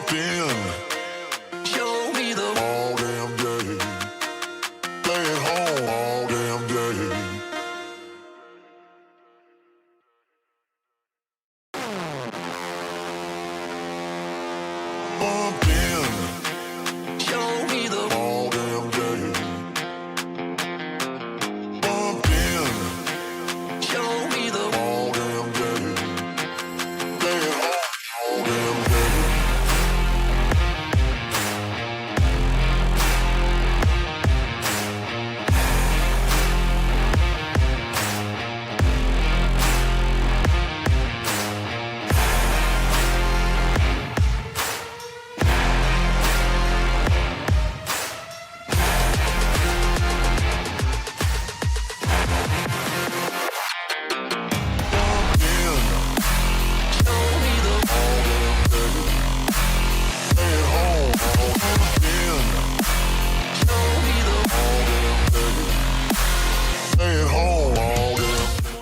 Bumped in. Show me the all damn day. Stay at home all damn day. Bumped in. Show me the all damn day. Bumped in. Show me the all damn day. Stay at home all damn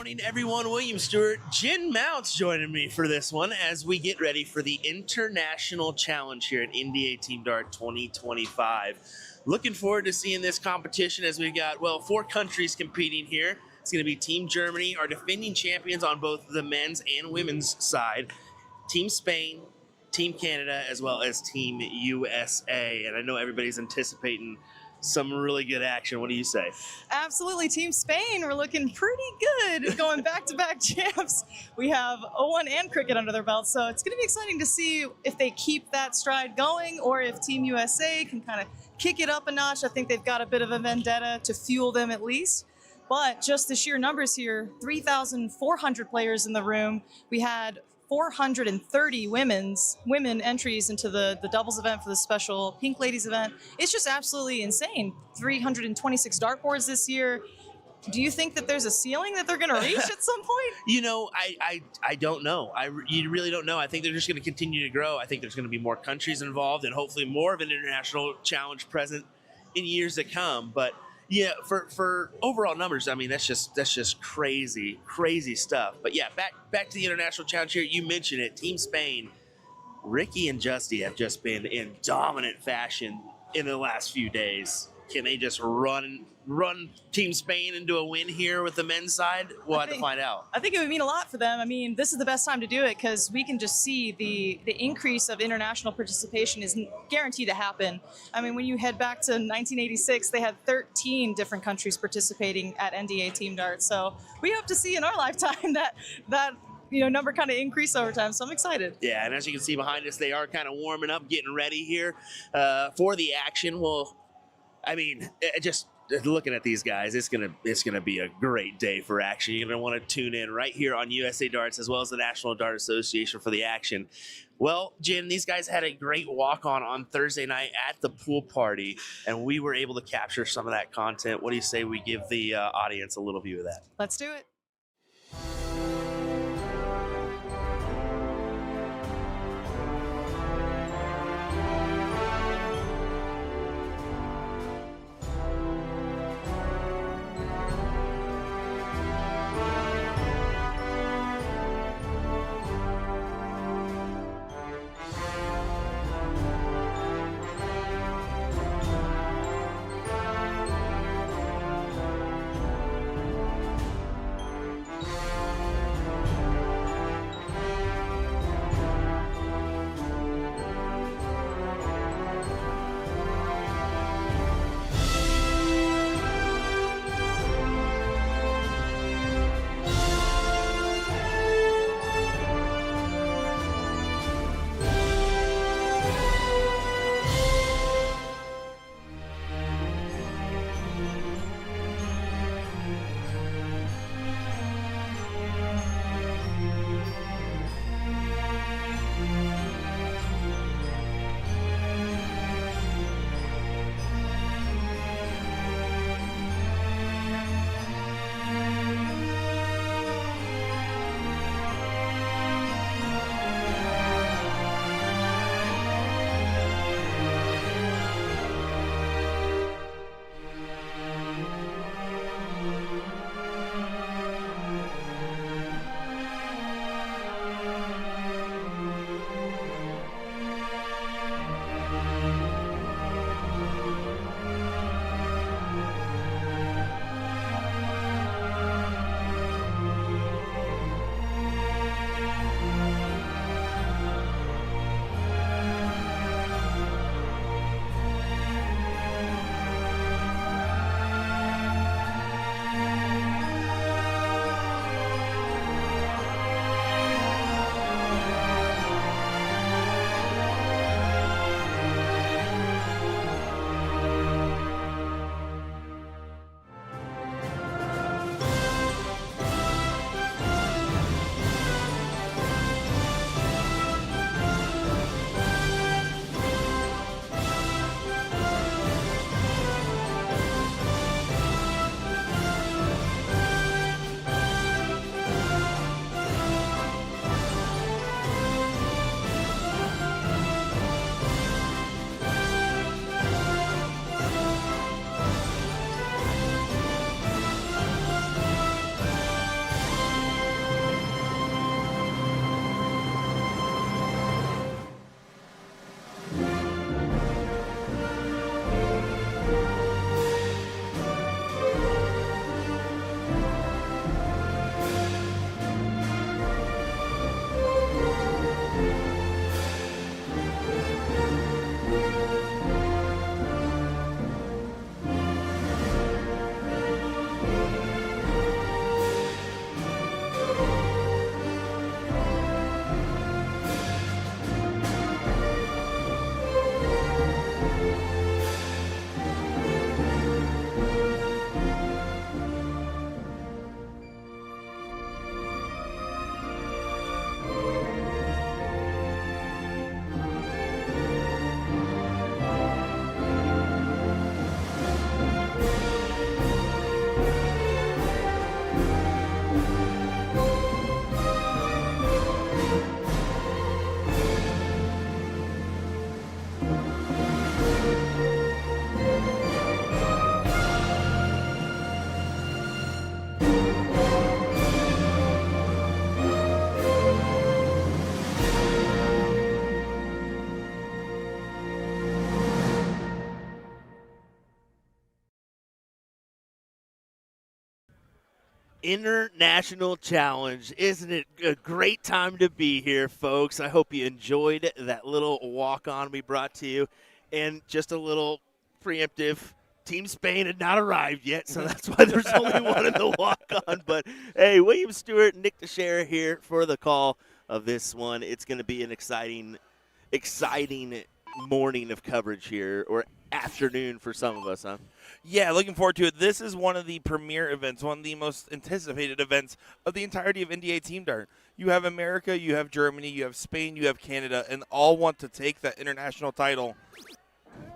day. Everyone, William Stewart, Jen Mounts joining me for this one as we get ready for the International Challenge here at NDA Team Dart 2025. Looking forward to seeing this competition as we've got, well, 4 countries competing here. It's going to be Team Germany, our defending champions on both the men's and women's side, Team Spain, Team Canada, as well as Team USA. And I know everybody's anticipating some really good action. What do you say? Absolutely. Team Spain, we're looking pretty good. Going back-to-back champs. We have O1 and cricket under their belt, so it's going to be exciting to see if they keep that stride going or if Team USA can kind of kick it up a notch. I think they've got a bit of a vendetta to fuel them at least. But just the sheer numbers here, 3,400 players in the room. We had 430 women entries into the doubles event for the special Pink Ladies event. It's just absolutely insane. 326 dartboards this year. Do you think that there's a ceiling that they're going to reach at some point? You know, I don't know. You really don't know. I think they're just going to continue to grow. I think there's going to be more countries involved and hopefully more of an international challenge present in years to come. But yeah, for overall numbers, I mean, that's just crazy stuff. But yeah, back to the international challenge here. You mentioned it, Team Spain. Ricky and Justy have just been in dominant fashion in the last few days. Can they just run Team Spain into a win here with the men's side? We'll have to find out. I think it would mean a lot for them. I mean, this is the best time to do it because we can just see the increase of international participation is guaranteed to happen. I mean, when you head back to 1986, they had 13 different countries participating at NDA Team Dart. So we hope to see in our lifetime that number kind of increase over time. So I'm excited. Yeah, and as you can see behind us, they are kind of warming up, getting ready here for the action. Well, I mean, just looking at these guys, it's gonna be a great day for action. You're gonna want to tune in right here on USA Darts as well as the National Dart Association for the action. Well, Jen, these guys had a great walk-on Thursday night at the pool party, and we were able to capture some of that content. What do you say we give the audience a little view of that? Let's do it. International Challenge. Isn't it a great time to be here, folks? I hope you enjoyed that little walk-on we brought to you. And just a little preemptive, Team Spain had not arrived yet, so that's why there's only one in the walk-on. But, hey, William Stewart, Nick Teixeira here for the call of this one. It's going to be an exciting morning of coverage here, or afternoon for some of us, huh? Yeah, looking forward to it. This is one of the premier events, one of the most anticipated events of the entirety of NDA Team Dart. You have America, you have Germany, you have Spain, you have Canada, and all want to take that international title.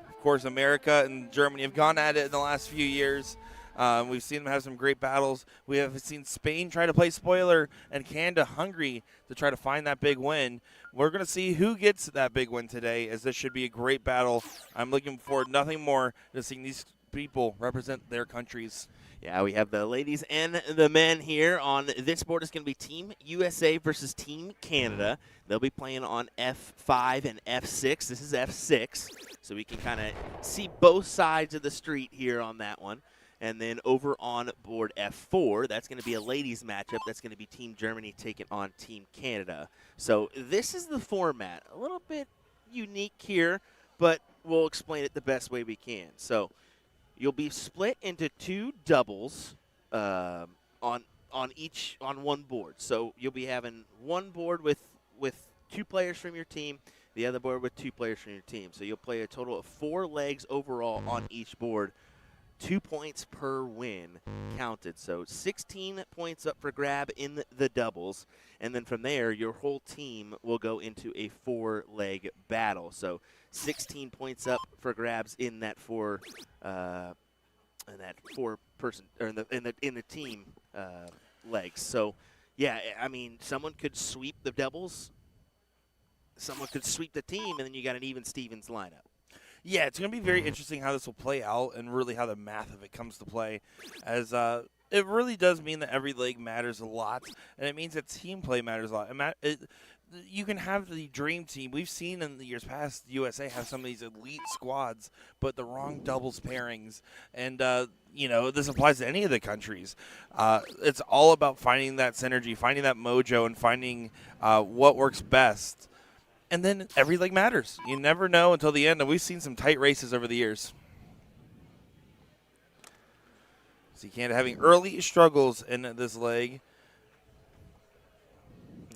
Of course, America and Germany have gone at it in the last few years. We've seen them have some great battles. We have seen Spain try to play spoiler and Canada hungry to try to find that big win. We're going to see who gets that big win today, as this should be a great battle. I'm looking forward nothing more to seeing these people represent their countries. Yeah, we have the ladies and the men here. On this board is going to be Team USA versus Team Canada. They'll be playing on F5 and F6. This is F6, so we can kind of see both sides of the street here on that one. And then over on board F4, that's going to be a ladies matchup. That's going to be Team Germany taking on Team Canada. So this is the format. A little bit unique here, but we'll explain it the best way we can. So you'll be split into two doubles on one board. So you'll be having one board with two players from your team, the other board with two players from your team. So you'll play a total of 4 legs overall on each board. 2 points per win counted. So 16 points up for grab in the doubles. And then from there, your whole team will go into a 4-leg battle. So 16 points up for grabs in that four-person or in the team legs. So yeah, I mean, someone could sweep the doubles, someone could sweep the team, and then you got an even Stevens lineup. Yeah, it's going to be very interesting how this will play out and really how the math of it comes to play, as it really does mean that every leg matters a lot, and it means that team play matters a lot. You can have the dream team. We've seen in the years past the USA have some of these elite squads, but the wrong doubles pairings. And, this applies to any of the countries. It's all about finding that synergy, finding that mojo, and finding what works best. And then every leg matters. You never know until the end, and we've seen some tight races over the years. So you can't having early struggles in this leg.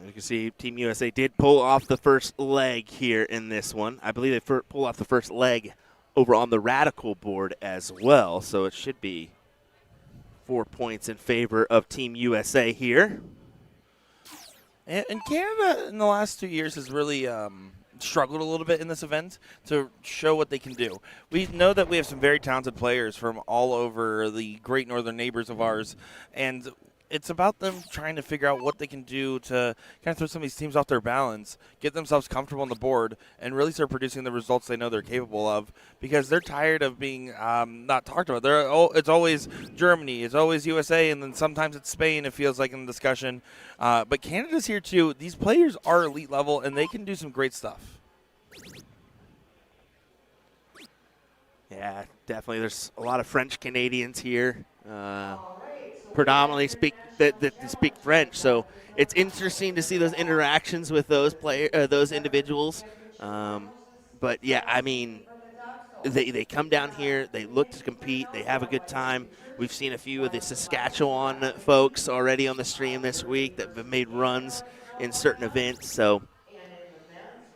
You can see Team USA did pull off the first leg here in this one. I believe they pulled off the first leg over on the Radical board as well, so it should be 4 points in favor of Team USA here. And Canada in the last 2 years has really struggled a little bit in this event to show what they can do. We know that we have some very talented players from all over the great northern neighbors of ours, and it's about them trying to figure out what they can do to kind of throw some of these teams off their balance, get themselves comfortable on the board, and really start producing the results they know they're capable of, because they're tired of being not talked about. It's always Germany, it's always USA, and then sometimes it's Spain, it feels like, in the discussion. But Canada's here too. These players are elite level, and they can do some great stuff. Yeah, definitely. There's a lot of French Canadians here. Predominantly speak French, so it's interesting to see those interactions with those those individuals. But yeah, I mean, they come down here, they look to compete, they have a good time. We've seen a few of the Saskatchewan folks already on the stream this week that have made runs in certain events. So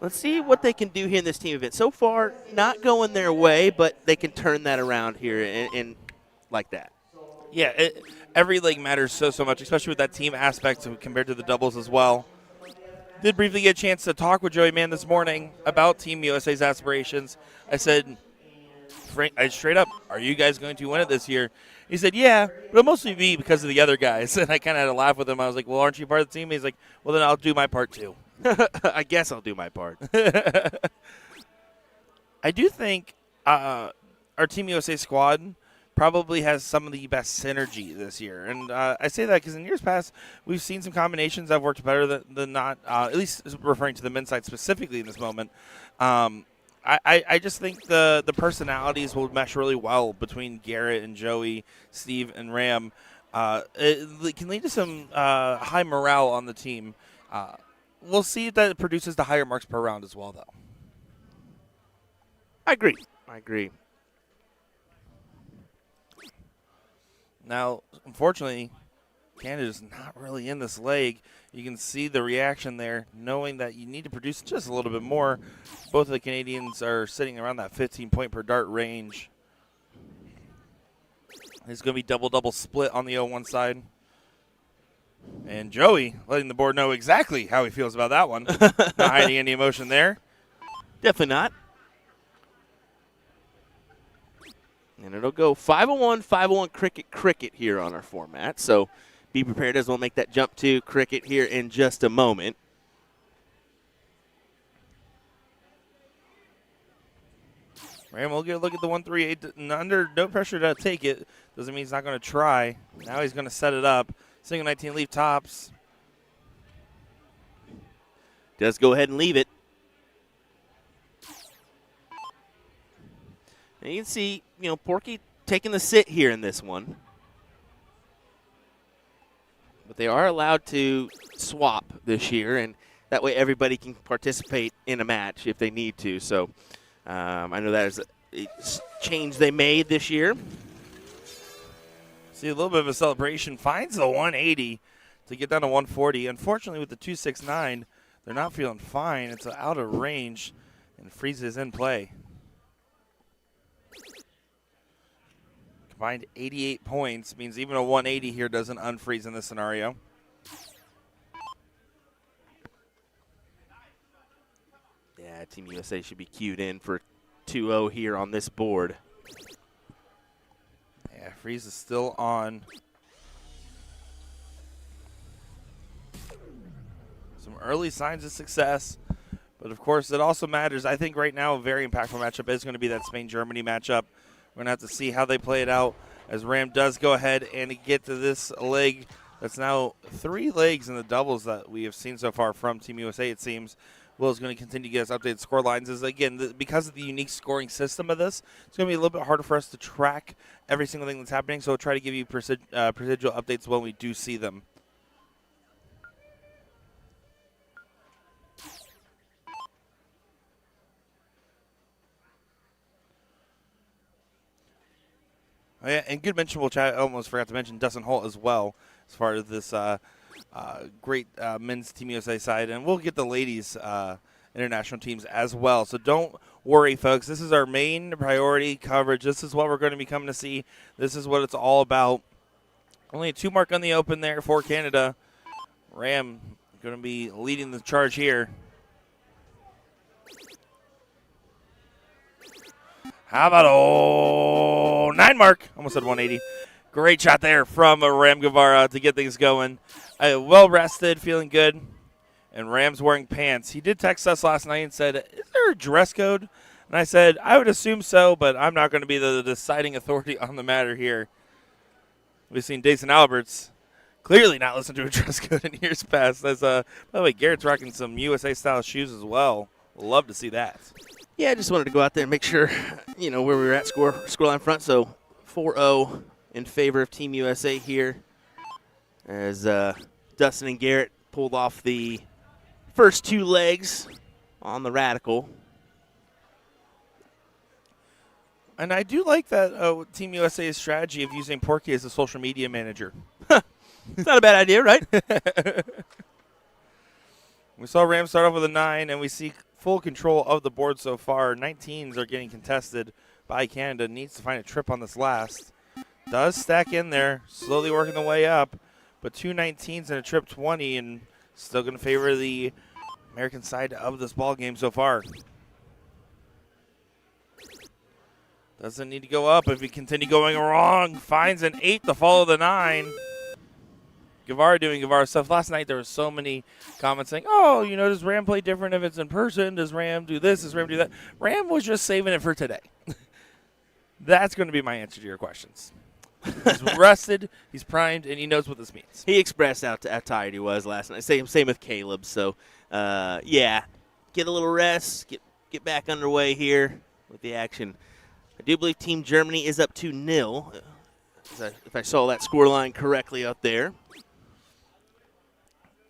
let's see what they can do here in this team event. So far, not going their way, but they can turn that around here in like that. Yeah, every leg matters so much, especially with that team aspect compared to the doubles as well. Did briefly get a chance to talk with Joey Mann this morning about Team USA's aspirations. I said, straight up, are you guys going to win it this year? He said, yeah, but it'll mostly be because of the other guys. And I kind of had to laugh with him. I was like, well, aren't you part of the team? He's like, well, then I'll do my part too. I guess I'll do my part. I do think our Team USA squad probably has some of the best synergy this year. And I say that because in years past, we've seen some combinations that have worked better than not, at least referring to the men's side specifically in this moment. I just think the personalities will mesh really well between Garrett and Joey, Steve and Ram. it can lead to some high morale on the team. We'll see if that produces the higher marks per round as well, though. I agree. Now, unfortunately, Canada's not really in this leg. You can see the reaction there, knowing that you need to produce just a little bit more. Both of the Canadians are sitting around that 15-point per dart range. It's going to be double-double split on the 0-1 side. And Joey letting the board know exactly how he feels about that one. Not hiding any emotion there. Definitely not. And it'll go 501, 501 cricket here on our format. So be prepared as we'll make that jump to cricket here in just a moment. Ram will get a look at the 138. Under no pressure to take it. Doesn't mean he's not going to try. Now he's going to set it up. Single 19 leave tops. Does go ahead and leave it. And you can see, Porky taking the sit here in this one. But they are allowed to swap this year, and that way everybody can participate in a match if they need to. So I know that is a change they made this year. See a little bit of a celebration. Finds the 180 to get down to 140. Unfortunately, with the 269, they're not feeling fine. It's out of range and freezes in play. Combined 88 points means even a 180 here doesn't unfreeze in this scenario. Yeah, Team USA should be queued in for 2-0 here on this board. Yeah, freeze is still on. Some early signs of success, but of course it also matters. I think right now a very impactful matchup is going to be that Spain-Germany matchup. We're going to have to see how they play it out as Ram does go ahead and get to this leg. That's now 3 legs in the doubles that we have seen so far from Team USA, it seems. Will is going to continue to get us updated score lines. Again, because of the unique scoring system of this, it's going to be a little bit harder for us to track every single thing that's happening, so we'll try to give you procedural updates when we do see them. Oh, yeah, and good mention, I almost forgot to mention Dustin Holt as well as far as this great men's Team USA side. And we'll get the ladies' international teams as well. So don't worry, folks. This is our main priority coverage. This is what we're going to be coming to see. This is what it's all about. Only a 2 mark on the open there for Canada. Ram going to be leading the charge here. How about 9 mark? Almost said 180. Great shot there from Ram Guevara to get things going. Well rested, feeling good. And Ram's wearing pants. He did text us last night and said, is there a dress code? And I said, I would assume so, but I'm not going to be the deciding authority on the matter here. We've seen Dason Alberts clearly not listen to a dress code in years past. As, by the way, Garrett's rocking some USA-style shoes as well. Love to see that. Yeah, I just wanted to go out there and make sure, where we were at scoreline front. So 4-0 in favor of Team USA here as Dustin and Garrett pulled off the first 2 legs on the Radical. And I do like that Team USA's strategy of using Porky as a social media manager. It's not a bad idea, right? We saw Ram start off with a 9, and we see full control of the board so far. 19s are getting contested by Canada. Needs to find a trip on this last. Does stack in there, slowly working the way up. But 2 19s and a trip 20, and still going to favor the American side of this ball game so far. Doesn't need to go up if we continue going wrong. Finds an 8 to follow the 9. Guevara doing Guevara stuff. Last night there were so many comments saying, oh, does Ram play different if it's in person? Does Ram do this? Does Ram do that? Ram was just saving it for today. That's going to be my answer to your questions. He's rested, he's primed, and he knows what this means. He expressed how tired he was last night. Same with Caleb. So, yeah, get a little rest, get back underway here with the action. I do believe Team Germany is up 2-0. if I saw that score line correctly out there.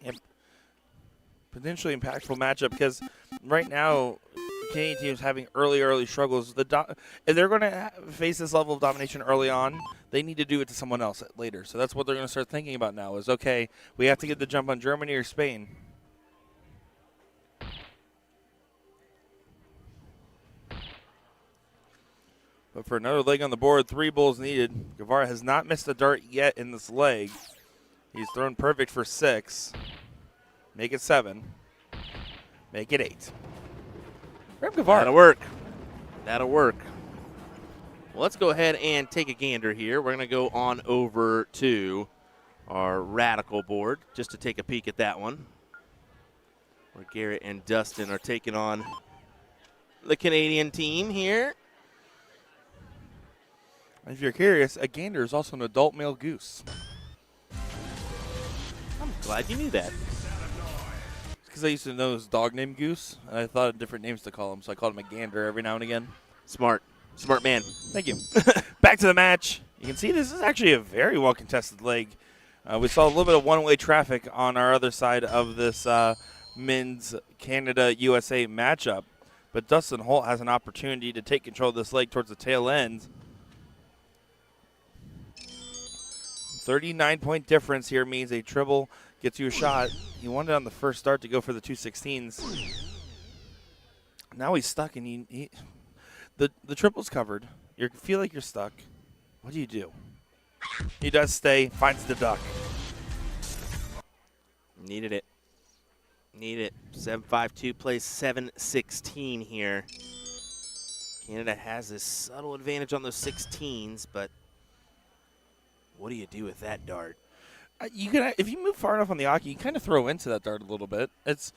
Yep. Potentially impactful matchup because right now the Canadian team is having early struggles. If they're going to face this level of domination early on, they need to do it to someone else later. So that's what they're going to start thinking about now is, okay, we have to get the jump on Germany or Spain. But for another leg on the board, 3 bulls needed. Guevara has not missed a dart yet in this leg. He's thrown perfect for 6. Make it 7. Make it 8. Grab Guevara. That'll work. That'll work. Well, let's go ahead and take a gander here. We're going to go on over to our Radical board just to take a peek at that one, where Garrett and Dustin are taking on the Canadian team here. If you're curious, a gander is also an adult male goose. I'm glad you knew that. Because I used to know his dog named Goose, and I thought of different names to call him, so I called him a gander every now and again. Smart man. Thank you. Back to the match. You can see this is actually a very well-contested leg. We saw a little bit of one-way traffic on our other side of this men's Canada-USA matchup, but Dustin Holt has an opportunity to take control of this leg towards the tail end. 39-point difference here means a triple gets you a shot. He wanted on the first start to go for the 216s. Now he's stuck, and the triple's covered. You feel like you're stuck. What do you do? He does stay, finds the duck. Needed it. 7-5-2 plays 7-16 here. Canada has this subtle advantage on those 16s, but what do you do with that dart? You can, if you move far enough on the Aki, you kind of throw into that dart a little bit. It's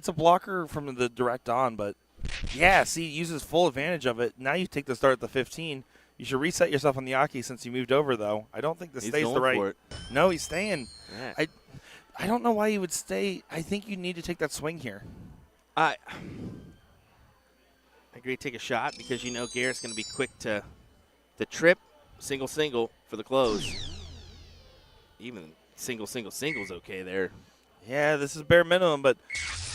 a blocker from the direct on, but yeah, see, uses full advantage of it. Now you take this dart at the 15. You should reset yourself on the Aki since you moved over, though. I don't think this He's stays going the right. for it. No, he's staying. Yeah. I don't know why he would stay. I think you need to take that swing here. I agree. Take a shot because you know Garrett's going to be quick to trip. Single for the close. Even single's okay there. Yeah, this is bare minimum, but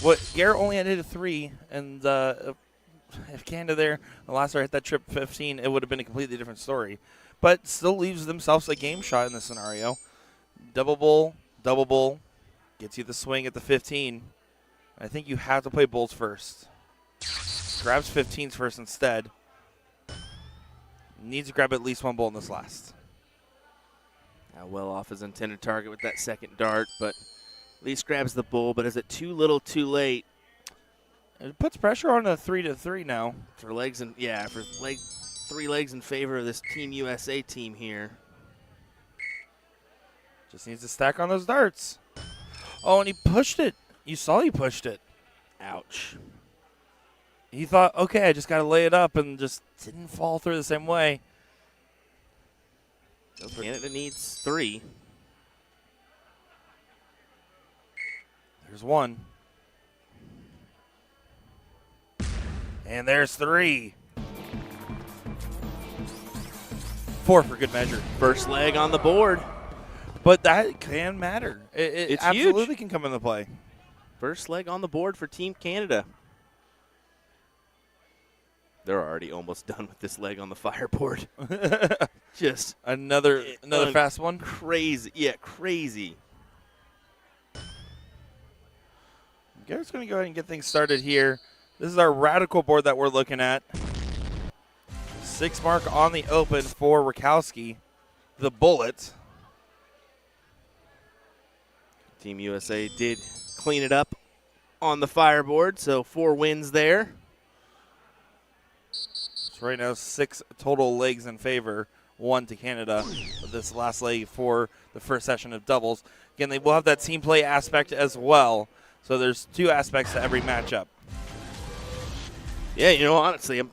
what Garrett only had hit a 3, and if Canada there, the last time hit that trip 15, it would have been a completely different story. But still leaves themselves a game shot in this scenario. Double bull, gets you the swing at the 15. I think you have to play bulls first. Grabs 15s first instead. Needs to grab at least 1 bull in this last. Now well off his intended target with that second dart, but at least grabs the bull. But is it too little, too late? It puts pressure on a 3-3 now. For 3 legs in favor of this Team USA team here. Just needs to stack on those darts. Oh, and he pushed it. You saw he pushed it. Ouch. He thought, okay, I just got to lay it up, and just didn't fall through the same way. Canada needs 3. There's 1. And there's 3. 4 for good measure. First leg on the board. But that can matter. It It's absolutely huge. can come into play. First leg on the board for Team Canada. They're already almost done with this leg on the fireboard. Just Another fast one. crazy. Yeah, crazy. Garrett's going to go ahead and get things started here. This is our radical board that we're looking at. 6 mark on the open for Rakowski. The bullet. Team USA did clean it up on the fireboard, so 4 wins there. So right now 6 total legs in favor, 1 to Canada. But this last leg for the first session of doubles. Again, they will have that team play aspect as well. So there's 2 aspects to every matchup. Yeah, you know, honestly, I'm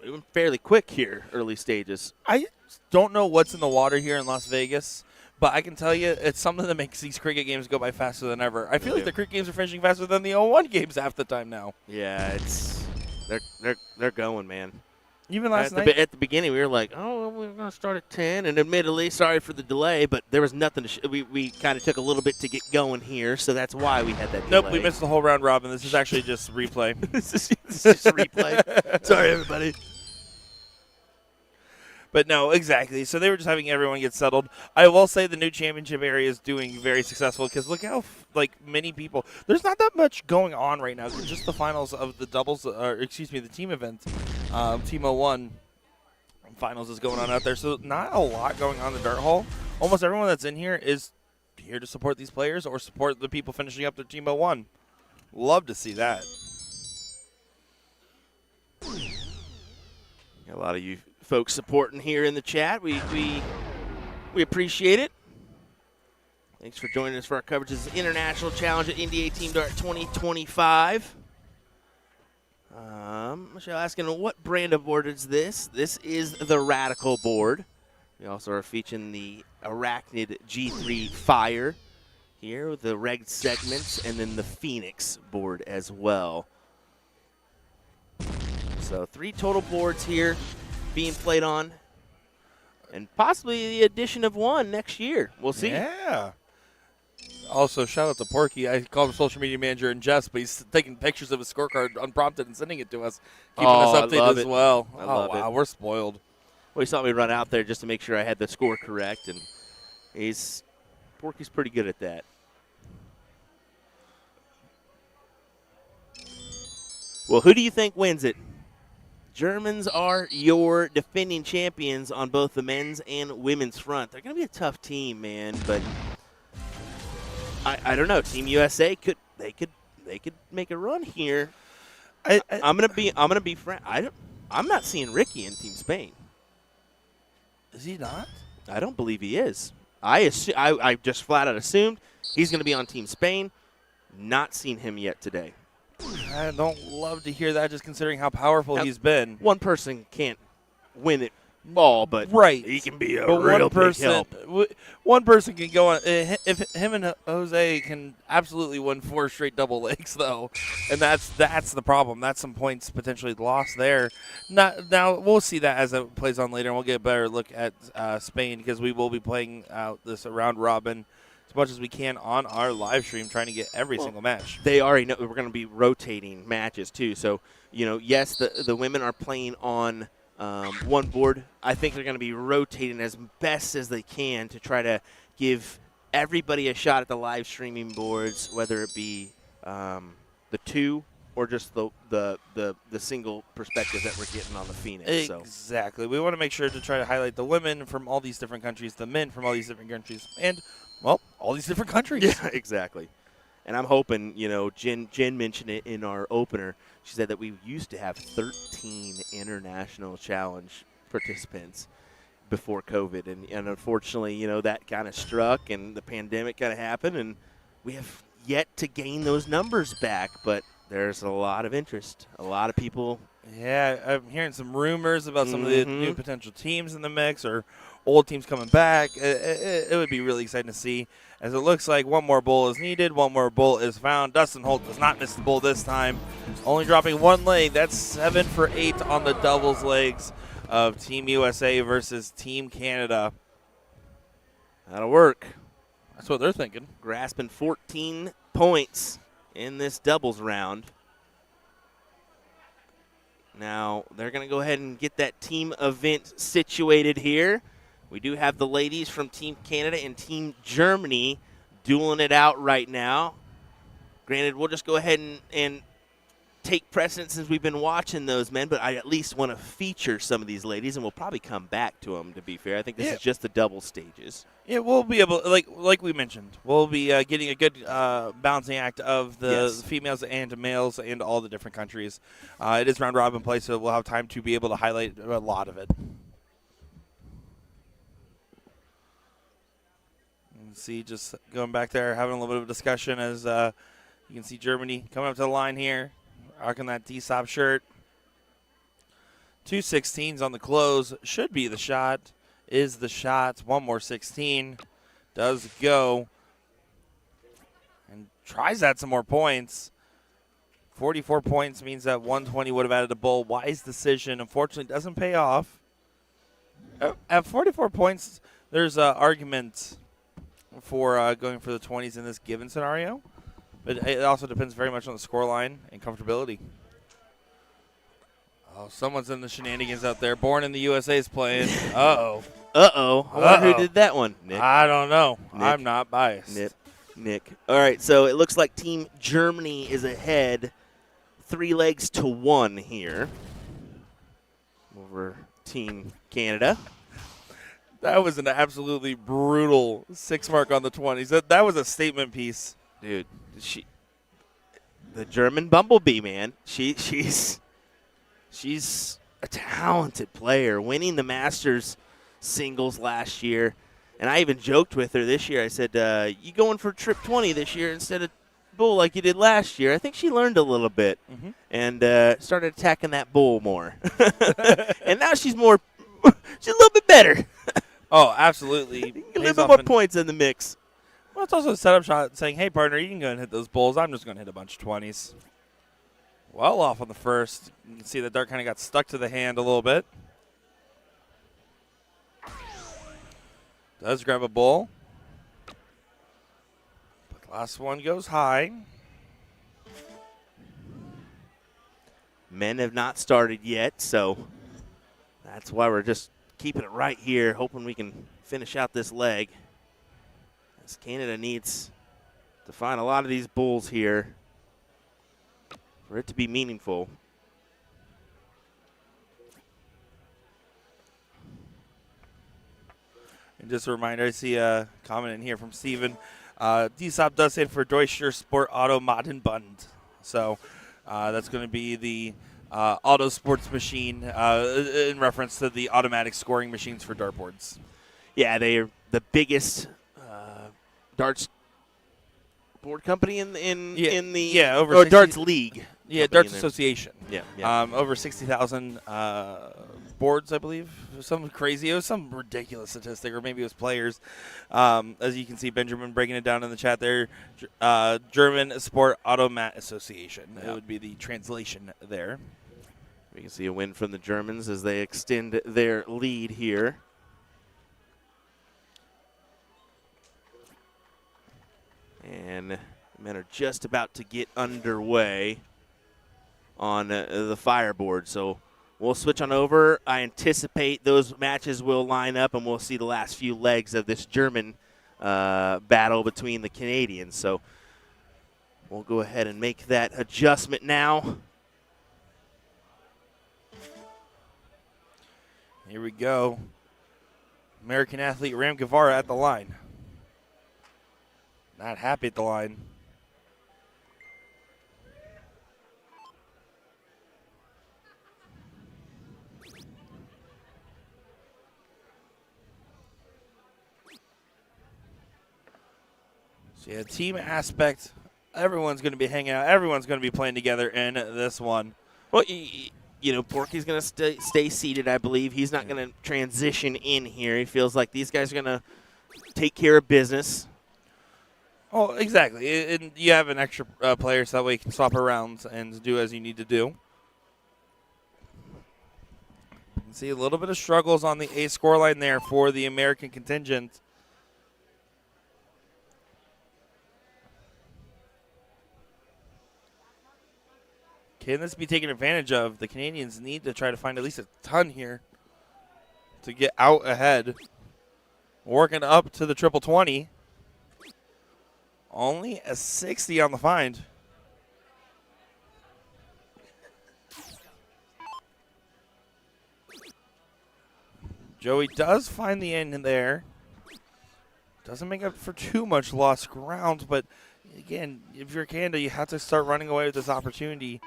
moving fairly quick here, early stages. I don't know what's in the water here in Las Vegas, but I can tell you it's something that makes these cricket games go by faster than ever. I feel like the cricket games are finishing faster than the 0-1 games half the time now. Yeah, they're going, man. Even last night. At the beginning, we were like, oh, we're going to start at 10. And admittedly, sorry for the delay, but there was nothing to we kind of took a little bit to get going here, so that's why we had that delay. Nope, we missed the whole round robin. This is actually just replay. This is just a replay. Sorry, everybody. But no, exactly. So they were just having everyone get settled. I will say the new championship area is doing very successful because look how many people. There's not that much going on right now. It's just the finals of the doubles, the team event, Team 01 finals is going on out there. So not a lot going on in the Dart Hall. Almost everyone that's in here is here to support these players or support the people finishing up their Team 01. Love to see that. Got a lot of you folks supporting here in the chat. We appreciate it. Thanks for joining us for our coverage of this International Challenge at NDA Team Dart 2025. Michelle asking, what brand of board is this? This is the Radical board. We also are featuring the Arachnid G3 Fire here with the reg segments and then the Phoenix board as well. So 3 total boards here being played on, and possibly the addition of 1 next year. We'll see. Yeah. Also, shout out to Porky. I called him social media manager in jest, but he's taking pictures of his scorecard unprompted and sending it to us, keeping us updated as well. I love wow, it. We're spoiled. Well, he saw me run out there just to make sure I had the score correct, and Porky's pretty good at that. Well, who do you think wins it? Germans are your defending champions on both the men's and women's front. They're going to be a tough team, man, but I don't know. Team USA could make a run here. I'm gonna be frank. I'm not seeing Ricky in Team Spain. Is he not? I don't believe he is. I just flat out assumed he's going to be on Team Spain. Not seen him yet today. I don't love to hear that, just considering how powerful he's been. One person can't win it all, but right, he can be a but real big help. One person can go on. If him and Jose can absolutely win 4 straight double legs, though, and that's the problem. That's some points potentially lost there. Now we'll see that as it plays on later, and we'll get a better look at Spain because we will be playing out this round robin as much as we can on our live stream, trying to get every single match. They already know we're going to be rotating matches too. So yes, the women are playing on one board. I think they're going to be rotating as best as they can to try to give everybody a shot at the live streaming boards, whether it be the 2 or just the single perspective that we're getting on the Phoenix. Exactly. We want to make sure to try to highlight the women from all these different countries, the men from all these different countries, and all these different countries. Yeah, exactly. And I'm hoping, Jen mentioned it in our opener. She said that we used to have 13 international challenge participants before COVID. And unfortunately, that kind of struck and the pandemic kind of happened. And we have yet to gain those numbers back. But there's a lot of interest, a lot of people. Yeah, I'm hearing some rumors about some of the new potential teams in the mix or old teams coming back. It would be really exciting to see, as it looks like one more bowl is needed, one more bowl is found. Dustin Holt does not miss the bowl this time, only dropping 1 leg. That's 7 for 8 on the doubles legs of Team USA versus Team Canada. That'll work. That's what they're thinking. Grasping 14 points in this doubles round. Now, they're going to go ahead and get that team event situated here. We do have the ladies from Team Canada and Team Germany dueling it out right now. Granted, we'll just go ahead and take precedence since we've been watching those men, but I at least want to feature some of these ladies, and we'll probably come back to them, to be fair. I think this is just the double stages. Yeah, we'll be able, like we mentioned, we'll be getting a good balancing act of the females and males and all the different countries. It is round robin play, so we'll have time to be able to highlight a lot of it. See, just going back there, having a little bit of discussion as you can see Germany coming up to the line here, rocking that D-Sop shirt. 2 16s on the close. Should be the shot. Is the shot. One more 16. Does go. And tries that some more points. 44 points means that 120 would have added a bull. Wise decision. Unfortunately, doesn't pay off. At 44 points, there's an argument for going for the 20s in this given scenario. But it also depends very much on the scoreline and comfortability. Oh, someone's in the shenanigans out there. Born in the USA is playing. Uh-oh. Uh-oh. I wonder who did that one, Nick. I don't know. Nick. I'm not biased. Nick. All right, so it looks like Team Germany is ahead 3 legs to 1 here over Team Canada. That was an absolutely brutal 6 mark on the 20s. That was a statement piece. Dude, the German Bumblebee, man. She's a talented player, winning the Masters singles last year. And I even joked with her this year. I said, you going for trip 20 this year instead of bull like you did last year? I think she learned a little bit and started attacking that bull more. And now she's a little bit better. Oh, absolutely. A little bit more points in the mix. Well, it's also a setup shot saying, hey, partner, you can go and hit those bulls. I'm just going to hit a bunch of 20s. Well off on the first. You can see the dart kind of got stuck to the hand a little bit. Does grab a bull. But the last one goes high. Men have not started yet, so that's why we're just keeping it right here, hoping we can finish out this leg. As Canada needs to find a lot of these bulls here for it to be meaningful. And just a reminder, I see a comment in here from Steven. DSOP does stand for Deutscher Sport Auto Bund. So that's going to be the auto sports machine in reference to the automatic scoring machines for dartboards. Yeah, they are the biggest darts board company in the over or 60, darts league. Yeah, Darts Association. Yeah. Over 60,000 boards, I believe. Some crazy. It was some ridiculous statistic, or maybe it was players. As you can see, Benjamin breaking it down in the chat there. German Sport Automat Association. It would be the translation there. We can see a win from the Germans as they extend their lead here. And men are just about to get underway on the fireboard. So we'll switch on over. I anticipate those matches will line up, and we'll see the last few legs of this German battle between the Canadians. So we'll go ahead and make that adjustment now. Here we go. American athlete Ram Guevara at the line. Not happy at the line. So yeah, team aspect. Everyone's going to be hanging out. Everyone's going to be playing together in this one. Well, you know, Porky's going to stay seated, I believe. He's not going to transition in here. He feels like these guys are going to take care of business. Oh, exactly. And you have an extra player, so that way you can swap around and do as you need to do. You can see a little bit of struggles on the A scoreline there for the American contingent. Can this be taken advantage of? The Canadians need to try to find at least a ton here to get out ahead. Working up to the triple 20. Only a 60 on the find. Joey does find the end in there. Doesn't make up for too much lost ground, but again, if you're Canada, you have to start running away with this opportunity.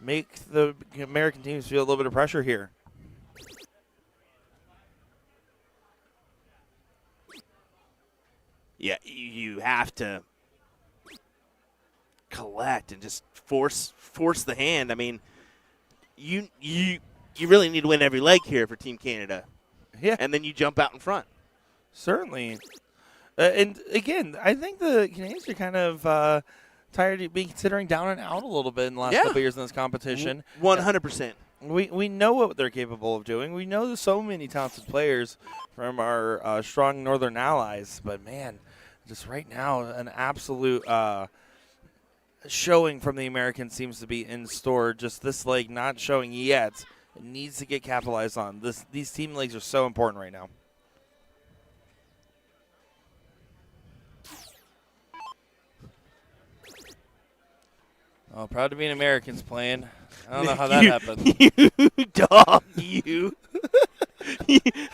Make the American teams feel a little bit of pressure here. Yeah, you have to collect and just force the hand. I mean, you really need to win every leg here for Team Canada. Yeah. And then you jump out in front. Certainly. And again, I think the Canadians are kind of tired of being considering down and out a little bit in the last Yeah. couple of years in this competition. 100%. We know what they're capable of doing. We know there's so many talented players from our strong northern allies. But, man, just right now, an absolute showing from the Americans seems to be in store. Just this leg not showing yet. It needs to get capitalized on. These team legs are so important right now. Oh, proud to be an Americans playing. I don't know how that happened. You dog, you.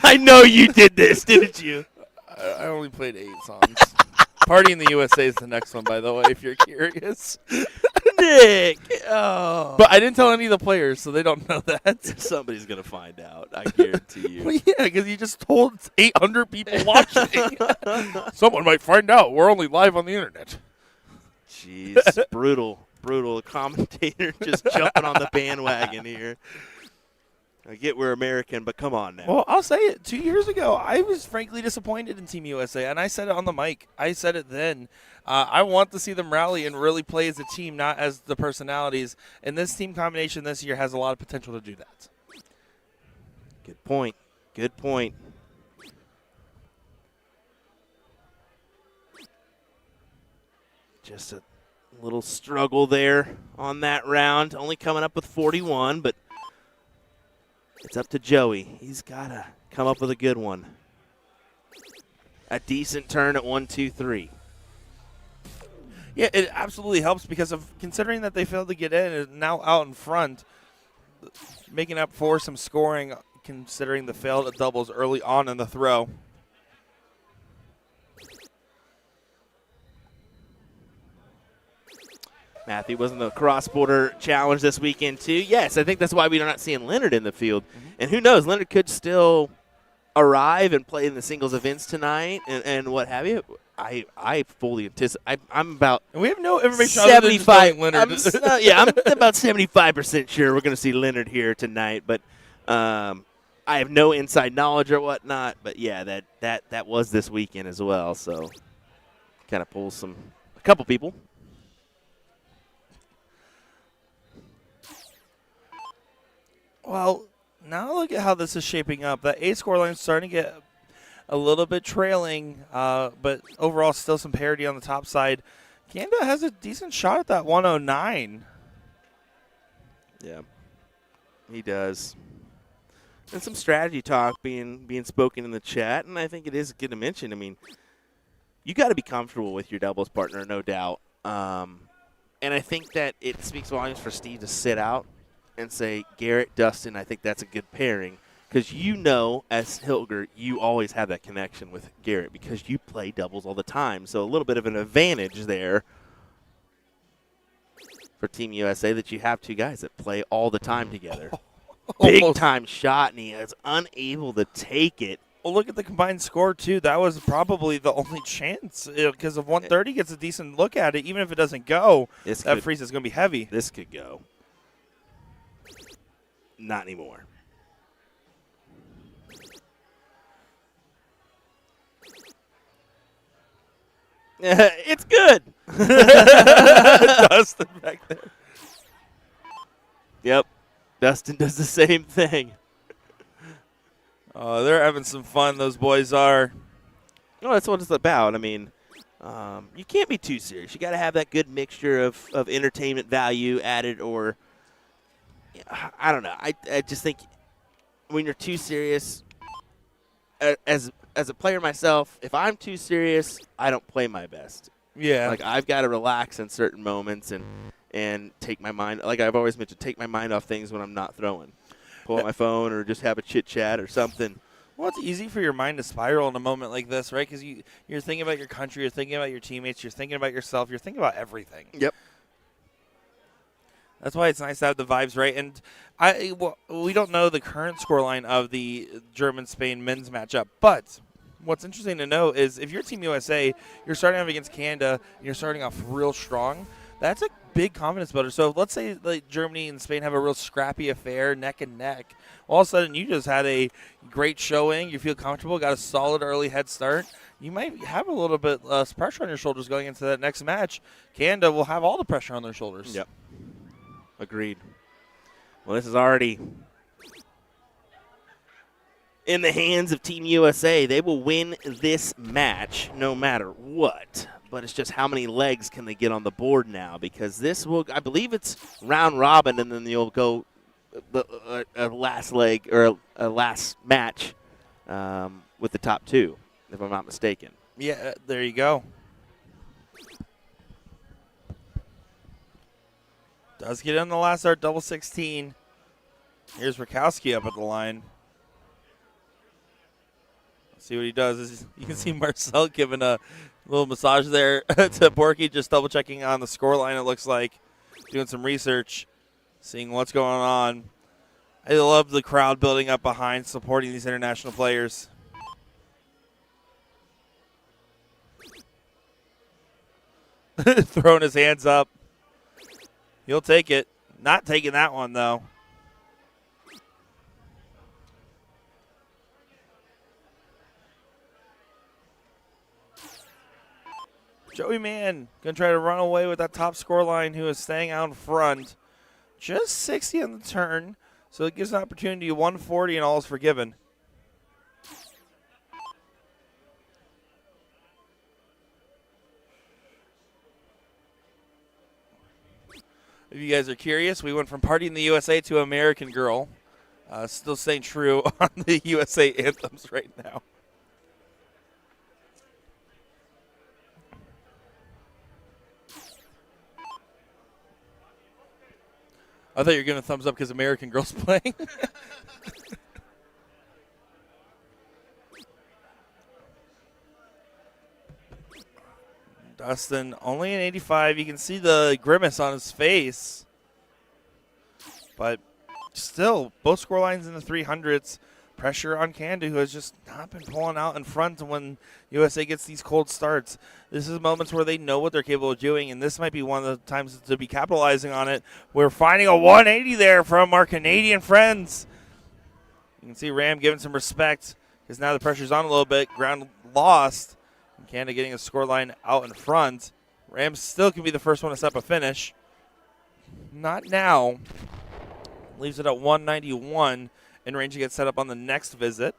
I know you did this, didn't you? I only played 8 songs. Party in the USA is the next one, by the way, if you're curious. Nick. Oh. But I didn't tell any of the players, so they don't know that. Somebody's going to find out, I guarantee you. Well, yeah, because you just told 800 people watching. Someone might find out. We're only live on the internet. Jeez, brutal. The commentator just jumping on the bandwagon here. I get we're American, but come on now. Well, I'll say it. 2 years ago, I was frankly disappointed in Team USA, and I said it on the mic. I said it then. I want to see them rally and really play as a team, not as the personalities. And this team combination this year has a lot of potential to do that. Good point. Just a little struggle there on that round. Only coming up with 41, but it's up to Joey. He's got to come up with a good one. A decent turn at 1, 2, 3. Yeah, it absolutely helps because of considering that they failed to get in and now out in front, making up for some scoring considering the failed doubles early on in the throw. Matthew was in the cross-border challenge this weekend, too. Yes, I think that's why we're not seeing Leonard in the field. Mm-hmm. And who knows, Leonard could still arrive and play in the singles events tonight and what have you. I fully anticipate. I'm about and we have no information 75. Leonard. I'm about 75% sure we're going to see Leonard here tonight. But I have no inside knowledge or whatnot. But, yeah, that was this weekend as well. So kind of pulls a couple people. Well, now look at how this is shaping up. That A score line is starting to get a little bit trailing, but overall still some parity on the top side. Canada has a decent shot at that 109. Yeah, he does. And some strategy talk being spoken in the chat, and I think it is good to mention. I mean, you got to be comfortable with your doubles partner, no doubt. And I think that it speaks volumes for Steve to sit out and say, Garrett, Dustin, I think that's a good pairing. Because you know, as Hilger, you always have that connection with Garrett because you play doubles all the time. So a little bit of an advantage there for Team USA that you have two guys that play all the time together. Big-time shot, and he is unable to take it. Well, look at the combined score, too. That was probably the only chance because if 130 gets a decent look at it, even if it doesn't go, that freeze is going to be heavy. This could go. Not anymore. It's good. Dustin back there. Yep. Dustin does the same thing. Oh, they're having some fun, those boys are. Well, that's what it's about. I mean, you can't be too serious. You got to have that good mixture of entertainment value added or I don't know. I just think when you're too serious, as a player myself, if I'm too serious, I don't play my best. Yeah. Like I've got to relax in certain moments and take my mind. Like I've always meant to take my mind off things when I'm not throwing. Pull out my phone or just have a chit chat or something. Well, it's easy for your mind to spiral in a moment like this, right? Because you're thinking about your country, you're thinking about your teammates, you're thinking about yourself, you're thinking about everything. Yep. That's why it's nice to have the vibes right. And we don't know the current scoreline of the German-Spain men's matchup, but what's interesting to know is if you're Team USA, you're starting off against Canada, and you're starting off real strong, that's a big confidence builder. So let's say like Germany and Spain have a real scrappy affair, neck and neck. All of a sudden, you just had a great showing. You feel comfortable, got a solid early head start. You might have a little bit less pressure on your shoulders going into that next match. Canada will have all the pressure on their shoulders. Yep. Agreed. Well, this is already in the hands of Team USA. They will win this match no matter what. But it's just how many legs can they get on the board now, because this will, I believe it's round robin, and then you'll go a last leg or a last match with the top two, if I'm not mistaken. Yeah, there you go. Does get in the last start, double 16. Here's Rakowski up at the line. See what he does. You can see Marcel giving a little massage there to Borky, just double checking on the scoreline, it looks like. Doing some research, seeing what's going on. I love the crowd building up behind, supporting these international players. Throwing his hands up. He'll take it. Not taking that one, though. Joey Mann going to try to run away with that top score line, who is staying out in front. Just 60 on the turn, so it gives an opportunity. 140 and all is forgiven. If you guys are curious, we went from Party in the USA to American Girl. Still staying true on the USA anthems right now. I thought you were giving a thumbs up because American Girl's playing. Dustin, only an 85. You can see the grimace on his face. But still, both score lines in the 300s. Pressure on Canada, who has just not been pulling out in front when USA gets these cold starts. This is moments where they know what they're capable of doing, and this might be one of the times to be capitalizing on it. We're finding a 180 there from our Canadian friends. You can see Ram giving some respect, because now the pressure's on a little bit. Ground lost. And Canada getting a score line out in front. Ram still can be the first one to step a finish. Not now. Leaves it at 191. In range to get set up on the next visit.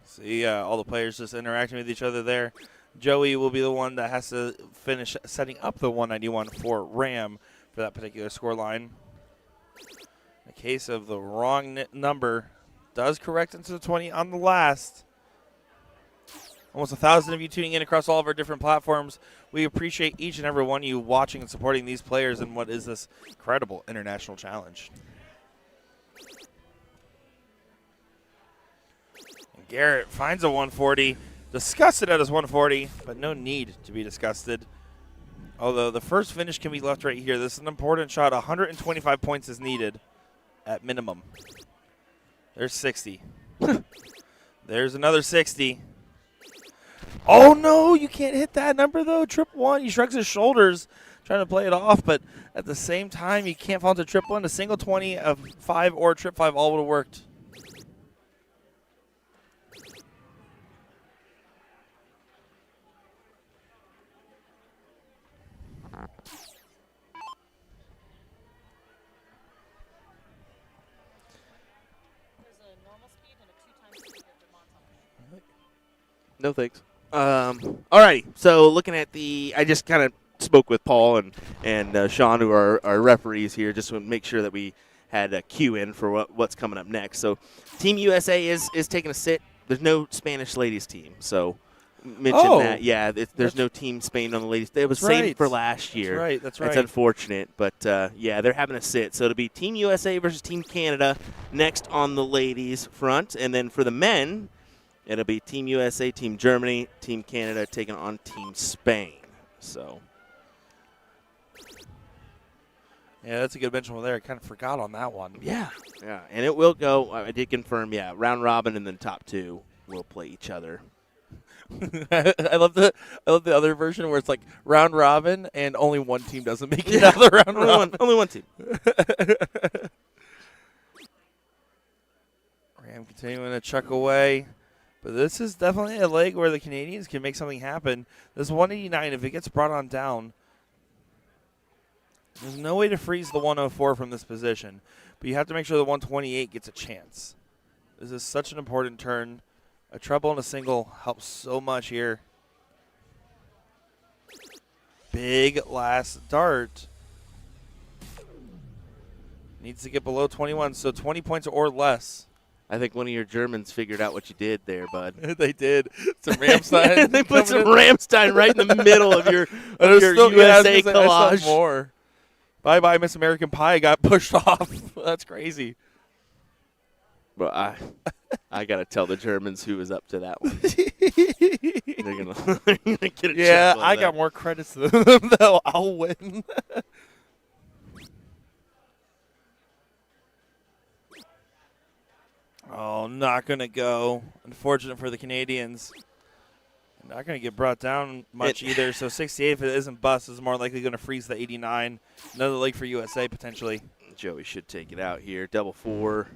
See all the players just interacting with each other there. Joey will be the one that has to finish setting up the 191 for Ram for that particular score line. In the case of the wrong number, does correct into the 20 on the last. Almost 1,000 of you tuning in across all of our different platforms. We appreciate each and every one of you watching and supporting these players in what is this incredible international challenge. And Garrett finds a 140, disgusted at his 140, but no need to be disgusted. Although the first finish can be left right here. This is an important shot. 125 points is needed at minimum. There's 60. There's another 60. Oh, no, you can't hit that number, though. Trip one. He shrugs his shoulders, trying to play it off, but at the same time, you can't fall into trip one. A single 20, a 5, or a trip 5 all would have worked. No thanks. All righty. So looking at I just kind of spoke with Paul and Sean, who are our referees here, just to make sure that we had a cue in for what's coming up next. So Team USA is taking a sit. There's no Spanish ladies team. So mention that. Yeah, there's no Team Spain on the ladies. It was saved for last year. That's right. It's unfortunate. But, yeah, they're having a sit. So it'll be Team USA versus Team Canada next on the ladies front. And then for the men, it'll be Team USA, Team Germany, Team Canada taking on Team Spain. So, yeah, that's a good benchmark there. I kind of forgot on that one. Yeah. And it will go, I did confirm, round robin and then top two will play each other. I love the other version where it's like round robin and only one team doesn't make it out of the round robin. Only one team. Ram continuing to chuck away. But this is definitely a leg where the Canadians can make something happen. This 189, if it gets brought on down, there's no way to freeze the 104 from this position. But you have to make sure the 128 gets a chance. This is such an important turn. A treble and a single helps so much here. Big last dart. Needs to get below 21, so 20 points or less. I think one of your Germans figured out what you did there, bud. They did. Some Ramstein. They put some Ramstein right in the middle of your USA collage. More. Bye-bye, Miss American Pie got pushed off. That's crazy. But I got to tell the Germans who was up to that one. They're gonna get a yeah, chuckle I at got that. more credits than them, though. I'll win. Oh, not going to go. Unfortunate for the Canadians. Not going to get brought down much either. So 68, if it isn't bust, is more likely going to freeze the 89. Another leg for USA, potentially. Joey should take it out here. Double 4.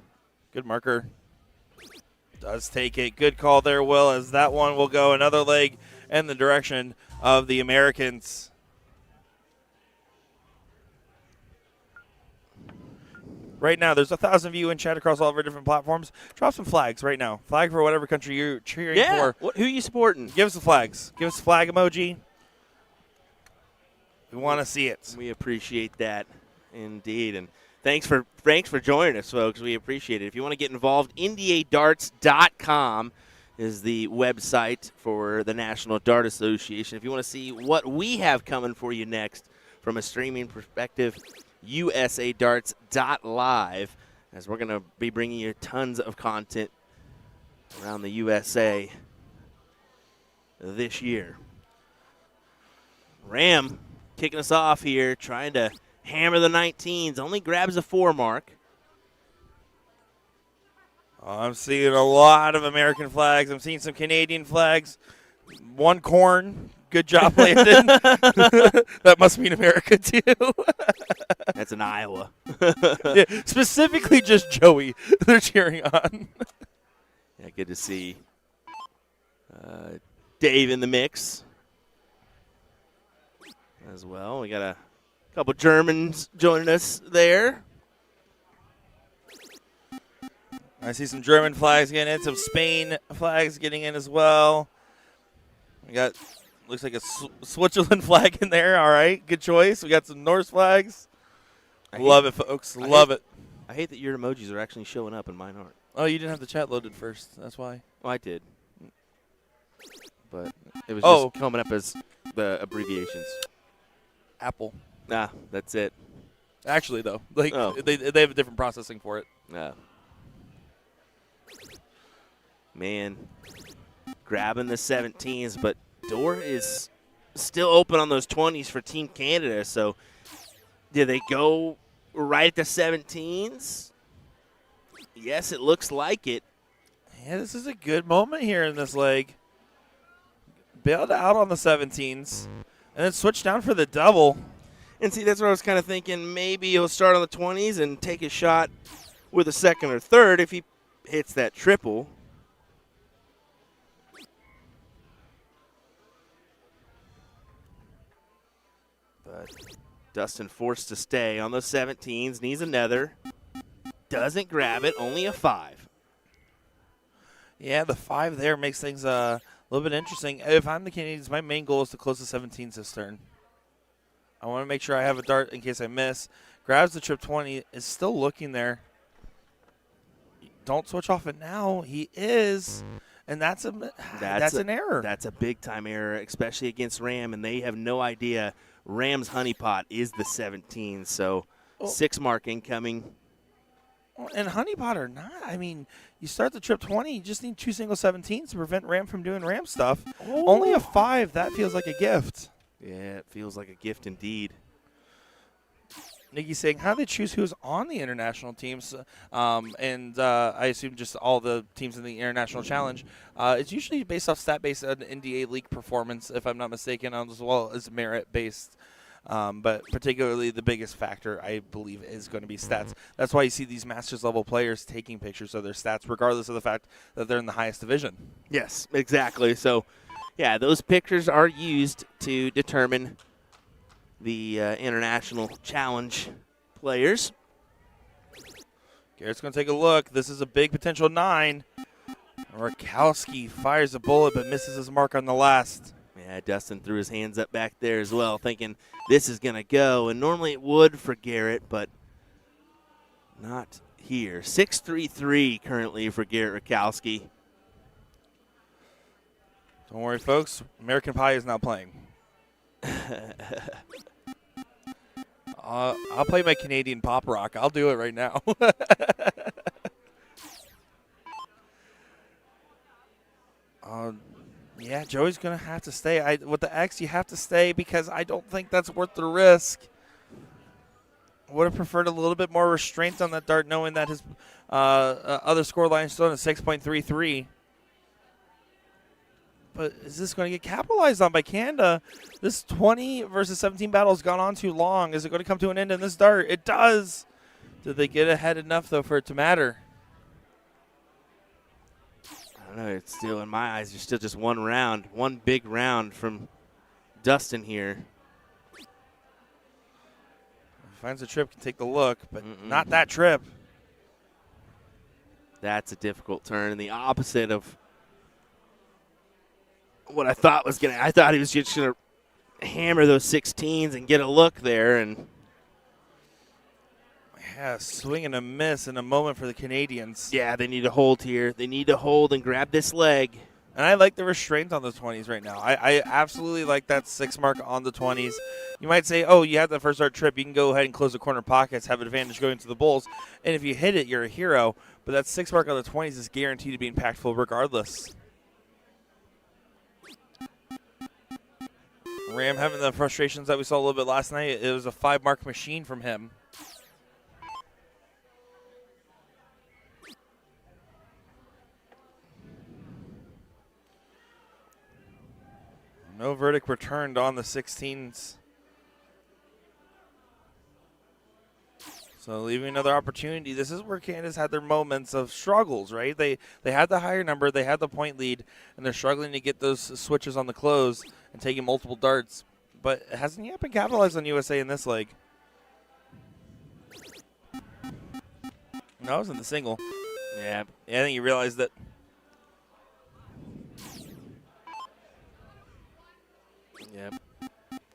Good marker. Does take it. Good call there, Will, as that one will go another leg in the direction of the Americans. Right now, there's 1,000 of you in chat across all of our different platforms. Drop some flags right now. Flag for whatever country you're cheering for. Who are you supporting? Give us the flags. Give us the flag emoji. We want to see it. We appreciate that, indeed. And thanks for joining us, folks. We appreciate it. If you want to get involved, NDADarts.com is the website for the National Dart Association. If you want to see what we have coming for you next from a streaming perspective, usadarts.live, as we're going to be bringing you tons of content around the USA this year. Ram kicking us off here, trying to hammer the 19s, only grabs a 4 mark. I'm seeing a lot of American flags. I'm seeing some Canadian flags. One corn. Good job, Landon. That must mean America, too. That's in Iowa. Yeah, specifically just Joey they're cheering on. Yeah, good to see Dave in the mix as well. We got a couple Germans joining us there. I see some German flags getting in, some Spain flags getting in as well. We got, looks like a Switzerland flag in there. All right, good choice. We got some Norse flags. Love it, folks. Love it. I hate that your emojis are actually showing up and mine aren't. Oh, you didn't have the chat loaded first. That's why. Oh, I did. But it was just coming up as the abbreviations. Apple. Nah, that's it. Actually, though, like they have a different processing for it. No. Man, grabbing the 17s, but door is still open on those 20s for Team Canada. So did they go right at the 17s? Yes, it looks like it. Yeah, this is a good moment here in this leg. Bailed out on the 17s, and then switched down for the double. And see, that's what I was kind of thinking. Maybe he'll start on the 20s and take a shot with a second or third if he hits that triple. But Dustin forced to stay on the 17s, needs another. Doesn't grab it, only a 5. Yeah, the 5 there makes things a little bit interesting. If I'm the Canadians, my main goal is to close the 17s this turn. I want to make sure I have a dart in case I miss. Grabs the trip 20, is still looking there. Don't switch off it now. He is, and that's an error. That's a big-time error, especially against Ram, and they have no idea Ram's honeypot is the 17, so 6 mark incoming. And honeypot or not, I mean, you start the trip 20, you just need 2 single 17s to prevent Ram from doing Ram stuff. Only a 5, that feels like a gift. Yeah, it feels like a gift indeed. Nikki's saying, how do they choose who's on the international teams? And I assume just all the teams in the international challenge. It's usually based off stat-based and NDA league performance, if I'm not mistaken, as well as merit-based. But particularly the biggest factor, I believe, is going to be stats. That's why you see these Masters-level players taking pictures of their stats, regardless of the fact that they're in the highest division. Yes, exactly. So, yeah, those pictures are used to determine the international challenge players. Garrett's going to take a look. This is a big potential 9. Rakowski fires a bullet but misses his mark on the last. Yeah, Dustin threw his hands up back there as well, thinking this is going to go. And normally it would for Garrett, but not here. 6-3-3 currently for Garrett Rakowski. Don't worry, folks. American Pie is not playing. I'll play my Canadian pop rock. I'll do it right now. Yeah, Joey's going to have to stay. With the X, you have to stay because I don't think that's worth the risk. Would have preferred a little bit more restraint on that dart, knowing that his other score line is still at 6.33. But is this going to get capitalized on by Canada? This 20 versus 17 battle has gone on too long. Is it going to come to an end in this dart? It does. Did they get ahead enough, though, for it to matter? I don't know. It's still, in my eyes, there's still just one round, one big round from Dustin here. Finds a trip, can take the look, but not that trip. That's a difficult turn, and the opposite of what I thought was going to. I thought he was just going to hammer those 16s and get a look there. And yeah, swing and a miss in a moment for the Canadians. yeah, they need to hold here. They need to hold and grab this leg. And I like the restraint on the 20s right now. I absolutely like that 6 mark on the 20s. You might say, oh, you had the first dart trip. You can go ahead and close the corner pockets, have an advantage going to the bulls. And if you hit it, you're a hero. But that 6 mark on the 20s is guaranteed to be impactful regardless. Ram having the frustrations that we saw a little bit last night. It was a 5 mark machine from him. No verdict returned on the 16s. So leaving another opportunity. This is where Canada's had their moments of struggles, right? They had the higher number, they had the point lead, and they're struggling to get those switches on the close and taking multiple darts. But it hasn't yet been capitalized on USA in this leg. No, it was in the single. Yeah, I think you realized that. Yep.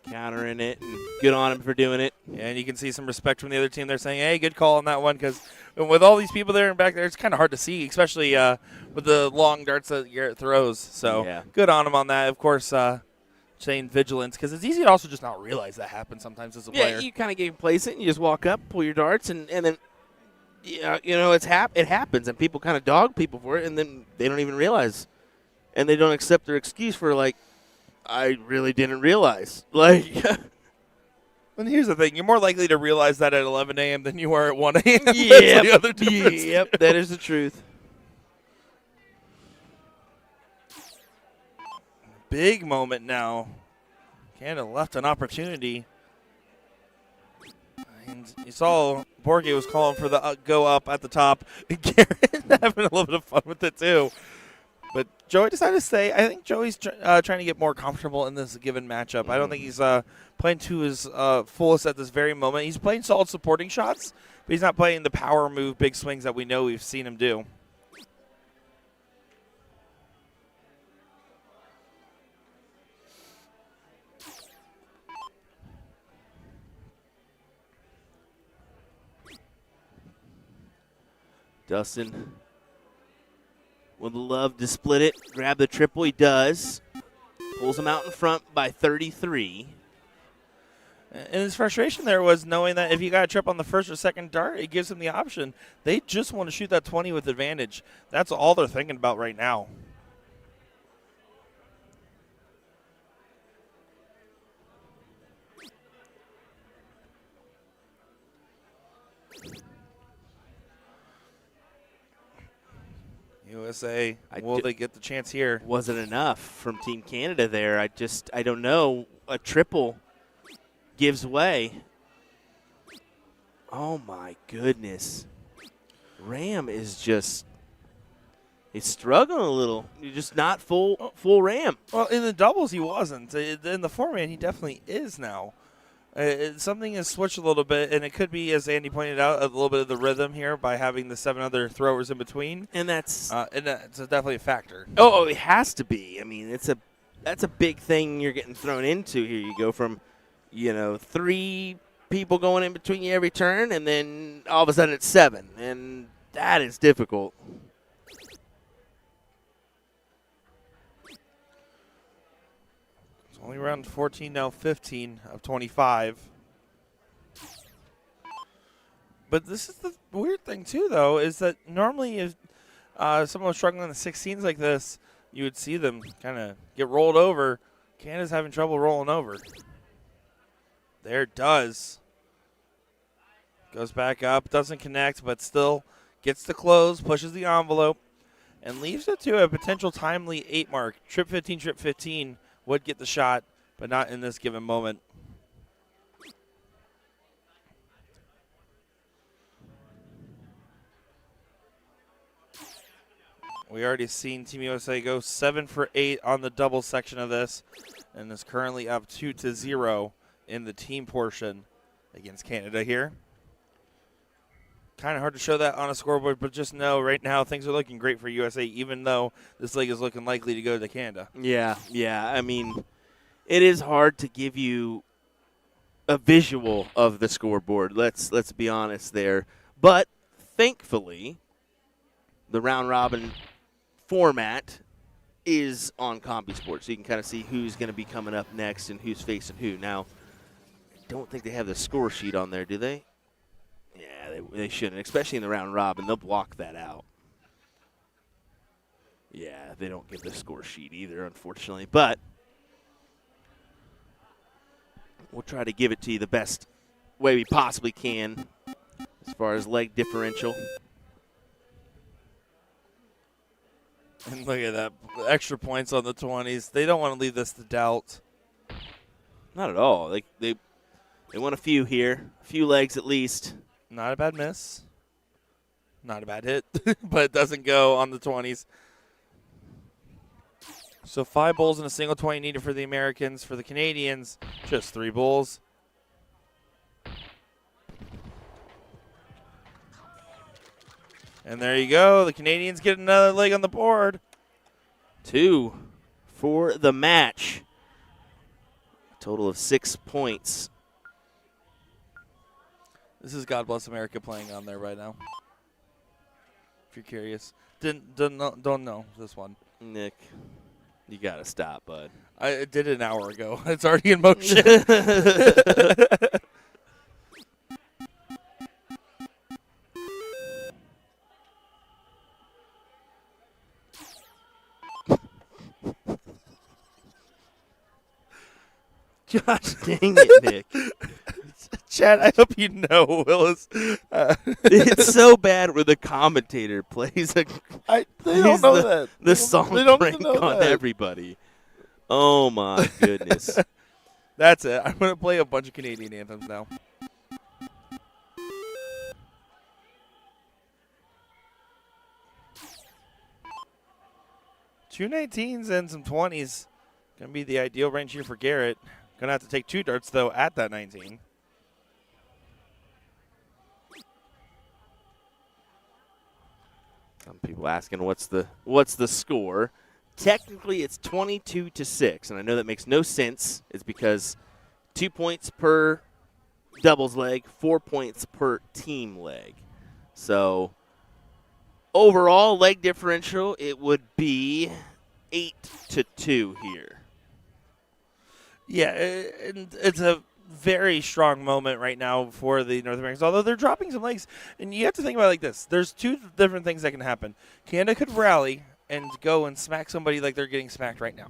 Countering it, and good on him for doing it. Yeah, and you can see some respect from the other team. They're saying, hey, good call on that one, because with all these people there and back there, it's kind of hard to see, especially with the long darts that Garrett throws. So yeah, good on him on that. Of course, saying vigilance, because it's easy to also just not realize that happens sometimes as a player. Yeah, you kind of get complacent, and you just walk up, pull your darts, and then it happens, and people kind of dog people for it, and then they don't even realize, and they don't accept their excuse for, like, I really didn't realize. Like, and here's the thing. You're more likely to realize that at 11 a.m. than you are at 1 a.m. Yep. That's the other difference. Yep, that is the truth. Big moment now. Canada left an opportunity. And you saw Borge was calling for the go up at the top. Garrett having a little bit of fun with it, too. But Joey decided to stay. I think Joey's trying to get more comfortable in this given matchup. I don't think he's playing to his fullest at this very moment. He's playing solid supporting shots, but he's not playing the power move, big swings that we know we've seen him do. Dustin would love to split it, grab the triple. He does. Pulls him out in front by 33. And his frustration there was knowing that if you got a trip on the first or second dart, it gives him the option. They just want to shoot that 20 with advantage. That's all they're thinking about right now. USA. Will they get the chance here? Wasn't enough from Team Canada there. I don't know. A triple gives way. Oh, my goodness. Ram is just – he's struggling a little. You're just not full Ram. Well, in the doubles he wasn't. In the four-man he definitely is now. Something has switched a little bit, and it could be, as Andy pointed out, a little bit of the rhythm here by having the 7 other throwers in between. And that's definitely a factor. Oh, it has to be. I mean, that's a big thing you're getting thrown into here. You go from, 3 people going in between you every turn, and then all of a sudden it's 7, and that is difficult. Only around 14 now, 15 of 25. But this is the weird thing, too, though, is that normally if someone was struggling in the 16s like this, you would see them kind of get rolled over. Canada's having trouble rolling over. There it does. Goes back up, doesn't connect, but still gets the close, pushes the envelope, and leaves it to a potential timely 8 mark. Trip 15 would get the shot, but not in this given moment. We already seen Team USA go 7 for 8 on the double section of this, and is currently up 2-0 in the team portion against Canada here. Kind of hard to show that on a scoreboard, but just know right now things are looking great for USA, even though this leg is looking likely to go to Canada. Yeah. I mean, it is hard to give you a visual of the scoreboard. Let's be honest there. But thankfully, the round robin format is on CompuSports, so you can kind of see who's going to be coming up next and who's facing who. Now, I don't think they have the score sheet on there, do they? Yeah, they shouldn't, especially in the round robin. They'll block that out. Yeah, they don't give the score sheet either, unfortunately. But we'll try to give it to you the best way we possibly can as far as leg differential. And look at that. Extra points on the 20s. They don't want to leave this to doubt. Not at all. They want a few here, a few legs at least. Not a bad miss. Not a bad hit, but it doesn't go on the 20s. So 5 bowls and a single 20 needed for the Americans. For the Canadians, just 3 bowls. And there you go. The Canadians get another leg on the board. 2 for the match. A total of 6 points. This is God Bless America playing on there right now. If you're curious. Don't know this one. Nick, you got to stop, bud. I did it an hour ago. It's already in motion. Gosh dang it, Nick. Chad, I hope you know, Willis. It's so bad when the commentator plays they don't know that. The song they don't prank know on that. everybody. Oh, my goodness. That's it. I'm going to play a bunch of Canadian anthems now. Two 19s and some 20s. Going to be the ideal range here for Garrett. Going to have to take 2 darts, though, at that 19. Some people asking what's the score. Technically, it's 22-6, and I know that makes no sense. It's because 2 points per doubles leg, 4 points per team leg. So overall leg differential, it would be 8-2 here. Yeah, and it's a very strong moment right now for the North Americans, although they're dropping some legs. And you have to think about it like this. There's 2 different things that can happen. Canada could rally and go and smack somebody like they're getting smacked right now.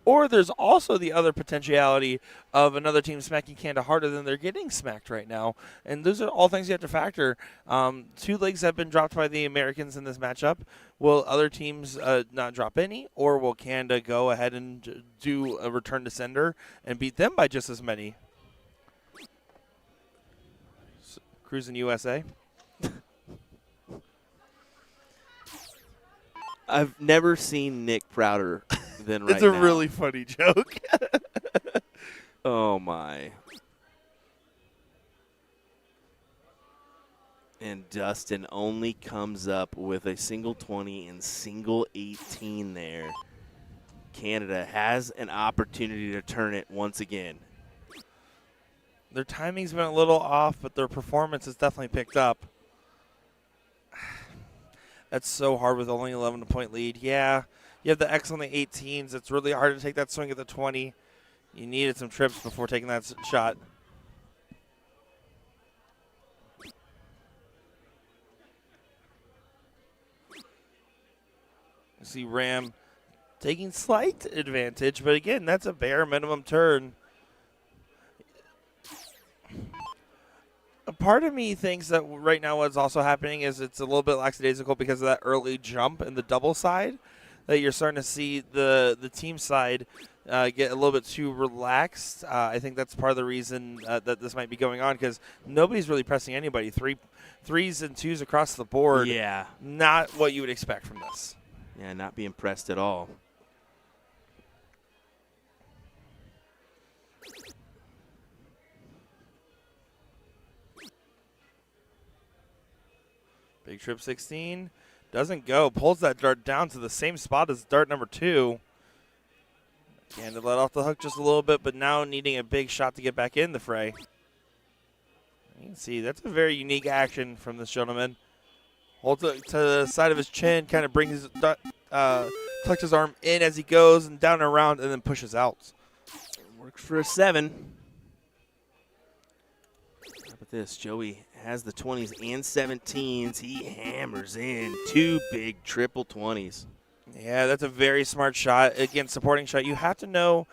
Or there's also the other potentiality of another team smacking Canada harder than they're getting smacked right now. And those are all things you have to factor. 2 legs have been dropped by the Americans in this matchup. Will other teams not drop any? Or will Canada go ahead and do a return to sender and beat them by just as many? Cruising USA. I've never seen Nick prouder than right It's a now. really funny joke. Oh, my. And Dustin only comes up with a single 20 and single 18 there. Canada has an opportunity to turn it once again. Their timing's been a little off, but their performance has definitely picked up. That's so hard with only 11-point lead. Yeah, you have the X on the 18s. It's really hard to take that swing at the 20. You needed some trips before taking that shot. You see Ram taking slight advantage, but again, that's a bare minimum turn. A part of me thinks that right now what's also happening is it's a little bit lackadaisical because of that early jump in the double side, that you're starting to see the team side get a little bit too relaxed. I think that's part of the reason that this might be going on, because nobody's really pressing anybody. Threes and twos across the board. Yeah. Not what you would expect from this. Yeah, not being pressed at all. Big trip 16. Doesn't go. Pulls that dart down to the same spot as dart number 2. And to let off the hook just a little bit, but now needing a big shot to get back in the fray. You can see that's a very unique action from this gentleman. Holds it to the side of his chin, kind of brings his, tucks his arm in as he goes and down and around, and then pushes out. Works for a 7. How about this? Joey has the 20s and 17s. He hammers in 2 big triple 20s. Yeah, that's a very smart shot. Again, supporting shot. You have to know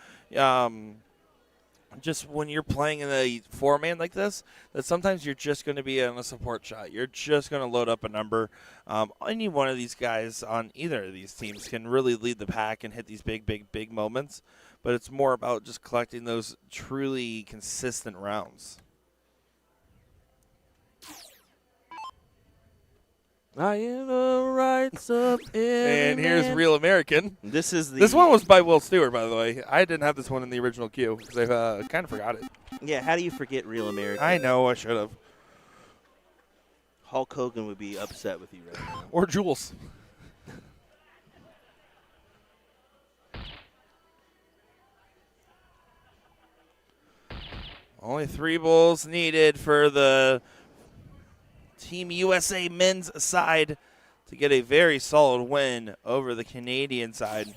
just when you're playing in a 4-man like this, that sometimes you're just going to be on a support shot. You're just going to load up a number. Any one of these guys on either of these teams can really lead the pack and hit these big moments, but it's more about just collecting those truly consistent rounds. I am the rights of And here's Real American. This is the. This one was by Will Stewart, by the way. I didn't have this one in the original queue because I kind of forgot it. Yeah, how do you forget Real American? I know, I should have. Hulk Hogan would be upset with you right now. Or Jules. Only 3 bulls needed for the Team USA men's side to get a very solid win over the Canadian side.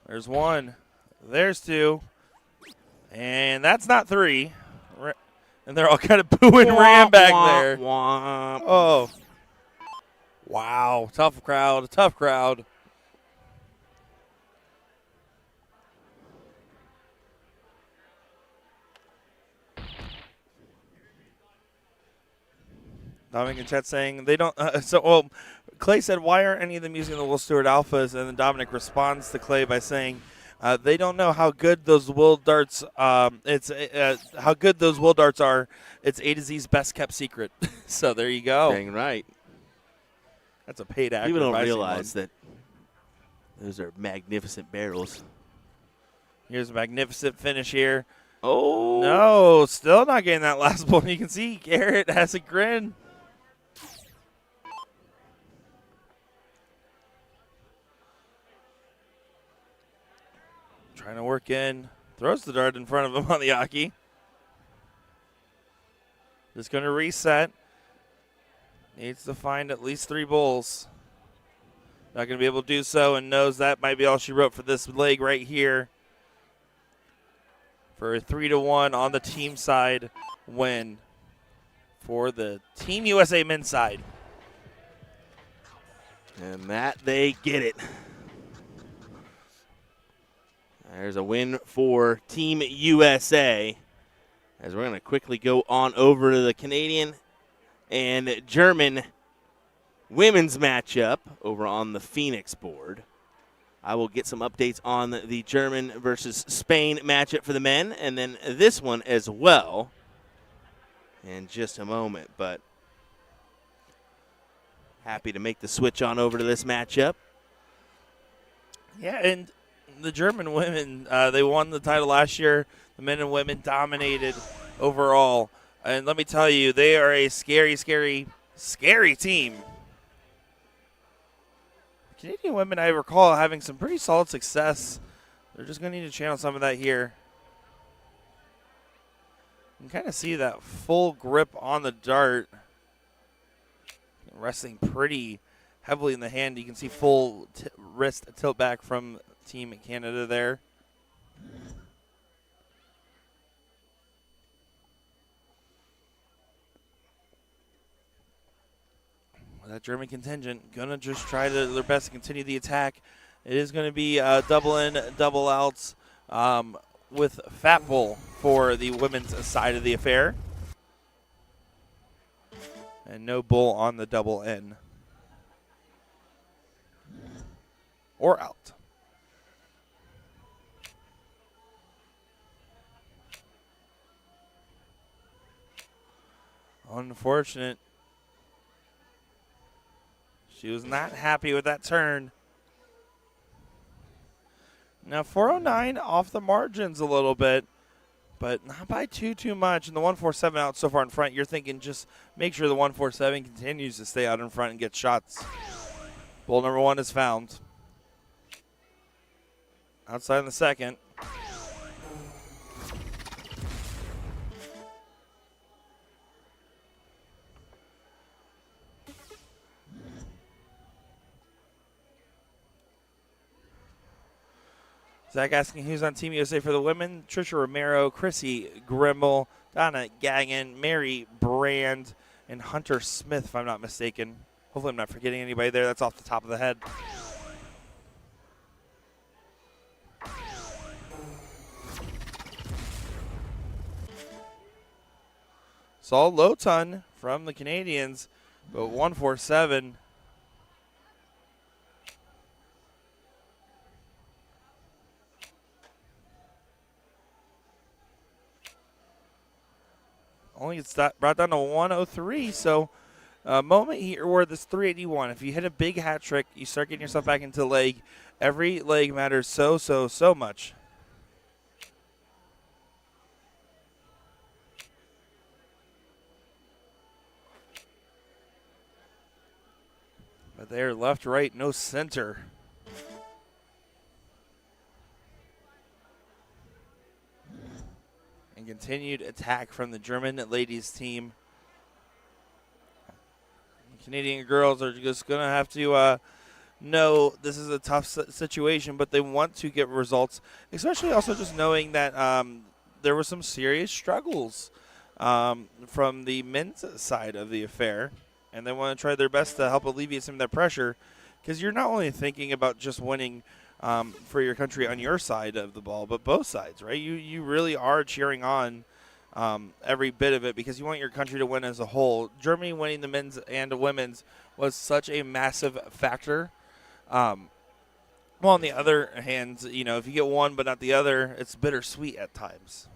There's 1. There's 2. And that's not 3. And they're all kind of booing Ram back there. Oh. Wow. Tough crowd. Tough crowd. Dominic and Chet saying they don't. Clay said, "Why aren't any of them using the Will Stewart Alphas?" And then Dominic responds to Clay by saying, "They don't know how good those Will Darts. How good those Will Darts are. It's A to Z's best kept secret." So there you go. Dang right. That's a paid actor. People don't realize that those are magnificent barrels. Here's a magnificent finish here. Oh No, still not getting that last ball. You can see Garrett has a grin. Trying to work in. Throws the dart in front of him on the Aki. Just going to reset. Needs to find at least 3 bulls. Not going to be able to do so, and knows that might be all she wrote for this leg right here. For a 3-1 on the team side win for the Team USA men's side. And that they get it. There's a win for Team USA. As we're going to quickly go on over to the Canadian and German women's matchup over on the Phoenix board. I will get some updates on the German versus Spain matchup for the men, and then this one as well in just a moment. But happy to make the switch on over to this matchup. Yeah, and the German women, they won the title last year. The men and women dominated overall. And let me tell you, they are a scary, scary, scary team. Canadian women, I recall, having some pretty solid success. They're just going to need to channel some of that here. You can kind of see that full grip on the dart. Resting pretty heavily in the hand. You can see full wrist tilt back from Team Canada there. That German contingent gonna just try their best to continue the attack. It is going to be double in, double outs with Fat Bull for the women's side of the affair. And no bull on the double in. Or out. Unfortunate. She was not happy with that turn. Now 409 off the margins a little bit, but not by too much. And the 147 out so far in front, you're thinking just make sure the 147 continues to stay out in front and get shots. Bull number 1 is found. Outside in the second. Zach asking who's on Team USA for the women. Trisha Romero, Chrissy Grimmel, Donna Gagnon, Mary Brand, and Hunter Smith, if I'm not mistaken. Hopefully I'm not forgetting anybody there. That's off the top of the head. Saw low ton from the Canadians, but 147. Only gets brought down to 103, so a moment here where this 381. If you hit a big hat trick, you start getting yourself back into leg. Every leg matters so much. But they're left, right, no center. And continued attack from the German ladies team. The Canadian girls are just going to have to know this is a tough situation, but they want to get results, especially also just knowing that there were some serious struggles from the men's side of the affair, and they want to try their best to help alleviate some of that pressure, because you're not only thinking about just winning for your country on your side of the ball, but both sides, right? You really are cheering on every bit of it because you want your country to win as a whole. Germany winning the men's and the women's was such a massive factor. Well, on the other hand, you know, if you get one but not the other, it's bittersweet at times.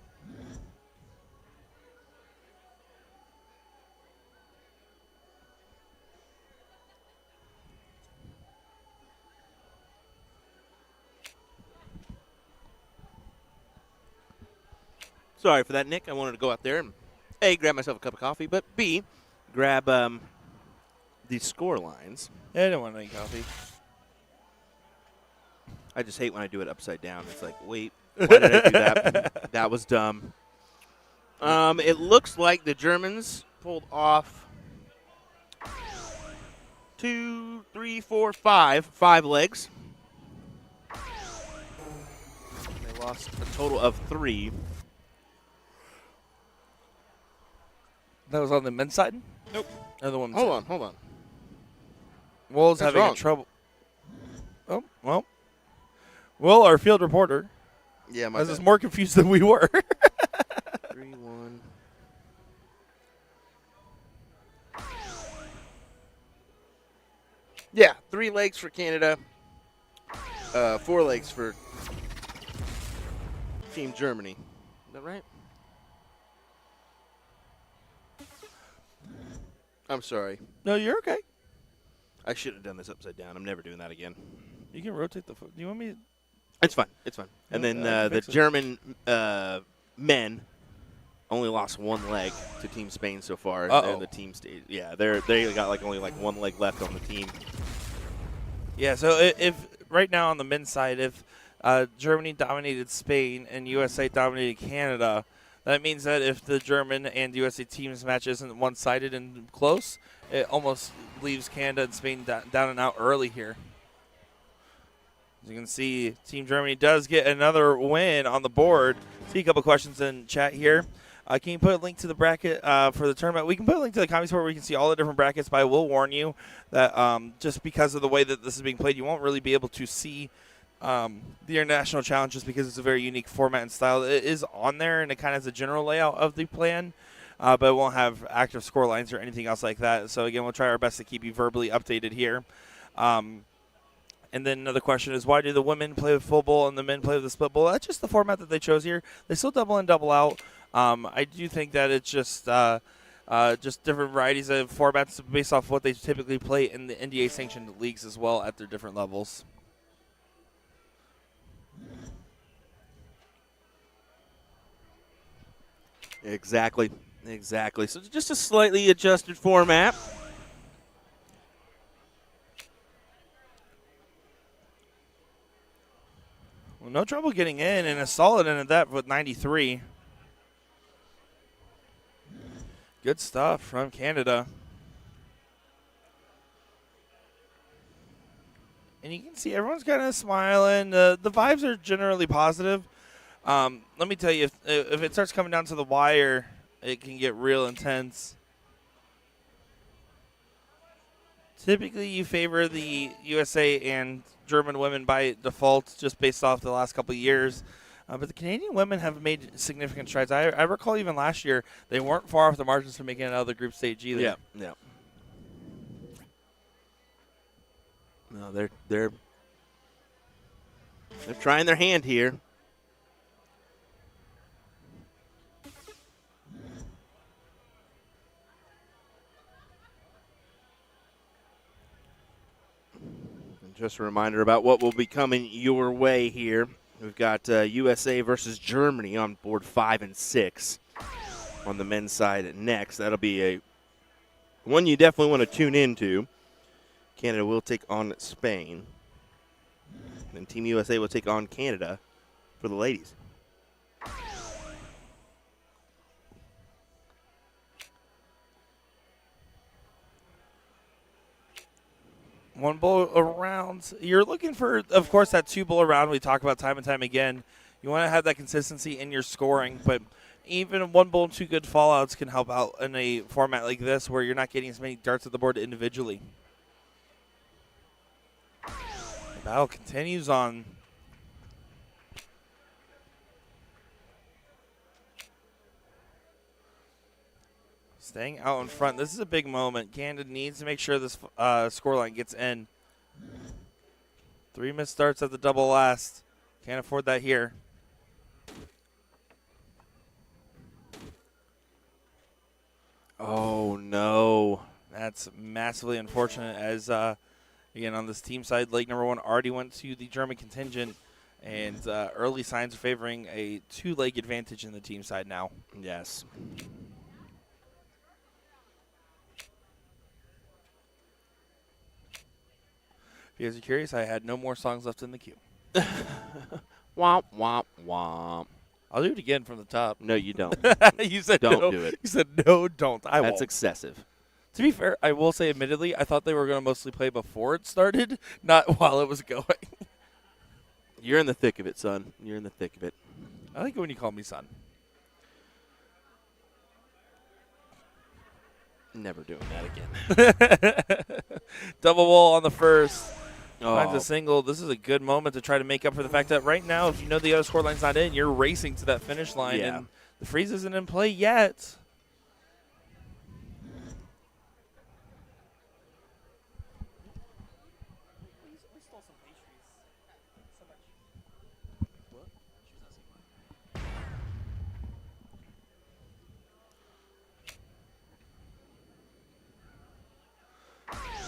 Sorry for that, Nick. I wanted to go out there and, A, grab myself a cup of coffee, but B, grab the score lines. Yeah, I don't want any coffee. I just hate when I do it upside down. It's like, wait, why did I do that? That was dumb. It looks like the Germans pulled off 2, 3, 4, 5 legs. They lost a total of 3. That was on the men's side? Nope. Or the women's Hold side? on, hold on. Will's What's having wrong? trouble. Oh, well. Will, our field reporter, Yeah, my is more confused than we were. 3-1. Yeah, 3 legs for Canada. 4 legs for Team Germany. Is that right? I'm sorry. No, you're okay. I should have done this upside down. I'm never doing that again. You can rotate the foot. Do you want me to? It's fine. It's fine. And No, then I can the fix it. German men only lost 1 leg to Team Spain so far. Uh-oh. They're in the team stage. Yeah, they got only 1 leg left on the team. Yeah, so if right now on the men's side, if Germany dominated Spain and USA dominated Canada, that means that if the German and USA teams match isn't one-sided and close, it almost leaves Canada and Spain down and out early here. As you can see, Team Germany does get another win on the board. See a couple questions in chat here. Can you put a link to the bracket for the tournament? We can put a link to the Comedy Sport where you can see all the different brackets, but I will warn you that just because of the way that this is being played, you won't really be able to see the International Challenge just because it's a very unique format and style. It is on there, and it kind of has a general layout of the plan, but it won't have active score lines or anything else like that. So, again, we'll try our best to keep you verbally updated here. And then another question is, why do the women play with full bowl and the men play with the split bowl? That's just the format that they chose here. They still double in, double out. I do think that it's just different varieties of formats based off what they typically play in the NDA sanctioned leagues as well at their different levels. Exactly. So just a slightly adjusted format. Well, no trouble getting in, and a solid in at that with 93. Good stuff from Canada. And you can see everyone's kind of smiling. The vibes are generally positive. Let me tell you, if it starts coming down to the wire, it can get real intense. Typically, you favor the USA and German women by default just based off the last couple of years. But the Canadian women have made significant strides. I recall even last year, they weren't far off the margins from making it out of the group stage either. Yeah. No, they're trying their hand here. And just a reminder about what will be coming your way here. We've got USA versus Germany on board 5 and 6 on the men's side next. That'll be a one you definitely want to tune into. Canada will take on Spain. And Team USA will take on Canada for the ladies. One bowl around. You're looking for, of course, that 2 bowl around we talk about time and time again. You want to have that consistency in your scoring, but even 1 bowl and 2 good fallouts can help out in a format like this where you're not getting as many darts at the board individually. The battle continues on. Staying out in front. This is a big moment. Canada needs to make sure this scoreline gets in. 3 missed starts at the double last. Can't afford that here. Oh, no. That's massively unfortunate as, again, on this team side, leg number 1 already went to the German contingent, and early signs are favoring a 2-leg advantage in the team side now. Yes. If you guys are curious, I had no more songs left in the queue. Womp, womp, womp. I'll do it again from the top. No, you don't. You said Don't no. do it. You said no, don't. I That's won't. excessive. To be fair, I will say, admittedly, I thought they were going to mostly play before it started, not while it was going. You're in the thick of it, son. You're in the thick of it. I like it when you call me son. Never doing that again. Double wall on the first. Finds Oh, a single. This is a good moment to try to make up for the fact that right now, if you know the other scoreline's not in, you're racing to that finish line, Yeah. and the freeze isn't in play yet.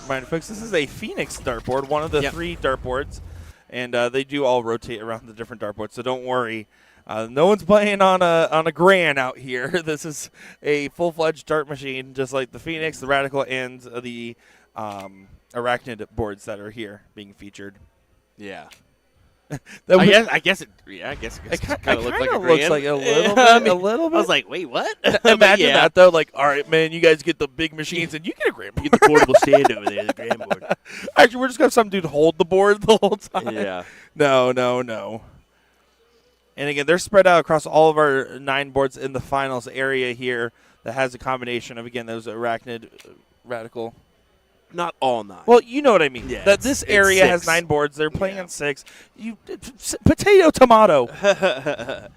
Reminder, folks, this is a Phoenix dartboard, one of the 3 dartboards, and they do all rotate around the different dartboards. So don't worry, no one's playing on a Gran out here. This is a full-fledged dart machine, just like the Phoenix, the Radical, and the Arachnid boards that are here being featured. yeah. I guess it kind of looks like a looks Gran. like a little I bit. mean, A little bit. I was like, wait, what? Imagine that though. Like, all right, man, you guys get the big machines, and you get a Gran board. Get the portable stand over there, the Gran board. Actually, we're just gonna have some dude hold the board the whole time. Yeah. No. And again, they're spread out across all of our 9 boards in the finals area here. That has a combination of those Arachnid, Radical. Not all 9. Well, you know what I mean. Yeah, That this it's area has 6. 9 boards. They're playing Yeah. on 6. Potato, tomato. I'll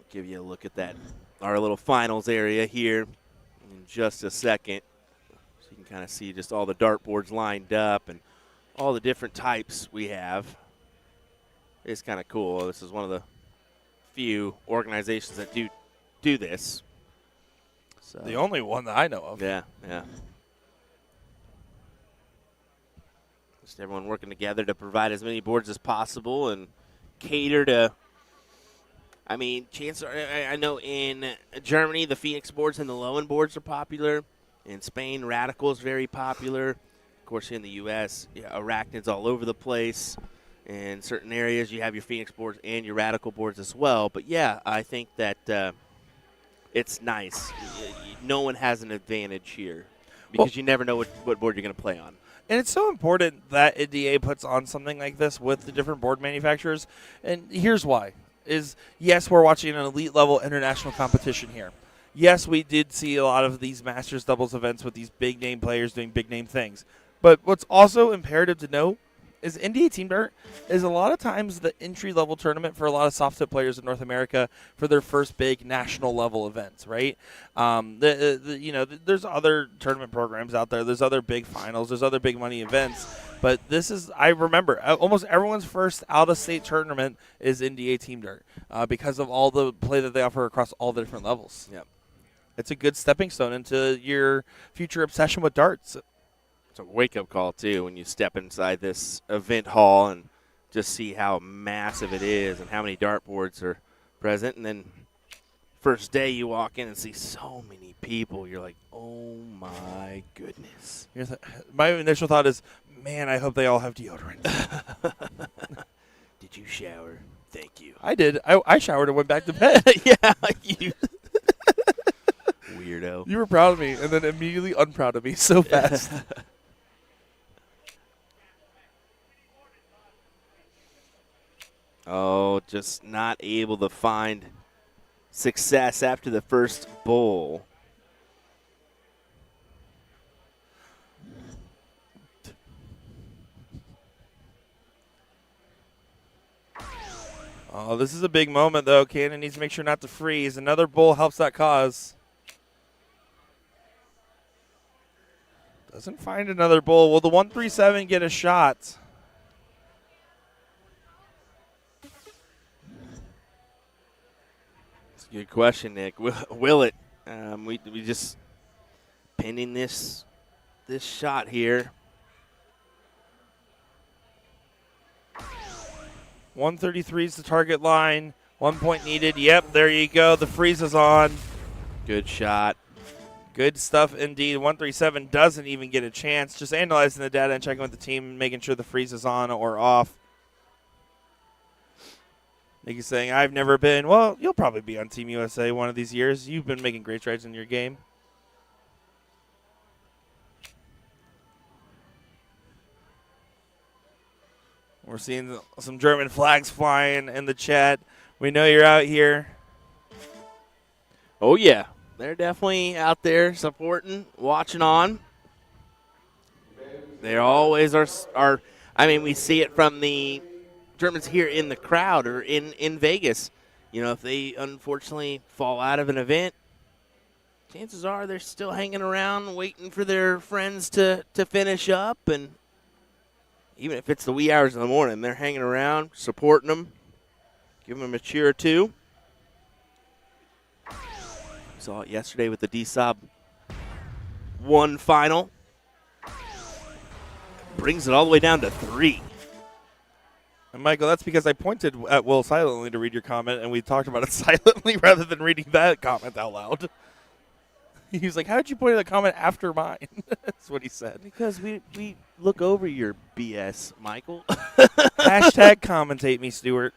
give you a look at that, our little finals area here in just a second. So you can kind of see just all the dartboards lined up and all the different types we have. It's kind of cool. This is one of the few organizations that do this. So, The only one that I know of. yeah. Just everyone working together to provide as many boards as possible and cater to. I mean, I know in Germany the Phoenix boards and the Lowen boards are popular. In Spain, Radical is very popular. Of course, in the U.S., Arachnids all over the place. In certain areas, you have your Phoenix boards and your Radical boards as well. But yeah, I think that it's nice. No one has an advantage here because you never know what board you're going to play on. And it's so important that NDA puts on something like this with the different board manufacturers. And here's why. Yes, we're watching an elite-level international competition here. Yes, we did see a lot of these Masters doubles events with these big-name players doing big-name things. But what's also imperative to know is NDA Team Dart is a lot of times the entry-level tournament for a lot of soft-tip players in North America for their first big national-level events, right? There's other tournament programs out there. There's other big finals. There's other big money events. But this is, I remember, almost everyone's first out-of-state tournament is NDA Team Dart because of all the play that they offer across all the different levels. Yep. It's a good stepping stone into your future obsession with darts. It's a wake-up call, too, when you step inside this event hall and just see how massive it is and how many dartboards are present. And then first day you walk in and see so many people. You're like, oh, my goodness. My initial thought is, man, I hope they all have deodorant. Did you shower? Thank you. I did. I showered and went back to bed. Yeah, you weirdo. You were proud of me and then immediately unproud of me so fast. Oh, just not able to find success after the first bowl. Oh, this is a big moment, though. Cannon needs to make sure not to freeze. Another bull helps that cause. Doesn't find another bull. Will the 137 get a shot? It's a good question, Nick. Will it? We just pinning this shot here. 133 is the target line. 1 point needed. Yep, there you go. The freeze is on. Good shot. Good stuff indeed. 137 doesn't even get a chance. Just analyzing the data and checking with the team, making sure the freeze is on or off. Nick's saying, I've never been. Well, you'll probably be on Team USA one of these years. You've been making great strides in your game. We're seeing some German flags flying in the chat. We know you're out here. Oh, yeah. they're definitely out there supporting, watching on. They always are. I mean, we see it from the Germans here in the crowd or in Vegas. You know, if they unfortunately fall out of an event, chances are they're still hanging around waiting for their friends to finish up. And even if it's the wee hours of the morning, they're hanging around, supporting them, giving them a cheer or two. Saw it yesterday with the DSOB 1 final. Brings it all the way down to 3. And Michael, that's because I pointed at Will silently to read your comment, and we talked about it silently rather than reading that comment out loud. He was like, how did you point at the comment after mine? That's what he said. Because we look over your BS, Michael. Hashtag commentate me, Stuart.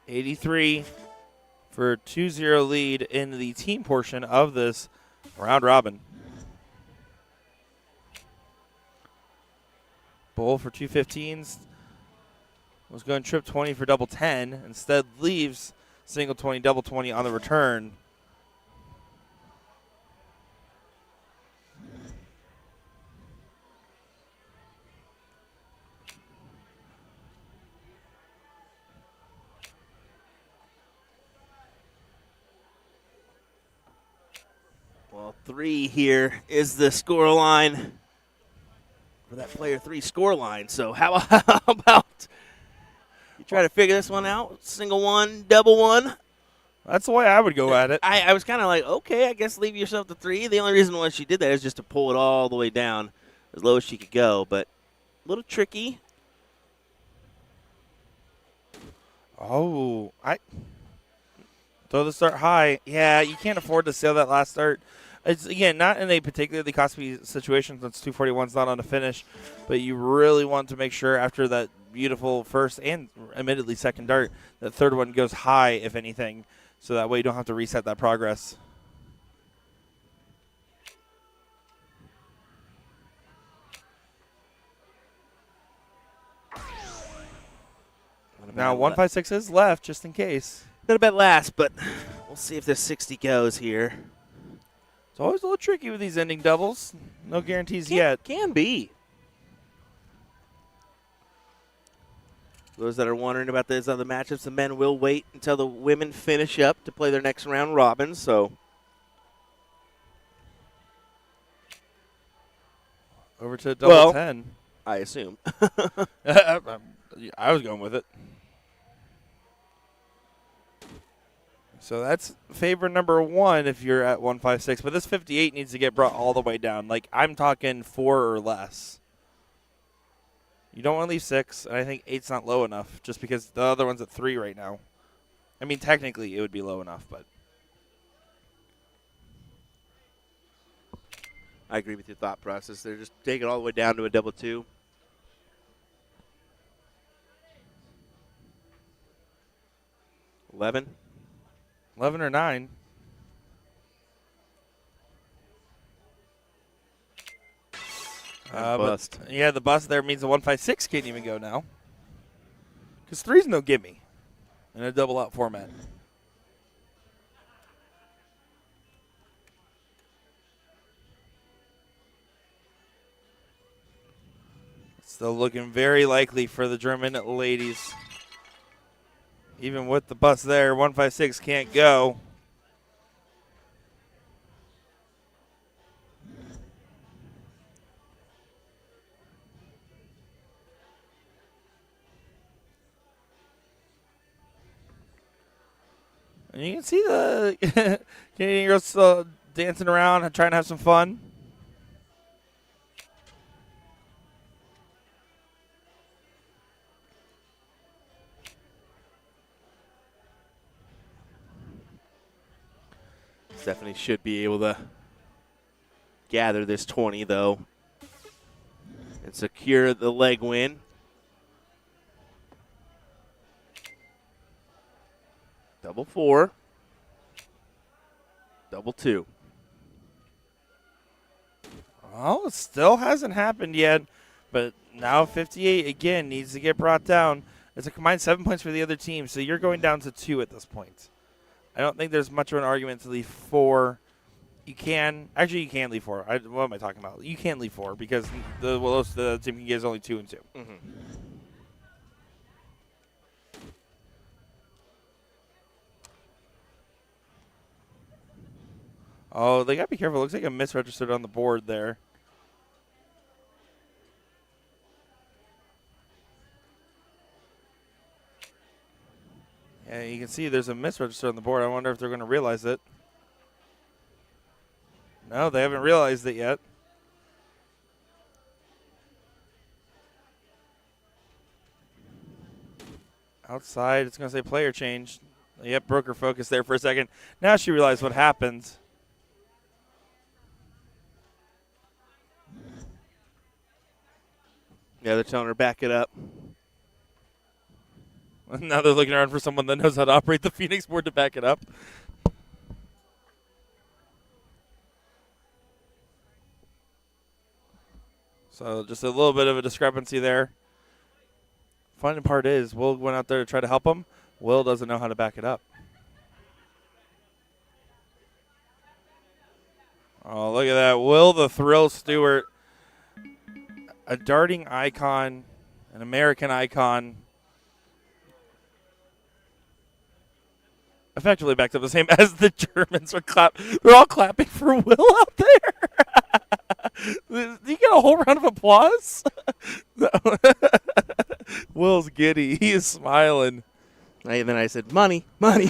83 for a 2-0 lead in the team portion of this round robin. Bowl for 215s was going trip 20 for double 10. Instead leaves single 20, double 20 on the return. Well, 3 here is the score line for that player 3 score line. So how about you try to figure this one out? Single 1, double 1. That's the way I would go at it. I was kind of like, okay, I guess leave yourself to 3. The only reason why she did that is just to pull it all the way down as low as she could go, but a little tricky. Oh, I throw the start high. Yeah, you can't afford to sail that last start. It's, again, not in a particularly costly situation since 241's not on a finish, but you really want to make sure after that beautiful first and admittedly second dart, that third one goes high, if anything, so that way you don't have to reset that progress. Now 156 is left, just in case. Not a bet last, but we'll see if this 60 goes here. It's always a little tricky with these ending doubles. No guarantees yet. Can be. Those that are wondering about those other matchups, the men will wait until the women finish up to play their next round robin. So over to double 10. I assume. I was going with it. So that's favor number 1 if you're at 156. But this 58 needs to get brought all the way down. Like, I'm talking 4 or less. You don't want to leave 6, and I think 8's not low enough just because the other one's at 3 right now. I mean, technically it would be low enough, but. I agree with your thought process. They're just taking it all the way down to a double 2. $11. 11 or 9. Bust. But, yeah, the bust there means the 156 can't even go now. Because 3's no gimme in a double out format. Still looking very likely for the German ladies. Even with the bust there, 156 can't go. And you can see the Canadian girls dancing around and trying to have some fun. Stephanie should be able to gather this 20, though, and secure the leg win. Double 4. Double 2. Well, it still hasn't happened yet, but now 58 again needs to get brought down. It's a combined 7 points for the other team, so you're going down to 2 at this point. I don't think there's much of an argument to leave 4. You can leave 4. What am I talking about? You can't leave 4 because the lowest the team can get is only 2 and 2. Mm-hmm. Oh, they got to be careful. It looks like a misregistered on the board there. Yeah, you can see there's a misregister on the board. I wonder if they're going to realize it. No, they haven't realized it yet. Outside, it's going to say player change. Yep, broke her focus there for a second. Now she realized what happened. Yeah, they're telling her back it up. Now they're looking around for someone that knows how to operate the Phoenix board to back it up. So just a little bit of a discrepancy there. Funny part is, Will went out there to try to help him. Will doesn't know how to back it up. Oh, look at that. Will the Thrill Stewart, a darting icon, an American icon, effectively backed up the same as the Germans are They're all clapping for Will out there. Did you get a whole round of applause? Will's giddy. He is smiling. And then I said, money, money.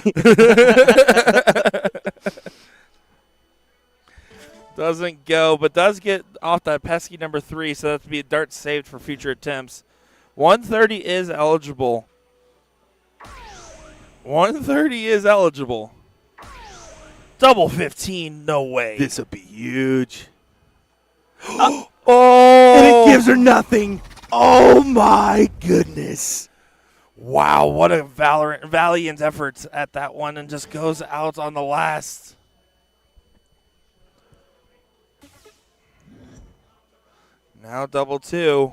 Doesn't go, but does get off that pesky number 3, so that's to be a dart saved for future attempts. 130 is eligible. 130 is eligible. Double 15, no way. This will be huge. Oh! And it gives her nothing. Oh, my goodness. Wow, what a valiant effort at that one, and just goes out on the last. Now double 2.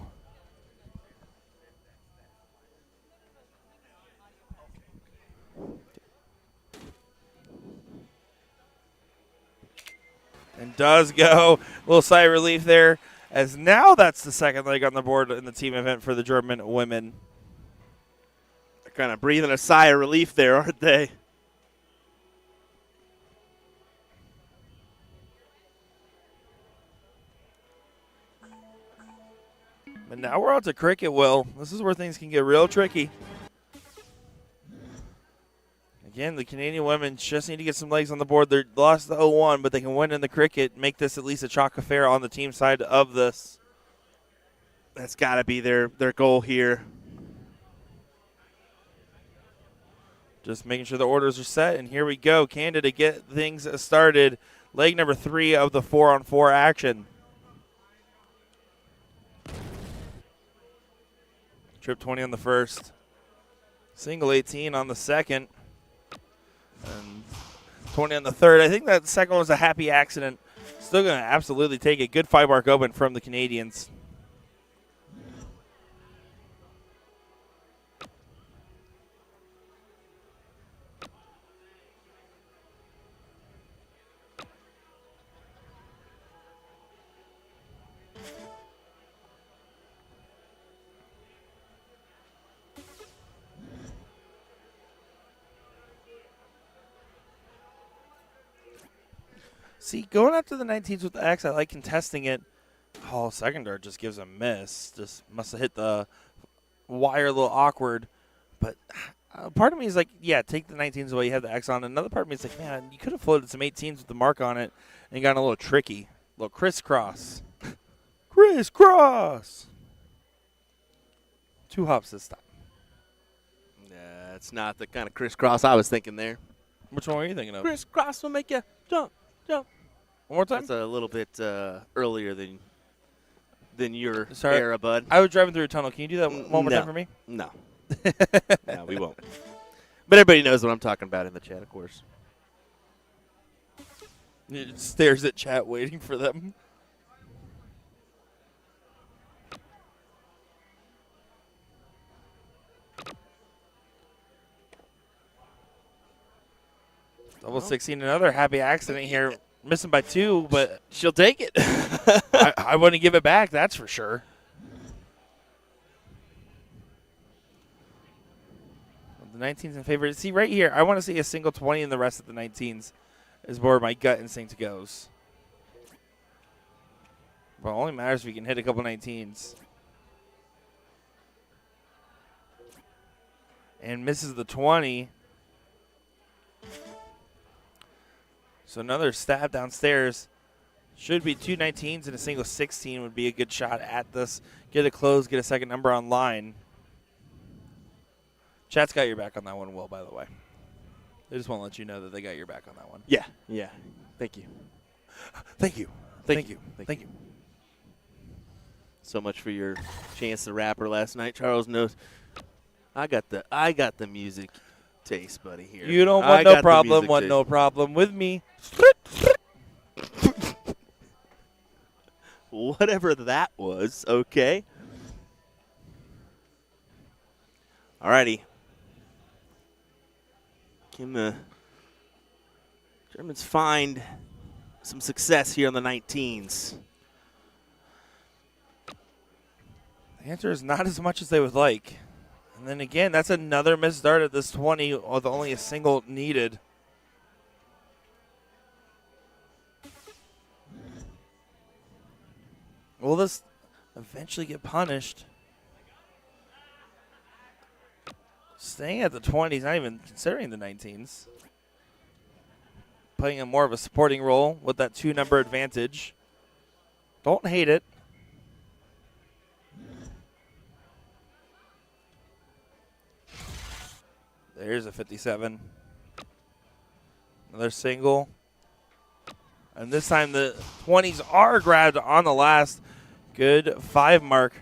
And does go. A little sigh of relief there, as now that's the second leg on the board in the team event for the German women. They're kind of breathing a sigh of relief there, aren't they? But now we're out to cricket, Will. This is where things can get real tricky. Again, the Canadian women just need to get some legs on the board. They lost the 0-1, but they can win in the cricket, make this at least a chalk affair on the team side of this. That's got to be their goal here. Just making sure the orders are set, and here we go. Canada to get things started. Leg number 3 of the 4-on-4 action. Trip 20 on the first. Single 18 on the second. And 20 on the third. I think that second one was a happy accident. Still going to absolutely take a good 5-mark open from the Canadians. See, going after the 19s with the X, I like contesting it. Oh, second dart just gives a miss. Just must have hit the wire a little awkward. But part of me is like, yeah, take the 19s away. You have the X on. Another part of me is like, man, you could have floated some 18s with the mark on it and gotten a little tricky. A little crisscross. Crisscross. 2 hops this time. Yeah, it's not the kind of crisscross I was thinking there. Which one were you thinking of? Crisscross will make you jump, jump. One more time? That's a little bit earlier than your Sorry. era, bud. I was driving through a tunnel. Can you do that one more No. time for me? No. No, we won't. But everybody knows what I'm talking about in the chat, of course. He just stares at chat waiting for them. Double 16, another happy accident here. Missing by 2, but She'll take it. I wouldn't give it back, that's for sure. The 19's in favor. See, right here, I want to see a single 20 in the rest of the 19s is where my gut instinct goes. Well, it only matters if you can hit a couple 19s. And misses the 20. So another stab downstairs. Should be 2 19s and a single 16 would be a good shot at this. Get it closed, get a second number online. Chat's got your back on that one, Will, by the way. They just want to let you know that they got your back on that one. Yeah. Thank you. Thank you. Thank you. Thank you. So much for your Chance the Rapper last night. Charles knows I got the music taste, buddy, here. You don't I want got no the problem, music want taste. no problem with me. Whatever that was, okay. Alrighty. Can the Germans find some success here on the 19s? The answer is not as much as they would like. And then again, that's another missed dart at this 20 with only a single needed. Will this eventually get punished? Staying at the 20s, not even considering the 19s. Playing a more of a supporting role with that 2-number advantage. Don't hate it. There's a 57. Another single. And this time the 20s are grabbed on the last. Good 5 mark.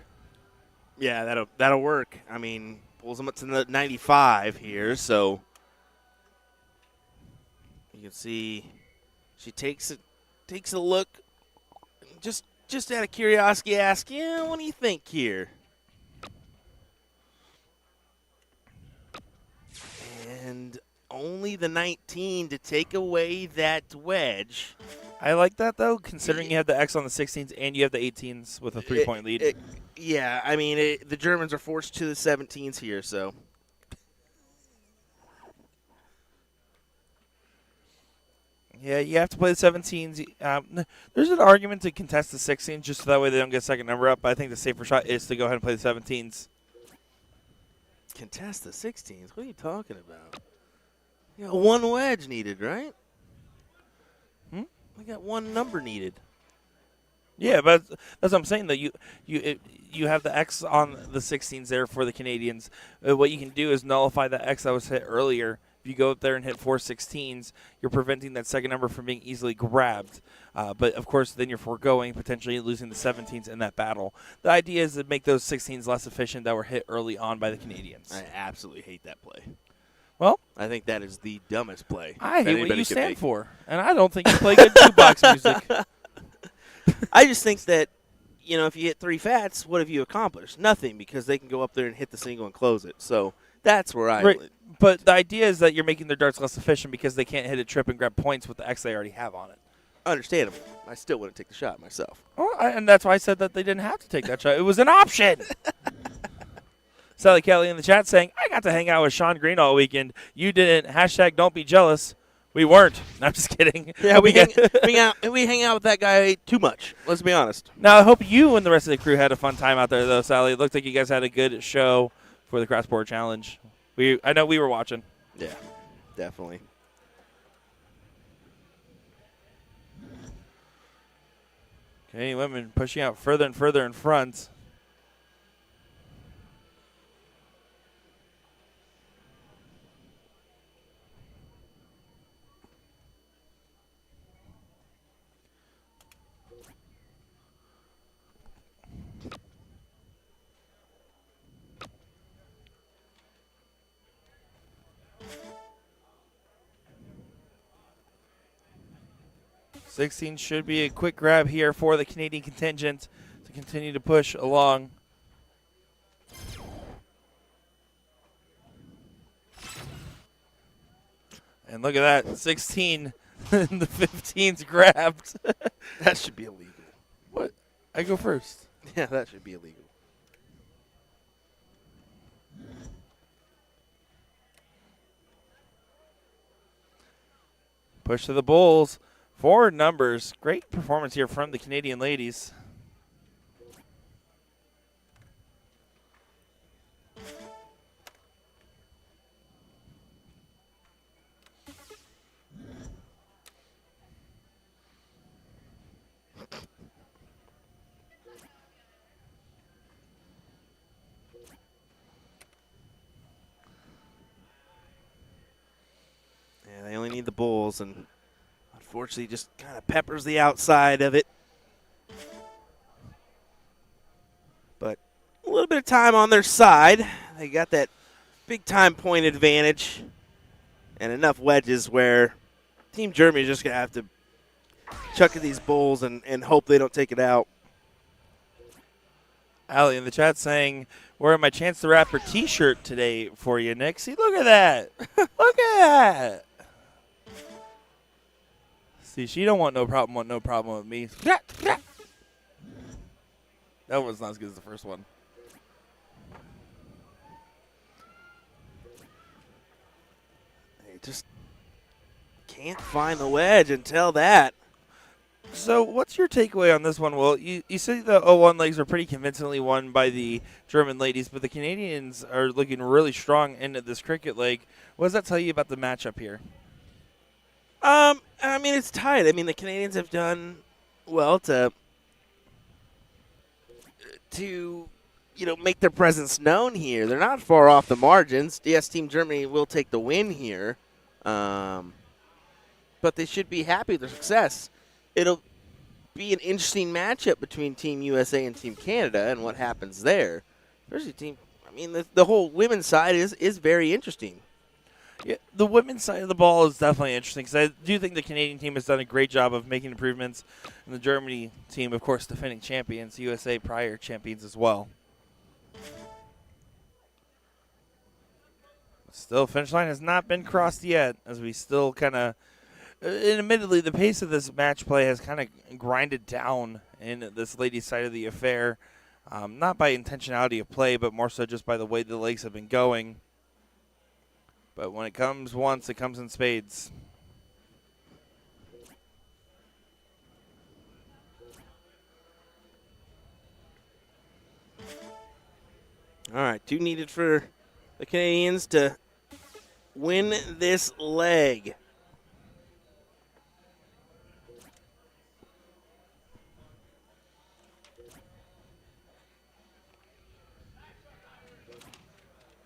Yeah, that'll work. I mean, pulls them up to the 95 here, so you can see she takes a look. Just out of curiosity, ask, yeah, what do you think here? And only the 19 to take away that wedge. I like that, though, considering you have the X on the 16s and you have the 18s with a 3-point lead. Yeah, I mean, the Germans are forced to the 17s here, so. Yeah, you have to play the 17s. There's an argument to contest the 16s just so that way they don't get second number up, but I think the safer shot is to go ahead and play the 17s. Contest the 16s? What are you talking about? You got one wedge needed, right? We got one number needed. Yeah, but that's what I'm saying. That you have the X on the 16s there for the Canadians. What you can do is nullify the X that was hit earlier. If you go up there and hit 4 16s, you're preventing that second number from being easily grabbed. But, of course, then you're foregoing potentially losing the 17s in that battle. The idea is to make those 16s less efficient that were hit early on by the Canadians. I absolutely hate that play. Well, I think that is the dumbest play. I that hate what anybody you could stand make. for, and I don't think you play good jukebox music. I just think that, if you hit 3 fats, what have you accomplished? Nothing, because they can go up there and hit the single and close it. So that's where I Right. But the idea is that you're making their darts less efficient because they can't hit a trip and grab points with the X they already have on it. Understandable. I still wouldn't take the shot myself. And that's why I said that they didn't have to take that shot. It was an option. Sally Kelly in the chat saying, I got to hang out with Sean Green all weekend. You didn't. Hashtag don't be jealous. We weren't. No, I'm just kidding. Yeah, we hang out with that guy too much. Let's be honest. Now, I hope you and the rest of the crew had a fun time out there, though, Sally. It looked like you guys had a good show for the Cross Board Challenge. I know we were watching. Yeah, definitely. Okay, women pushing out further and further in front. '16 should be a quick grab here for the Canadian contingent to continue to push along. And look at that, 16. The 15's grabbed. That should be illegal. What? I go first. Yeah, that should be illegal. Push to the Bulls. 4 numbers. Great performance here from the Canadian ladies. Yeah, they only need the Bulls, and unfortunately just kind of peppers the outside of it. But a little bit of time on their side. They got that big-time point advantage and enough wedges where Team Germany is just going to have to chuck at these Bulls and hope they don't take it out. Allie in the chat saying, wearing my Chance the Rapper t-shirt today for you, Nick. See, look at that. Look at that. See, she don't want no problem with me. That one's not as good as the first one. They just can't find the wedge until that. So what's your takeaway on this one, Will? You say the 0-1 legs are pretty convincingly won by the German ladies, but the Canadians are looking really strong into this cricket leg. What does that tell you about the matchup here? I mean, it's tight. I mean, the Canadians have done well to make their presence known here. They're not far off the margins. Yes, Team Germany will take the win here, but they should be happy with their success. It'll be an interesting matchup between Team USA and Team Canada and what happens there. Especially the whole women's side is very interesting. Yeah, the women's side of the ball is definitely interesting because I do think the Canadian team has done a great job of making improvements. And the Germany team, of course, defending champions, USA prior champions as well. Still, finish line has not been crossed yet as we still kind of and admittedly, the pace of this match play has kind of grinded down in this ladies' side of the affair. Not by intentionality of play, but more so just by the way the legs have been going. But when it comes once, it comes in spades. All right, 2 needed for the Canadians to win this leg.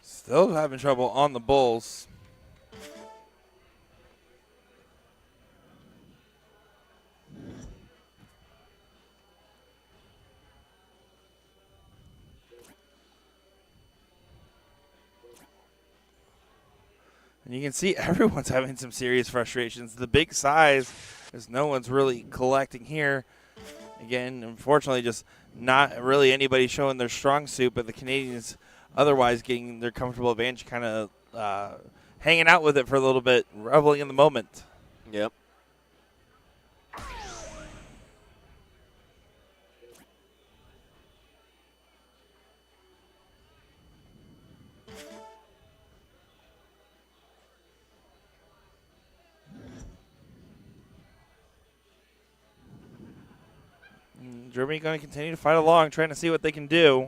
Still having trouble on the Bulls. And you can see everyone's having some serious frustrations. The big size, as no one's really collecting here. Again, unfortunately, just not really anybody showing their strong suit, but the Canadians otherwise getting their comfortable advantage, kind of hanging out with it for a little bit, reveling in the moment. Yep. Germany going to continue to fight along, trying to see what they can do.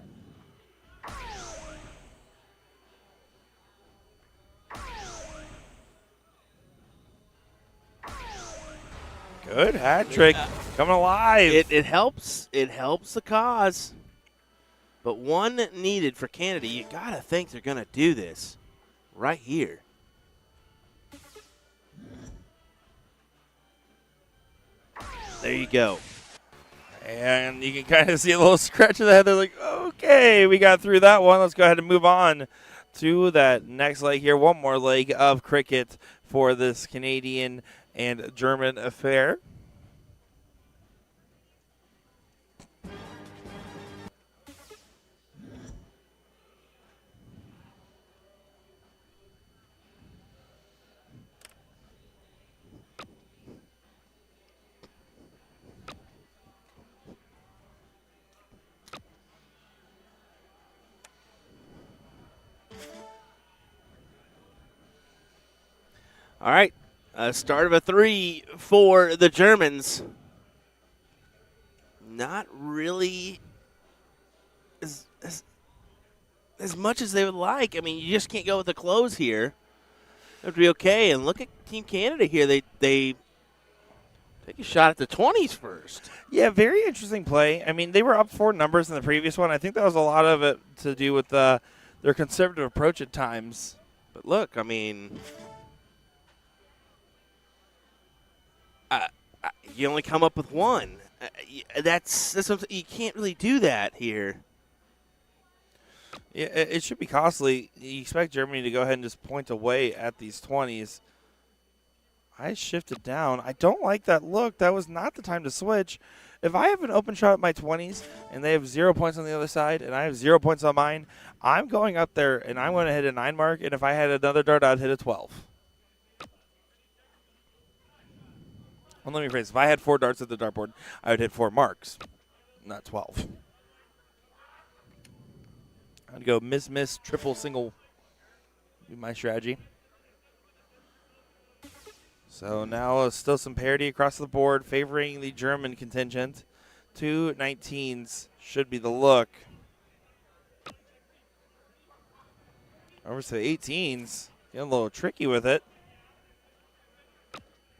Good hat trick, coming alive. It helps. It helps the cause. But one needed for Canada. You gotta think they're gonna do this right here. There you go. And you can kind of see a little scratch of the head. They're like, okay, we got through that one. Let's go ahead and move on to that next leg here. One more leg of cricket for this Canadian and German affair. All right. Start of a 3 for the Germans. Not really as much as they would like. I mean, you just can't go with the close here. It would be okay. And look at Team Canada here. They take a shot at the 20s first. Yeah, very interesting play. I mean, they were up 4 numbers in the previous one. I think that was a lot of it to do with their conservative approach at times. But look, I mean, you only come up with 1. That's you can't really do that here. Yeah, it should be costly. You expect Germany to go ahead and just point away at these 20s. I shifted down. I don't like that look. That was not the time to switch. If I have an open shot at my 20s and they have 0 points on the other side and I have 0 points on mine, I'm going up there and I'm going to hit a 9 mark. And if I had another dart, I'd hit a 12. Well, let me rephrase. If I had 4 darts at the dartboard, I would hit 4 marks, not 12. I'd go miss, triple, single. Be my strategy. So now still some parity across the board, favoring the German contingent. 2 19s should be the look. Over to the 18s, getting a little tricky with it.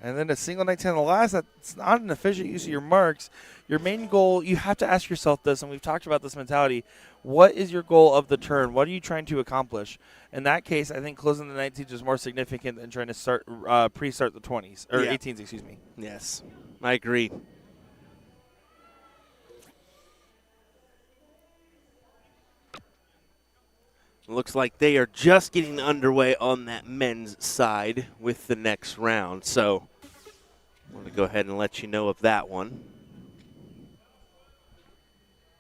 And then a single 19 on the last, that's not an efficient use of your marks. Your main goal, you have to ask yourself this, and we've talked about this mentality. What is your goal of the turn? What are you trying to accomplish? In that case, I think closing the 19s is more significant than trying to start pre-start the 20s, or 18s, excuse me. Yes, I agree. Looks like they are just getting underway on that men's side with the next round. So I'm going to go ahead and let you know of that one.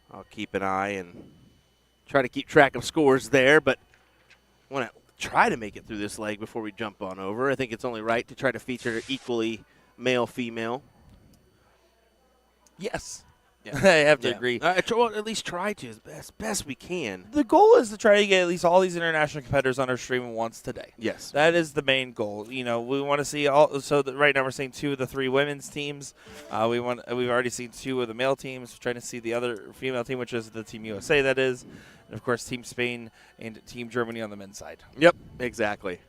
I'll keep an eye and try to keep track of scores there, but I want to try to make it through this leg before we jump on over. I think it's only right to try to feature equally male-female. Yes. Yeah. I have to agree. Well, at least try to as best we can. The goal is to try to get at least all these international competitors on our stream once today. Yes. That is the main goal. You know, we want to see all. So that right now we're seeing 2 of the 3 women's teams. We've already seen 2 of the male teams. We're trying to see the other female team, which is the Team USA. That is, and of course Team Spain and Team Germany on the men's side. Yep. Exactly.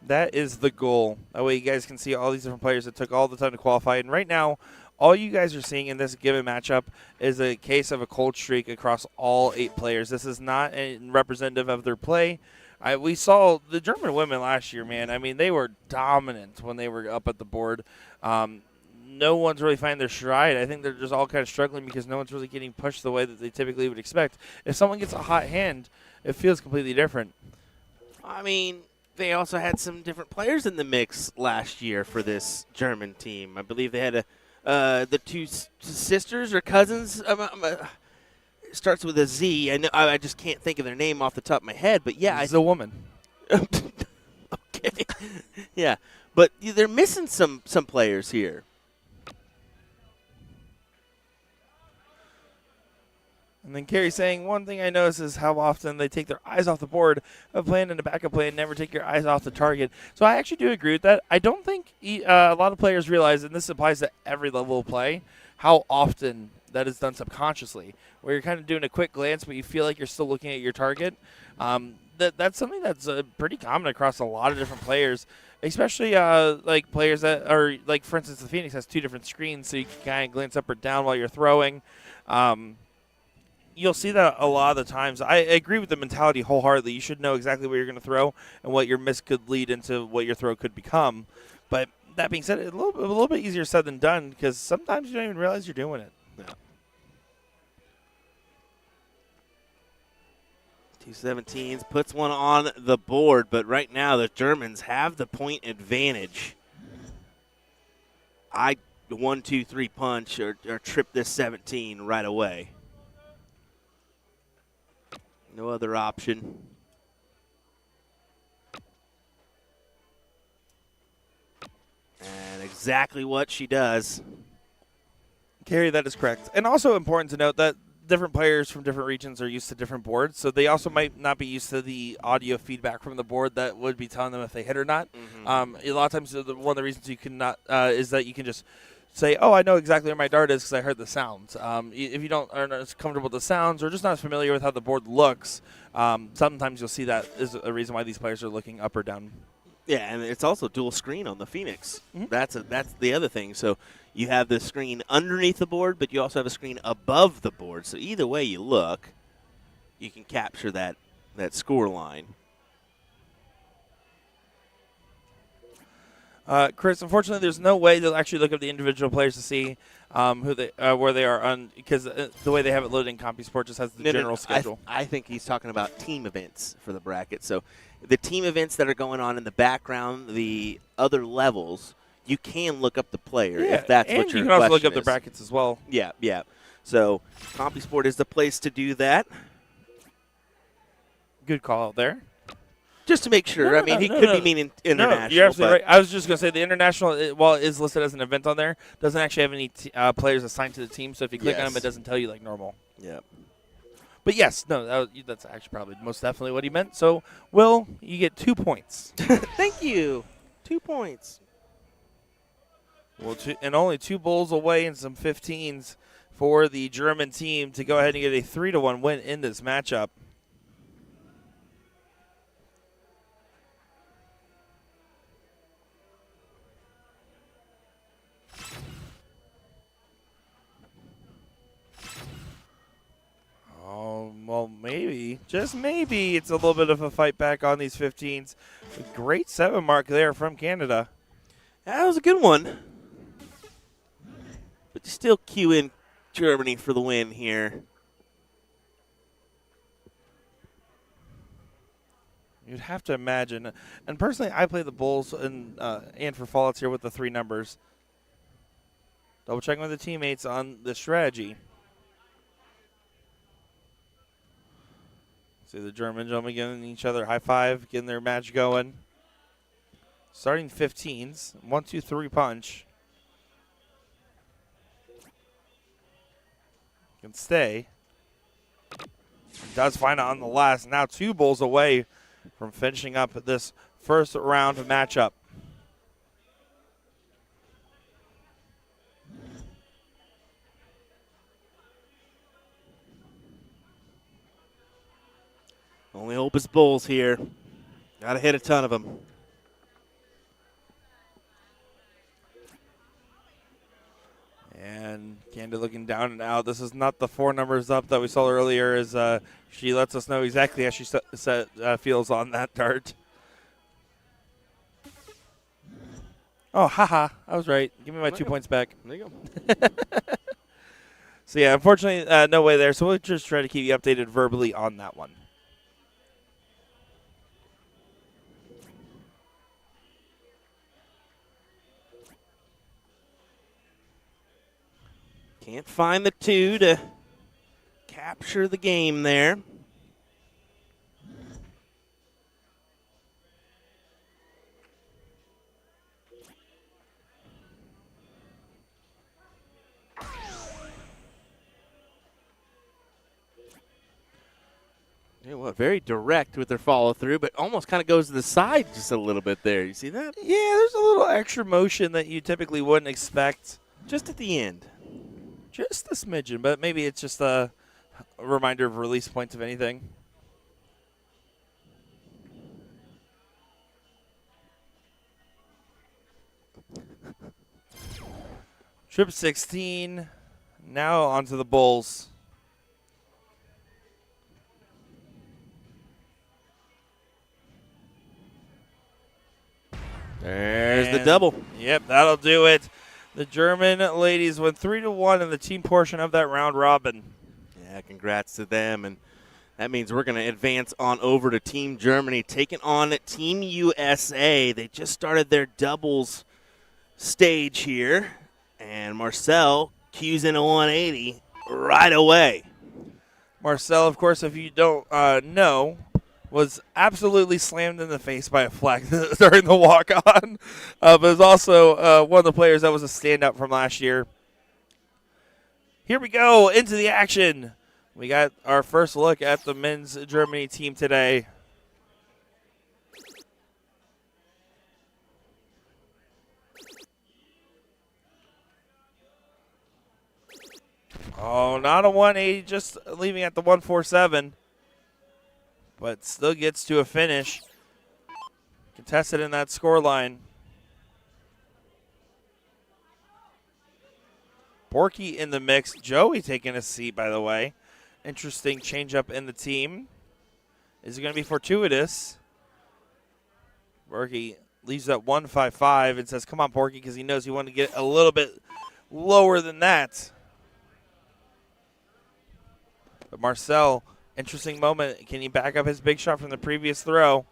That is the goal. That way you guys can see all these different players that took all the time to qualify. And right now, all you guys are seeing in this given matchup is a case of a cold streak across all 8 players. This is not representative of their play. We saw the German women last year, man. I mean, they were dominant when they were up at the board. No one's really finding their stride. I think they're just all kind of struggling because no one's really getting pushed the way that they typically would expect. If someone gets a hot hand, it feels completely different. I mean, they also had some different players in the mix last year for this German team. I believe they had the 2 sisters or cousins. It starts with a Z. I know I just can't think of their name off the top of my head, but yeah, it's a woman. Okay, yeah, but they're missing some players here. And then Carrie saying, one thing I notice is how often they take their eyes off the board, a plan and a backup plan, never take your eyes off the target. So I actually do agree with that. I don't think a lot of players realize, and this applies to every level of play, how often that is done subconsciously, where you're kind of doing a quick glance, but you feel like you're still looking at your target. That's something that's pretty common across a lot of different players, especially like players that are, like, for instance, the Phoenix has 2 different screens, so you can kind of glance up or down while you're throwing. You'll see that a lot of the times. I agree with the mentality wholeheartedly. You should know exactly where you're going to throw and what your miss could lead into what your throw could become. But that being said, it's a little bit easier said than done because sometimes you don't even realize you're doing it. Yeah. 217s puts one on the board, but right now the Germans have the point advantage. 1-2-3 punch or trip this 17 right away. No other option. And exactly what she does. Carrie, that is correct. And also important to note that different players from different regions are used to different boards, so they also might not be used to the audio feedback from the board that would be telling them if they hit or not. A lot of times, one of the reasons you cannot is that you can just say, "Oh, I know exactly where my dart is because I heard the sounds." If you are not as comfortable with the sounds or just not as familiar with how the board looks, sometimes you'll see that is a reason why these players are looking up or down. Yeah, and it's also dual screen on the Phoenix. That's the other thing. So you have the screen underneath the board, but you also have a screen above the board. So either way you look, you can capture that score line. Chris, unfortunately, there's no way to actually look up the individual players to see who they where they are on, because the way they have it loaded in CompuSport just has the general schedule. I think he's talking about team events for the bracket. So the team events that are going on in the background, the other levels, you can look up the player if that's what your question is. And you can also look up the brackets as well. Yeah. So CompuSport is the place to do that. Good call out there. Just to make sure. He could be meaning international. No, you're absolutely right. I was just going to say the international, while it is listed as an event on there, doesn't actually have any players assigned to the team. So if you click on them, it doesn't tell you like normal. Yeah. But yes, no, that's actually probably most definitely what he meant. So, Will, you get 2 points. Thank you. 2 points. Well, and only 2 bowls away and some 15s for the German team to go ahead and get a 3-1 win in this matchup. Oh, well, maybe, just maybe, it's a little bit of a fight back on these 15s. A great 7 mark there from Canada. That was a good one. But still cue in Germany for the win here. You'd have to imagine. And personally, I play the Bulls and for Fallouts here with the 3 numbers. Double checking with the teammates on the strategy. See the German gentlemen giving each other a high five, getting their match going. Starting 15s. 1, 2, 3 punch. Can stay. Does find it on the last. Now 2 bowls away from finishing up this first round matchup. Only hope is Bulls here. Got to hit a ton of them. And Canada looking down and out. This is not the 4 numbers up that we saw earlier, as she lets us know exactly how she feels on that dart. Oh, haha. I was right. Give me my 2 points back. There you go. So, yeah, unfortunately, no way there. So we'll just try to keep you updated verbally on that one. Can't find the 2 to capture the game there. Very direct with their follow through, but almost kind of goes to the side just a little bit there. You see that? Yeah, there's a little extra motion that you typically wouldn't expect. Just at the end. Just a smidgen, but maybe it's just a reminder of release points, if anything. Trip 16, now onto the Bulls. There's the double. Yep, that'll do it. The German ladies went 3-1 in the team portion of that round robin. Yeah, congrats to them. And that means we're going to advance on over to Team Germany, taking on Team USA. They just started their doubles stage here. And Marcel cues in a 180 right away. Marcel, of course, if you don't know, was absolutely slammed in the face by a flag during the walk-on, but is also one of the players that was a standout from last year. Here we go, into the action. We got our first look at the men's Germany team today. Oh, not a 180, just leaving at the 147. But still gets to a finish. Contested in that score line. Borky in the mix. Joey taking a seat, by the way. Interesting change up in the team. Is it going to be fortuitous? Borky leaves at 155 and says, come on, Borky, because he knows he wanted to get a little bit lower than that. But Marcel, interesting moment. Can he back up his big shot from the previous throw?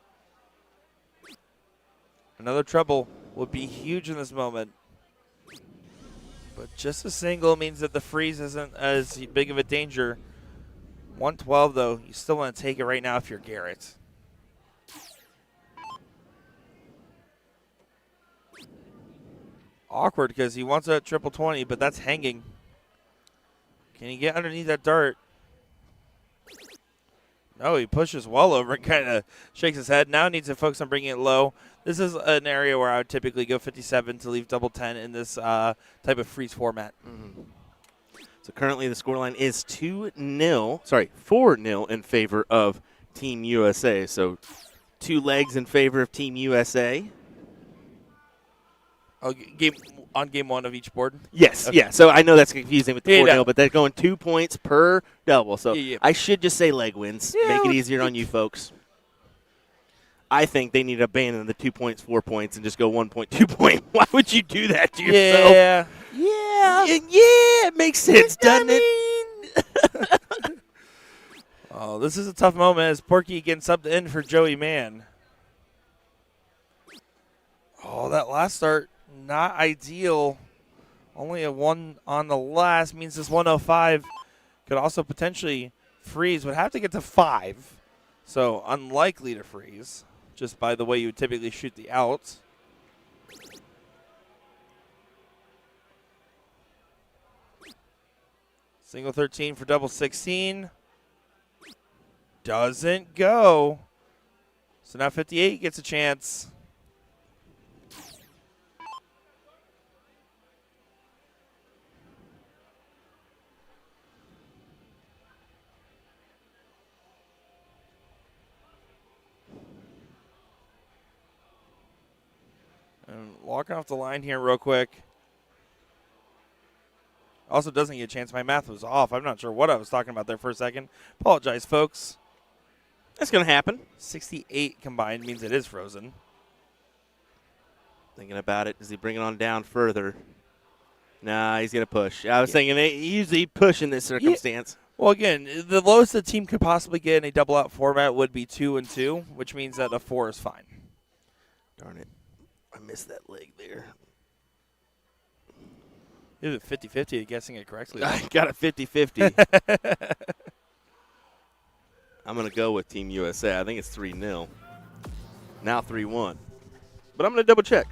Another treble would be huge in this moment. But just a single means that the freeze isn't as big of a danger. 112, though, you still want to take it right now if you're Garrett. Awkward because he wants a triple 20, but that's hanging. Can he get underneath that dart? No, he pushes well over and kind of shakes his head. Now needs to focus on bringing it low. This is an area where I would typically go 57 to leave double 10 in this type of freeze format. Mm-hmm. So currently the scoreline is 4-0 in favor of Team USA. So 2 legs in favor of Team USA. Oh, game one of each board? Yes, Okay. yeah. So I know that's confusing with the 4-0, no. but they're going 2 points per double. So Yeah. I should just say leg wins. Yeah, Make it easier on you folks. I think they need to abandon the 2 points, 4 points, and just go 1 point, 2 point. Why would you do that to yourself? Yeah. Yeah, it makes sense, doesn't it? Oh, this is a tough moment as Porky getting subbed in for Joey Mann. Oh, that last start, not ideal. Only a 1 on the last means this 105 could also potentially freeze. Would have to get to 5. So unlikely to freeze, just by the way you would typically shoot the out. Single 13 for double 16. Doesn't go. So now 58 gets a chance. And walking off the line here real quick. Also doesn't get a chance. My math was off. I'm not sure what I was talking about there for a second. Apologize, folks. That's going to happen. 68 combined means it is frozen. Thinking about it. Does he bring it on down further? Nah, he's going to push. I was thinking he usually push in this circumstance. Well, again, the lowest the team could possibly get in a double out format would be 2 and 2, which means that a 4 is fine. Darn it. I missed that leg there. It was 50-50, guessing it correctly. I got a 50-50. I'm going to go with Team USA. I think it's 3-0. Now 3-1. But I'm going to double check.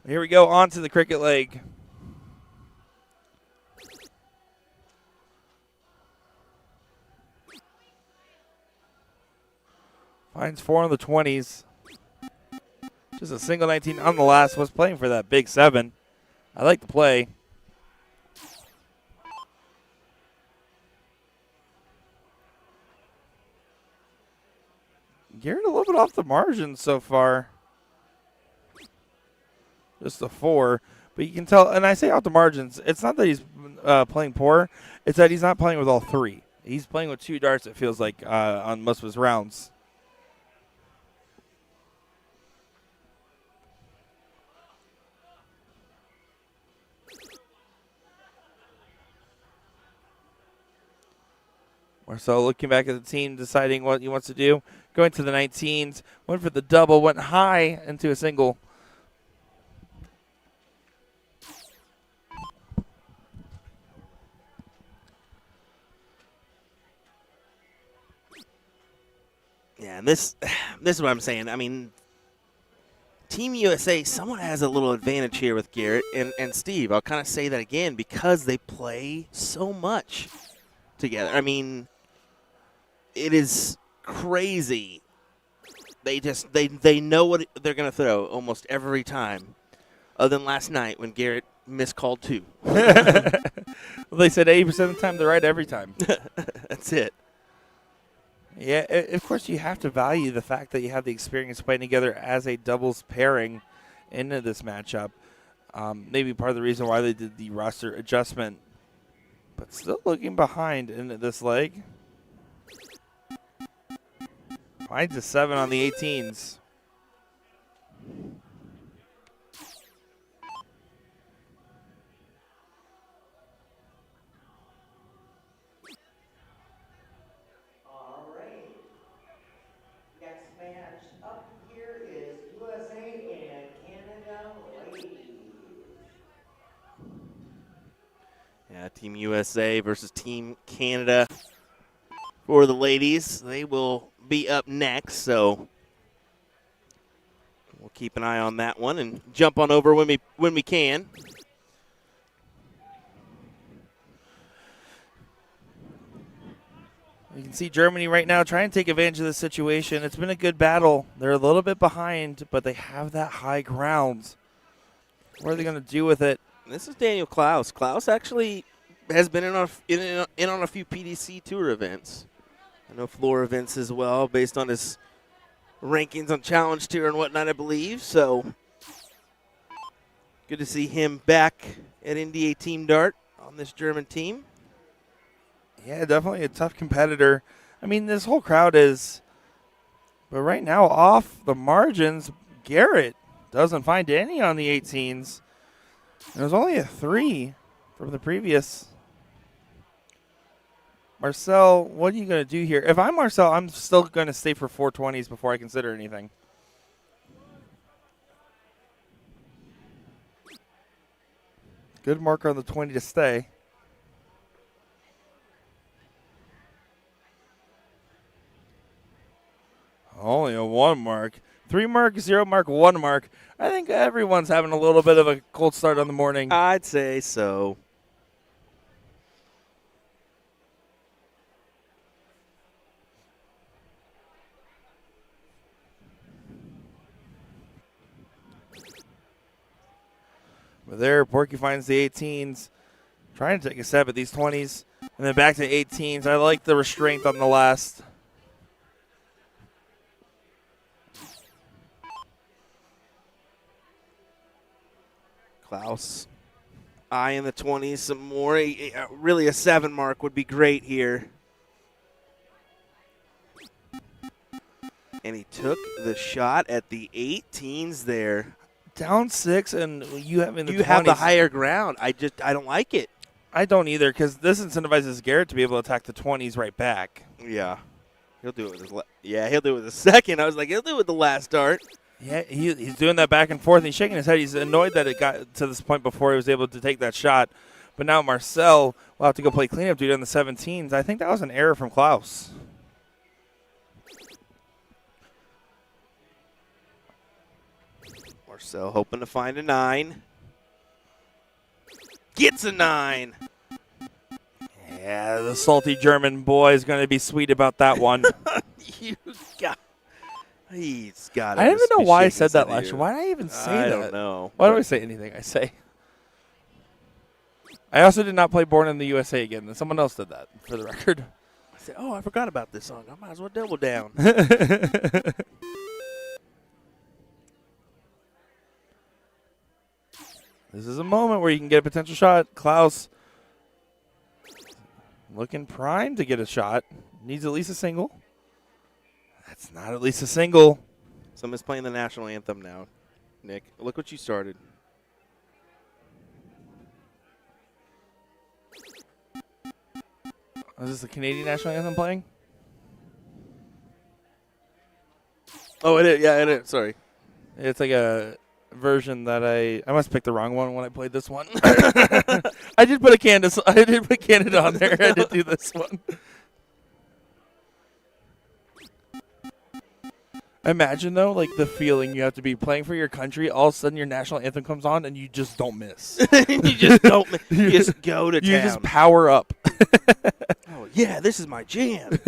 Here we go, on to the cricket leg. Finds 4 on the 20s. Just a single 19 on the last. Was playing for that big 7. I like the play. Garrett a little bit off the margin so far. Just a 4. But you can tell, and I say off the margins, it's not that he's playing poor. It's that he's not playing with all 3. He's playing with 2 darts, it feels like, on most of his rounds. Marcel looking back at the team, deciding what he wants to do. Going to the 19s, went for the double, went high into a single. Yeah, and this is what I'm saying. I mean, Team USA, someone has a little advantage here with Garrett and Steve. I'll kind of say that again because they play so much together. I mean, it is crazy. They know what they're going to throw almost every time, other than last night when Garrett miscalled 2. Well, they said 80% of the time they're right every time. That's it. Yeah, of course you have to value the fact that you have the experience playing together as a doubles pairing into this matchup. Maybe part of the reason why they did the roster adjustment, but still looking behind into this leg. Finds a 7 on the 18s. All right. Next match up here is USA and Canada ladies. Yeah, Team USA versus Team Canada for the ladies. They will be up next, so we'll keep an eye on that one and jump on over when we can. You can see Germany right now trying to take advantage of the situation. It's been a good battle. They're a little bit behind, but they have that high ground. What are they going to do with it? This is Daniel Klaus. Klaus actually has been in on a few PDC Tour events. I know floor events as well, based on his rankings on Challenge Tour and whatnot, I believe. So good to see him back at NDA Team Dart on this German team. Yeah, definitely a tough competitor. I mean, this whole crowd is, but right now off the margins, Garrett doesn't find any on the 18s. And it was only a 3 from the previous. Marcel, what are you going to do here? If I'm Marcel, I'm still going to stay for 420s before I consider anything. Good marker on the 20 to stay. Only a 1 mark. 3 mark, 0 mark, 1 mark. I think everyone's having a little bit of a cold start on the morning. I'd say so. But there, Porky finds the 18s. Trying to take a step at these 20s. And then back to 18s. I like the restraint on the last. Klaus, eye in the 20s, some more. Really a 7 mark would be great here. And he took the shot at the 18s there. Down 6, and you have in the 20s. You have the higher ground. I don't like it. I don't either, because this incentivizes Garrett to be able to attack the 20s right back. Yeah. He'll do it with his he'll do it with the second. I was like, he'll do it with the last dart. Yeah, he's doing that back and forth. And he's shaking his head. He's annoyed that it got to this point before he was able to take that shot. But now Marcel will have to go play cleanup duty on the 17s. I think that was an error from Klaus. Marcel hoping to find a 9. Gets a 9. Yeah, the salty German boy is going to be sweet about that one. He's got it. I don't even know why I said that last year. Why did I even say that? I don't know. Why do I say anything I say? I also did not play Born in the USA again. Someone else did that, for the record. I said, I forgot about this song. I might as well double down. This is a moment where you can get a potential shot. Klaus looking primed to get a shot. Needs at least a single. That's not at least a single. Someone's playing the national anthem now, Nick. Look what you started. Is this the Canadian national anthem playing? Oh, it is. Yeah, it is. Sorry. It's like a version that I must pick the wrong one when I played this one. I did put Canada on there. I did do this one. Imagine though, like the feeling you have to be playing for your country. All of a sudden, your national anthem comes on, and you just don't miss. You just don't. You just go to town. You just power up. Oh yeah, this is my jam.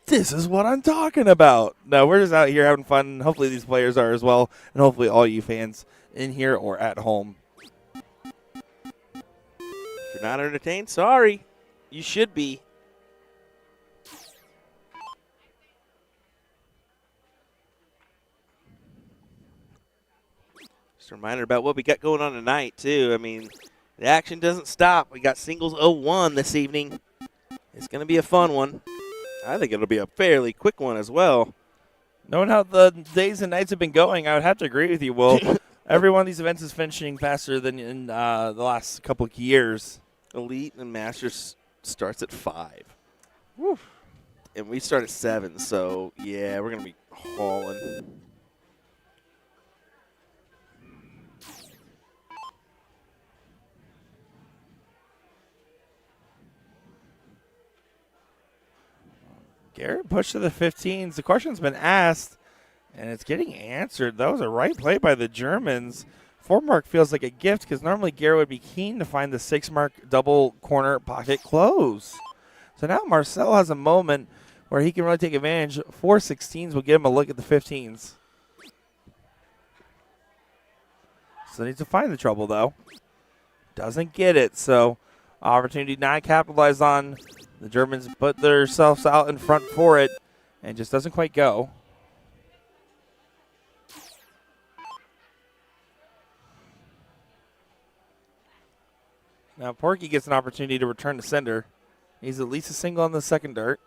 This is what I'm talking about. No, we're just out here having fun. Hopefully, these players are as well, and hopefully, all you fans in here or at home. If you're not entertained, sorry. You should be. Just a reminder about what we got going on tonight, too. I mean, the action doesn't stop. We got singles 0-1 this evening. It's going to be a fun one. I think it'll be a fairly quick one as well. Knowing how the days and nights have been going, I would have to agree with you, Will. Every one of these events is finishing faster than in the last couple of years. Elite and Masters starts at 5. Woo. And we start at 7, so, yeah, we're going to be hauling. Garrett pushed to the 15s. The question's been asked, and it's getting answered. That was a right play by the Germans. 4 mark feels like a gift because normally Garrett would be keen to find the 6 mark double corner pocket close. So now Marcel has a moment where he can really take advantage. 4 16s will give him a look at the 15s. Still needs to find the trouble, though. Doesn't get it, so opportunity not capitalized on. The Germans put themselves out in front for it and just doesn't quite go. Now Porky gets an opportunity to return to sender. He's at least a single on the second dart.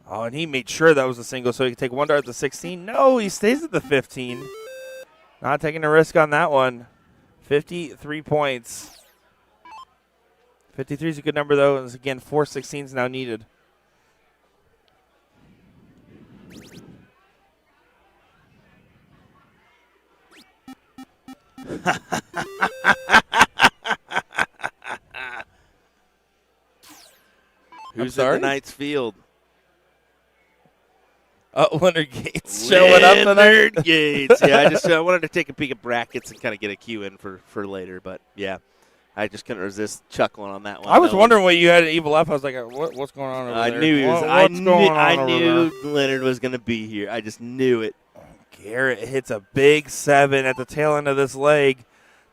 Oh, and he made sure that was a single so he could take 1 dart at the 16. No, he stays at the 15. Not taking a risk on that one. 53 points. 53 is a good number, though. And again, 4 16s now needed. Who's in the Knights field? Leonard Gates showing up tonight. Leonard Gates. Yeah, I wanted to take a peek at brackets and kind of get a cue in for later, but yeah. I just couldn't resist chuckling on that one. I was wondering what you had at Evil F. I was like, what's going on over there? I knew Leonard was going to be here. I just knew it. Garrett hits a big 7 at the tail end of this leg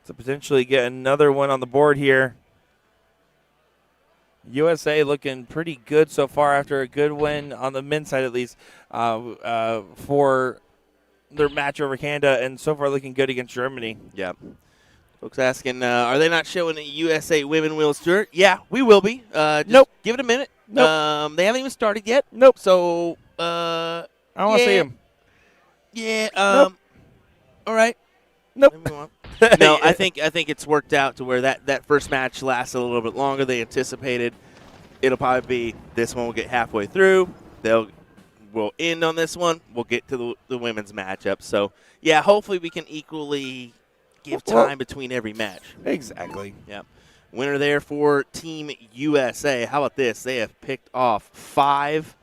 to potentially get another one on the board here. USA looking pretty good so far after a good win on the men's side at least for their match over Canada, and so far looking good against Germany. Yeah. Folks asking, are they not showing a USA Women Wheels Tour? Yeah, we will be. Nope. Give it a minute. Nope. They haven't even started yet. Nope. So, I don't want to see them. Yeah. Nope. All right. Nope. No, I think it's worked out to where that first match lasted a little bit longer than anticipated. It'll probably be this one will get halfway through. We'll end on this one. We'll get to the women's matchup. So, yeah, hopefully we can equally give time between every match. Exactly. Yeah. Winner there for Team USA. How about this? They have picked off 5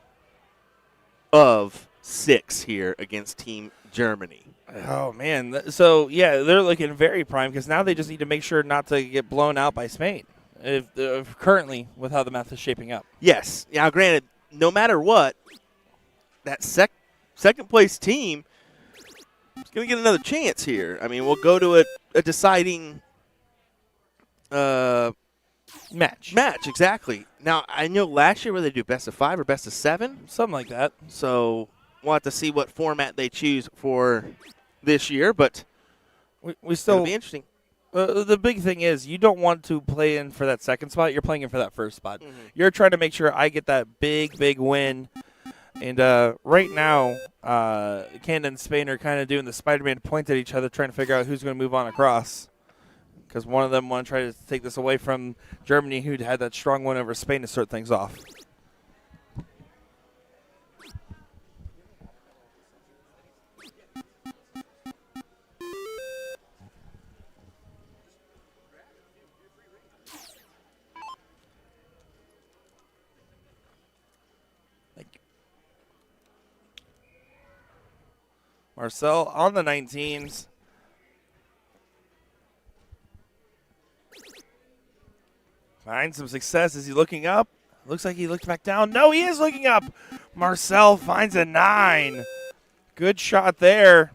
of 6 here against Team Germany. Oh, man. So, yeah, they're looking very prime because now they just need to make sure not to get blown out by Spain if currently with how the math is shaping up. Yes. Now, granted, no matter what, that second place team is going to get another chance here. I mean, we'll go to a deciding match. Match, exactly. Now, I know last year where they do best of 5 or best of 7. Something like that. So we'll have to see what format they choose for this year, but we still it'll be interesting. The big thing is you don't want to play in for that second spot. You're playing in for that first spot. Mm-hmm. You're trying to make sure I get that big win. And right now, Canada and Spain are kind of doing the Spider-Man point at each other, trying to figure out who's going to move on across. Because one of them want to try to take this away from Germany, who'd had that strong win over Spain to start things off. Marcel on the 19s. Finds some success. Is he looking up? Looks like he looked back down. No, he is looking up. Marcel finds a 9. Good shot there.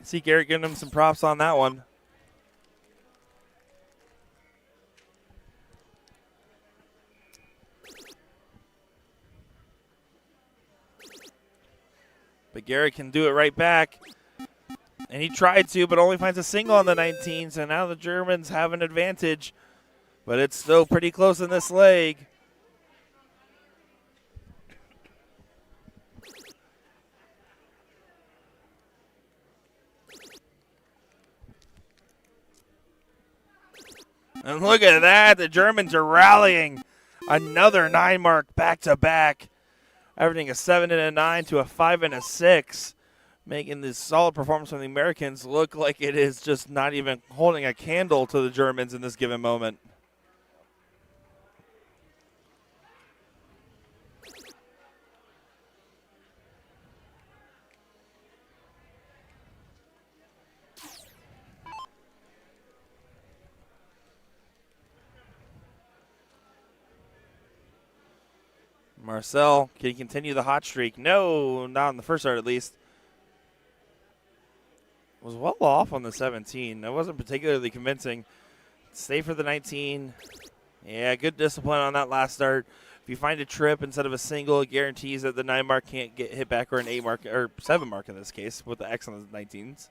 See Garrett giving him some props on that one. But Garrett can do it right back. And he tried to, but only finds a single on the 19. So now the Germans have an advantage. But it's still pretty close in this leg. And look at that. The Germans are rallying. Another 9 mark back to back. Averaging a 7 and a 9 to a 5 and a 6. Making this solid performance from the Americans look like it is just not even holding a candle to the Germans in this given moment. Marcel, can he continue the hot streak? No, not on the first start at least. Was well off on the 17. That wasn't particularly convincing. Stay for the 19. Yeah, good discipline on that last start. If you find a trip instead of a single, it guarantees that the 9 mark can't get hit back, or an 8 mark, or 7 mark in this case, with the X on the 19s.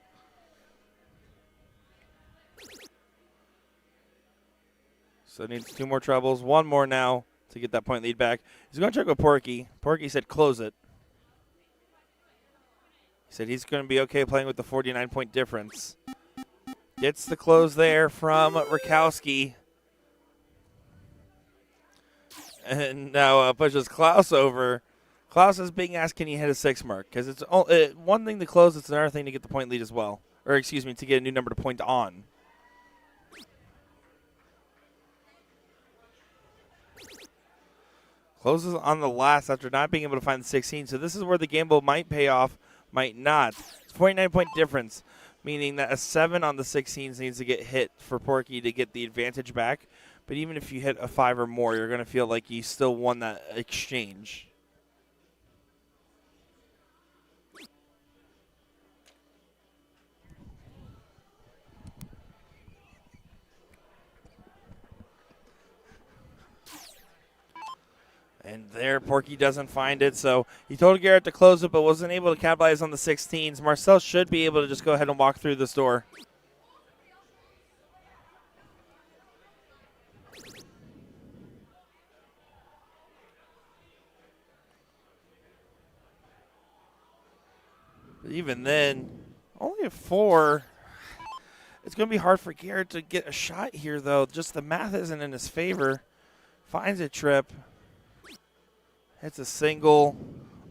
So it needs 2 more trebles, 1 more now to get that point lead back. He's going to check with Porky. Porky said close it. He said he's going to be okay playing with the 49-point difference. Gets the close there from Rakowski. And now pushes Klaus over. Klaus is being asked, can he hit a 6 mark? Because it's one thing to close, it's another thing to get the point lead as well. Or excuse me, to get a new number to point on. Closes on the last after not being able to find the 16. So this is where the gamble might pay off, might not. It's a 49-point difference, meaning that a 7 on the 16s needs to get hit for Porky to get the advantage back. But even if you hit a 5 or more, you're going to feel like you still won that exchange. And there, Porky doesn't find it, so he told Garrett to close it, but wasn't able to capitalize on the 16s. Marcel should be able to just go ahead and walk through this door. But even then, only a 4. It's going to be hard for Garrett to get a shot here, though. Just the math isn't in his favor. Finds a trip. Hits a single.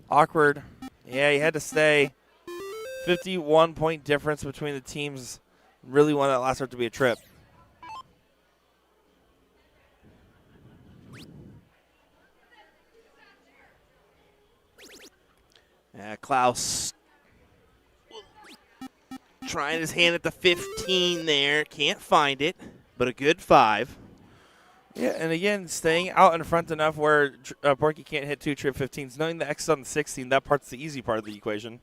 Awkward. Yeah, he had to stay. 51-point difference between the teams. Really wanted that last start to be a trip. Klaus trying his hand at the 15 there. Can't find it, but a good 5. Yeah, and again, staying out in front enough where Porky can't hit 2 trip 15s. Knowing the X is on the 16, that part's the easy part of the equation.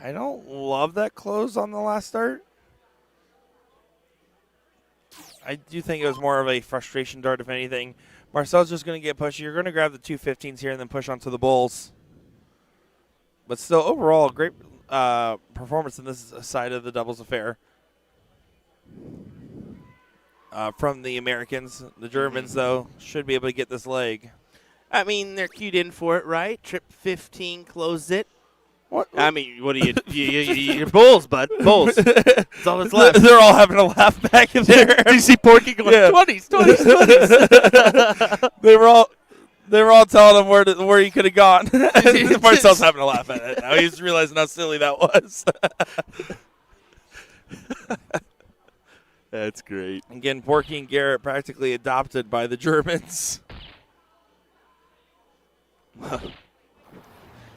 I don't love that close on the last start. I do think it was more of a frustration dart, if anything. Marcel's just going to get pushy. You're going to grab the 2 15s here and then push onto the Bulls. But still, overall, great performance in this side of the doubles affair. From the Americans. The Germans, though, should be able to get this leg. I mean, they're cued in for it, right? Trip 15, close it. What? I mean, what are you're Bulls, bud. Bulls. That's all that's left. They're all having a laugh back in there. Did you see Porky going, Yeah. 20s, 20s, 20s? They were all telling him where he could have gone. Marcel's having a laugh at it now. He's realizing how silly that was. That's great. Again, Porky and Garrett practically adopted by the Germans.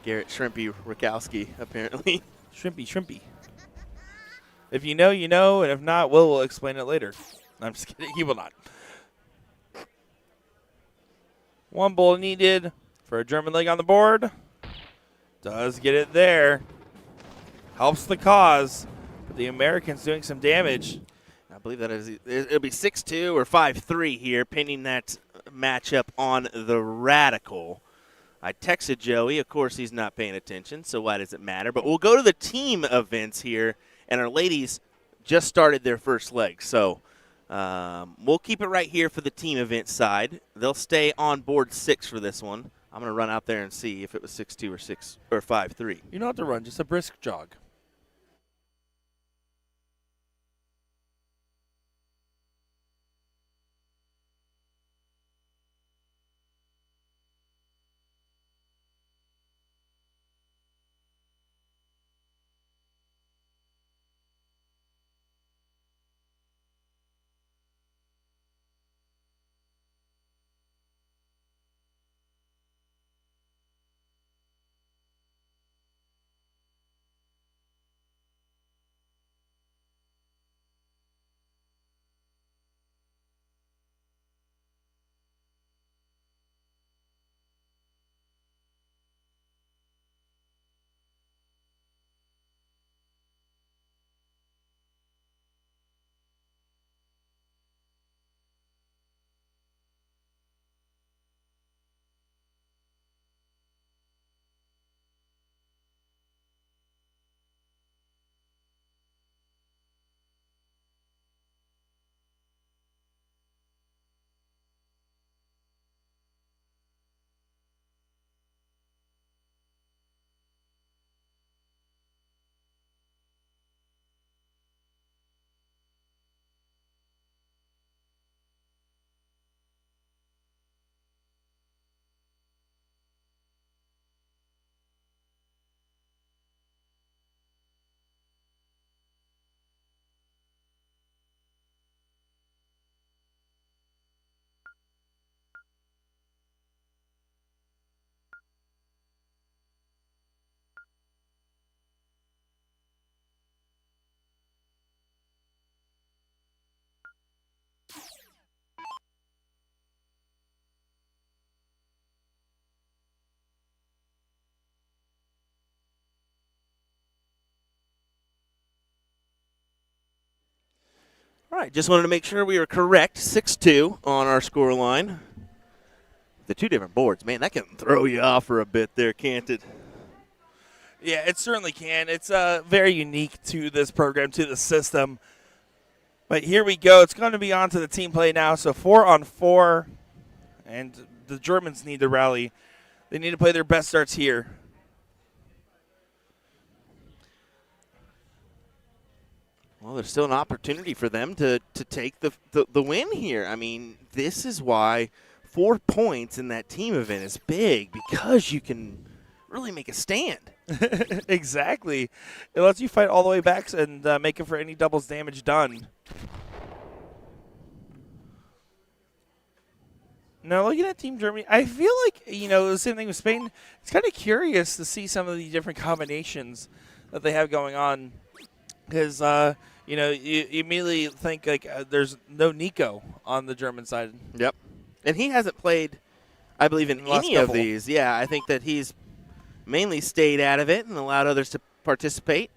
Garrett Shrimpy Rakowski, apparently. Shrimpy. If you know, you know, and if not, we'll explain it later. I'm just kidding. He will not. One bull needed for a German leg on the board. Does get it there. Helps the cause. But the Americans doing some damage. I believe that it'll be 6-2 or 5-3 here, pinning that matchup on the Radical. I texted Joey. Of course, he's not paying attention, so why does it matter? But we'll go to the team events here, and our ladies just started their first leg. So we'll keep it right here for the team event side. They'll stay on board 6 for this one. I'm going to run out there and see if it was 6-2 or 5-3. You don't have to run, just a brisk jog. All right, just wanted to make sure we were correct. 6-2 on our score line. The two different boards, man, that can throw you off for a bit there, can't it? Yeah, it certainly can. It's very unique to this program, to the system. But here we go. It's going to be on to the team play now. So 4-on-4, and the Germans need to rally. They need to play their best starts here. Well, there's still an opportunity for them to take the win here. I mean, this is why 4 points in that team event is big, because you can really make a stand. Exactly. It lets you fight all the way back and make it for any doubles damage done. Now, looking at Team Germany, I feel like, the same thing with Spain. It's kind of curious to see some of the different combinations that they have going on. Because, you immediately think, there's no Nico on the German side. Yep. And he hasn't played, I believe, in any of these. Yeah, I think that he's mainly stayed out of it and allowed others to participate.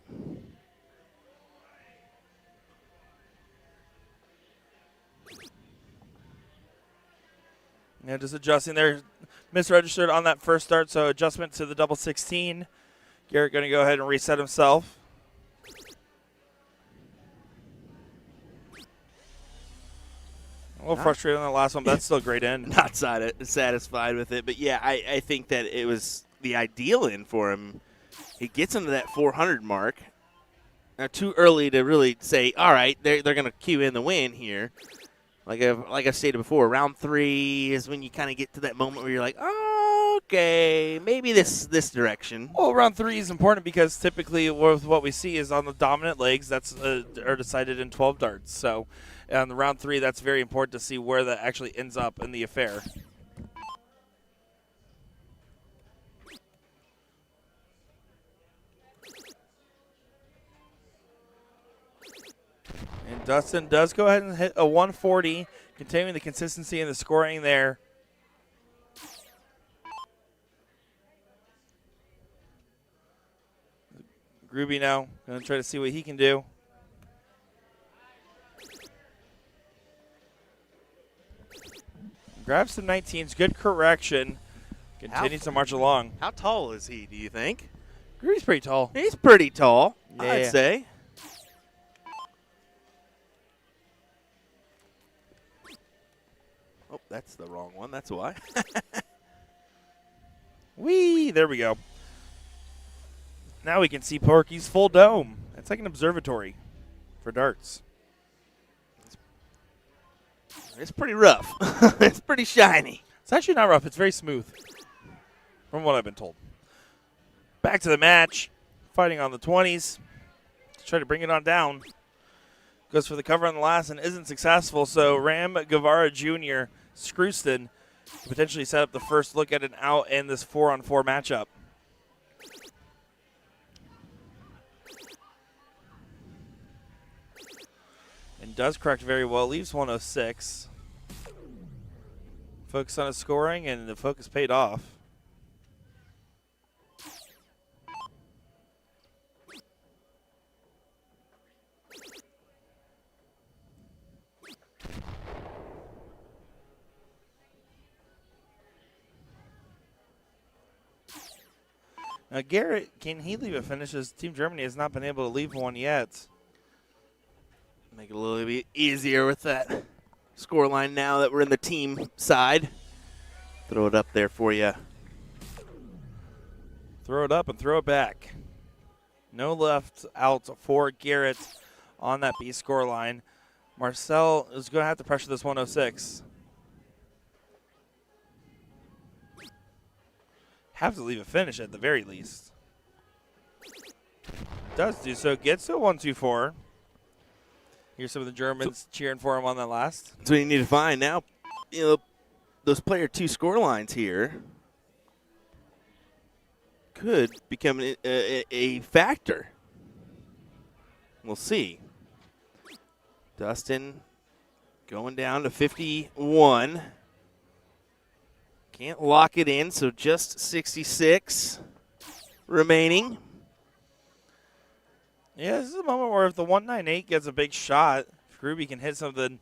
Yeah, just adjusting there. Misregistered on that first start, so adjustment to the double 16. Garrett going to go ahead and reset himself. A little frustrated on the last one, but that's still a great end. Not satisfied with it. But, yeah, I think that it was the ideal end for him. He gets into that 400 mark. Now, too early to really say, all right, they're going to cue in the win here. Like I stated before, round 3 is when you kind of get to that moment where you're like, oh, okay, maybe this direction. Well, round 3 is important because typically what we see is on the dominant legs that's are decided in 12 darts. So on the round 3, that's very important to see where that actually ends up in the affair. Dustin does go ahead and hit a 140, continuing the consistency in the scoring there. Groovy now going to try to see what he can do. Grabs some 19s, good correction. Continues to march along. How tall is he, do you think? Groovy's pretty tall. He's pretty tall, Yeah. I'd say. Oh, that's the wrong one. That's why. Whee! There we go. Now we can see Porky's full dome. It's like an observatory for darts. It's pretty rough. It's pretty shiny. It's actually not rough. It's very smooth, from what I've been told. Back to the match. Fighting on the 20s. Try to bring it on down. Goes for the cover on the last and isn't successful. So Ram Guevara Jr. Scrooston to potentially set up the first look at an out in this 4-on-4 matchup. And does correct very well. Leaves 106. Focus on his scoring, and the focus paid off. Now, Garrett, can he leave a finish? As Team Germany has not been able to leave one yet. Make it a little bit easier with that score line now that we're in the team side. Throw it up there for you. Throw it up and throw it back. No left out for Garrett on that B score line. Marcel is going to have to pressure this 106. Have to leave a finish at the very least. Does do so. Gets to a 1-2-4. Here's some of the Germans cheering for him on that last. That's what you need to find now. You know, those player 2 score lines here could become a factor. We'll see. Dustin going down to 51. Can't lock it in, so just 66 remaining. Yeah, this is a moment where if the 198 gets a big shot, if Ruby can hit something,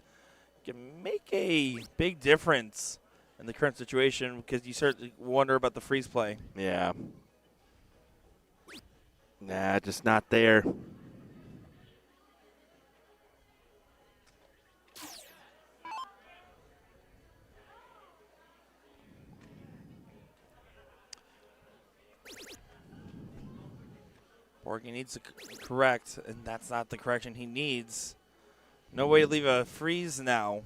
can make a big difference in the current situation because you certainly wonder about the freeze play. Yeah. Nah, just not there. Porky needs to correct, and that's not the correction he needs. No way to leave a freeze now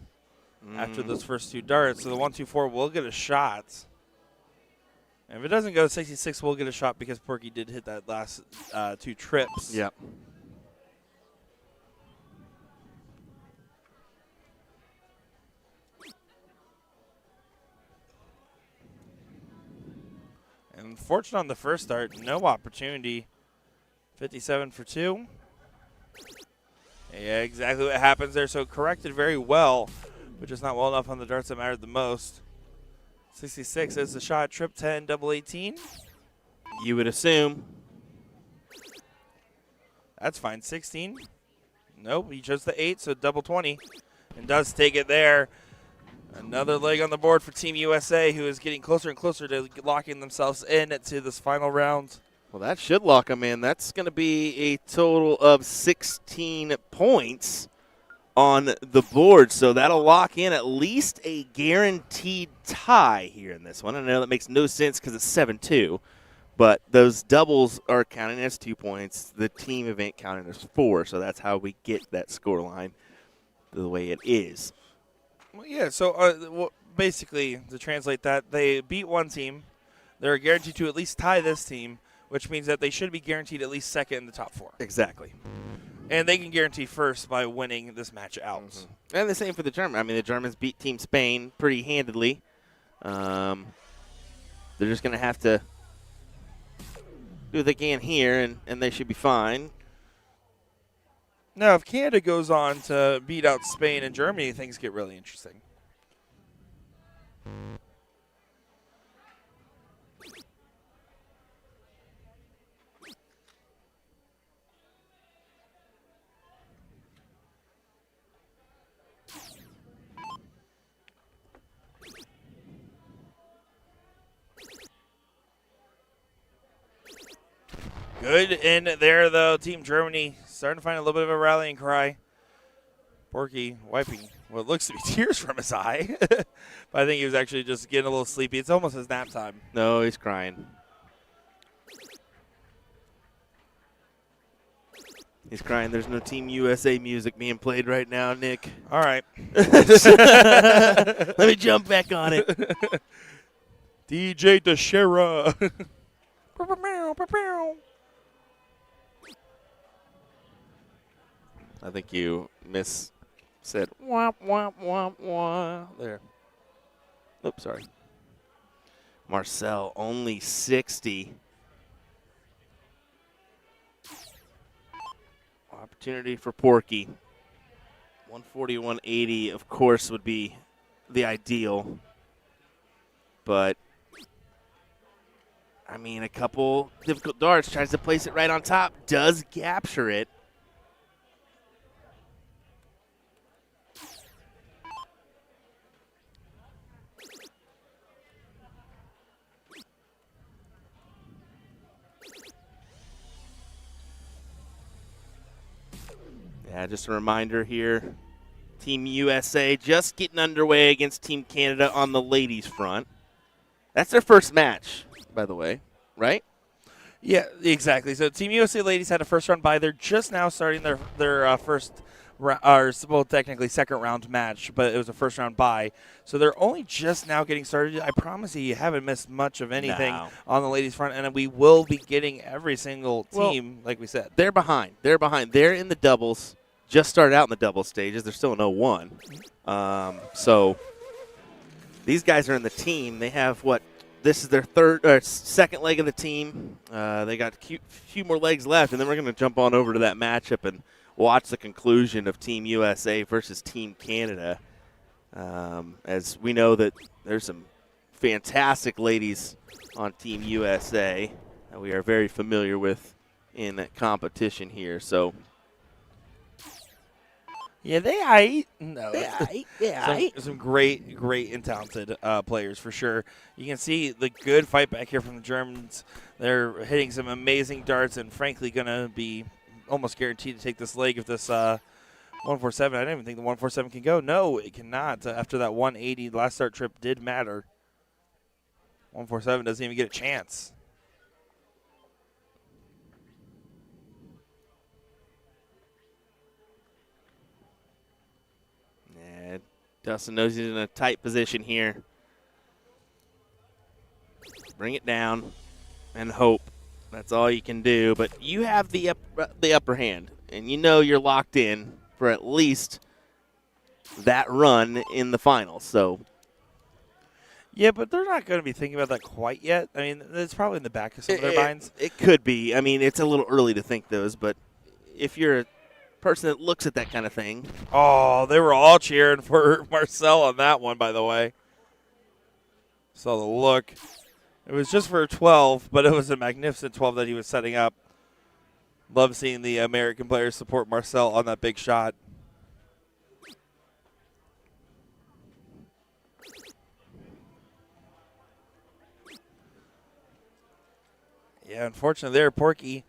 after those first 2 darts. So the 1-2-4 will get a shot. And if it doesn't go 66, we'll get a shot because Porky did hit that last 2 trips. Yep. And fortunate on the first dart, no opportunity. 57 for 2. Yeah, exactly what happens there. So corrected very well, but just not well enough on the darts that mattered the most. 66 is the shot. Trip 10, double 18. You would assume. That's fine. 16. Nope, he chose the 8, so double 20. And does take it there. Another leg on the board for Team USA, who is getting closer and closer to locking themselves in to this final round. Well, that should lock them in. That's going to be a total of 16 points on the board. So that'll lock in at least a guaranteed tie here in this one. I know that makes no sense because it's 7-2, but those doubles are counting as 2 points. The team event counting as 4, so that's how we get that score line the way it is. Well, yeah, so basically, to translate that, they beat one team. They're guaranteed to at least tie this team, which means that they should be guaranteed at least second in the top 4. Exactly. And they can guarantee first by winning this match out. Mm-hmm. And the same for the Germans. I mean, the Germans beat Team Spain pretty handedly. They're just going to have to do what they can here, and they should be fine. Now, if Canada goes on to beat out Spain and Germany, things get really interesting. Good in there, though. Team Germany starting to find a little bit of a rallying cry. Porky wiping what looks to be tears from his eye. But I think he was actually just getting a little sleepy. It's almost his nap time. No, he's crying. He's crying. There's no Team USA music being played right now, Nick. All right. Let me jump back on it. DJ DeShera. I think you said womp womp womp womp there. Oops, sorry. Marcel only 60. Opportunity for Porky. 140, 180, of course, would be the ideal. But, I mean, a couple difficult darts. Tries to place it right on top. Does capture it. Yeah, just a reminder here. Team USA just getting underway against Team Canada on the ladies' front. That's their first match, by the way, right? Yeah, exactly. So Team USA ladies had a first round bye. They're just now starting their first, well, technically second round match, but it was a first round bye. So they're only just now getting started. I promise you haven't missed much of anything on the ladies' front, and we will be getting every single team, like we said. They're behind. They're in the doubles. Just started out in the double stages. They're still in 0-1. So these guys are in the team. They have this is their second leg of the team. They got a few more legs left, and then we're going to jump on over to that matchup and watch the conclusion of Team USA versus Team Canada. As we know that there's some fantastic ladies on Team USA that we are very familiar with in that competition here. So. Yeah, they aight. No, They aight. Yeah, some great and talented players for sure. You can see the good fight back here from the Germans. They're hitting some amazing darts and, frankly, going to be almost guaranteed to take this leg if this 147. I don't even think the 147 can go. No, it cannot. After that 180 last start trip did matter. 147 doesn't even get a chance. Dustin knows he's in a tight position here. Bring it down and hope. That's all you can do. But you have the upper hand, and you know you're locked in for at least that run in the finals. So. Yeah, but they're not going to be thinking about that quite yet. I mean, it's probably in the back of some of their minds. It could be. I mean, it's a little early to think those, but if you're a person that looks at that kind of thing. Oh, they were all cheering for Marcel on that one, by the way. Saw the look. It was just for a 12, but it was a magnificent 12 that he was setting up. Love seeing the American players support Marcel on that big shot. Yeah, unfortunately there, Porky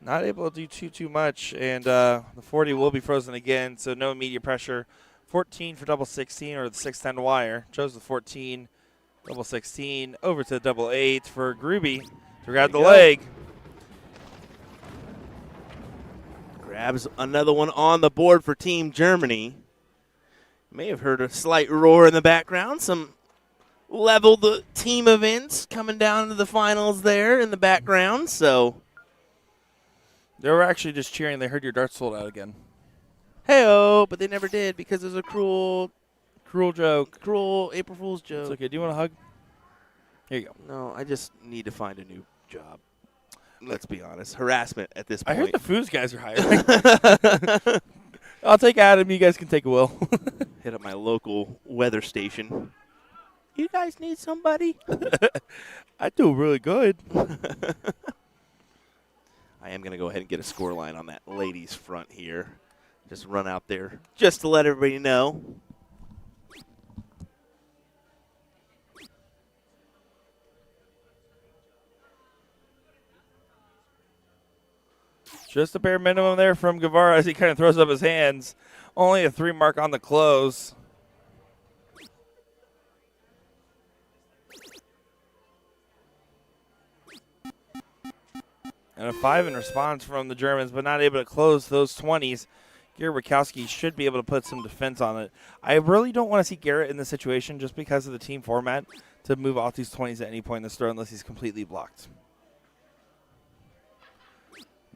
not able to do too much, and the 40 will be frozen again, so no immediate pressure. 14 for double 16 or the 610 wire. Chose the 14, double 16, over to double 8 for Gruby to grab the leg. Grabs another one on the board for Team Germany. May have heard a slight roar in the background. Some level the team events coming down to the finals there in the background, so. They were actually just cheering. They heard your darts sold out again. Hey-oh, but they never did because it was a cruel joke. Cruel April Fool's joke. It's okay. Do you want a hug? Here you go. No, I just need to find a new job. let's be honest, harassment at this I point. heard the Foos guys are hiring. I'll take Adam. You guys can take Will. Hit up my local weather station. You guys need somebody? I do really good. I am going to go ahead and get a score line on that ladies front here. Just run out there just to let everybody know. Just a bare minimum there from Guevara as he kind of throws up his hands. Only a 3 mark on the close. And a 5 in response from the Germans, but not able to close those 20s. Garrett Rakowski should be able to put some defense on it. I really don't want to see Garrett in this situation just because of the team format to move off these 20s at any point in this throw unless he's completely blocked.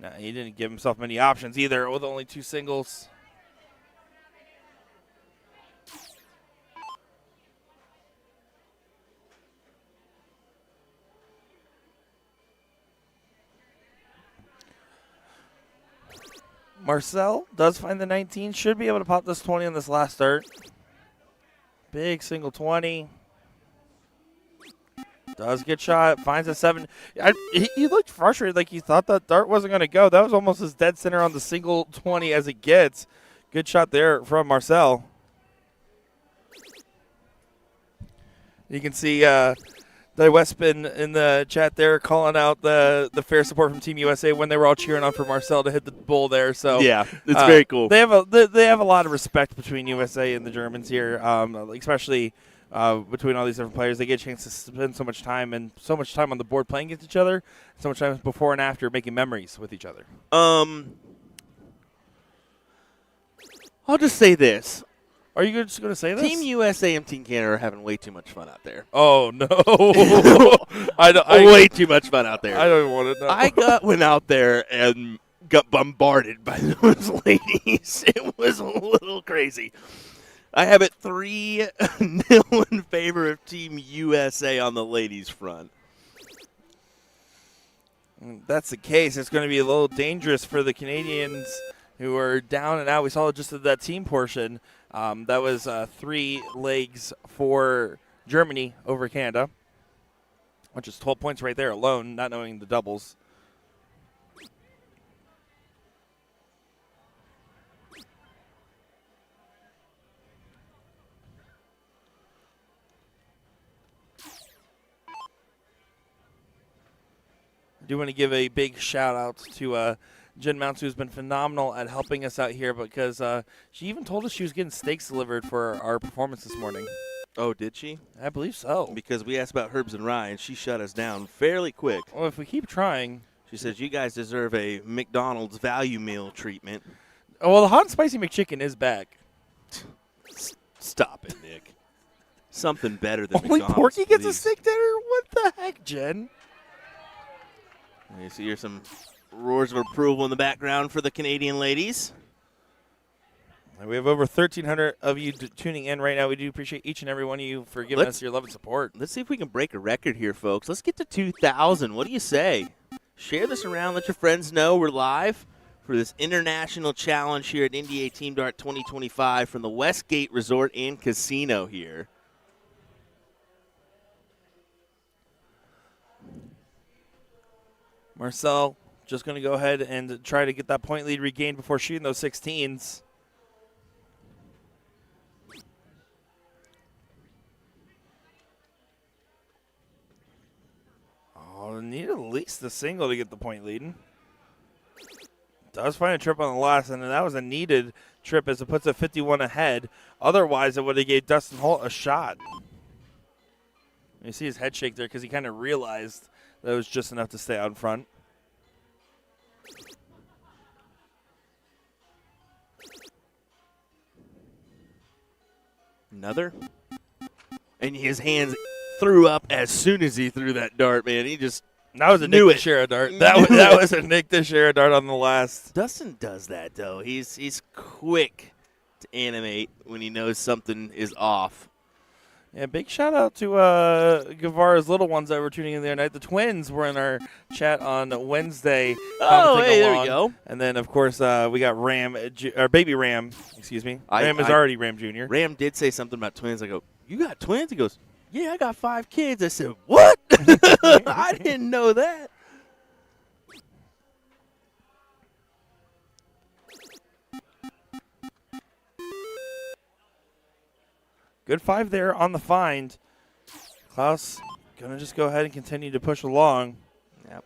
No, he didn't give himself many options either with only 2 singles. Marcel does find the 19. Should be able to pop this 20 on this last start. Big single 20. Does get shot. Finds a 7. He looked frustrated, like he thought that dart wasn't going to go. That was almost as dead center on the single 20 as it gets. Good shot there from Marcel. You can see the Westspin in the chat there calling out the fair support from Team USA when they were all cheering on for Marcel to hit the bull there. So yeah, it's very cool. They have a lot of respect between USA and the Germans here, especially between all these different players. They get a chance to spend so much time on the board playing against each other, so much time before and after making memories with each other. I'll just say this. Are you just going to say this? Team USA and Team Canada are having way too much fun out there. Oh, no. Way too much fun out there. I don't want to know. I went out there and got bombarded by those ladies. It was a little crazy. I have it 3-0 in favor of Team USA on the ladies' front. That's the case. It's going to be a little dangerous for the Canadians who are down and out. We saw just that team portion. That was 3 legs for Germany over Canada, which is 12 points right there alone, not knowing the doubles. I do want to give a big shout out to Jen Mounts, who's been phenomenal at helping us out here because she even told us she was getting steaks delivered for our performance this morning. Oh, did she? I believe so. Because we asked about herbs and rye, and she shut us down fairly quick. Well, if we keep trying. She says, you guys deserve a McDonald's value meal treatment. Oh, well, the hot and spicy McChicken is back. Stop it, Nick. Something better than Only McDonald's, Porky gets a please. steak dinner? What the heck, Jen? You see here's some roars of approval in the background for the Canadian ladies. We have over 1,300 of you tuning in right now. We do appreciate each and every one of you for giving us your love and support. Let's see if we can break a record here, folks. Let's get to 2,000. What do you say? Share this around. Let your friends know we're live for this international challenge here at NDA Team Dart 2025 from the Westgate Resort and Casino here. Marcel just going to go ahead and try to get that point lead regained before shooting those 16s. Oh, need at least the single to get the point lead. Does find a trip on the last, and that was a needed trip as it puts it 51 ahead. Otherwise, it would have gave Dustin Holt a shot. You see his head shake there because he kind of realized that it was just enough to stay out in front. Another. And his hands threw up as soon as he threw that dart, man. He just That was a knew Nick it. Teixeira dart. That was a Nick Teixeira dart on the last. Dustin does that, though. He's quick to animate when he knows something is off. Yeah, big shout out to Guevara's little ones that were tuning in the other night. The twins were in our chat on Wednesday. Oh, commenting hey, there along. you go. And then, of course, we got Ram, or Baby Ram, excuse me. Ram is already Ram Jr. Ram did say something about twins. I go, you got twins? He goes, yeah, I got 5 kids. I said, what? I didn't know that. Good 5 there on the find. Klaus going to just go ahead and continue to push along. Yep.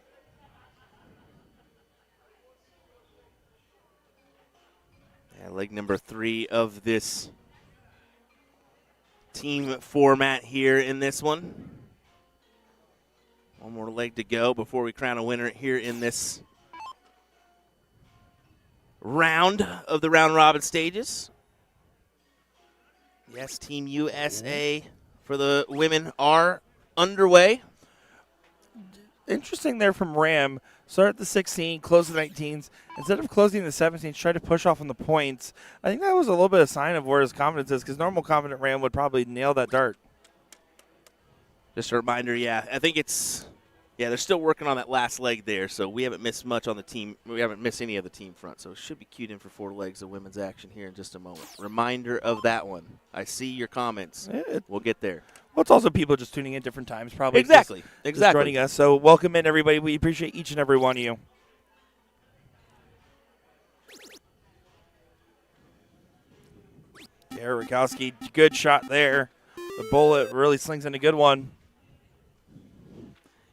Yeah, leg number 3 of this team format here in this one. One more leg to go before we crown a winner here in this round of the round robin stages. Yes, Team USA for the women are underway. Interesting there from Ram. Start at the 16, close the 19s. Instead of closing the 17s, try to push off on the points. I think that was a little bit of a sign of where his confidence is, because normal confident Ram would probably nail that dart. Just a reminder, yeah, I think they're still working on that last leg there, so we haven't missed much on the team. We haven't missed any of the team front, so it should be queued in for 4 legs of women's action here in just a moment. Reminder of that one. I see your comments. We'll get there. Well, it's also people just tuning in different times, probably. Exactly. Just joining us. So welcome in, everybody. We appreciate each and every one of you. Garrett Rakowski, good shot there. The bullet really slings in a good one.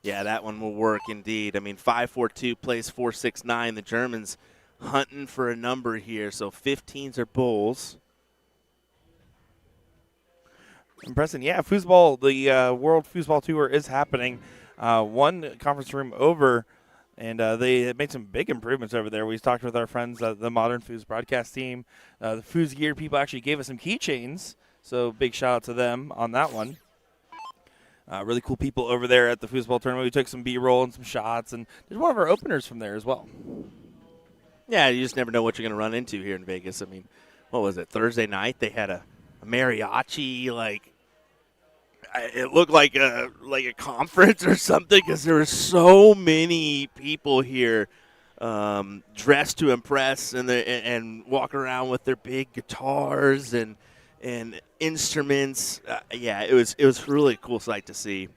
Yeah, that one will work indeed. I mean, 5-4-2 plays 4-6-9. The Germans hunting for a number here, so 15s are bulls. Impressive. Yeah, foosball, the World Foosball Tour is happening. One conference room over, and they made some big improvements over there. We talked with our friends, the Modern Foos broadcast team. The Foos Gear people actually gave us some keychains, so big shout out to them on that one. Really cool people over there at the foosball tournament. We took some B-roll and some shots, and did one of our openers from there as well. Yeah, you just never know what you're going to run into here in Vegas. I mean, what was it, Thursday night? They had a mariachi, it looked like a conference or something, because there were so many people here dressed to impress and walk around with their big guitars and instruments. Yeah, it was a really cool sight to see.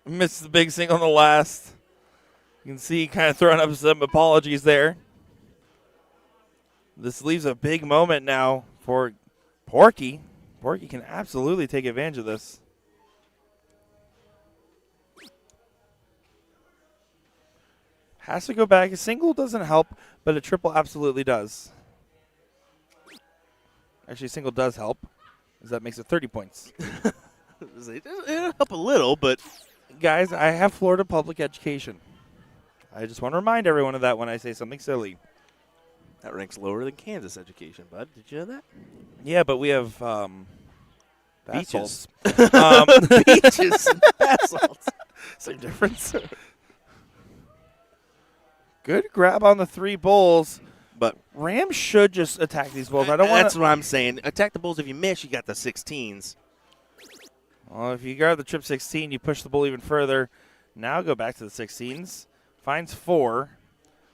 Missed the big single on the last. You can see kind of throwing up some apologies there. This leaves a big moment now for Porky. Porky can absolutely take advantage of this. Has to go back. A single doesn't help, but a triple absolutely does. Actually, a single does help, as that makes it 30 points. It'll help a little, but... Guys, I have Florida public education. I just want to remind everyone of that when I say something silly. That ranks lower than Kansas education, bud. Did you know that? Yeah, but we have Beaches. Beaches and basalts. Same difference. Good grab on the 3 bulls, but Ram should just attack these bulls. I don't want. That's what I'm saying. Attack the bulls. If you miss, you got the 16s. Well, if you grab the trip 16, you push the bull even further. Now go back to the 16s. Finds 4,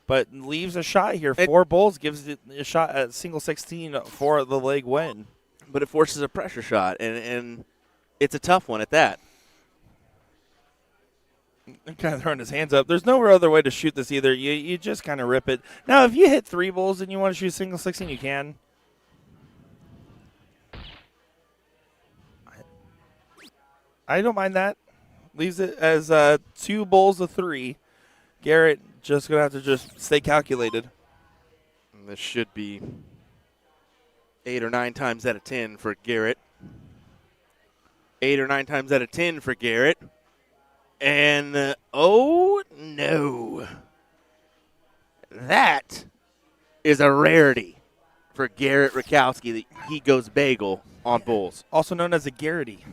but leaves a shot here. 4 bulls gives it a shot at single 16 for the leg win. But it forces a pressure shot, and it's a tough one at that. Kind of throwing his hands up. There's no other way to shoot this either. You just kind of rip it. Now, if you hit 3 bulls and you want to shoot single 16, you can. I don't mind that. Leaves it as 2 bulls to 3. Garrett just going to have to just stay calculated. And this should be 8 or 9 times out of 10 for Garrett. 8 or 9 times out of 10 for Garrett. And, oh, no. That is a rarity for Garrett Rakowski that he goes bagel on bulls. Also known as a Garrity.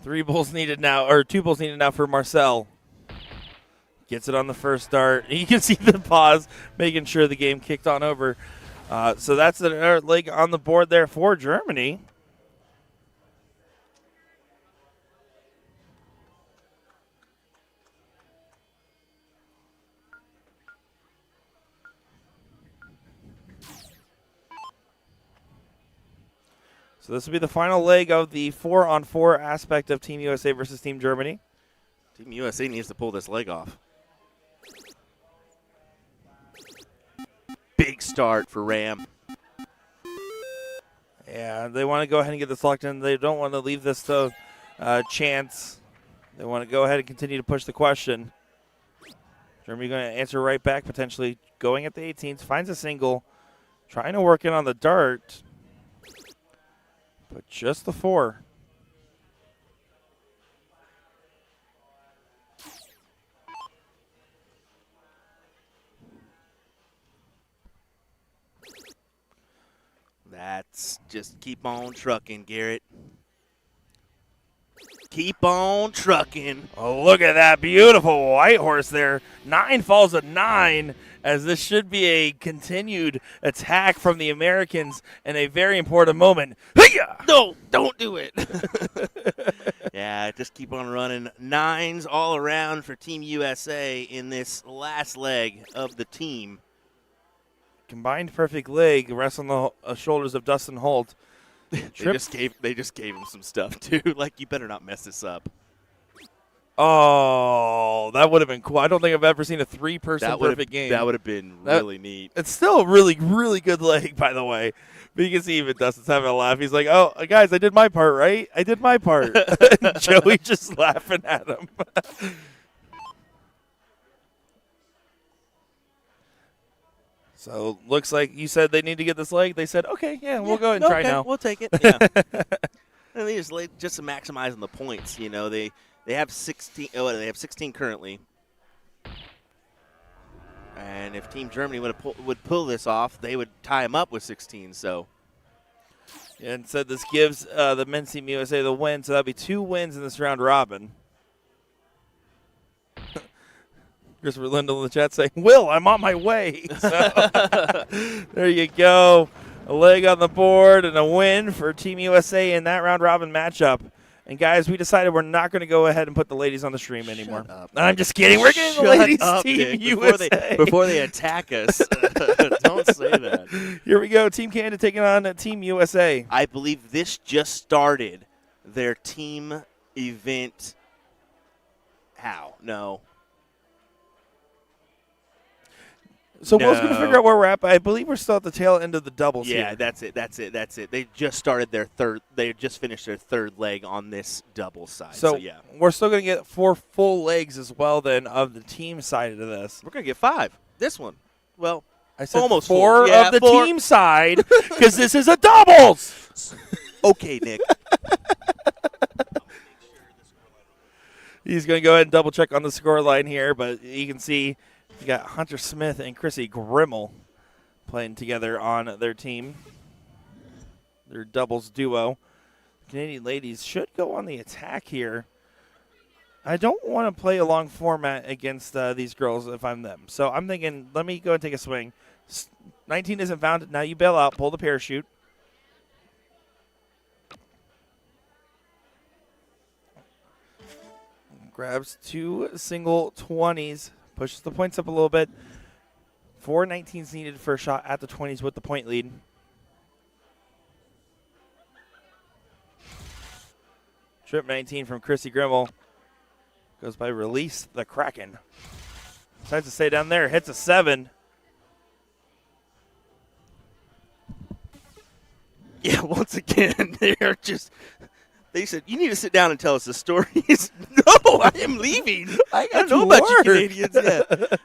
3 bulls needed now, or 2 bulls needed now for Marcel Gets it on the first dart. You can see the pause, making sure the game kicked on over. So that's another leg on the board there for Germany. So this will be the final leg of the 4-on-4 aspect of Team USA versus Team Germany. Team USA needs to pull this leg off. Big start for Ram. Yeah, they want to go ahead and get this locked in. They don't want to leave this to chance. They want to go ahead and continue to push the question. Germany going to answer right back, potentially going at the 18s. Finds a single. Trying to work in on the dart. But just the 4. That's just keep on trucking, Garrett. Keep on trucking. Oh, look at that beautiful white horse there. 9 falls at 9, as this should be a continued attack from the Americans in a very important moment. Hiya! No, don't do it. Yeah, just keep on running. 9s all around for Team USA in this last leg of the team. Combined perfect leg rests on the shoulders of Dustin Holt. They just gave him some stuff too. Like, you better not mess this up. Oh, that would have been cool. I don't think I've ever seen a 3-person perfect game. That would have been really neat. It's still a really, really good leg, by the way. But you can see even Dustin's having a laugh. He's like, oh, guys, I did my part, right? I did my part. And Joey just laughing at him. So looks like you said they need to get this leg. They said, okay, yeah, we'll go ahead and try now. We'll take it. Yeah. And they just maximizing the points. You know, they have 16. Oh, they have 16 currently. And if Team Germany would pull this off, they would tie them up with 16. So. And said this gives the men's Team USA the win. So that'll be 2 wins in this round robin. Christopher Lindell in the chat saying, Will, I'm on my way. So, there you go. A leg on the board and a win for Team USA in that round-robin matchup. And, guys, we decided we're not going to go ahead and put the ladies on the stream anymore. I'm just kidding. We're getting the ladies Team Dick, USA. Before they attack us. Don't say that. Here we go. Team Canada taking on Team USA. I believe this just started their team event. How? No. So Will's going to figure out where we're at, but I believe we're still at the tail end of the doubles here. Yeah, that's it. They just started their third. They just finished their third leg on this double side. So yeah, we're still going to get 4 full legs as well then of the team side of this. We're going to get 5. This one. Well, I said almost 4 full. of the team side because this is a doubles. Okay, Nick. He's going to go ahead and double check on the score line here, but you can see you got Hunter Smith and Chrissy Grimmel playing together on their team. Their doubles duo. Canadian ladies should go on the attack here. I don't want to play a long format against these girls if I'm them. So I'm thinking, let me go and take a swing. 19 isn't found. Now you bail out. Pull the parachute. Grabs 2 single 20s. Pushes the points up a little bit. 4 19s needed for a shot at the 20s with the point lead. Trip 19 from Chrissy Grimmel. Goes by Release the Kraken. Decides to stay down there. Hits a 7. Yeah, once again, they're just. They said, you need to sit down and tell us the stories. No, I am leaving. I don't know about you Canadians.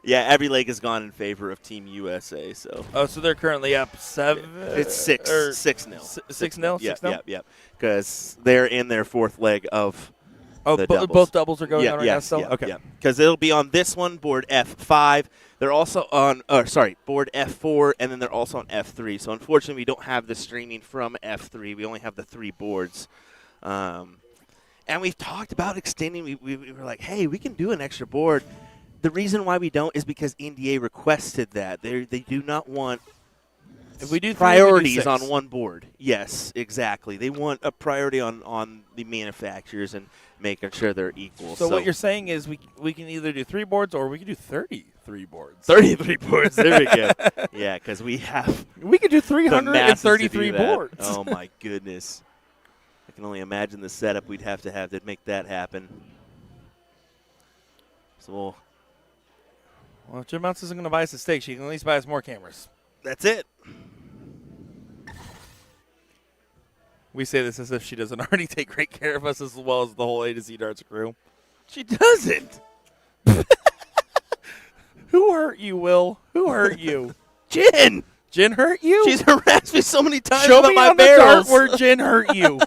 Yeah, every leg has gone in favor of Team USA. So. Oh, so they're currently up 7? It's 6. 6-0. 6-0? Yep. Because they're in their 4th leg of the doubles. Both doubles are going on right now still? Okay. Because it'll be on this one, board F5. They're also on, board F4, and then they're also on F3. So, unfortunately, we don't have the streaming from F3. We only have the 3 boards. And we've talked about extending. We were like, hey, we can do an extra board. The reason why we don't is because NDA requested that. They do not want If we do 3, we do priorities 6. on one board. Yes, exactly. They want a priority on the manufacturers and making sure they're equal. So what you're saying is we can either do 3 boards or we can do 33 boards. 33 boards. There we go. Yeah, because we have We could do the masses to do 333 that. boards. Oh, my goodness. I can only imagine the setup we'd have to make that happen. So Well, if Jim Mounts isn't going to buy us a steak, she can at least buy us more cameras. that's it. We say this as if she doesn't already take great care of us as well as the whole A to Z Darts crew. She doesn't. Who hurt you, Will? Who hurt you? Jen. Jen hurt you? She's harassed me so many times Show about me my on barrels. the dart where Jen hurt you.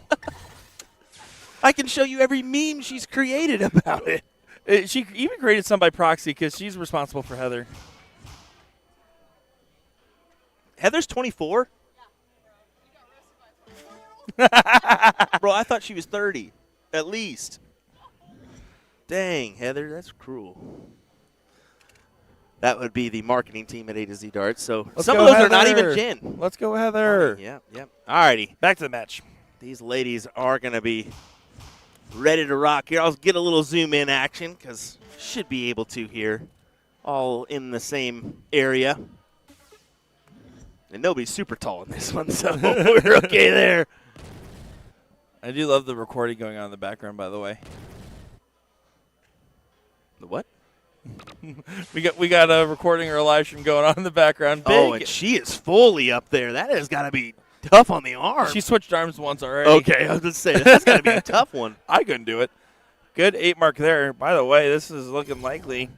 I can show you every meme she's created about it. She even created some by proxy because she's responsible for Heather. Heather's 24? Bro, I thought she was 30, at least. Dang, Heather, that's cruel. That would be the marketing team at A to Z Darts. So Let's some go, of those are not Heather. even Jen. Let's go, Heather. Yep, yep. All righty. Back to the match. These ladies are going to be ready to rock here. I'll get a little zoom in action because should be able to here. All in the same area. And nobody's super tall in this one, so we're okay there. I do love the recording going on in the background, by the way. The what? We got a recording or a live stream going on in the background. Big. Oh, and she is fully up there. That has got to be tough on the arm. She switched arms once already. Okay, I was going to say, that's got to be a tough one. I couldn't do it. Good 8 mark there. By the way, this is looking likely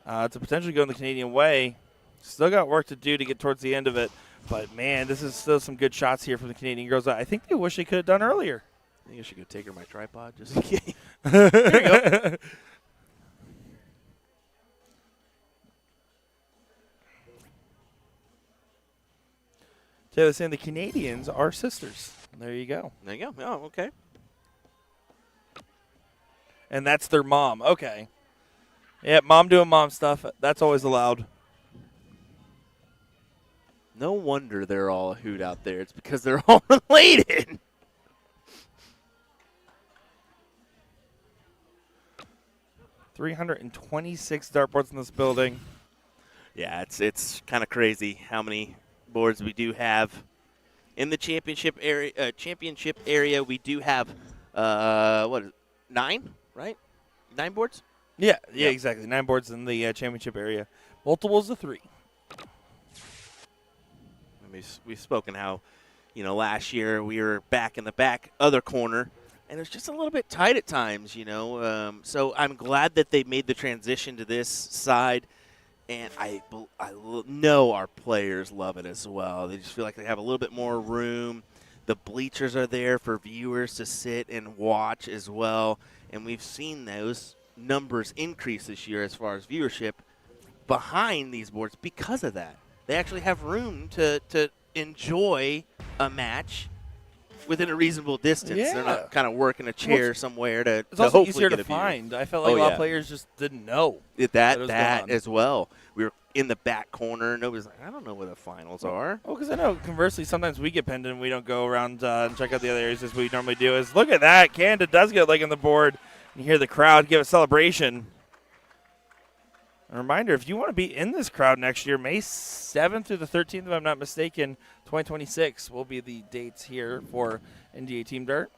to potentially go in the Canadian way. Still got work to do to get towards the end of it. But, man, this is still some good shots here from the Canadian girls. I think they wish they could have done earlier. I think I should go take her my tripod just in case. Here we go. Taylor saying the Canadians are sisters. There you go. There you go. Oh, okay. And that's their mom. Okay. Yeah, mom doing mom stuff. That's always allowed. No wonder they're all a hoot out there. It's because they're all related. $326 dartboards in this building. Yeah, it's kind of crazy how many boards we do have in the championship area. We do have 9, right? 9 boards. Yeah, Yep. exactly. 9 boards in the championship area. Multiples of 3. And we've spoken how, last year we were back in the back other corner, and it's just a little bit tight at times, So I'm glad that they made the transition to this side, and I know our players love it as well. They just feel like they have a little bit more room. The bleachers are there for viewers to sit and watch as well, and we've seen those numbers increase this year as far as viewership behind these boards because of that. They actually have room to enjoy a match within a reasonable distance. Yeah. They're not kind of working a chair somewhere to It's also hopefully easier get to a view. find. I felt like Oh, a lot yeah. of players just didn't know. That it was that gone. as well. We were in the back corner. Nobody's like, I don't know where the finals are. Oh, because I know, conversely, sometimes we get pinned and we don't go around and check out the other areas as we normally do. Is look at that. Canada does get a leg on the board. You hear the crowd give a celebration. A reminder, if you want to be in this crowd next year, May 7th through the 13th, if I'm not mistaken, 2026 will be the dates here for NDA Team Dart.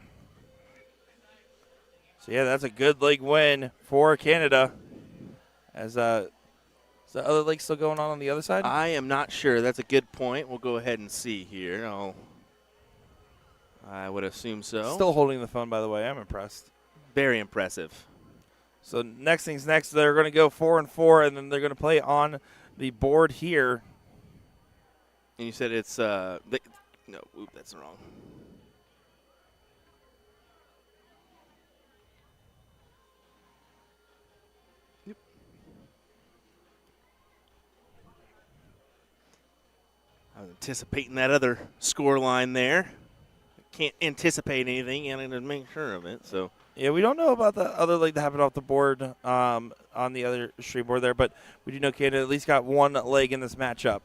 So, yeah, that's a good league win for Canada. Is the other league still going on the other side? I am not sure. That's a good point. We'll go ahead and see here. I would assume so. Still holding the phone, by the way. I'm impressed. Very impressive. So next thing's next. They're going to go 4-4, and then they're going to play on the board here. And you said it's that's wrong. Yep. I was anticipating that other score line there. Can't anticipate anything, and I didn't make sure of it. So Yeah, we don't know about the other leg that happened off the board on the other stream board there, but we do know Canada at least got one leg in this matchup.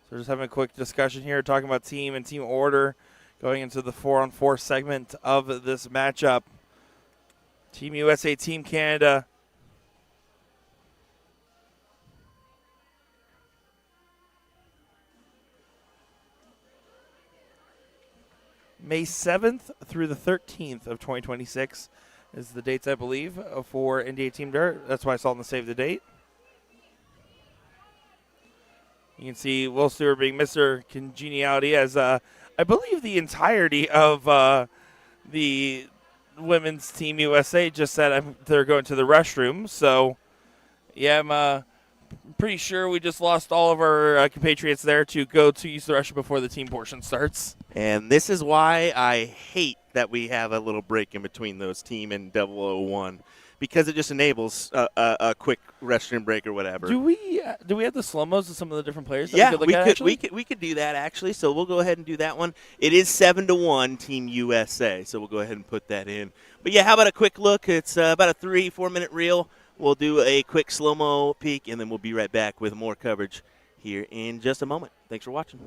So we're just having a quick discussion here, talking about team and team order, going into the 4-on-4 segment of this matchup. Team USA, Team Canada. May 7th through the 13th of 2026 is the dates, I believe, for NDA Team Dart. That's why I saw in the save the date. You can see Will Stewart being Mr. Congeniality as I believe the entirety of the women's Team USA just said they're going to the restroom. So, yeah, I'm pretty sure we just lost all of our compatriots there to go to use the restroom before the team portion starts. And this is why I hate that we have a little break in between those team and 001, because it just enables a quick restroom break or whatever. Do we have the slow-mos of some of the different players? Yeah, we could do that actually. So we'll go ahead and do that one. It is 7-1 Team USA, so we'll go ahead and put that in. But yeah, how about a quick look? It's about a 3-4 minute reel. We'll do a quick slow-mo peek, and then we'll be right back with more coverage here in just a moment. Thanks for watching.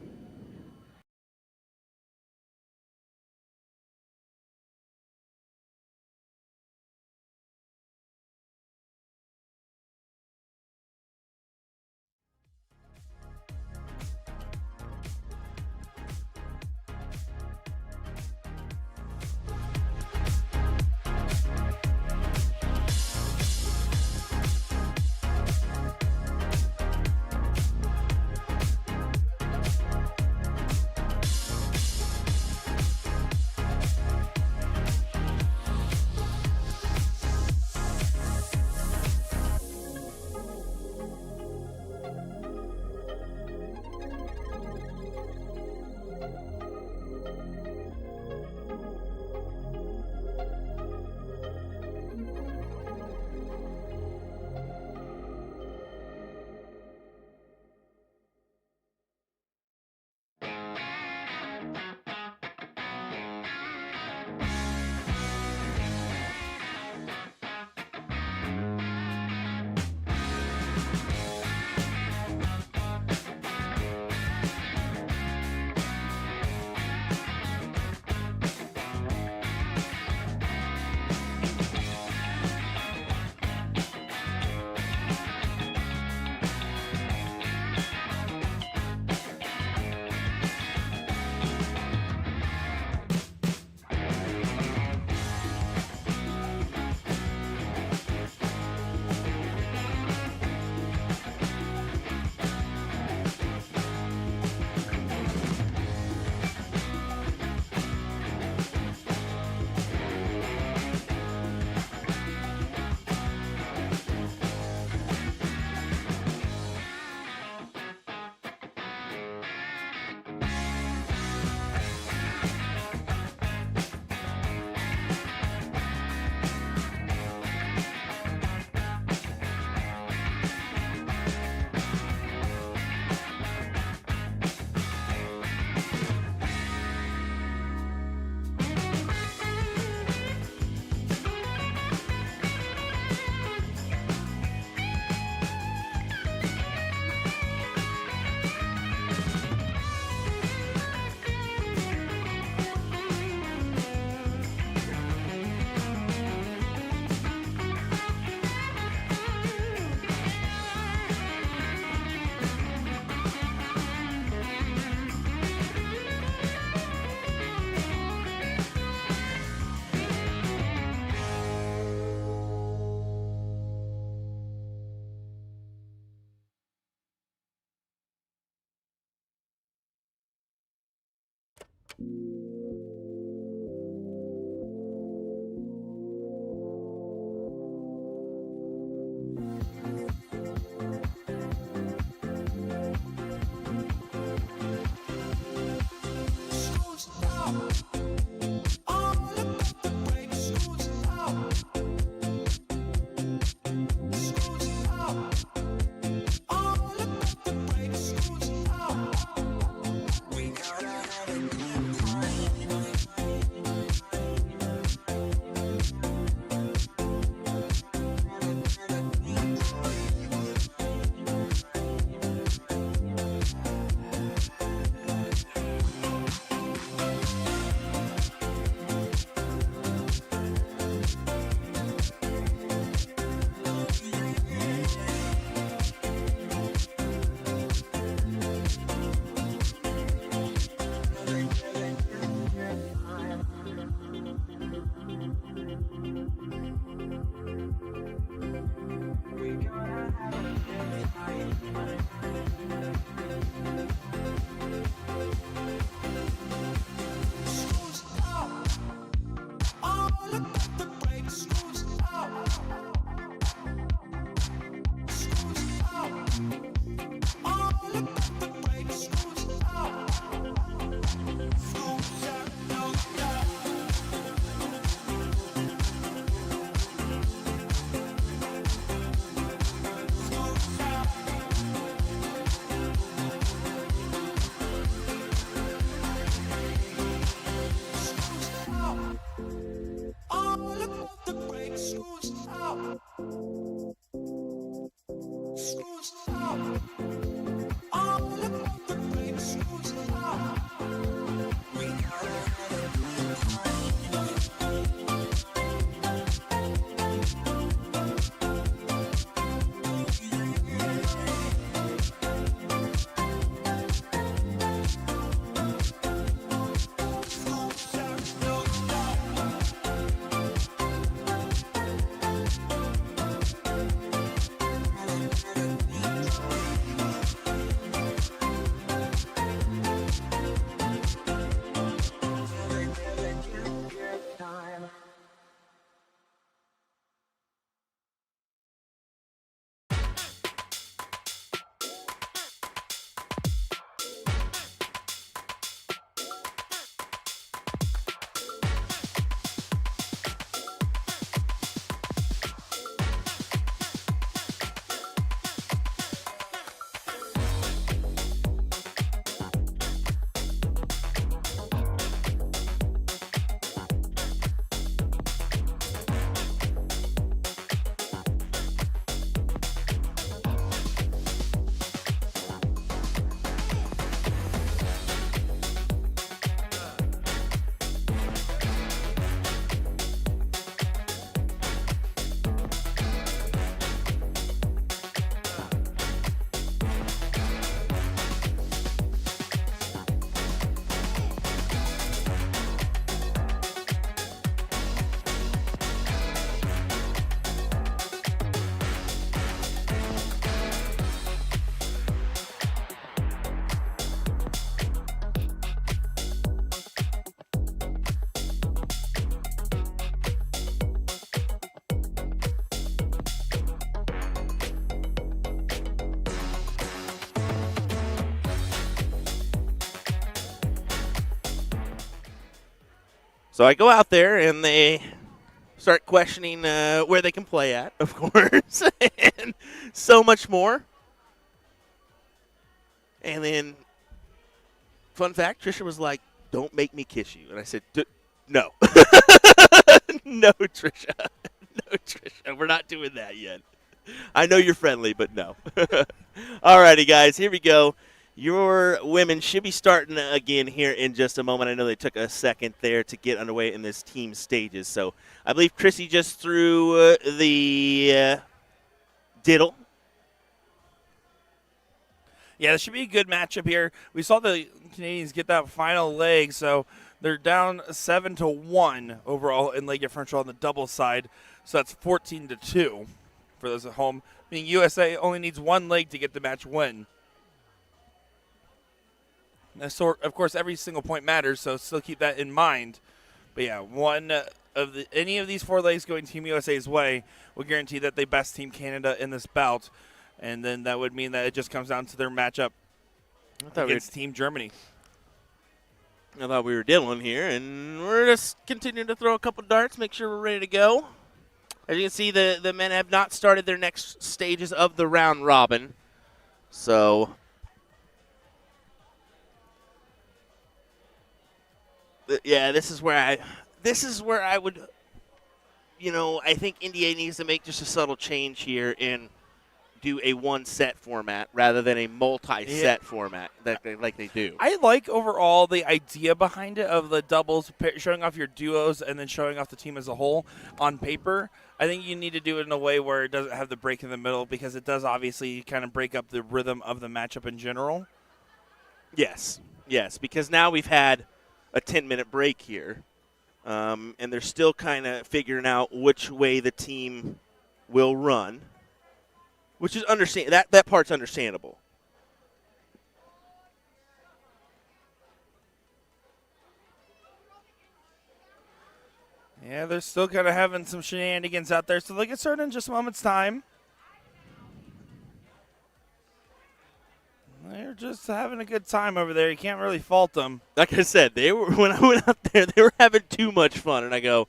So I go out there, and they start questioning where they can play at, of course, and so much more. And then, fun fact, Trisha was like, "Don't make me kiss you." And I said, "No." No, Trisha. No, Trisha. We're not doing that yet. I know you're friendly, but no. Alrighty, guys, here we go. Your women should be starting again here in just a moment. I know they took a second there to get underway in this team stages. So I believe Chrissy just threw the diddle. Yeah, this should be a good matchup here. We saw the Canadians get that final leg, so they're down 7-1 overall in leg differential on the double side. So that's 14-2 for those at home. Meaning USA only needs one leg to get the match win. Now, so, of course, every single point matters, so still keep that in mind. But yeah, any of these 4 legs going Team USA's way will guarantee that they best Team Canada in this bout. And then that would mean that it just comes down to their matchup against Team Germany. I thought we were dealing here, and we're just continuing to throw a couple darts, make sure we're ready to go. As you can see, the men have not started their next stages of the round robin. So yeah, this is where I would, I think NDA needs to make just a subtle change here and do a one-set format rather than a multi-set format like they do. I like overall the idea behind it of the doubles, showing off your duos and then showing off the team as a whole on paper. I think you need to do it in a way where it doesn't have the break in the middle because it does obviously kind of break up the rhythm of the matchup in general. Yes, because now we've had a 10-minute break here, and they're still kind of figuring out which way the team will run. Which is that part's understandable. Yeah, they're still kind of having some shenanigans out there, so they'll get started in just a moment's time. They're just having a good time over there. You can't really fault them. Like I said, when I went out there, they were having too much fun, and I go,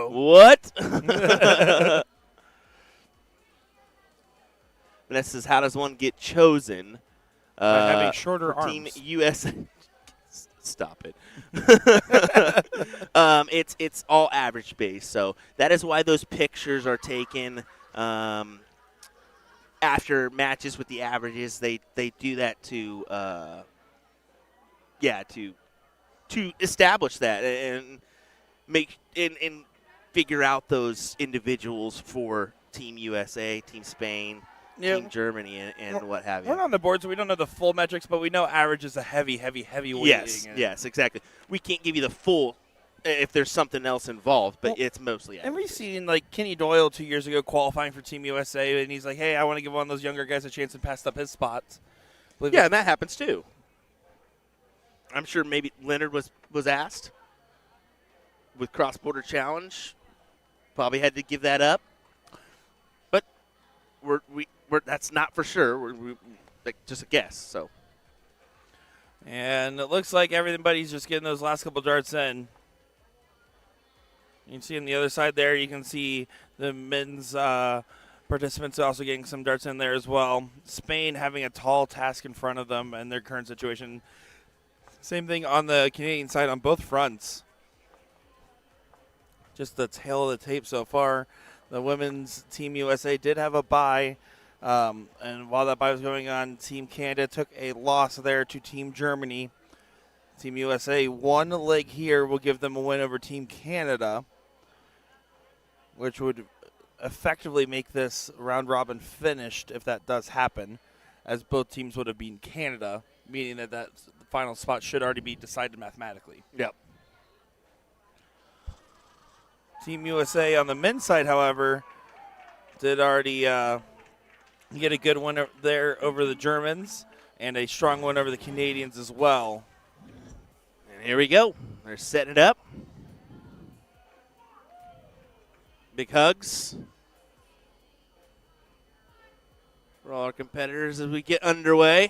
what? This is how does one get chosen? By having shorter Team arms. USA. Stop it. It's all average based, so that is why those pictures are taken after matches with the averages. They do that to establish that and make and figure out those individuals for Team USA, Team Spain. Yeah. Team Germany and what have you. We're not on the board, so we don't know the full metrics, but we know average is a heavy weighting. Yes, exactly. We can't give you the full if there's something else involved, but it's mostly average. And we've seen, like, Kenny Doyle 2 years ago qualifying for Team USA, and he's like, hey, I want to give one of those younger guys a chance and passed up his spots. Yeah, and that happens too. I'm sure maybe Leonard was asked with cross-border challenge. Probably had to give that up. But we're that's not for sure. We're like just a guess. So, and it looks like everybody's just getting those last couple darts in. You can see on the other side there, you can see the men's participants also getting some darts in there as well. Spain having a tall task in front of them in their current situation. Same thing on the Canadian side on both fronts. Just the tail of the tape so far. The women's Team USA did have a bye. And while that bye was going on, Team Canada took a loss there to Team Germany. Team USA, one leg here will give them a win over Team Canada, which would effectively make this round robin finished if that does happen, as both teams would have beaten Canada, meaning that the final spot should already be decided mathematically. Yep. Team USA on the men's side, however, did already get a good win there over the Germans and a strong win over the Canadians as well. And here we go. They're setting it up. Big hugs for all our competitors as we get underway.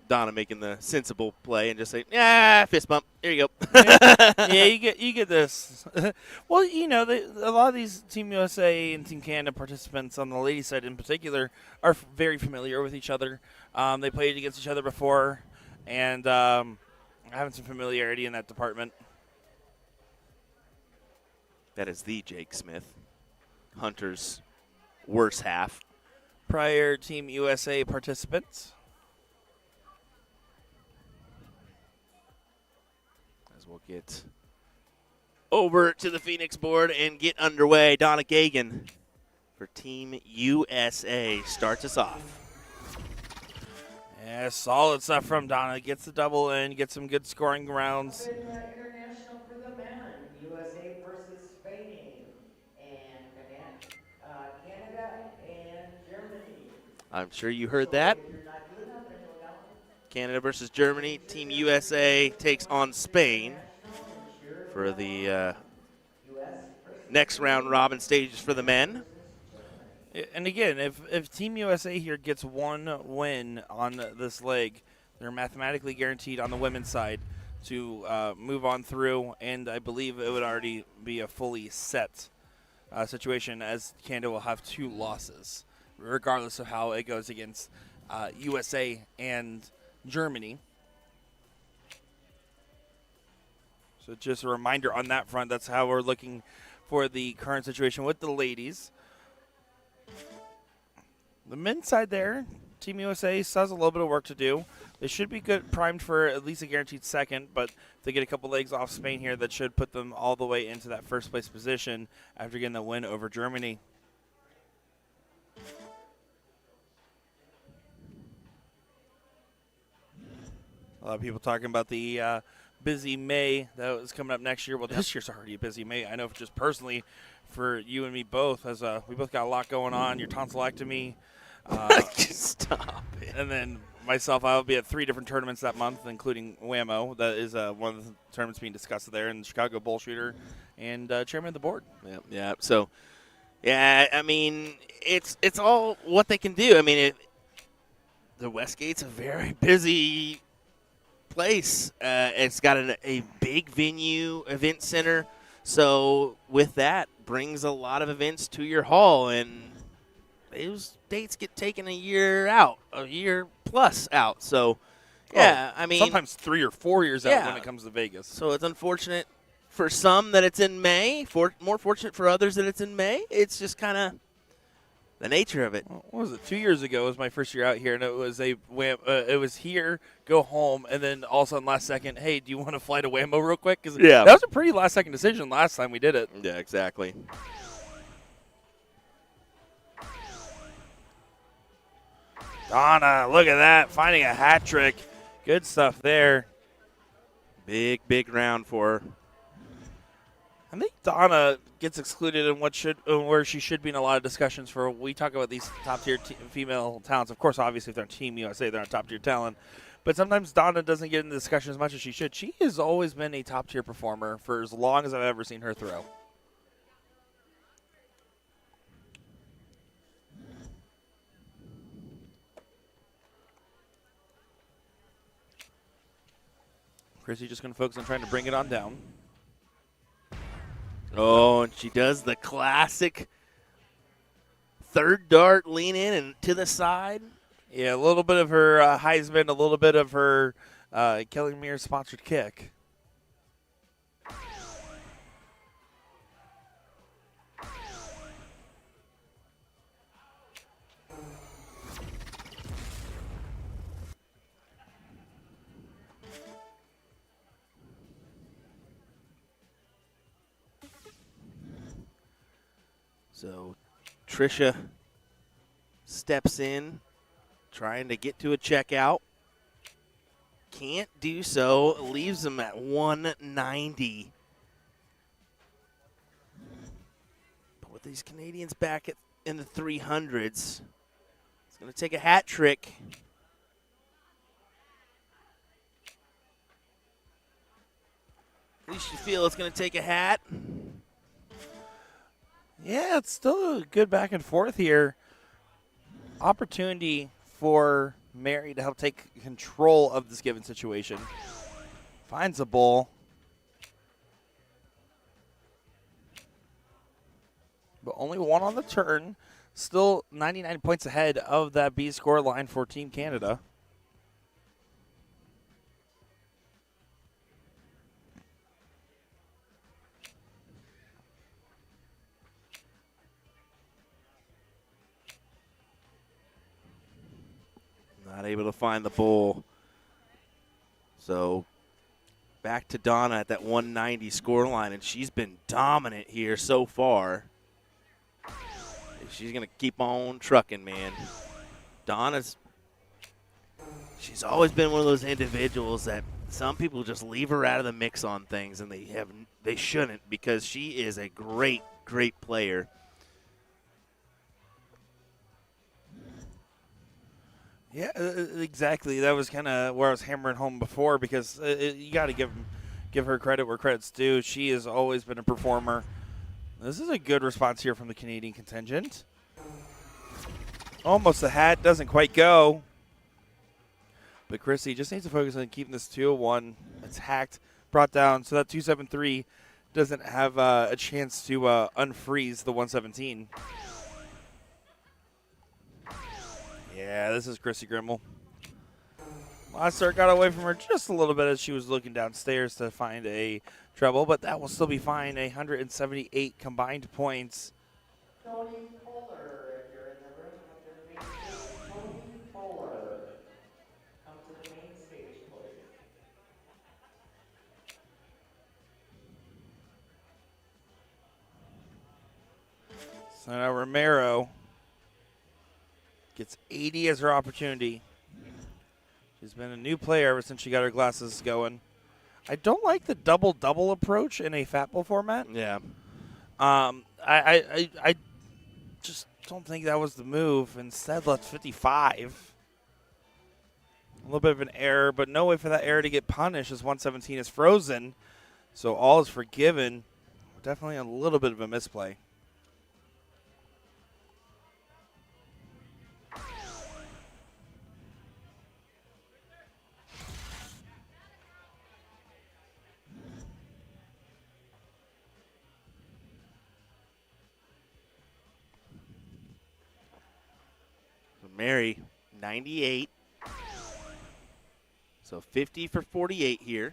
Donna making the sensible play and just say, "Yeah, fist bump. Here you go." Yeah, you get this. Well, you know, a lot of these Team USA and Team Canada participants on the ladies' side in particular are very familiar with each other. They played against each other before, and having some familiarity in that department. That is the Jake Smith, Hunter's worse half. Prior Team USA participants. As we'll get over to the Phoenix board and get underway. Donna Gagan for Team USA starts us off. Yeah, solid stuff from Donna. Gets the double in, gets some good scoring rounds. International for the men, USA versus Spain, and Canada and Germany. I'm sure you heard that. If you're not good enough, then you'll count them. Canada versus Germany. Team USA takes on Spain for the US versus next round robin stages for the men. And again, if Team USA here gets one win on this leg, they're mathematically guaranteed on the women's side to move on through, and I believe it would already be a fully set situation, as Canada will have 2 losses, regardless of how it goes against USA and Germany. So just a reminder on that front, that's how we're looking for the current situation with the ladies. The men's side there, Team USA still has a little bit of work to do. They should be good, primed for at least a guaranteed second, but if they get a couple legs off Spain here, that should put them all the way into that first place position after getting the win over Germany. A lot of people talking about the busy May that was coming up next year. Well, this year's already a busy May. I know just personally for you and me both, as we both got a lot going on, your tonsillectomy. Stop it. And then myself, I'll be at 3 different tournaments that month, including WAMO. That is one of the tournaments being discussed there, in the Chicago Bull Shooter, and chairman of the board. Yeah. So, yeah, I mean, it's all what they can do. I mean, the Westgate's a very busy place. It's got a big venue, event center. So with that brings a lot of events to your hall, and those dates get taken a year plus out. So, yeah, I mean, sometimes 3 or 4 years out yeah. when it comes to Vegas. So it's unfortunate for some that it's in May. More fortunate for others that it's in May. It's just kind of the nature of it. What was it? 2 years ago was my first year out here, and it was here, go home, and then all of a sudden last second, hey, do you want to fly to Wammo real quick? Because that was a pretty last second decision last time we did it. Yeah, exactly. Donna, look at that, finding a hat trick. Good stuff there. Big round for her. I think Donna gets excluded in where she should be in a lot of discussions for. We talk about these top-tier female talents. Of course, obviously, if they're on Team USA, they're on top-tier talent. But sometimes Donna doesn't get in the discussion as much as she should. She has always been a top-tier performer for as long as I've ever seen her throw. Chrissy just going to focus on trying to bring it on down. Oh, and she does the classic third dart, lean in and to the side. Yeah, a little bit of her Heisman, a little bit of her Kelly Mears sponsored kick. So Tricia steps in, trying to get to a checkout. Can't do so. Leaves them at 190. But with these Canadians back in the 300s, it's going to take a hat trick. At least you feel it's going to take a hat. Yeah, it's still a good back and forth here. Opportunity for Mary to help take control of this given situation. Finds a bull. But only one on the turn. Still 99 points ahead of that B score line for Team Canada. Not able to find the bull. So back to Donna at that 190 score line, and she's been dominant here so far. She's going to keep on trucking, man. She's always been one of those individuals that some people just leave her out of the mix on things, and they shouldn't, because she is a great, great player. Yeah, exactly. That was kind of where I was hammering home before, because you got to give her credit where credit's due. She has always been a performer. This is a good response here from the Canadian contingent. Almost the hat, doesn't quite go. But Chrissy just needs to focus on keeping this 201. It's hacked, brought down, so that 273 doesn't have a chance to unfreeze the 117. Yeah, this is Chrissy Grimmel. Last start got away from her just a little bit as she was looking downstairs to find a treble, but that will still be fine. 178 combined points. Tony Fuller, if you're in the room with your main stage, Tony Fuller. Come to the main stage, please. So now Romero gets 80 as her opportunity. She's been a new player ever since she got her glasses going. I don't like the double-double approach in a fat bowl format. Yeah. I just don't think that was the move. Instead, let's 55. A little bit of an error, but no way for that error to get punished as 117 is frozen. So all is forgiven. Definitely a little bit of a misplay. Mary, 98. So 50 for 48 here.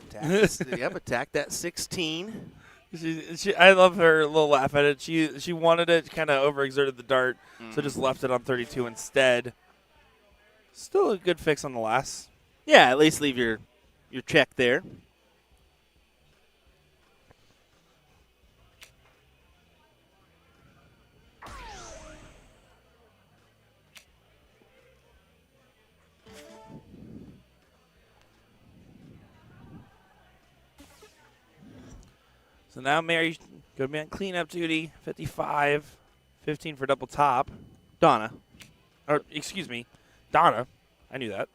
Attack that 16. I love her little laugh at it. She wanted it, kind of overexerted the dart, so just left it on 32 instead. Still a good fix on the last. Yeah, at least leave your check there. So now Mary's going to be on cleanup duty, 55, 15 for double top. Donna. Or, excuse me, Donna. I knew that.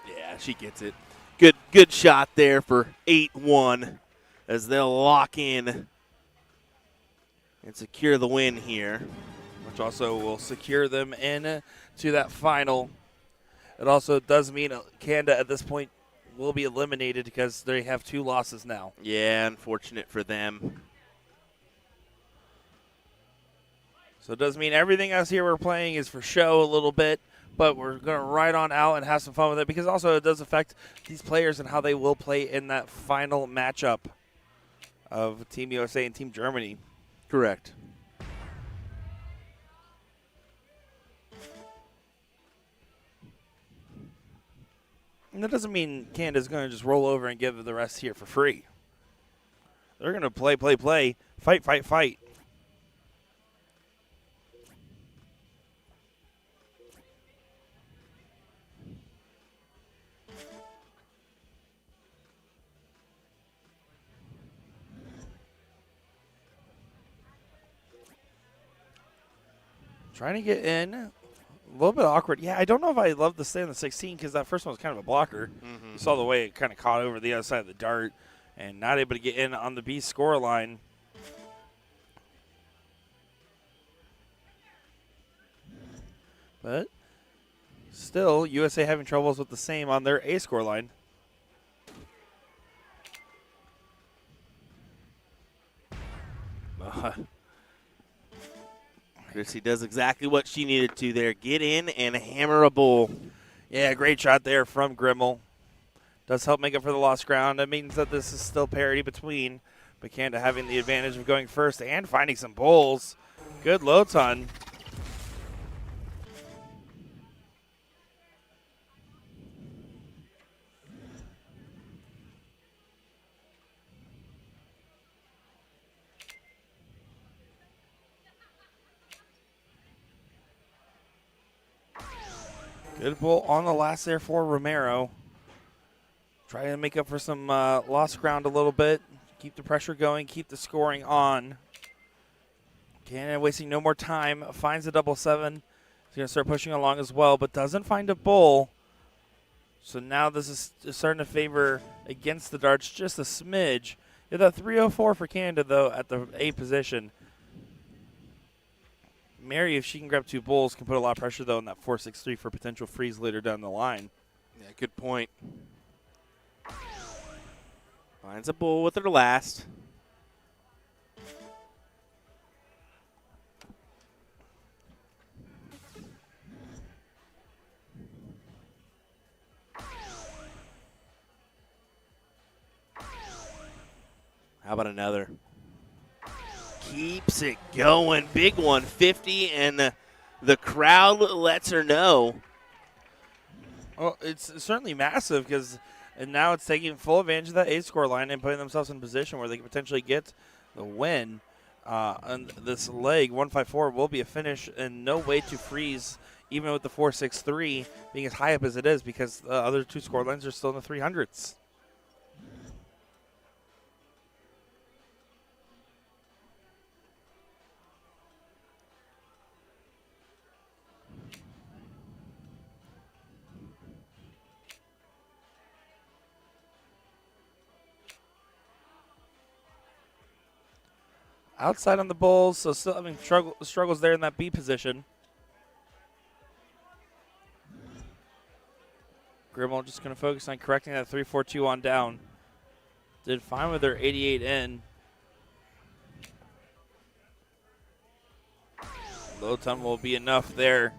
Yeah, she gets it. Good shot there for 8-1 as they'll lock in and secure the win here. Which also will secure them in to that final. It also does mean Canada at this point will be eliminated because they have 2 losses now. Yeah, unfortunate for them. So it does mean everything else here we're playing is for show a little bit, but we're going to ride on out and have some fun with it, because also it does affect these players and how they will play in that final matchup of Team USA and Team Germany. Correct. And that doesn't mean Canada's going to just roll over and give the rest here for free. They're going to play, fight, fight, fight. Trying to get in. A little bit awkward. Yeah, I don't know if I love the stay on the 16 because that first one was kind of a blocker. You saw the way it kind of caught over the other side of the dart and not able to get in on the B score line. But still, USA having troubles with the same on their A score line. Chrissy does exactly what she needed to there. Get in and hammer a bull. Yeah, great shot there from Grimmel. Does help make up for the lost ground. That means that this is still parity between, but Canada having the advantage of going first and finding some bowls. Good low ton. Good pull on the last there for Romero. Trying to make up for some lost ground a little bit. Keep the pressure going. Keep the scoring on. Canada wasting no more time. Finds a double 7. He's going to start pushing along as well, but doesn't find a bull. So now this is starting to favor against the darts just a smidge. You have that 304 for Canada, though, at the A position. Mary, if she can grab 2 bulls, can put a lot of pressure, though, in that 4-6-3 for potential freeze later down the line. Yeah, good point. Finds a bull with her last. How about another? Keeps it going. Big 150, and the crowd lets her know. Well, it's certainly massive because now it's taking full advantage of that A score line and putting themselves in a position where they can potentially get the win. On this leg, 154 will be a finish and no way to freeze, even with the 4-6-3 being as high up as it is, because the other 2 score lines are still in the 300s. Outside on the Bulls, so still having struggles there in that B position. Grimmel just going to focus on correcting that 3-4-2 on down. Did fine with their 88 in. Low ton will be enough there,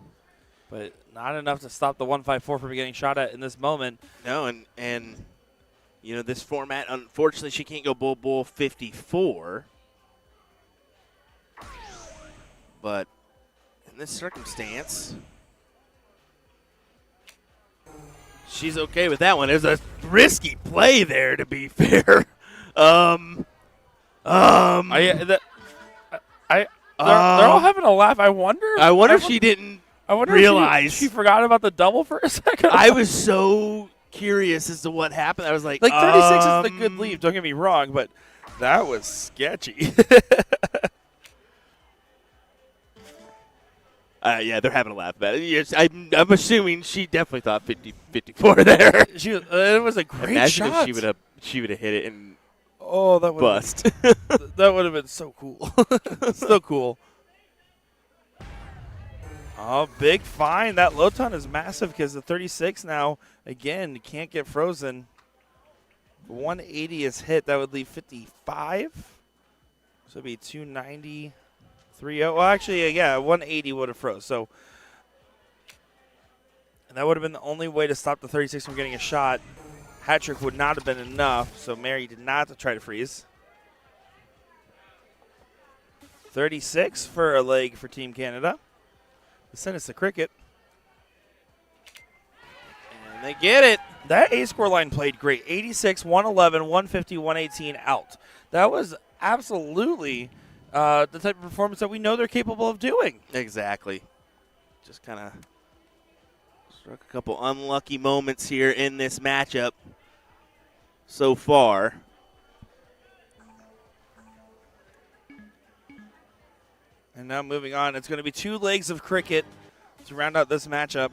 but not enough to stop the 154 from getting shot at in this moment. No, and you know, this format, unfortunately, she can't go bull 54. But in this circumstance, she's okay with that one. There's a risky play there, to be fair. They're all having a laugh. I wonder if she didn't realize. She forgot about the double for a second. I was so curious as to what happened. I was like 36 is the good leave. Don't get me wrong, but that was sketchy. Yeah, they're having a laugh about it. Yes, I'm assuming she definitely thought 54 there. It was a great Imagine shot. if she would have hit it and that would bust. That would have been so cool. So cool. Oh, big fine. That low ton is massive because the 36 now, again, can't get frozen. 180 is hit. That would leave 55. So it would be 290. 3-0. Well, actually, yeah, 180 would have froze. So and that would have been the only way to stop the 36 from getting a shot. Hat trick would not have been enough, so Mary did not try to freeze. 36 for a leg for Team Canada. The send us to cricket. And they get it. That A score line played great. 86, 111, 150, 118 out. That was absolutely the type of performance that we know they're capable of doing. Exactly. Just kind of struck a couple unlucky moments here in this matchup so far. And now moving on, it's going to be 2 legs of cricket to round out this matchup.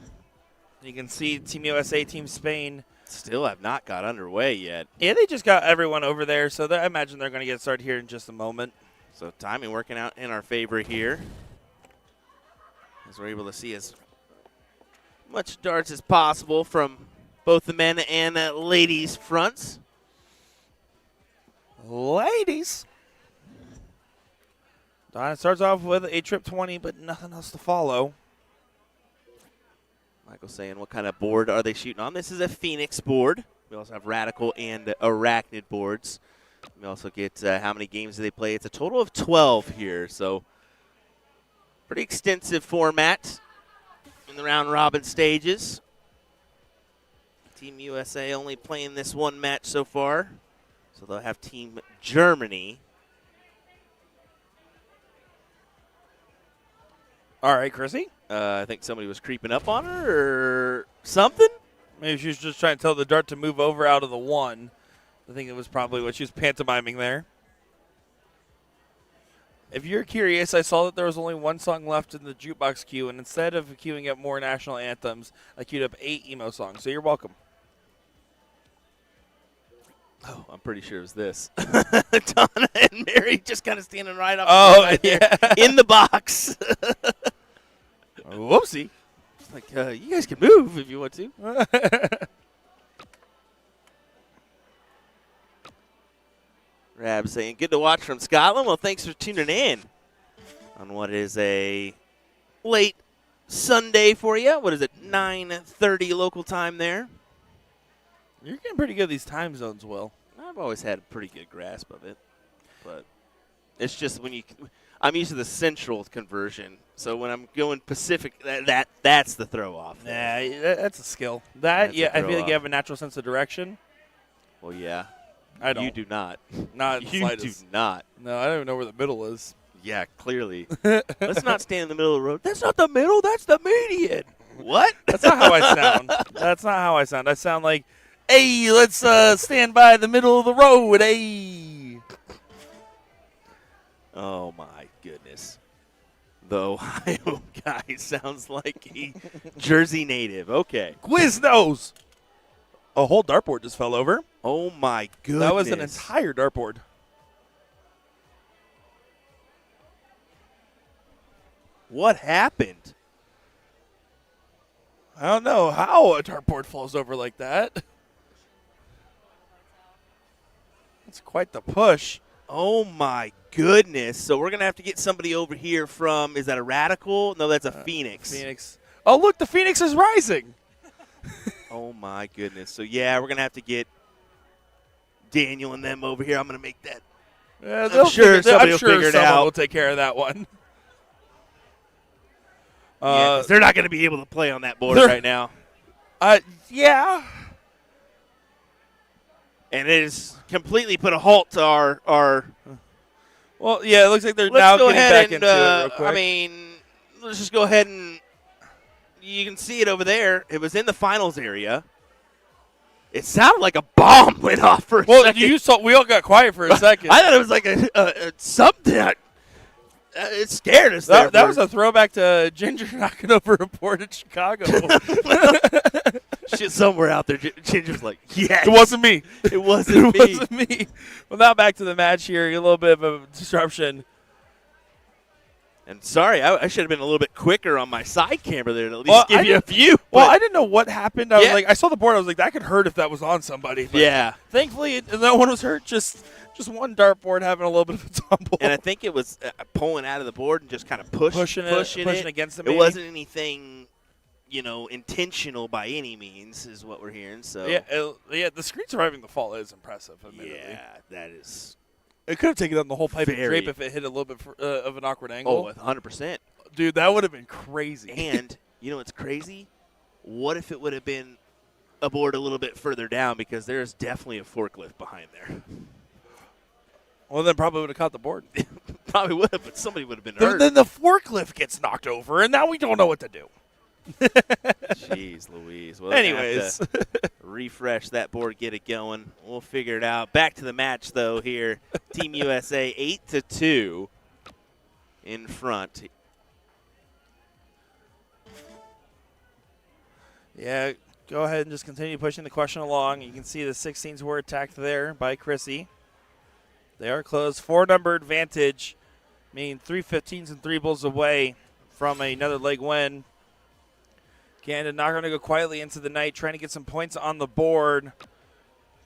You can see Team USA, Team Spain still have not got underway yet. Yeah, they just got everyone over there, so I imagine they're going to get started here in just a moment. So timing working out in our favor here, as we're able to see as much darts as possible from both the men and ladies fronts. Ladies. Donna starts off with a trip 20, but nothing else to follow. Michael saying, what kind of board are they shooting on? This is a Phoenix board. We also have Radical and Arachnid boards. We also get how many games do they play. It's a total of 12 here, so pretty extensive format in the round-robin stages. Team USA only playing this one match so far, so they'll have Team Germany. All right, Chrissy. I think somebody was creeping up on her or something. Maybe she was just trying to tell the dart to move over out of the 1. I think it was probably what she was pantomiming there. If you're curious, I saw that there was only one song left in the jukebox queue, and instead of queuing up more national anthems, I queued up 8 emo songs, so you're welcome. Oh, I'm pretty sure it was this. Donna and Mary just kind of standing right up right there in the box. Whoopsie. It's like, you guys can move if you want to. Rab saying, good to watch from Scotland. Well, thanks for tuning in on what is a late Sunday for you. What is it, 9:30 local time there? You're getting pretty good at these time zones, Will. I've always had a pretty good grasp of it, but it's just when I'm used to the central conversion, so when I'm going Pacific, that's the throw off. Nah, that's a skill. I feel like you have a natural sense of direction. Well, yeah. I don't. You do not. Not in the You slightest. do not. No, I don't even know where the middle is. Yeah, clearly. Let's not stand in the middle of the road. That's not the middle. That's the median. What? That's not how I sound. That's not how I sound. I sound like, hey, let's stand by the middle of the road, hey. Oh, my goodness. The Ohio guy sounds like a Jersey native. Okay. Quiznos. A whole dartboard just fell over. Oh, my goodness. That was an entire dartboard. What happened? I don't know how a dartboard falls over like that. That's quite the push. Oh, my goodness. So we're going to have to get somebody over here from, is that a Radical? No, that's a Phoenix. Phoenix. Oh, look, the Phoenix is rising. Oh, my goodness. So, yeah, we're going to have to get Daniel and them over here. I'm going to make that. I'm sure somebody will figure it someone out. will take care of that one. Yeah, 'cause they're not going to be able to play on that board right now. Yeah. And it has completely put a halt to our Well, yeah, it looks like they're let's now go getting ahead back and, into it real quick. I mean, let's just go ahead and you can see it over there. It was in the finals area. It sounded like a bomb went off for a second. You saw we all got quiet for a second. I thought it was like a something. It scared us. That was a throwback to Ginger knocking over a board in Chicago. Shit, somewhere out there, Ginger's like, yes. It wasn't me. It wasn't me. It wasn't me. Well, now back to the match here. A little bit of a disruption. And sorry, I should have been a little bit quicker on my side camera there to at least give you a view. Well, I didn't know what happened. I was Yeah. like, I saw the board. I was like, that could hurt if that was on somebody. But Yeah. thankfully, no one was hurt. Just one dartboard having a little bit of a tumble. And I think it was pulling out of the board and just kind of pushing against them. It wasn't anything, intentional by any means, is what we're hearing. So yeah, the screen surviving the fall is impressive. Admittedly. yeah, that is. It could have taken down the whole pipe and Very. drape if it hit a little bit of an awkward angle. Oh, 100%. Dude, that would have been crazy. And you know what's crazy? What if it would have been a board a little bit further down, because there's definitely a forklift behind there. Well, then probably would have caught the board. Probably would have, but somebody would have been hurt. Then the forklift gets knocked over, and now we don't know what to do. Jeez Louise. Well, anyways, have to refresh that board, get it going. We'll figure it out. Back to the match, though, here. Team USA 8-2 in front. Yeah, go ahead and just continue pushing the question along. You can see the 16s were attacked there by Chrissy. They are close. 4-number advantage, meaning 3 15s and 3 bulls away from another leg win. Canada not going to go quietly into the night, trying to get some points on the board.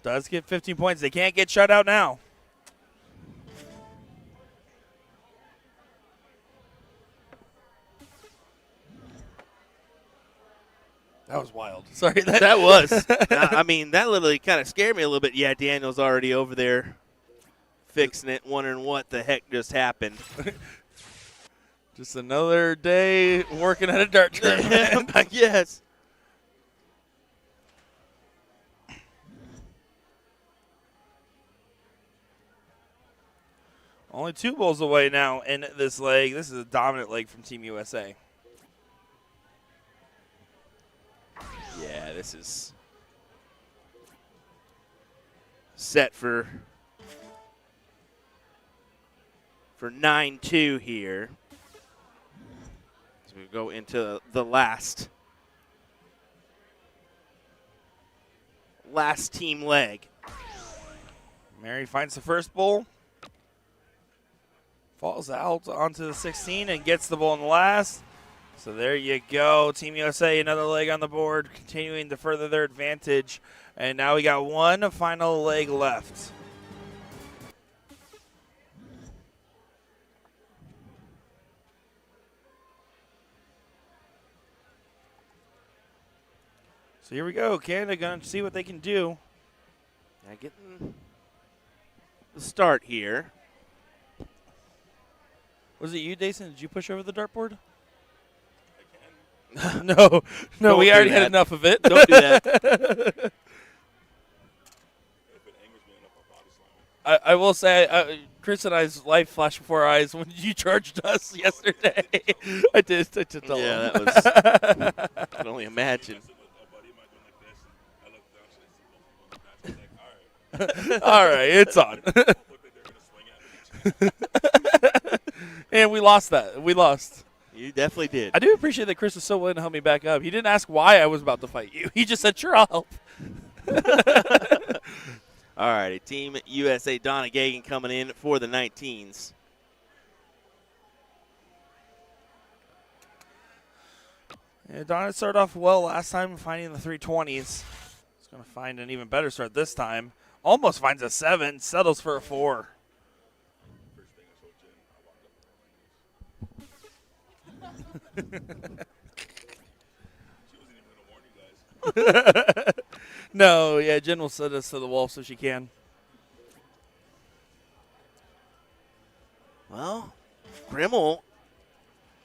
Does get 15 points. They can't get shut out now. That was wild. Sorry. That was. I mean, that literally kind of scared me a little bit. Yeah, Daniel's already over there fixing it, wondering what the heck just happened. Just another day working at a dart tournament. Yes. Only 2 balls away now in this leg. This is a dominant leg from Team USA. Yeah, this is set for 9-2 here. So we go into the last team leg. Mary finds the first ball. Falls out onto the 16 and gets the ball in the last. So there you go. Team USA, another leg on the board, continuing to further their advantage. And now we got one final leg left. So here we go. Canada going to see what they can do. Now getting the start here. Was it you, Dason? Did you push over the dartboard? No, Don't we do already that. had enough of it. Don't do that. I will say, Chris and I's life flashed before our eyes when you charged us yesterday. I did tell Yeah, him. that was. I can only imagine. All right, it's on. And we lost that. We lost. You definitely did. I do appreciate that Chris was so willing to help me back up. He didn't ask why I was about to fight you. He just said, sure, I'll help. All righty, Team USA, Donna Gagan coming in for the 19s. Yeah, Donna started off well last time, finding the 320s. He's going to find an even better start this time. Almost finds a 7, settles for a 4. No, yeah, Jen will send us to the wall so she can. Well, Grimmel,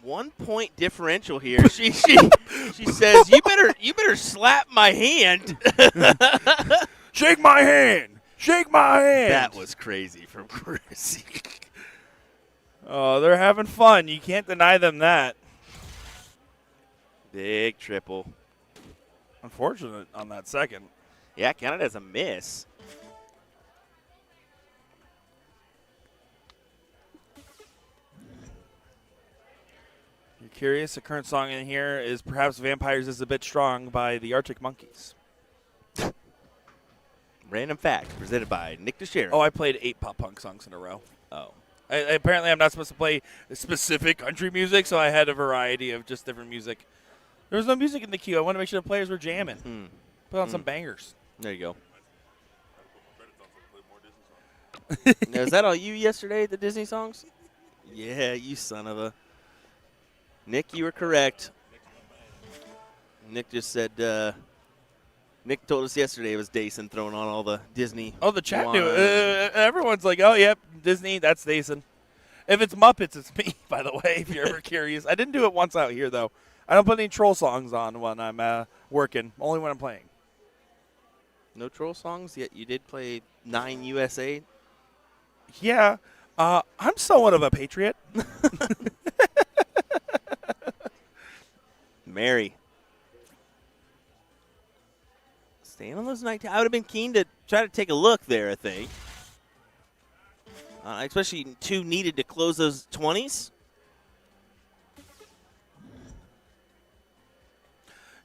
1 point differential here. She says, you better slap my hand. Shake my hand! Shake my hand! That was crazy from Chris. Oh, they're having fun. You can't deny them that. Big triple. Unfortunate on that second. Yeah, counted as a miss. You're curious, the current song in here is perhaps Vampires is a Bit Strong by the Arctic Monkeys. Random fact presented by Nick DeShera. Oh, I played 8 pop punk songs in a row. Oh. Apparently, I'm not supposed to play specific country music, so I had a variety of just different music. There was no music in the queue. I wanted to make sure the players were jamming. Put on some bangers. There you go. Now, is that all you yesterday, the Disney songs? Yeah, you son of a. Nick, you were correct. Nick just said, Nick told us yesterday it was Dason throwing on all the Disney. Oh, the chat knew. wine. Everyone's like, oh, yep, Disney, that's Dason. If it's Muppets, it's me, by the way, if you're ever curious. I didn't do it once out here, though. I don't put any troll songs on when I'm working, only when I'm playing. No troll songs, yet you did play 9 USA. Yeah, I'm somewhat of a patriot. Mary. Staying on those 19. I would have been keen to try to take a look there, I think. Especially 2 needed to close those 20s.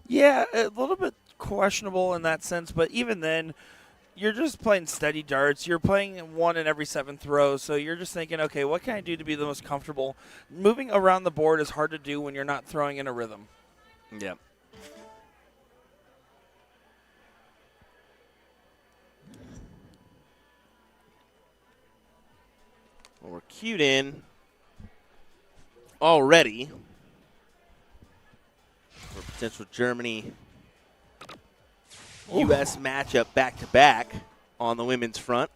Yeah, a little bit questionable in that sense, but even then, you're just playing steady darts. You're playing 1 in every 7th throw, so you're just thinking, okay, what can I do to be the most comfortable? Moving around the board is hard to do when you're not throwing in a rhythm. Yep. queued in already for potential Germany U.S. matchup back-to-back on the women's front.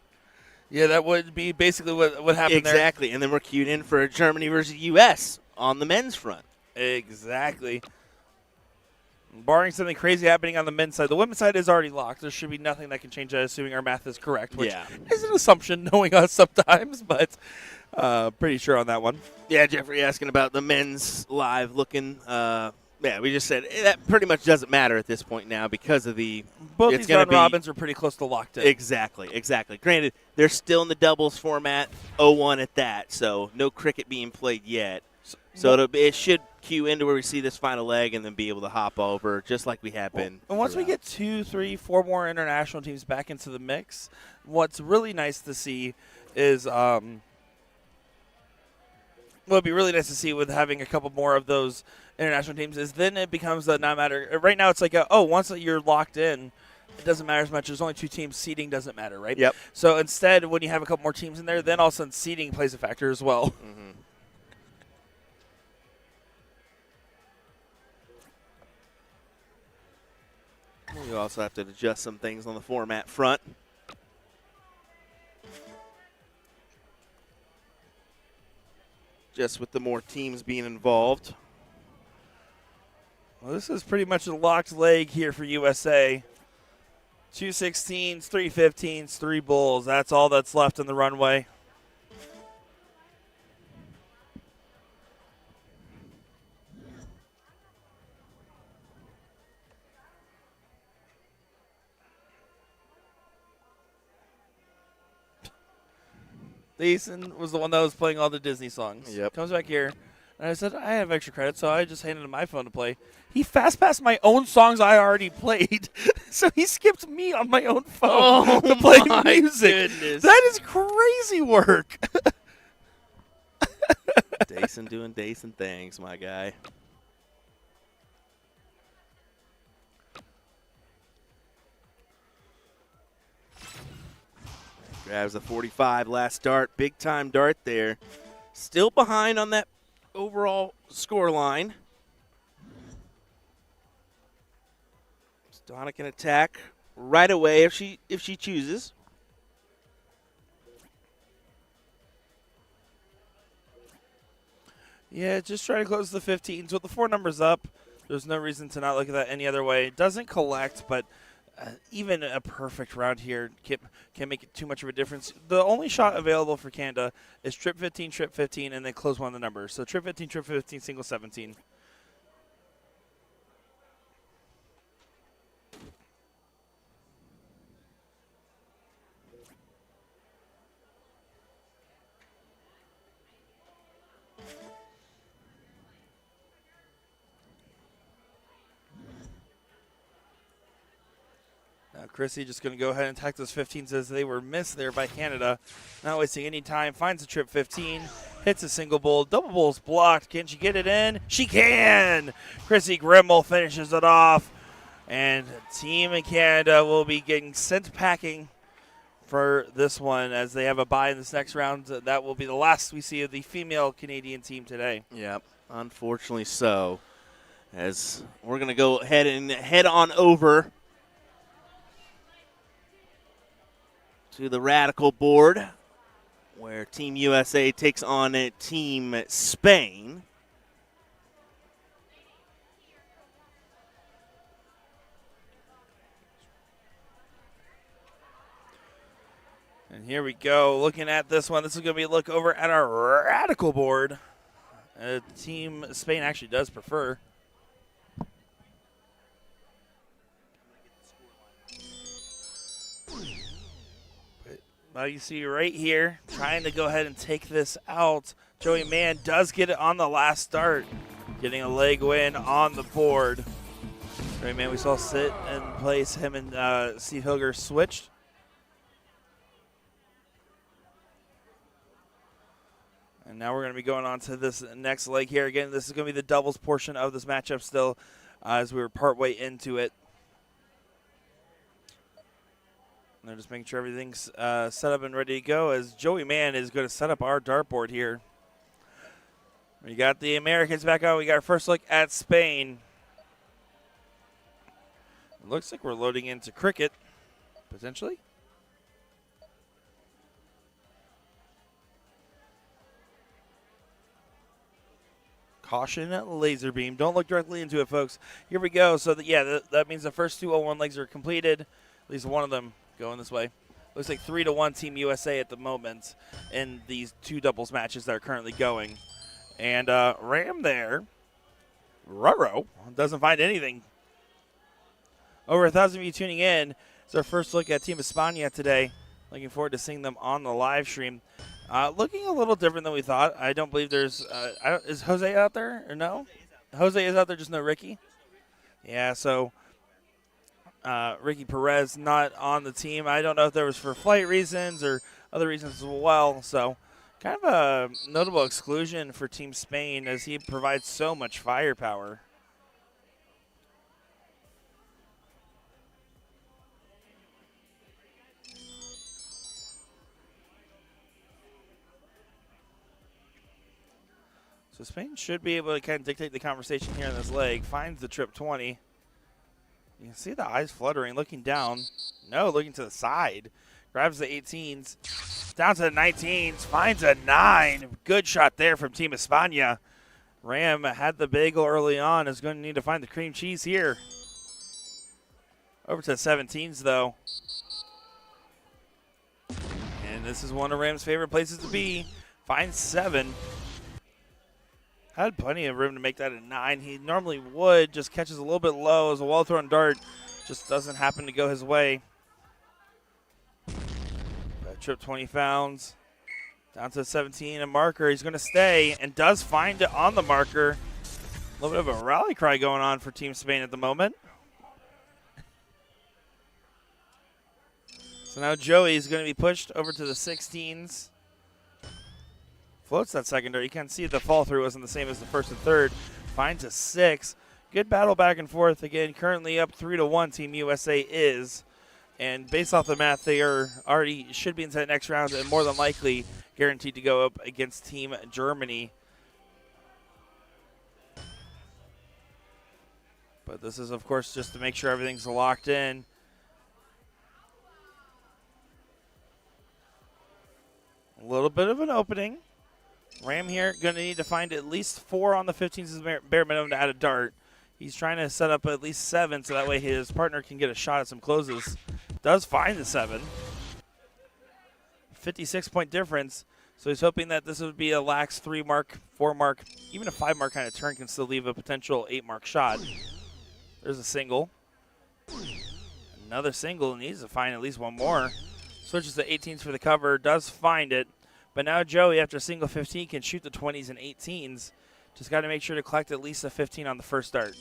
Yeah, that would be basically what happened there. Exactly, and then we're queued in for Germany versus U.S. on the men's front. Exactly. Barring something crazy happening on the men's side, the women's side is already locked. There should be nothing that can change that, assuming our math is correct, which is an assumption, knowing us sometimes, but pretty sure on that one. Yeah, Jeffrey asking about the men's live looking. Yeah, we just said that pretty much doesn't matter at this point now because of the. Both it's these round be, robins are pretty close to locked in. Exactly. Granted, they're still in the doubles format, 0-1 at that, so no cricket being played yet. So it should queue into where we see this final leg and then be able to hop over just like we have been. And once we get 2, 3, 4 more international teams back into the mix, what's really nice to see is what would be really nice to see with having a couple more of those international teams is then it becomes that not matter. Right now it's like, once you're locked in, it doesn't matter as much. There's only 2 teams. Seeding doesn't matter, right? Yep. So instead, when you have a couple more teams in there, then all of a sudden seeding plays a factor as well. Mm-hmm. You also have to adjust some things on the format front. Just with the more teams being involved. Well, this is pretty much a locked leg here for USA. 2 16s, 3 15s, 3 bulls. That's all that's left in the runway. Ethan was the one that was playing all the Disney songs. Yep. Comes back here, and I said, I have extra credit, so I just handed him my phone to play. He fast passed my own songs I already played, so he skipped me on my own phone to play music. Goodness. That is crazy work. Dason doing Dason things, my guy. Grabs a 45 last dart. Big time dart there. Still behind on that overall score line. Donna can attack right away if she chooses. Yeah, just try to close the 15s. With the 4 numbers up, there's no reason to not look at that any other way. It doesn't collect, but even a perfect round here can't make it too much of a difference. The only shot available for Canada is trip 15, and then close one of the numbers. So trip 15, single 17. Chrissy just going to go ahead and attack those 15s as they were missed there by Canada. Not wasting any time. Finds the trip 15. Hits a single bull. Double bull's blocked. Can she get it in? She can! Chrissy Grimmel finishes it off. And Team in Canada will be getting sent packing for this one as they have a bye in this next round. That will be the last we see of the female Canadian team today. Yep, unfortunately so. As we're going to go ahead and head on over to the Radical board, where Team USA takes on Team Spain. And here we go. Looking at this one, this is going to be a look over at our Radical board. Team Spain actually does prefer. Now you see right here, trying to go ahead and take this out. Joey Mann does get it on the last start, getting a leg win on the board. Joey Mann, we saw sit and place him and Steve Hilger switched. And now we're going to be going on to this next leg here. Again, this is going to be the doubles portion of this matchup still as we were partway into it. they're just making sure everything's set up and ready to go as Joey Mann is going to set up our dartboard here. We got the Americans back on. We got our first look at Spain. It looks like we're loading into cricket, potentially. Caution, laser beam. Don't look directly into it, folks. Here we go. So, that means the first two 0-1 legs are completed. At least one of them going this way. Looks like 3-1 Team USA at the moment in these two doubles matches that are currently going. And Ram there, Ruro, doesn't find anything. Over 1,000 of you tuning in. It's our first look at Team España today. Looking forward to seeing them on the live stream. Looking a little different than we thought. I don't believe there's is Jose out there or no? Jose is out there, just no Ricky. Yeah, so Ricky Perez not on the team. I don't know if there was for flight reasons or other reasons as well. So kind of a notable exclusion for Team Spain as he provides so much firepower. So Spain should be able to kind of dictate the conversation here in this leg. Finds the trip 20. You can see the eyes fluttering, looking down. No, looking to the side. Grabs the 18s. Down to the 19s. Finds a 9. Good shot there from Team España. Ram had the bagel early on. Is going to need to find the cream cheese here. Over to the 17s, though. And this is one of Ram's favorite places to be. Finds 7. Had plenty of room to make that a 9. He normally would. Just catches a little bit low as a well-thrown dart. Just doesn't happen to go his way. Trip 20 pounds. Down to 17, a marker. He's going to stay and does find it on the marker. A little bit of a rally cry going on for Team Spain at the moment. So now Joey's going to be pushed over to the 16s. Floats that second dart. You can see the fall through wasn't the same as the first and third. Finds a 6. Good battle back and forth. Again, currently up 3-1. Team USA is. And based off the math, they are already should be into the next round and more than likely guaranteed to go up against Team Germany. But this is, of course, just to make sure everything's locked in. A little bit of an opening. Ram here going to need to find at least 4 on the 15s as bare minimum to add a dart. He's trying to set up at least 7 so that way his partner can get a shot at some closes. Does find the 7. 56-point difference. So he's hoping that this would be a lax 3 mark, 4 mark, even a 5 mark kind of turn can still leave a potential 8 mark shot. There's a single. Another single, needs to find at least one more. Switches to 18s for the cover, does find it. But now Joey, after a single 15, can shoot the 20s and 18s. Just got to make sure to collect at least a 15 on the first dart.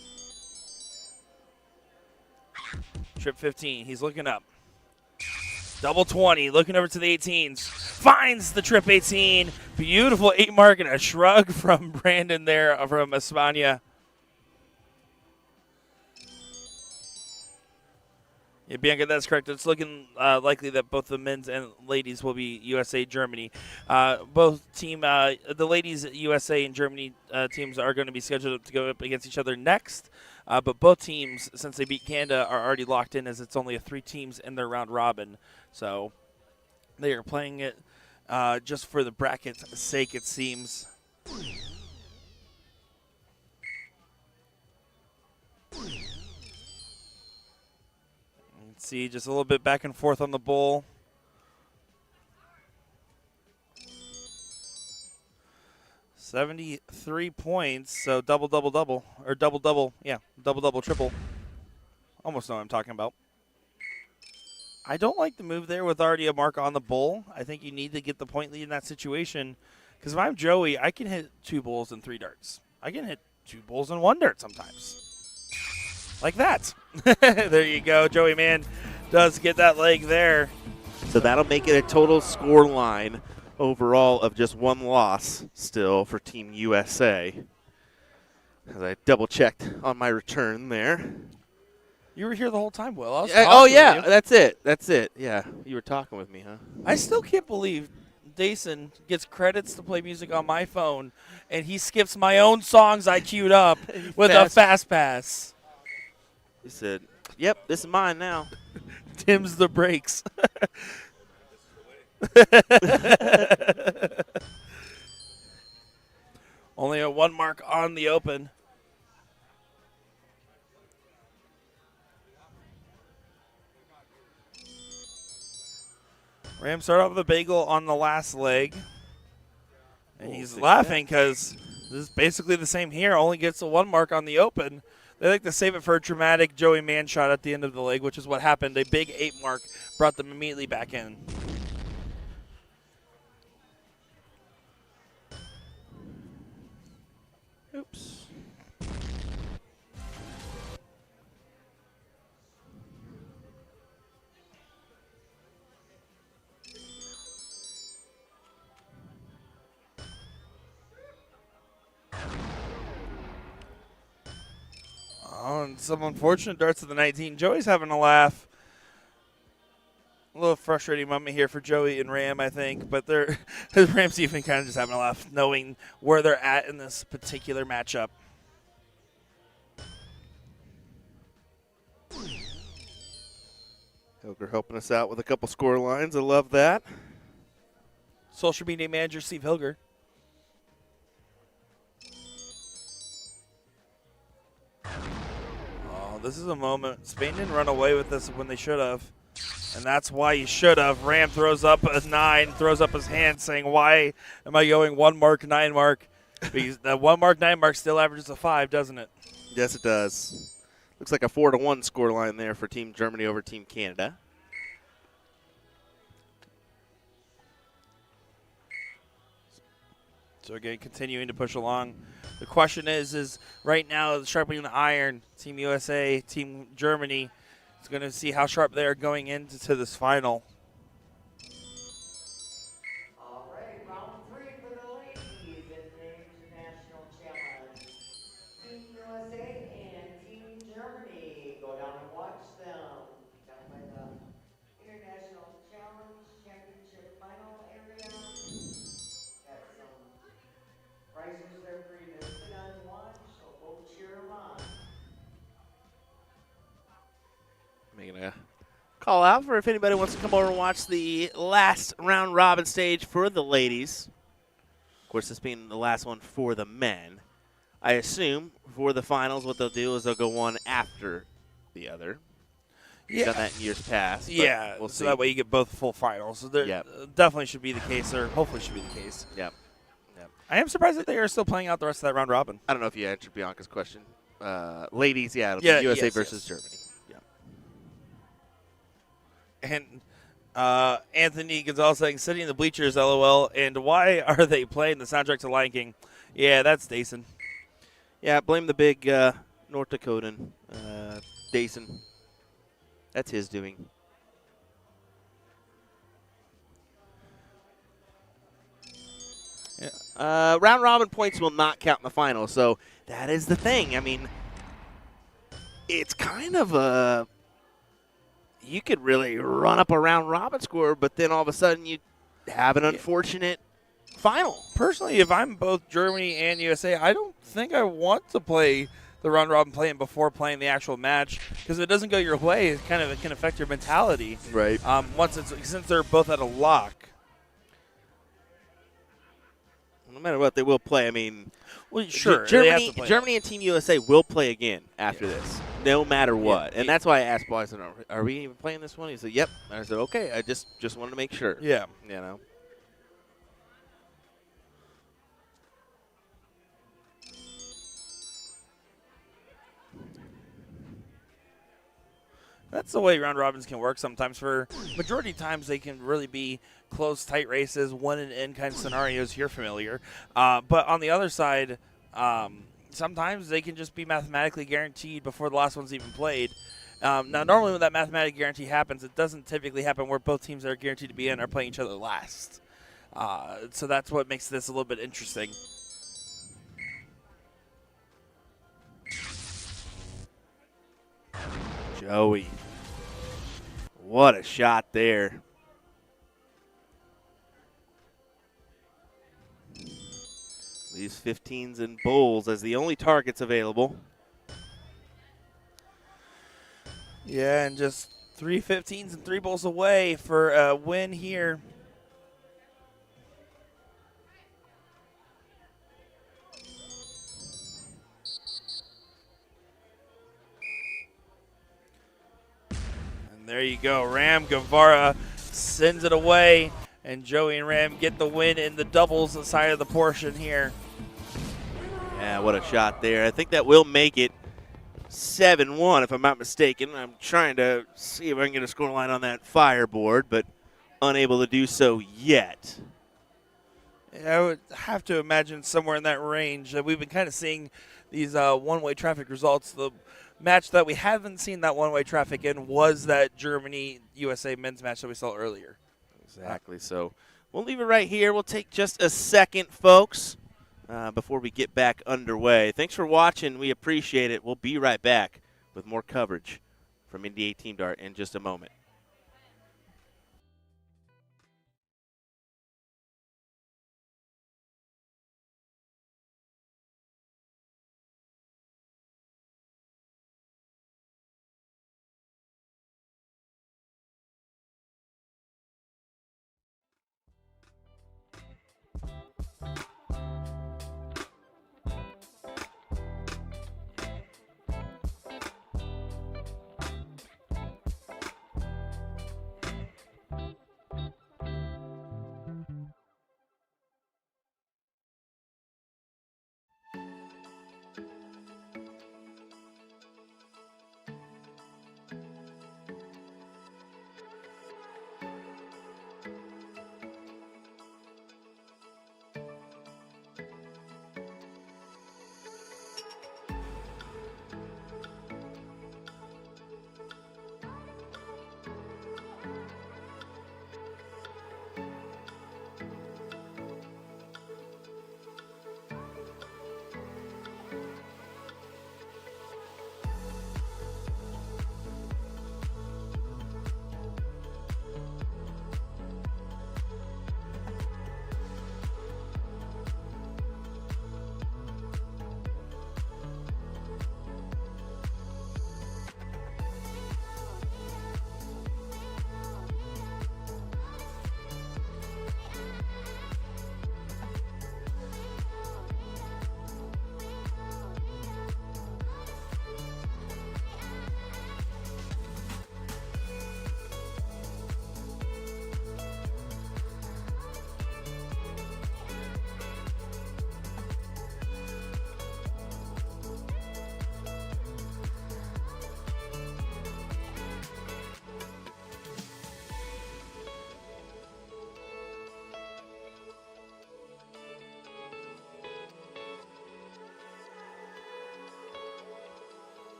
Trip 15, he's looking up. Double 20, looking over to the 18s. Finds the trip 18. Beautiful 8 mark and a shrug from Brandon there from España. Yeah, Bianca, that's correct. It's looking likely that both the men's and ladies will be USA Germany. Both team, the ladies USA and Germany teams are going to be scheduled to go up against each other next. But both teams, since they beat Canada, are already locked in as it's only a 3 teams in their round robin. So they are playing it just for the bracket's sake, it seems. See, just a little bit back and forth on the bowl. $73 points, so double, double, double, or double, double, yeah, double, double, triple. Almost know what I'm talking about. I don't like the move there with already a mark on the bowl. I think you need to get the point lead in that situation. Because if I'm Joey, I can hit 2 bowls and 3 darts. I can hit 2 bowls and 1 dart sometimes. Like that. There you go. Joey Mann does get that leg there. So that'll make it a total score line overall of just 1 loss still for Team USA. As I double-checked on my return there. You were here the whole time, Will. I was Oh, talking with yeah. you. That's it. That's it. Yeah. You were talking with me, huh? I still can't believe Dason gets credits to play music on my phone, and he skips my own songs I queued up with a fast pass. He said, yep, this is mine now. Tim's the brakes. Only a 1 mark on the open. Ram started off with a bagel on the last leg. And he's laughing because this is basically the same here. Only gets a 1 mark on the open. They like to save it for a dramatic Joey Man shot at the end of the leg, which is what happened. A big 8 mark brought them immediately back in. Oops. Oh, and some unfortunate darts of the 19. Joey's having a laugh. A little frustrating moment here for Joey and Ram, I think. But Ram's even kind of just having a laugh, knowing where they're at in this particular matchup. Hilger helping us out with a couple score lines. I love that. Social media manager Steve Hilger. Oh, this is a moment. Spain didn't run away with this when they should have. And that's why you should have. Ram throws up a 9, throws up his hand saying, why am I going 1 mark, 9 mark? Because that 1 mark, 9 mark still averages a 5, doesn't it? Yes, it does. Looks like a 4-1 score line there for Team Germany over Team Canada. So again, continuing to push along. The question is right now, sharpening the iron, Team USA, Team Germany, is going to see how sharp they are going into this final. All right, round 3 for the ladies in the International Challenge. Team USA and Team Germany. Go down and watch them. Down by the International Challenge Championship final area. Got some prizes there for you to sit on and watch, so go cheer them on. Making a call out for if anybody wants to come over and watch the last round robin stage for the ladies. Of course, this being the last one for the men. I assume for the finals, what they'll do is they'll go one after the other. Yeah. Done that in years past. Yeah, we'll so see. that way you get both full finals. So there Yep. definitely should be the case, or hopefully should be the case. Yep. I am surprised that they are still playing out the rest of that round robin. I don't know if you answered Bianca's question. Ladies, yeah, it'll Yeah, be USA yes, versus yes. Germany. And Anthony Gonzalez saying, sitting in the bleachers, LOL. And why are they playing the soundtrack to Lion King? Yeah, that's Dason. Yeah, blame the big North Dakotan, Dason. That's his doing. Round robin points will not count in the final, so that is the thing. I mean, it's kind of a you could really run up a round robin score, but then all of a sudden you have an unfortunate final. Personally, if I'm both Germany and USA, I don't think I want to play the round robin play-in before playing the actual match, because if it doesn't go your way, it can affect your mentality. Right. Since they're both at a lock. No matter what, they will play. I mean, Well, sure. they have Germany, to play. Germany and Team USA will play again after this, no matter what. And that's why I asked Paul, I said, are we even playing this one? He said, yep. And I said, okay, I just wanted to make sure. Yeah. You know? That's the way round robins can work sometimes. For majority of times, they can really be close, tight races, one and in kind of scenarios you're familiar. But on the other side, sometimes they can just be mathematically guaranteed before the last one's even played. Now, normally when that mathematic guarantee happens, it doesn't typically happen where both teams that are guaranteed to be in are playing each other last. So that's what makes this a little bit interesting. Joey. What a shot there. These 15s and bowls as the only targets available. Yeah, and just 3 15s and 3 bowls away for a win here. And there you go. Ram Guevara sends it away, and Joey and Ram get the win in the doubles side of the portion here. Yeah, what a shot there. I think that will make it 7-1 if I'm not mistaken. I'm trying to see if I can get a scoreline on that fireboard, but unable to do so yet. I would have to imagine somewhere in that range. We've been kind of seeing these one-way traffic results. The match that we haven't seen that one-way traffic in was that Germany-USA men's match that we saw earlier. Exactly. So we'll leave it right here. We'll take just a second, folks, before we get back underway. Thanks for watching. We appreciate it. We'll be right back with more coverage from NDA Team Dart in just a moment.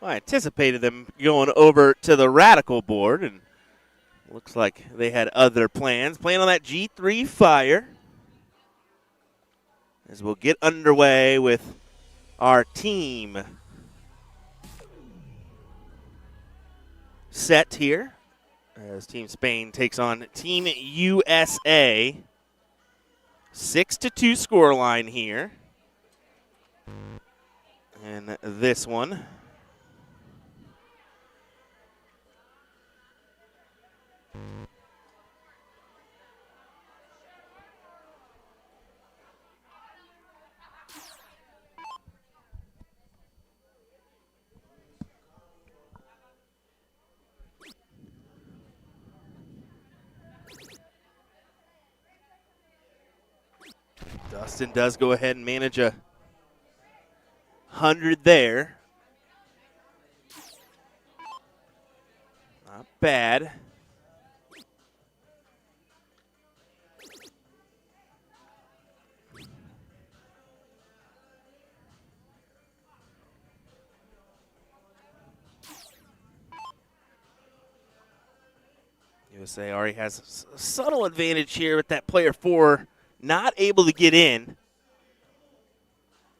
Well, I anticipated them going over to the Radical board, and looks like they had other plans. Playing on that G3 Fire as we'll get underway with our team set here as Team Spain takes on Team USA. 6-2 scoreline here. And this one. Dustin does go ahead and manage a 100 there. Not bad. USA already has a subtle advantage here with that player 4 not able to get in.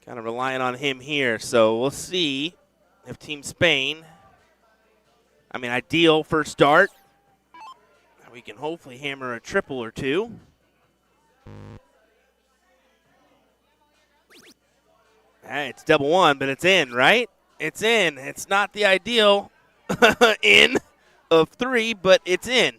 Kind of relying on him here, so we'll see if Team Spain, ideal first dart. We can hopefully hammer a triple or two. Hey, it's double one, but it's in, right? It's in. It's not the ideal in of 3, but it's in.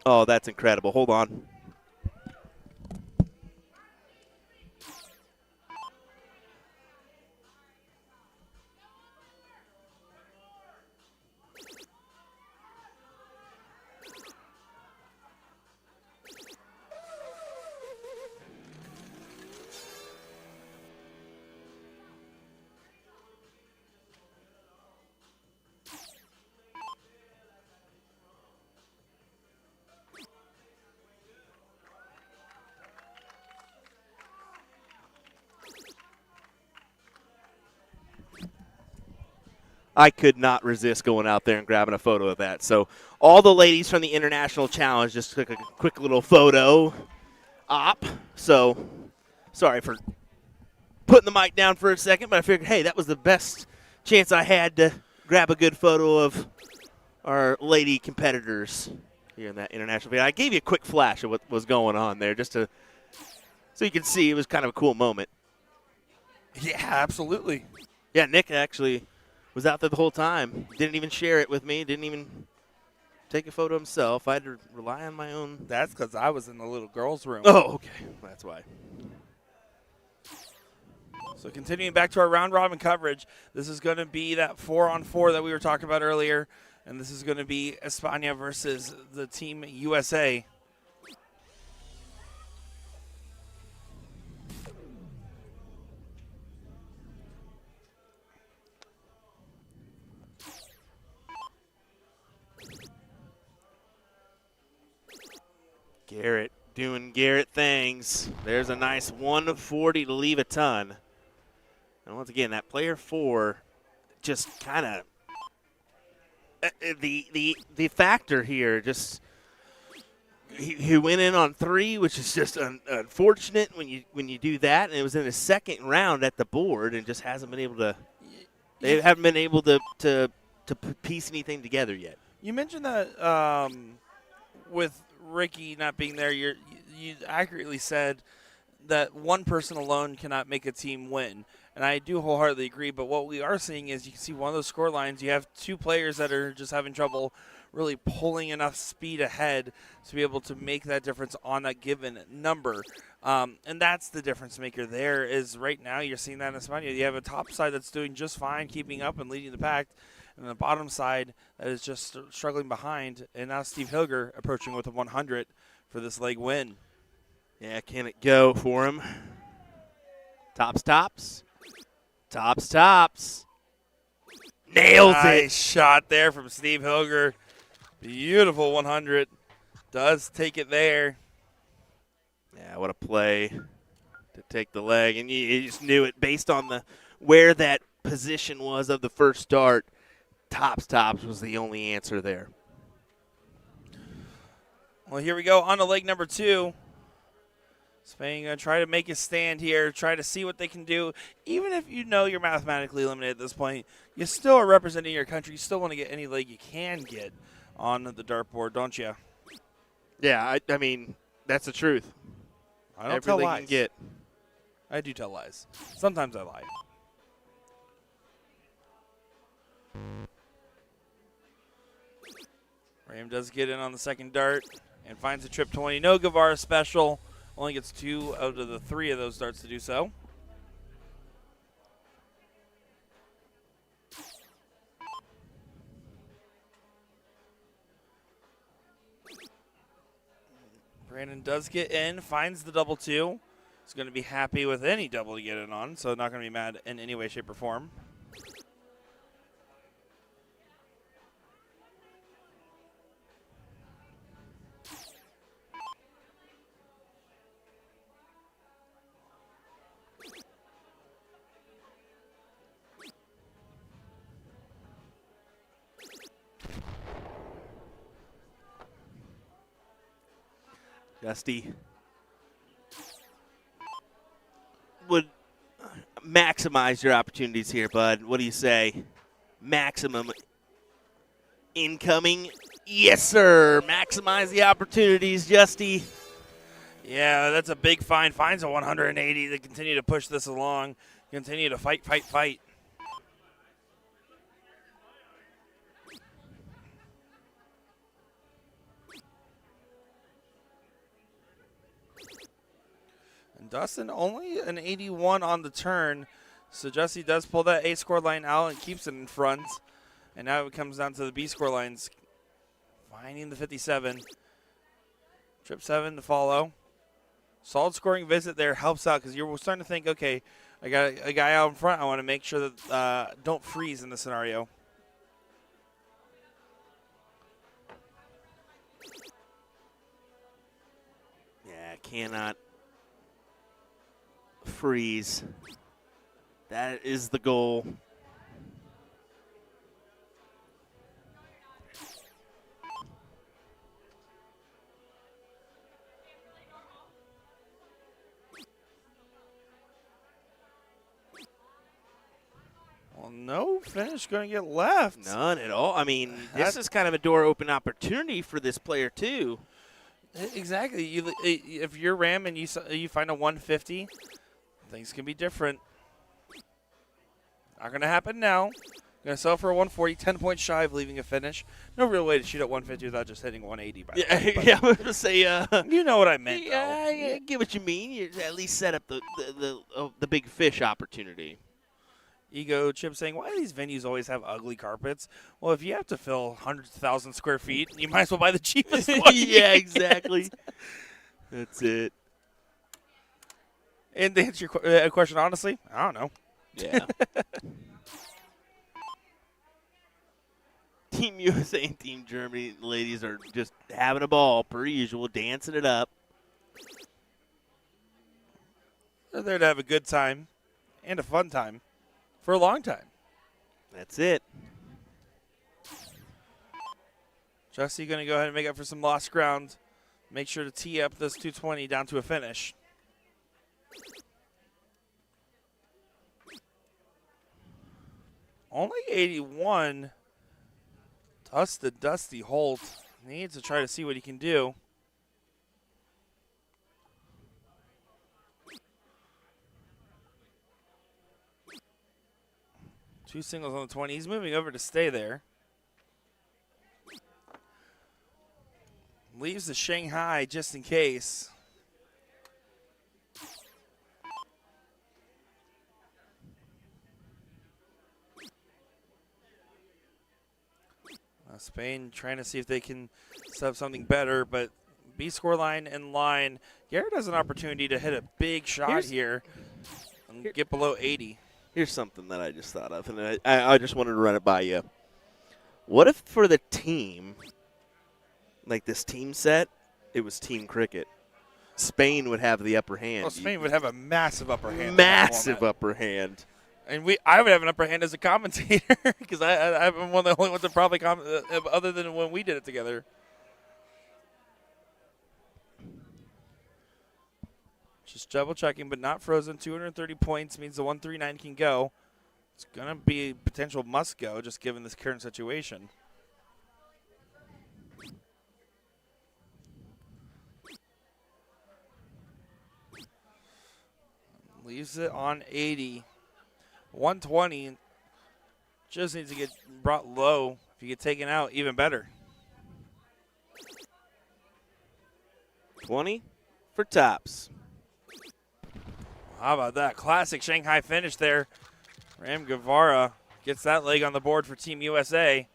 Oh, that's incredible. Hold on. I could not resist going out there and grabbing a photo of that. So all the ladies from the International Challenge just took a quick little photo op. So sorry for putting the mic down for a second, but I figured, hey, that was the best chance I had to grab a good photo of our lady competitors here in that international video. I gave you a quick flash of what was going on there just to so you can see it was kind of a cool moment. Yeah, absolutely. Yeah, Nick actually was out there the whole time. Didn't even share it with me. Didn't even take a photo himself. I had to rely on my own. That's because I was in the little girls' room. Oh, okay. That's why. So continuing back to our round robin coverage, this is going to be that 4-on-4 that we were talking about earlier, and this is going to be España versus the Team USA. Garrett doing Garrett things. There's a nice 140 to leave a ton. And once again, that player 4 just kind of the factor here. Just he went in on 3, which is just unfortunate when you do that. And it was in his second round at the board, and just hasn't been able to. They haven't been able to piece anything together yet. You mentioned that with Ricky not being there, you accurately said that one person alone cannot make a team win. And I do wholeheartedly agree, but what we are seeing is you can see one of those score lines, you have 2 players that are just having trouble really pulling enough speed ahead to be able to make that difference on a given number. And that's the difference maker there is right now you're seeing that in España. You have a top side that's doing just fine, keeping up and leading the pack, and the bottom side that is just struggling behind. And now Steve Hilger approaching with a 100 for this leg win. Yeah, can it go for him? Tops, tops. Tops, tops. Nails Nice it. shot there from Steve Hilger. Beautiful 100. Does take it there. Yeah, what a play to take the leg. And you just knew it based on where that position was of the first dart. Tops, tops was the only answer there. Well, here we go on to leg number 2. Spain going to try to make a stand here, try to see what they can do. Even if you know you're mathematically eliminated at this point, you still are representing your country. You still want to get any leg you can get on the dartboard, don't you? Yeah, I mean, that's the truth. I don't tell Everything lies. you can get. I do tell lies. Sometimes I lie. Ram does get in on the second dart and finds a trip 20. No Guevara special. Only gets 2 out of the 3 of those darts to do so. Brandon does get in, finds the double 2. He's going to be happy with any double to get in on, so not going to be mad in any way, shape, or form. Dusty would maximize your opportunities here, bud. What do you say? Maximum incoming. Yes, sir. Maximize the opportunities, Justy. Yeah, that's a big find. Finds a 180 to continue to push this along. Continue to fight, fight, fight. And Dustin only an 81 on the turn. So Justy does pull that A score line out and keeps it in front. And now it comes down to the B score lines. Finding the 57. Trip 7 to follow. Solid scoring visit there helps out because you're starting to think, okay, I got a guy out in front. I want to make sure that don't freeze in this scenario. Yeah, cannot freeze. That is the goal. Well, no finish going to get left. None at all. I mean, this is kind of a door open opportunity for this player, too. Exactly. If you're Ram and you find a 150, things can be different. Not going to happen now. Going to sell for a 140, 10 points shy of leaving a finish. No real way to shoot at 150 without just hitting 180. By the way, Yeah, I was going to say, you know what I meant, yeah, though. I get what you mean. You at least set up the big fish opportunity. Ego Chip saying, why do these venues always have ugly carpets? Well, if you have to fill hundreds of thousands square feet, you might as well buy the cheapest one. Yeah, exactly. That's it. And to answer your question honestly, I don't know. Yeah. Team USA and Team Germany ladies are just having a ball per usual, dancing it up. They're there to have a good time and a fun time for a long time. That's it. Justy going to go ahead and make up for some lost ground. Make sure to tee up this 220 down to a finish. Only 81. Dusty Holt needs to try to see what he can do. Two singles on the 20. He's moving over to stay there. Leaves the Shanghai just in case. Spain trying to see if they can set up something better, but B scoreline in line. Garrett has an opportunity to hit a big shot here and get below 80. Here's something that I just thought of, and I just wanted to run it by you. What if for the team, like this team set, it was team cricket? Spain would have the upper hand. Well, Spain would have a massive upper hand. Massive upper hand. And I would have an upper hand as a commentator because I'm one of the only ones that probably other than when we did it together. Just double checking, but not frozen. 230 points means the 139 can go. It's going to be a potential must go just given this current situation. Leaves it on 80. 120. Just needs to get brought low. If you get taken out, even better. 20 for tops. How about that? Classic Shanghai finish there. Ram Guevara gets that leg on the board for Team USA.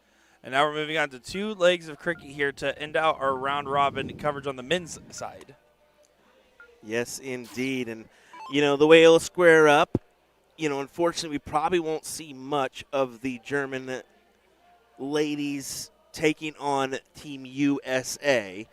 And now we're moving on to 2 legs of cricket here to end out our round robin coverage on the men's side. Yes, indeed. And, the way it'll square up, unfortunately, we probably won't see much of the German ladies taking on Team USA.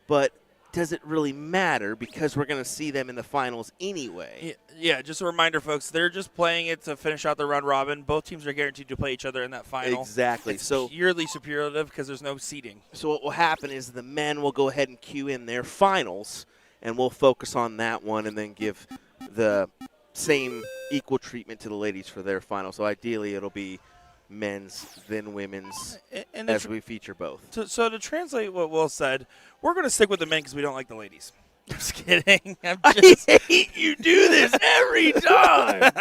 But does it really matter because we're going to see them in the finals anyway? Yeah, just a reminder, folks, they're just playing it to finish out the round robin. Both teams are guaranteed to play each other in that final. Exactly. It's purely superlative because there's no seeding. So what will happen is the men will go ahead and cue in their finals, and we'll focus on that one and then give the same equal treatment to the ladies for their final. So ideally it'll be men's, then women's, and as we feature both. So to translate what Will said, we're going to stick with the men because we don't like the ladies. Just kidding. I hate you do this every time.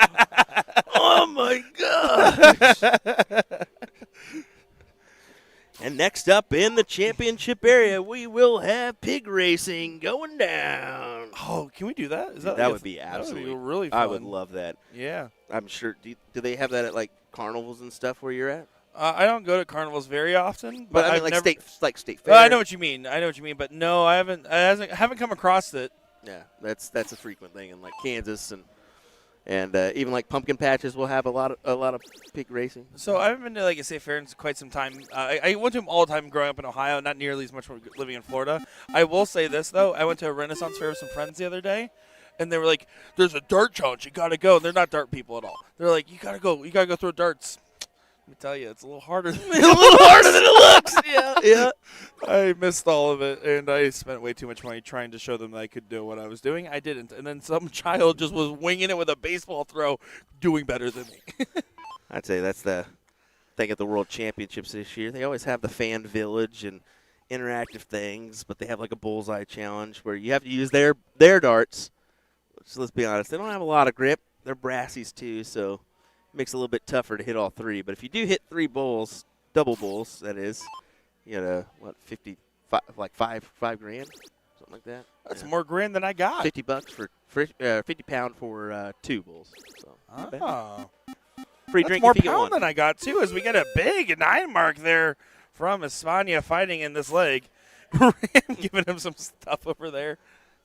Oh, my gosh. And next up in the championship area, we will have pig racing going down. Oh, can we do that? That would be absolutely really fun. I would love that. Yeah. I'm sure. Do they have that at, like, carnivals and stuff where you're at? I don't go to carnivals very often, But I mean, I've never, state fair. I know what you mean. But no, I haven't come across it. Yeah, that's a frequent thing in like Kansas and even like pumpkin patches will have a lot of pig racing. So I haven't been to like a state fair in quite some time. I went to them all the time growing up in Ohio, not nearly as much living in Florida. I will say this though, I went to a Renaissance fair with some friends the other day. And they were like, "There's a dart challenge. You gotta go." And they're not dart people at all. They're like, "You gotta go. You gotta go throw darts." Let me tell you, it's a little harder. Than it looks. Yeah. I missed all of it, and I spent way too much money trying to show them that I could do what I was doing. I didn't, and then some child just was winging it with a baseball throw, doing better than me. I'd say that's the thing at the World Championships this year. They always have the fan village and interactive things, but they have like a bullseye challenge where you have to use their darts. So let's be honest, they don't have a lot of grip. They're brassies too, so it makes it a little bit tougher to hit all 3. But if you do hit 3 bulls, double bulls, that is, you got $5 grand, something like that. That's more grand than I got. $50 for £50 for 2 bulls. So free That's drink more if you get pound one. than I got too, as we get a big 9 mark there from Espana fighting in this leg. Ram giving him some stuff over there.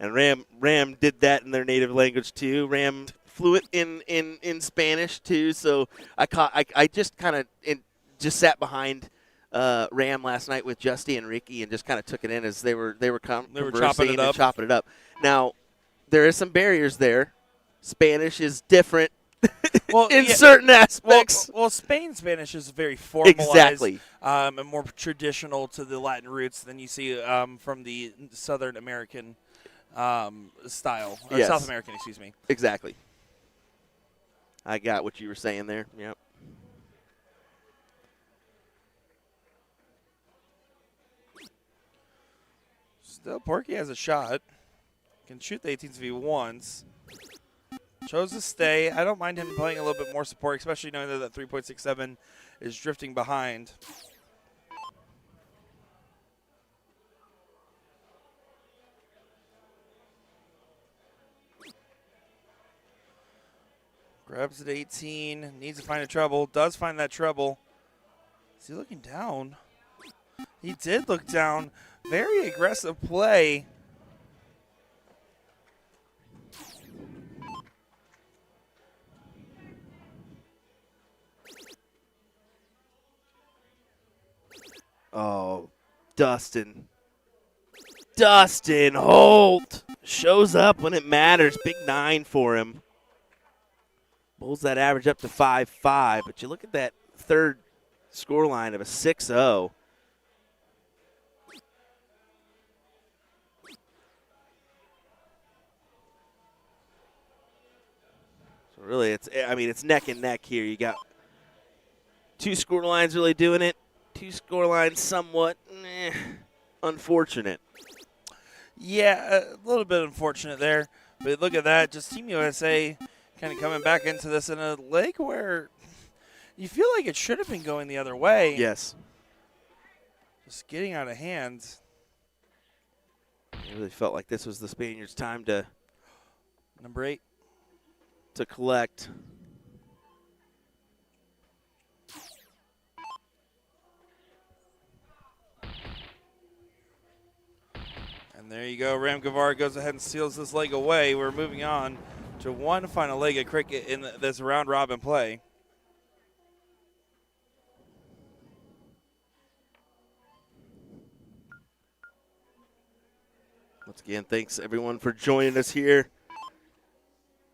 And Ram did that in their native language too. Ram fluent in Spanish too. So I just kind of just sat behind Ram last night with Justy and Ricky and just kind of took it in as they were chopping it up. Now there is some barriers there. Spanish is different in certain aspects. Well, Spain Spanish is very formalized, exactly, and more traditional to the Latin roots than you see from the Southern American style, or yes. South American, excuse me. Exactly. I got what you were saying there. Yep. Still, Porky has a shot. Can shoot the 18s if he wants. Chose to stay. I don't mind him playing a little bit more support, especially knowing that 3.67 is drifting behind. Grabs at 18, needs to find a treble, does find that treble. Is he looking down? He did look down. Very aggressive play. Oh, Dustin Holt shows up when it matters. Big 9 for him. Pulls that average up to 5-5. But you look at that third scoreline of a 6-0. So really, it's neck and neck here. You got 2 scorelines really doing it. 2 scorelines somewhat unfortunate. Yeah, a little bit unfortunate there. But look at that. Just Team USA Kind of coming back into this in a leg where you feel like it should have been going the other way. Yes. Just getting out of hand. I really felt like this was the Spaniards' time to Number 8. collect. And there you go. Ram Gavar goes ahead and seals this leg away. We're moving on to one final leg of cricket in this round-robin play. Once again, thanks everyone for joining us here.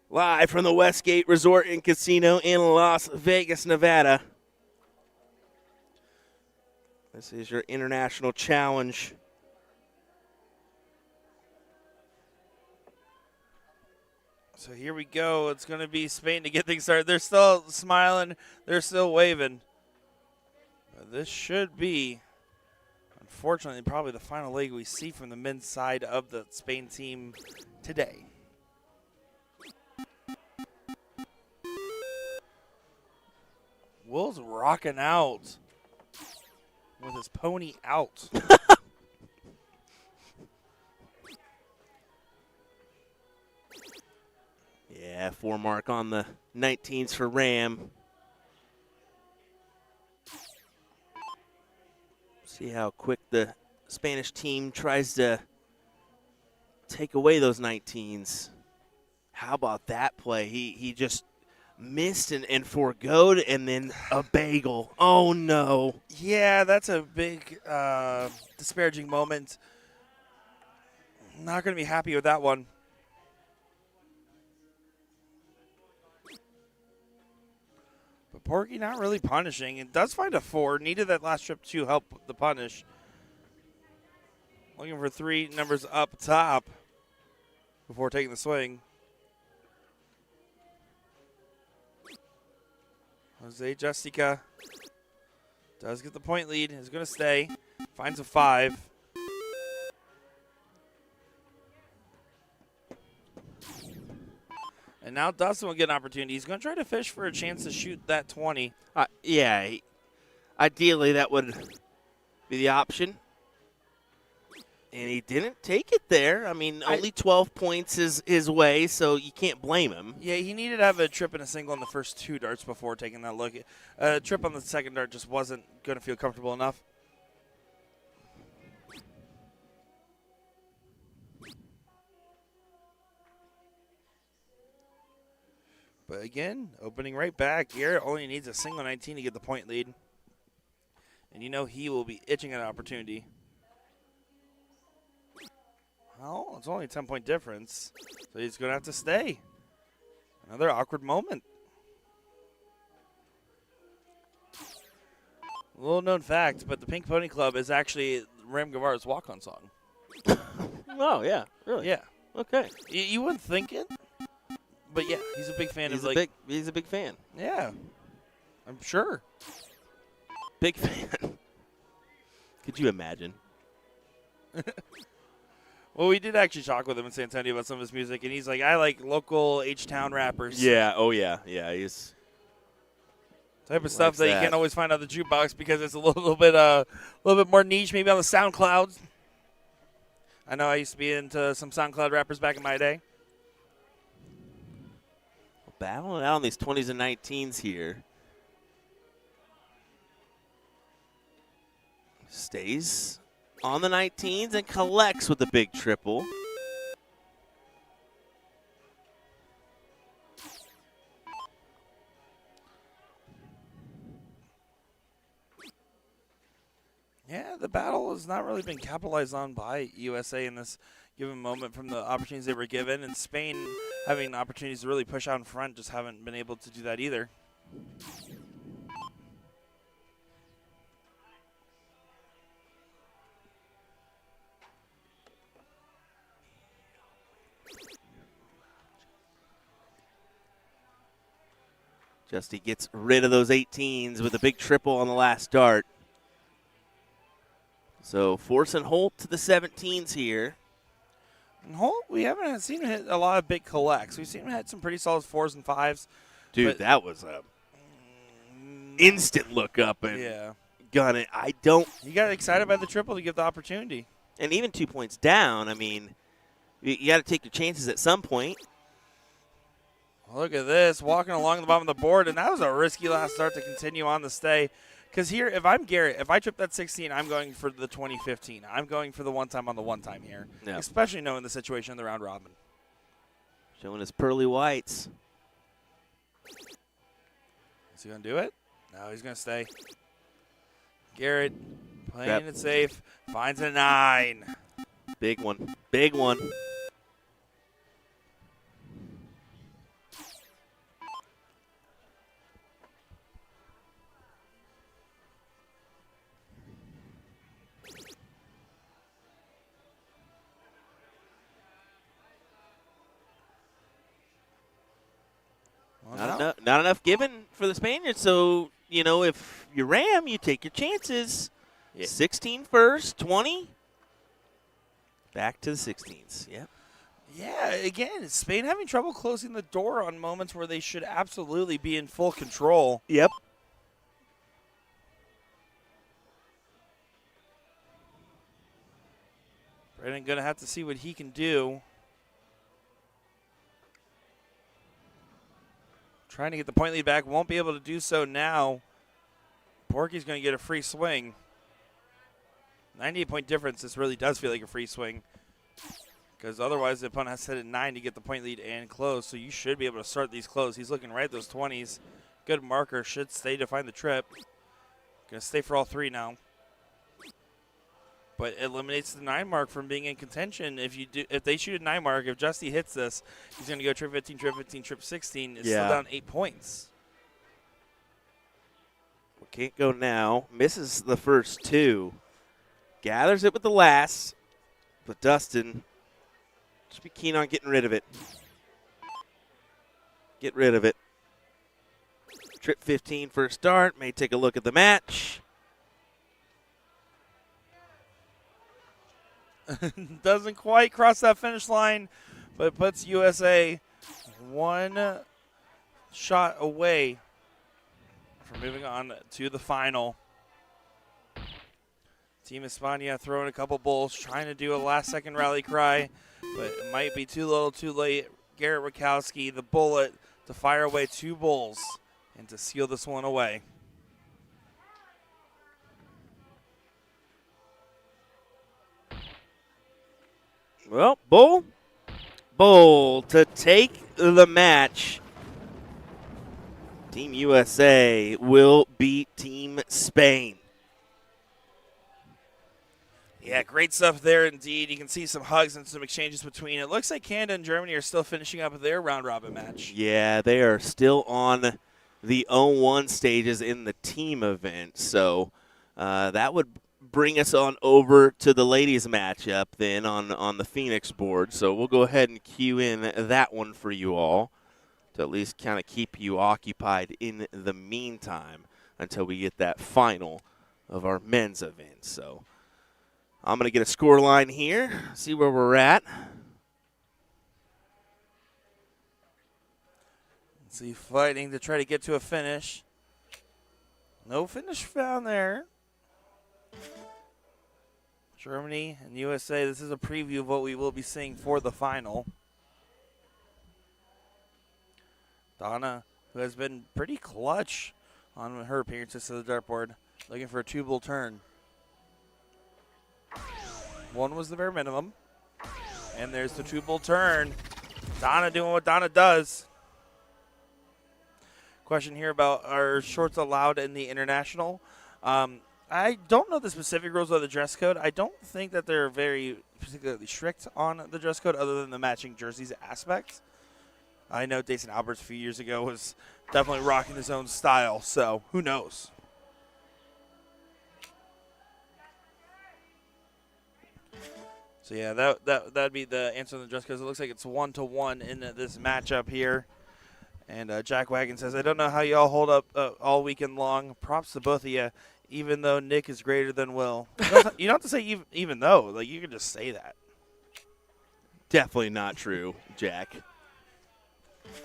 Live from the Westgate Resort and Casino in Las Vegas, Nevada. This is your international challenge. So here we go. It's going to be Spain to get things started. They're still smiling. They're still waving. But this should be, unfortunately, probably the final leg we see from the men's side of the Spain team today. Will's rocking out with his pony out. Yeah, 4 mark on the 19s for Ram. See how quick the Spanish team tries to take away those 19s. How about that play? He just missed and foregoed, and then a bagel. Oh, no. Yeah, that's a big disparaging moment. Not going to be happy with that one. But Porky not really punishing. It does find a 4. Needed that last trip to help the punish. Looking for 3 numbers up top before taking the swing. Jose Justica does get the point lead. Is going to stay. Finds a 5. And now Dustin will get an opportunity. He's going to try to fish for a chance to shoot that 20. Yeah, ideally that would be the option. And he didn't take it there. I mean, only 12 points is his way, so you can't blame him. Yeah, he needed to have a trip and a single on the first 2 darts before taking that look. A trip on the second dart just wasn't going to feel comfortable enough. But again, opening right back. Garrett only needs a single 19 to get the point lead. And you know he will be itching an opportunity. Well, it's only a 10-point difference, so he's going to have to stay. Another awkward moment. Little known fact, but the Pink Pony Club is actually Ram Gavar's walk-on song. Oh, yeah, really? Yeah. Okay. You wouldn't think it, but yeah, he's a big fan He's of a big fan. Yeah, I'm sure. Big fan. Could you imagine? Well, we did actually talk with him in San Antonio about some of his music, and he's like, I like local H-Town rappers. Yeah, oh yeah. Yeah, he's Type of stuff that you that. can't always find on the jukebox because it's a little bit more niche, maybe on the SoundCloud. I know I used to be into some SoundCloud rappers back in my day. battling out on these 20s and 19s here. Stays on the 19s and collects with the big triple. Yeah, the battle has not really been capitalized on by USA in this given moment from the opportunities they were given, and Spain having opportunities to really push out in front just haven't been able to do that either. Justy gets rid of those 18s with a big triple on the last dart. So forcing Holt to the 17s here. And Holt, we haven't seen him hit a lot of big collects. We've seen him hit some pretty solid 4s and 5s. Dude, but that was a instant look up and yeah. gun it. I don't. You got excited by the triple to give the opportunity. And even 2 points down, I mean, you got to take your chances at some point. Look at this, walking along the bottom of the board, and that was a risky last start to continue on the stay. Because here, if I'm Garrett, if I trip that 16, I'm going for the 20-15. I'm going for the one-time on the one-time here, Yeah. especially knowing the situation in the round robin. Showing his pearly whites. Is he going to do it? No, he's going to stay. Garrett playing Yep. it safe, finds a 9. Big one. Big one. Well, Not enough given for the Spaniards, so, you know, if you ram, you take your chances. Yeah. 16 first, 20. Back to the 16s. Yep. Yeah, again, Spain having trouble closing the door on moments where they should absolutely be in full control. Yep. Brandon going to have to see what he can do. Trying to get the point lead back. Won't be able to do so now. Porky's going to get a free swing. 98-point difference. This really does feel like a free swing. Because otherwise the opponent has to hit at 9 to get the point lead and close. So you should be able to start these close. He's looking right at those 20s. Good marker. Should stay to find the trip. Going to stay for all 3 now. But it eliminates the 9 mark from being in contention. If they shoot a 9 mark, if Justy hits this, he's going to go trip 15, trip 15, trip 16. It's still down 8 points. Can't go now. Misses the first 2. Gathers it with the last. But Dustin, just be keen on getting rid of it. Get rid of it. Trip 15 first start. May take a look at the match. Doesn't quite cross that finish line, but puts USA 1 shot away from moving on to the final. Team España throwing a couple bulls, trying to do a last-second rally cry, but it might be too little too late. Garrett Rakowski, the bullet, to fire away 2 bulls and to seal this one away. Well, Bull to take the match. Team USA will beat Team Spain. Yeah, great stuff there indeed. You can see some hugs and some exchanges between. It looks like Canada and Germany are still finishing up their round-robin match. Yeah, they are still on the 0-1 stages in the team event. So that would bring us on over to the ladies matchup then on the Phoenix board. So we'll go ahead and cue in that one for you all to at least kind of keep you occupied in the meantime until we get that final of our men's event. So I'm going to get a score line here, see where we're at. See, fighting to try to get to a finish. No finish found there. Germany and USA, this is a preview of what we will be seeing for the final. Donna, who has been pretty clutch on her appearances to the dartboard, looking for a 2-bull turn. 1 was the bare minimum. And there's the 2-bull turn. Donna doing what Donna does. Question here about are shorts allowed in the international? I don't know the specific rules of the dress code. I don't think that they're very particularly strict on the dress code other than the matching jerseys aspect. I know Jason Alberts a few years ago was definitely rocking his own style, so who knows? So yeah, that'd be the answer on the dress code. It looks like it's 1-1 in this matchup here. And Jack Wagon says, I don't know how y'all hold up all weekend long. Props to both of you, even though Nick is greater than Will. You don't have to say even though. Like, you can just say that. definitely not true, Jack.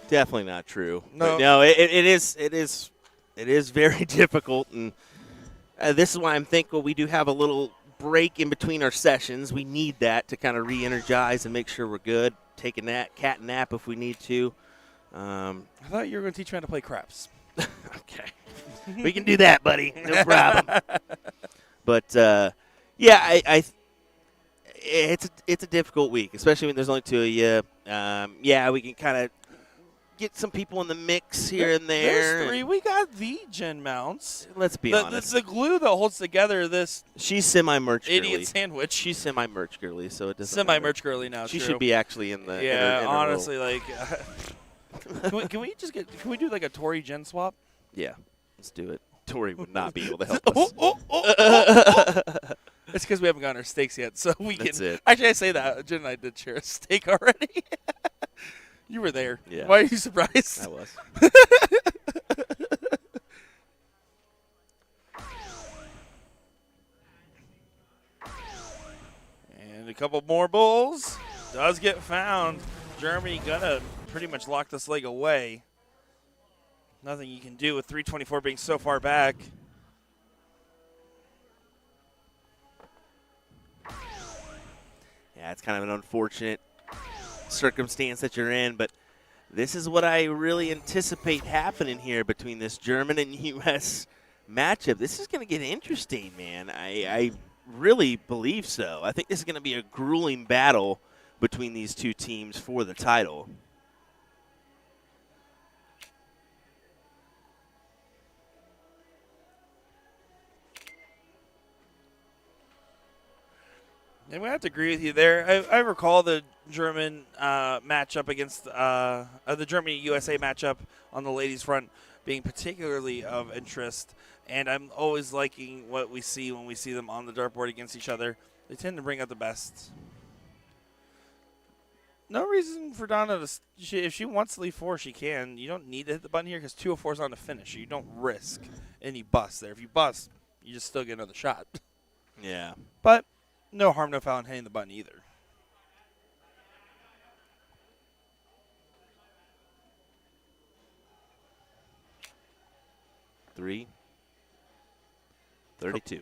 Definitely not true. No. But no, it is very difficult, and this is why I'm thankful we do have a little break in between our sessions. We need that to kind of re-energize and make sure we're good. Take a cat nap if we need to. I thought you were going to teach me how to play craps. Okay. We can do that, buddy. No problem. But, yeah, it's a difficult week, especially when there's only two of you. Yeah, we can kind of get some people in the mix here and there. There's 3. We got the Gen mounts. Let's be honest. The glue that holds together this She's semi-merch girly. idiot sandwich. She's semi-merch girly, so it doesn't Semi-merch girly now. She true. should be actually in the Yeah, in her honestly, role. like, can we do like a Tori Gen swap? Yeah, let's do it. Tori would not be able to help Oh, us. oh, oh, oh, oh. It's because we haven't gotten our steaks yet, so we That's can. it. Actually, I say that Jen and I did share a steak already. You were there. Yeah. Why are you surprised? I was. And a couple more bulls. Does get found. Germany gonna pretty much lock this leg away. Nothing you can do with 324 being so far back. Yeah, it's kind of an unfortunate circumstance that you're in, but this is what I really anticipate happening here between this German and U.S. matchup. This is going to get interesting, man. I really believe so. I think this is going to be a grueling battle between these two teams for the title. And we have to agree with you there. I recall the German matchup against the Germany-USA matchup on the ladies' front being particularly of interest. And I'm always liking what we see when we see them on the dartboard against each other. They tend to bring out the best. No reason for Donna to, if she wants to leave 4, she can. You don't need to hit the button here because 204 is on the finish. You don't risk any bust there. If you bust, you just still get another shot. Yeah. But no harm, no foul in hitting the button either. Three. 32.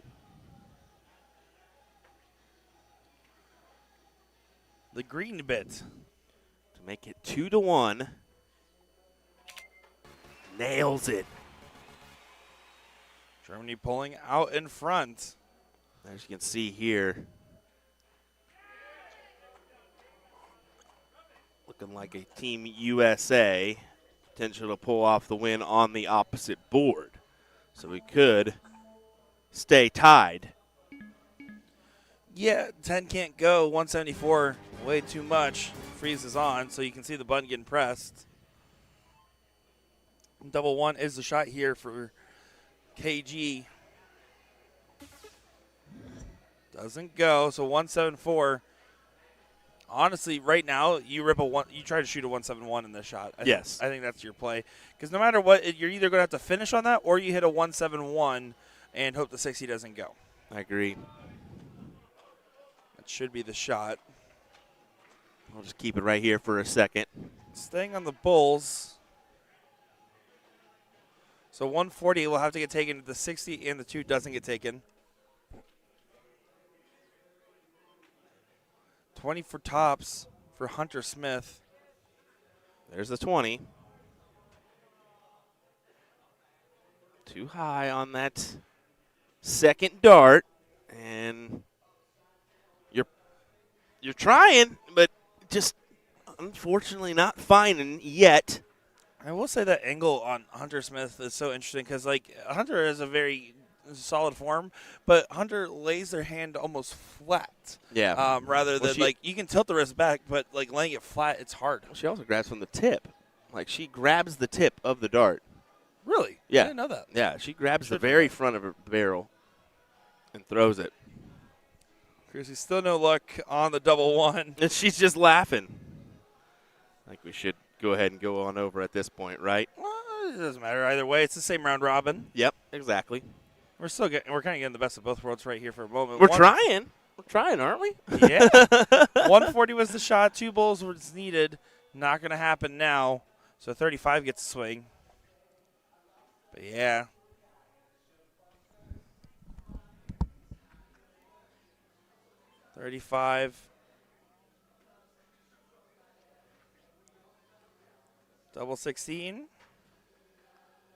The green bit. To make it 2-1. Nails it. Germany pulling out in front. As you can see here, looking like a Team USA potential to pull off the win on the opposite board. So we could stay tied. Yeah, 10 can't go. 174, way too much. Freezes on, so you can see the button getting pressed. Double 1 is the shot here for KG. Doesn't go, so 174. Honestly, right now, you try to shoot a 171 in this shot. Yes. I think that's your play. Because no matter what, you're either going to have to finish on that or you hit a 171 and hope the 60 doesn't go. I agree. That should be the shot. I'll just keep it right here for a second. Staying on the Bulls. So 140 will have to get taken. The 60 and the 2 doesn't get taken. 20 for tops for Hunter Smith. There's the 20. Too high on that second dart, and you're trying, but just unfortunately not finding yet. I will say that angle on Hunter Smith is so interesting because, like, Hunter is a very solid form, but Hunter lays their hand almost flat. Yeah. Rather than, like, you can tilt the wrist back, but, like, laying it flat, it's hard. She also grabs from the tip. Like, she grabs the tip of the dart. Really? Yeah. I didn't know that. Yeah, she grabs the Should very know. front of her barrel and throws it. Chrissy's still no luck on the double 1. And she's just laughing. I think we should go ahead and go on over at this point, right? Well, it doesn't matter either way. It's the same round robin. Yep, exactly. We're kind of getting the best of both worlds right here for a moment. We're trying. We're trying, aren't we? Yeah. 140 was the shot. 2 bowls was needed. Not going to happen now. So 35 gets a swing. But yeah. $35. Double 16.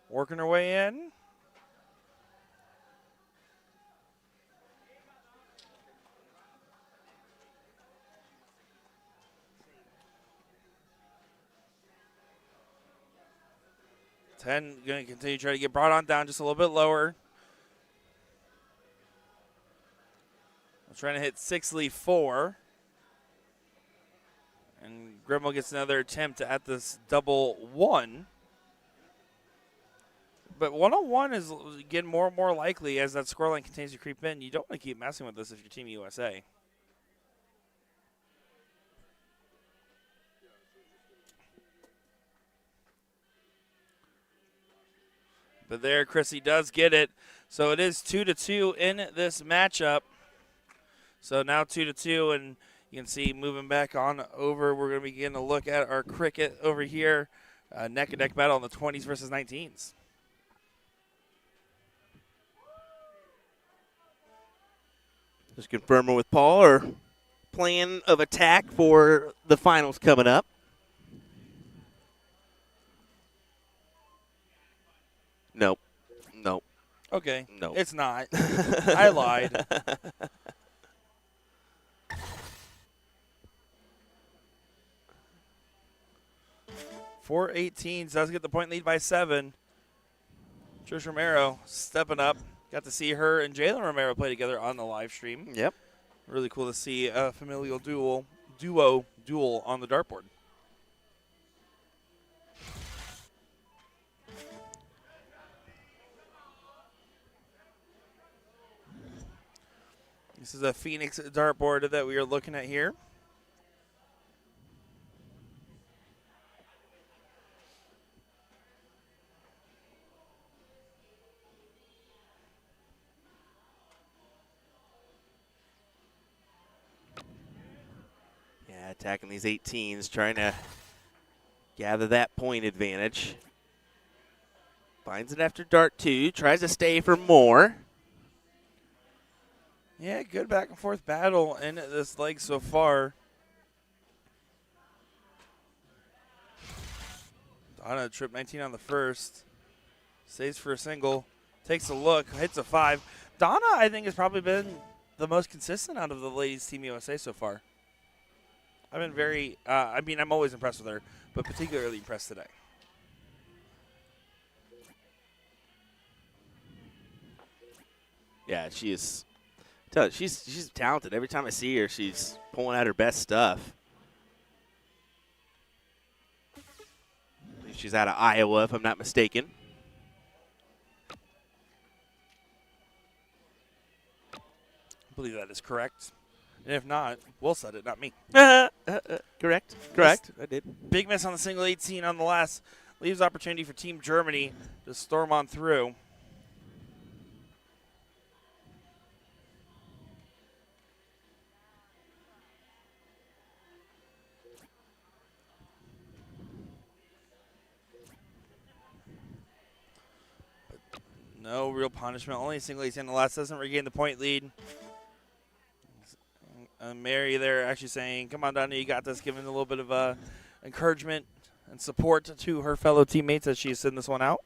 Working her way in. Ten going to continue to try to get brought on down just a little bit lower. I'm trying to hit 6, leave 4. And Grimmel gets another attempt at this double 1. But 101 is getting more and more likely as that scoreline continues to creep in. You don't want to keep messing with this if you're Team USA. But there, Chrissy does get it. So it is 2-2 in this matchup. So now 2-2, and you can see moving back on over, we're going to begin to look at our cricket over here. Neck-and-neck battle in the 20s versus 19s. Just confirming with Paul our plan of attack for the finals coming up. Nope. Nope. Okay. Nope. It's not. I lied. For 18s, does get the point lead by 7. Trish Romero stepping up. Got to see her and Jalen Romero play together on the live stream. Yep. Really cool to see a familial duel on the dartboard. This is a Phoenix dartboard that we are looking at here. Yeah, attacking these 18s, trying to gather that point advantage. Finds it after dart 2, tries to stay for more. Yeah, good back and forth battle in this leg so far. Donna trip 19 on the first. Stays for a single. Takes a look. Hits a 5. Donna, I think, has probably been the most consistent out of the ladies Team USA so far. I've been very, I'm always impressed with her, but particularly impressed today. Yeah, she's talented. Every time I see her, she's pulling out her best stuff. I believe she's out of Iowa, if I'm not mistaken. I believe that is correct. And if not, Will said it, not me. Correct. I did. Big miss on the single 18 on the last. Leaves opportunity for Team Germany to storm on through. No real punishment. Only a single 18 on the last. Doesn't regain the point lead. Mary there actually saying, come on, Donna, you got this. Giving a little bit of encouragement and support to her fellow teammates as she's sitting this one out.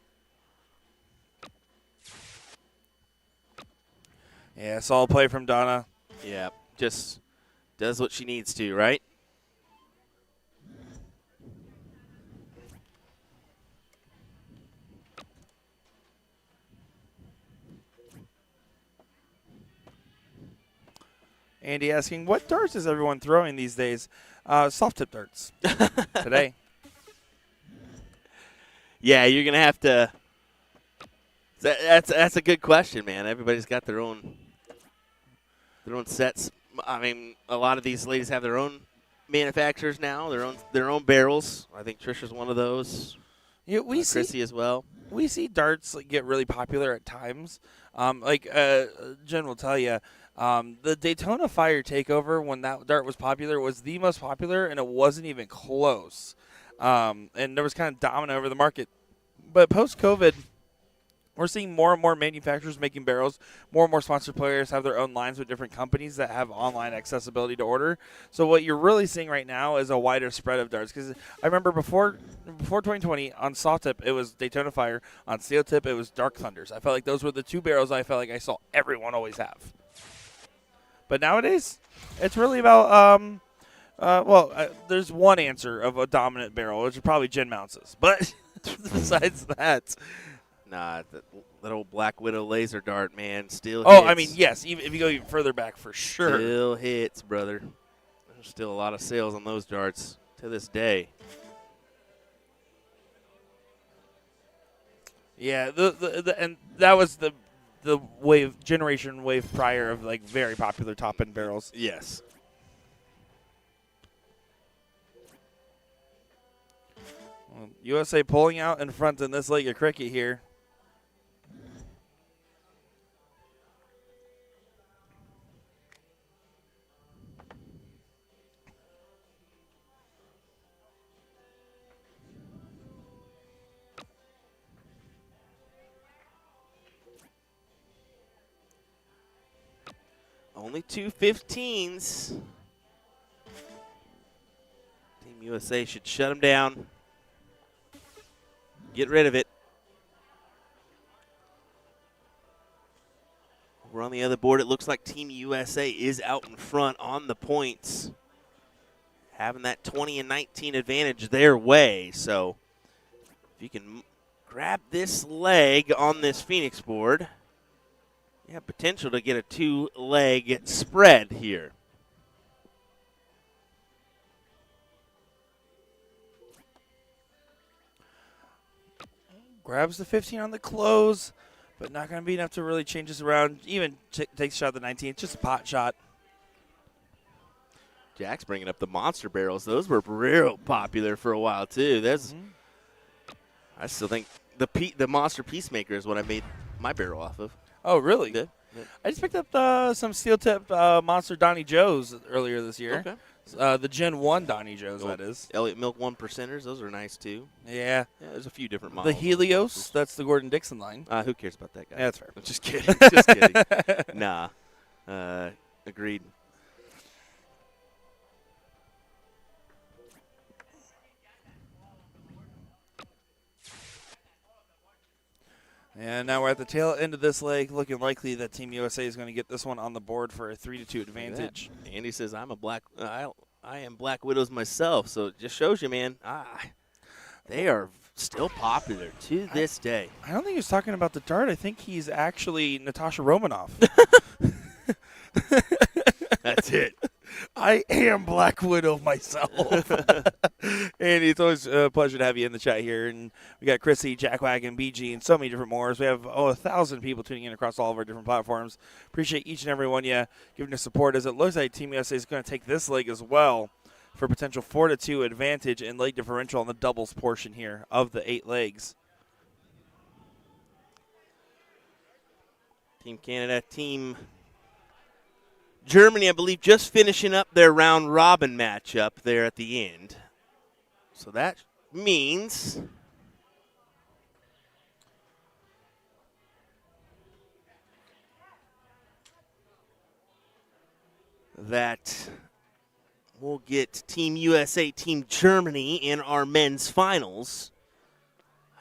Yeah, solid play from Donna. Yeah, just does what she needs to, right? Andy asking, what darts is everyone throwing these days? Soft tip darts today. Yeah, you're gonna have to. That's a good question, man. Everybody's got their own sets. I mean, a lot of these ladies have their own manufacturers now, their own barrels. I think Trisha's one of those. Yeah, Chrissy as well. We see darts get really popular at times. Jen will tell you, The Daytona Fire takeover, when that dart was popular, was the most popular, and it wasn't even close. And there was kind of dominant over the market. But post-COVID, we're seeing more and more manufacturers making barrels. More and more sponsored players have their own lines with different companies that have online accessibility to order. So what you're really seeing right now is a wider spread of darts. Because I remember before 2020, on soft tip, it was Daytona Fire. On steel tip, it was Dark Thunders. I felt like those were the two barrels I felt like I saw everyone always have. But nowadays, it's really about, there's one answer of a dominant barrel, which is probably Gin Mounces. But besides that. Nah, that old Black Widow laser dart, man, still hits. Oh, I mean, yes, even if you go even further back, for sure. Still hits, brother. There's still a lot of sales on those darts to this day. Yeah, and that was the generation wave prior of like very popular top end barrels. Yes. Well, USA pulling out in front in this leg of cricket here. Only 2 15s. Team USA should shut them down. Get rid of it. Over on the other board, it looks like Team USA is out in front on the points, having that 20 and 19 advantage their way. So if you can grab this leg on this Phoenix board, you have potential to get a 2-leg spread here. Grabs the 15 on the close, but not going to be enough to really change this around. Even takes a shot at the 19. It's just a pot shot. Jack's bringing up the monster barrels. Those were real popular for a while, too. I still think the Monster Peacemaker is what I made my barrel off of. Oh, really? Good. I just picked up some steel tip Monster Donnie Joes earlier this year. Okay. The Gen 1 Donnie Joes, that is. Elliott Milk 1%ers, those are nice, too. Yeah. Yeah, there's a few different models. The Helios, that's the Gordon Dixon line. Who cares about that guy? Yeah, that's fair. I'm just kidding. Just kidding. Nah. Agreed. And now we're at the tail end of this leg, looking likely that Team USA is going to get this one on the board for a 3-2 advantage. Andy says, I am Black Widows myself, so it just shows you, man, they are still popular to this day. I don't think he was talking about the dart. I think he's actually Natasha Romanoff. That's it. I am Black Widow myself. And it's always a pleasure to have you in the chat here. And we got Chrissy, Jackwagon, BG, and so many different more. We have 1,000 people tuning in across all of our different platforms. Appreciate each and every one of you giving us support, as it looks like Team USA is going to take this leg as well for potential 4-2 advantage and leg differential on the doubles portion here of the 8 legs. Team Canada, Team Germany, I believe, just finishing up their round robin matchup there at the end. So that means that we'll get Team USA, Team Germany in our men's finals.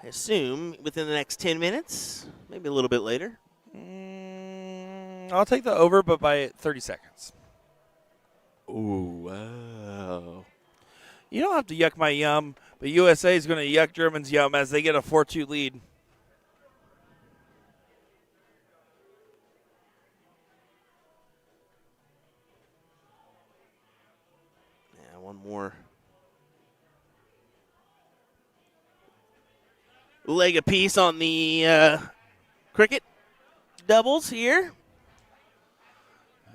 I assume within the next 10 minutes, maybe a little bit later. I'll take the over, but by 30 seconds. Ooh, wow. You don't have to yuck my yum, but USA is going to yuck Germany's yum as they get a 4-2 lead. Yeah, one more leg apiece on the cricket doubles here.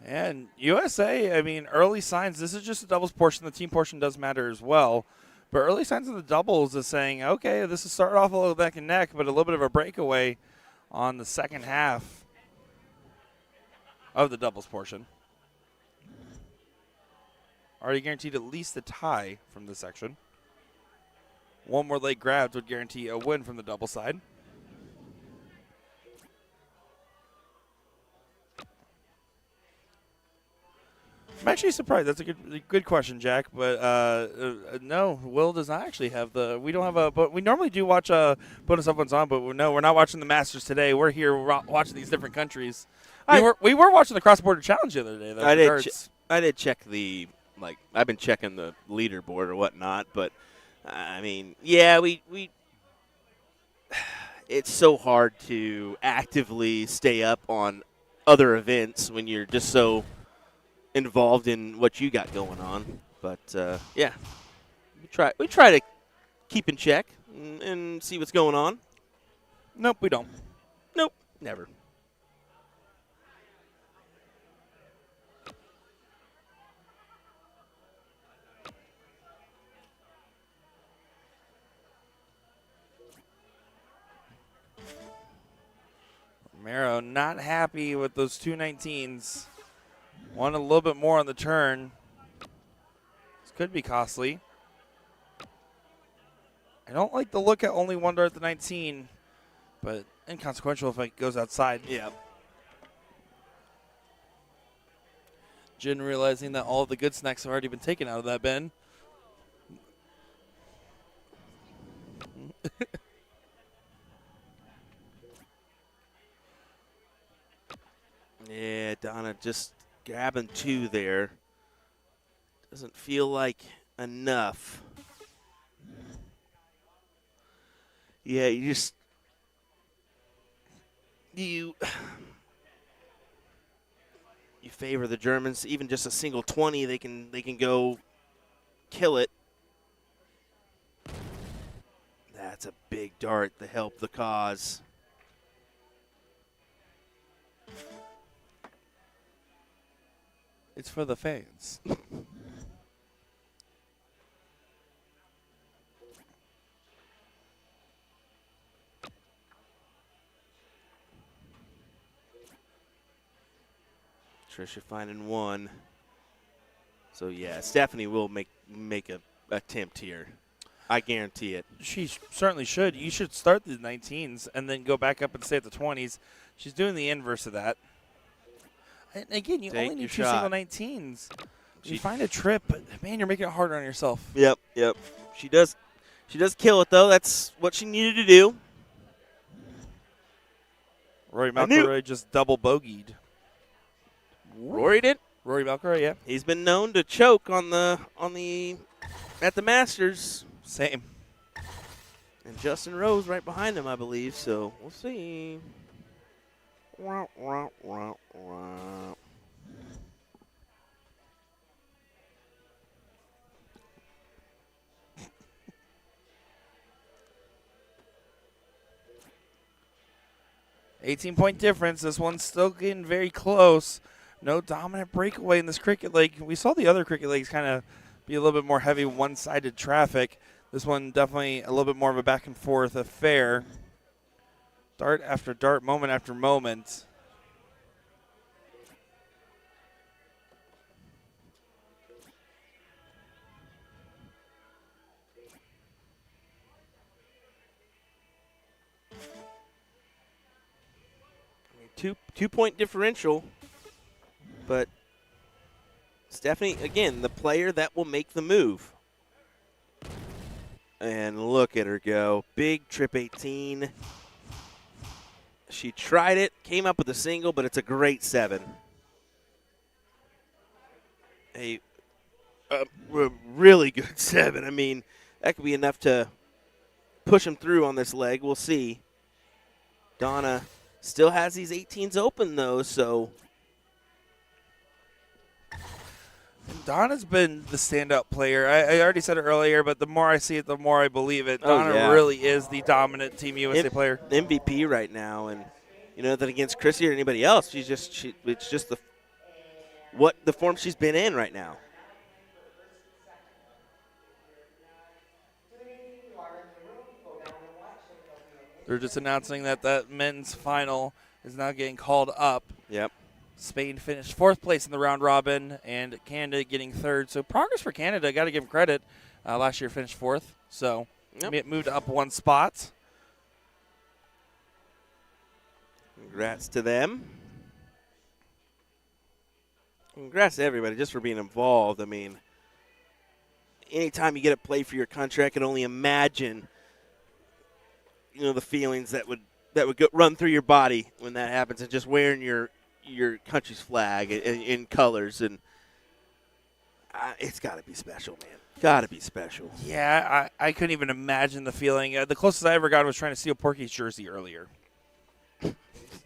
And USA, I mean, early signs, this is just a doubles portion. The team portion does matter as well. But early signs in the doubles is saying, okay, this is started off a little neck and neck, but a little bit of a breakaway on the second half. of the doubles portion. Already guaranteed at least a tie from this section. One more leg grabs would guarantee a win from the double side. I'm actually surprised. That's a good question, Jack. But no, Will does not actually have the. We don't have a. But we normally do watch bonus up ones on. But no, we're not watching the Masters today. We're here watching these different countries. We were watching the cross border challenge the other day. Though, I did check the I've been checking the leaderboard or whatnot. But I mean, yeah, we it's so hard to actively stay up on other events when you're just so involved in what you got going on. But yeah, we try to keep in check and see what's going on. Nope, we don't. Nope, never. Romero not happy with those 219s. Want a little bit more on the turn. This could be costly. I don't like the look at only one dart at the 19, but inconsequential if it goes outside. Yeah. Jin realizing that all of the good snacks have already been taken out of that bin. Yeah, Donna just grabbing 2 there. Doesn't feel like enough. Yeah, you favor the Germans. Even just a single 20, they can go kill it. That's a big dart to help the cause. It's for the fans. Trisha finding 1. So yeah, Stephanie will make a attempt here. I guarantee it. She certainly should. You should start the 19s and then go back up and stay at the 20s. She's doing the inverse of that. And again, you Take only your need 2 shot. single 19s. You find a trip, but man, you're making it harder on yourself. Yep. She does kill it though. That's what she needed to do. Rory I knew- McIlroy just double bogeyed. Rory did. Rory McIlroy, yeah. He's been known to choke at the Masters. Same. And Justin Rose right behind him, I believe. So we'll see. Wah, wah, wah, wah. $18-point difference. This one's still getting very close. No dominant breakaway in this cricket league. We saw the other cricket leagues kind of be a little bit more heavy one-sided traffic. This one definitely a little bit more of a back-and-forth affair. Dart after dart, moment after moment. Two-point differential, but Stephanie, again, the player that will make the move. And look at her go. Big trip 18. She tried it, came up with a single, but it's a great 7. A really good 7. I mean, that could be enough to push him through on this leg. We'll see. Donna still has these 18s open, though, so. And Donna's been the standout player. I already said it earlier, but the more I see it, the more I believe it. Donna really is the dominant Team USA player. MVP right now, and you know that against Chrissy or anybody else, it's just the form she's been in right now. They're just announcing that men's final is now getting called up. Yep. Spain finished 4th place in the round robin, and Canada getting 3rd. So progress for Canada. Got to give them credit. Last year finished 4th, so it moved up 1 spot. Congrats to them. Congrats to everybody just for being involved. I mean, anytime you get to play for your country, I can only imagine, the feelings that would run through your body when that happens, and just wearing your country's flag in colors, and it's got to be special, man. Got to be special. Yeah, I couldn't even imagine the feeling. The closest I ever got was trying to steal Porky's jersey earlier.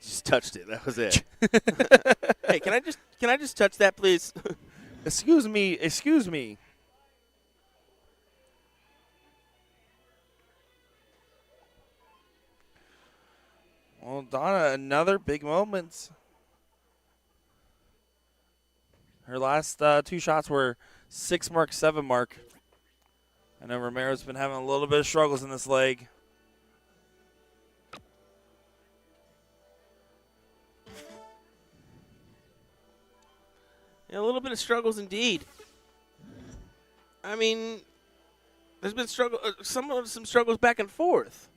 Just touched it. That was it. Hey, can I just touch that, please? Excuse me. Well, Donna, another big moment. Her last 2 shots were 6 mark, 7 mark. I know Romero's been having a little bit of struggles in this leg. Yeah, a little bit of struggles indeed. I mean, there's been some struggles back and forth.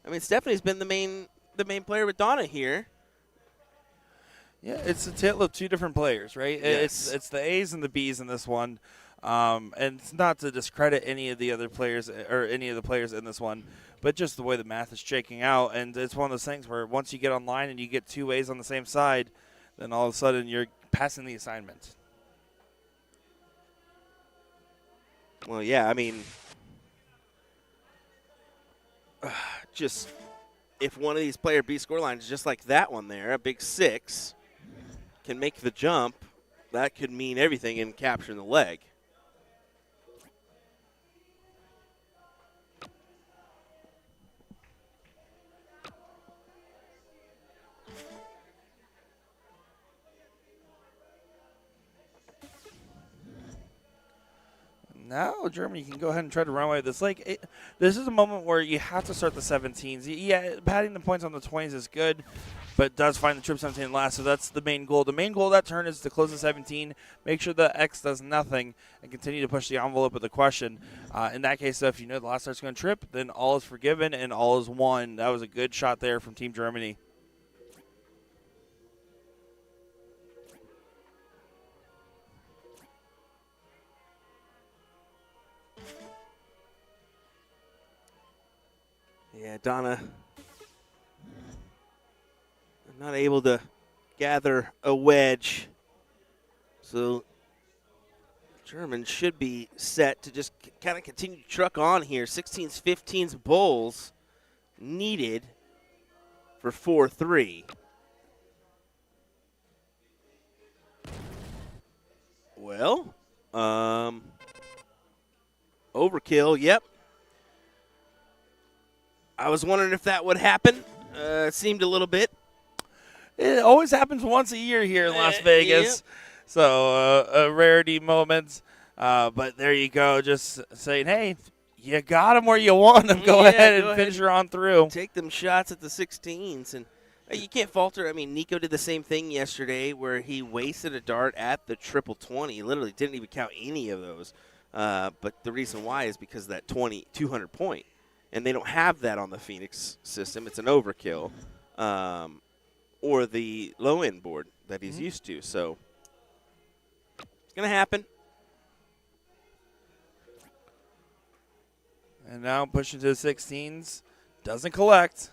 I mean, Stephanie's been the main player with Donna here. Yeah, it's a tale of 2 different players, right? Yes. It's the A's and the B's in this one. And it's not to discredit any of the other players or any of the players in this one, but just the way the math is shaking out. And it's one of those things where once you get online and you get 2 A's on the same side, then all of a sudden you're passing the assignment. Well, yeah, I mean, just if one of these player B scorelines, just like that one there, a big 6, can make the jump, that could mean everything in capturing the leg. Now Germany can go ahead and try to run away with this. This is a moment where you have to start the 17s. Yeah, padding the points on the 20s is good, but does find the trip 17 last, so that's the main goal. The main goal of that turn is to close the 17, make sure the X does nothing, and continue to push the envelope of the question. In that case, if you know the last start's going to trip, then all is forgiven and all is won. That was a good shot there from Team Germany. Yeah, Donna not able to gather a wedge. So German should be set to just kind of continue to truck on here. 16s, 15s bowls needed for 4-3. Well, overkill, yep. I was wondering if that would happen. It seemed a little bit. It always happens once a year here in Las Vegas. Yep. So a rarity moment. But there you go, just saying, hey, you got them where you want them. Go ahead and finish her on through. Take them shots at the 16s. And you can't falter. I mean, Nico did the same thing yesterday where he wasted a dart at the triple 20. He literally didn't even count any of those. But the reason why is because of that 200 point. And they don't have that on the Phoenix system. It's an overkill or the low-end board that he's used to. So it's going to happen. And now pushing to the 16s. Doesn't collect.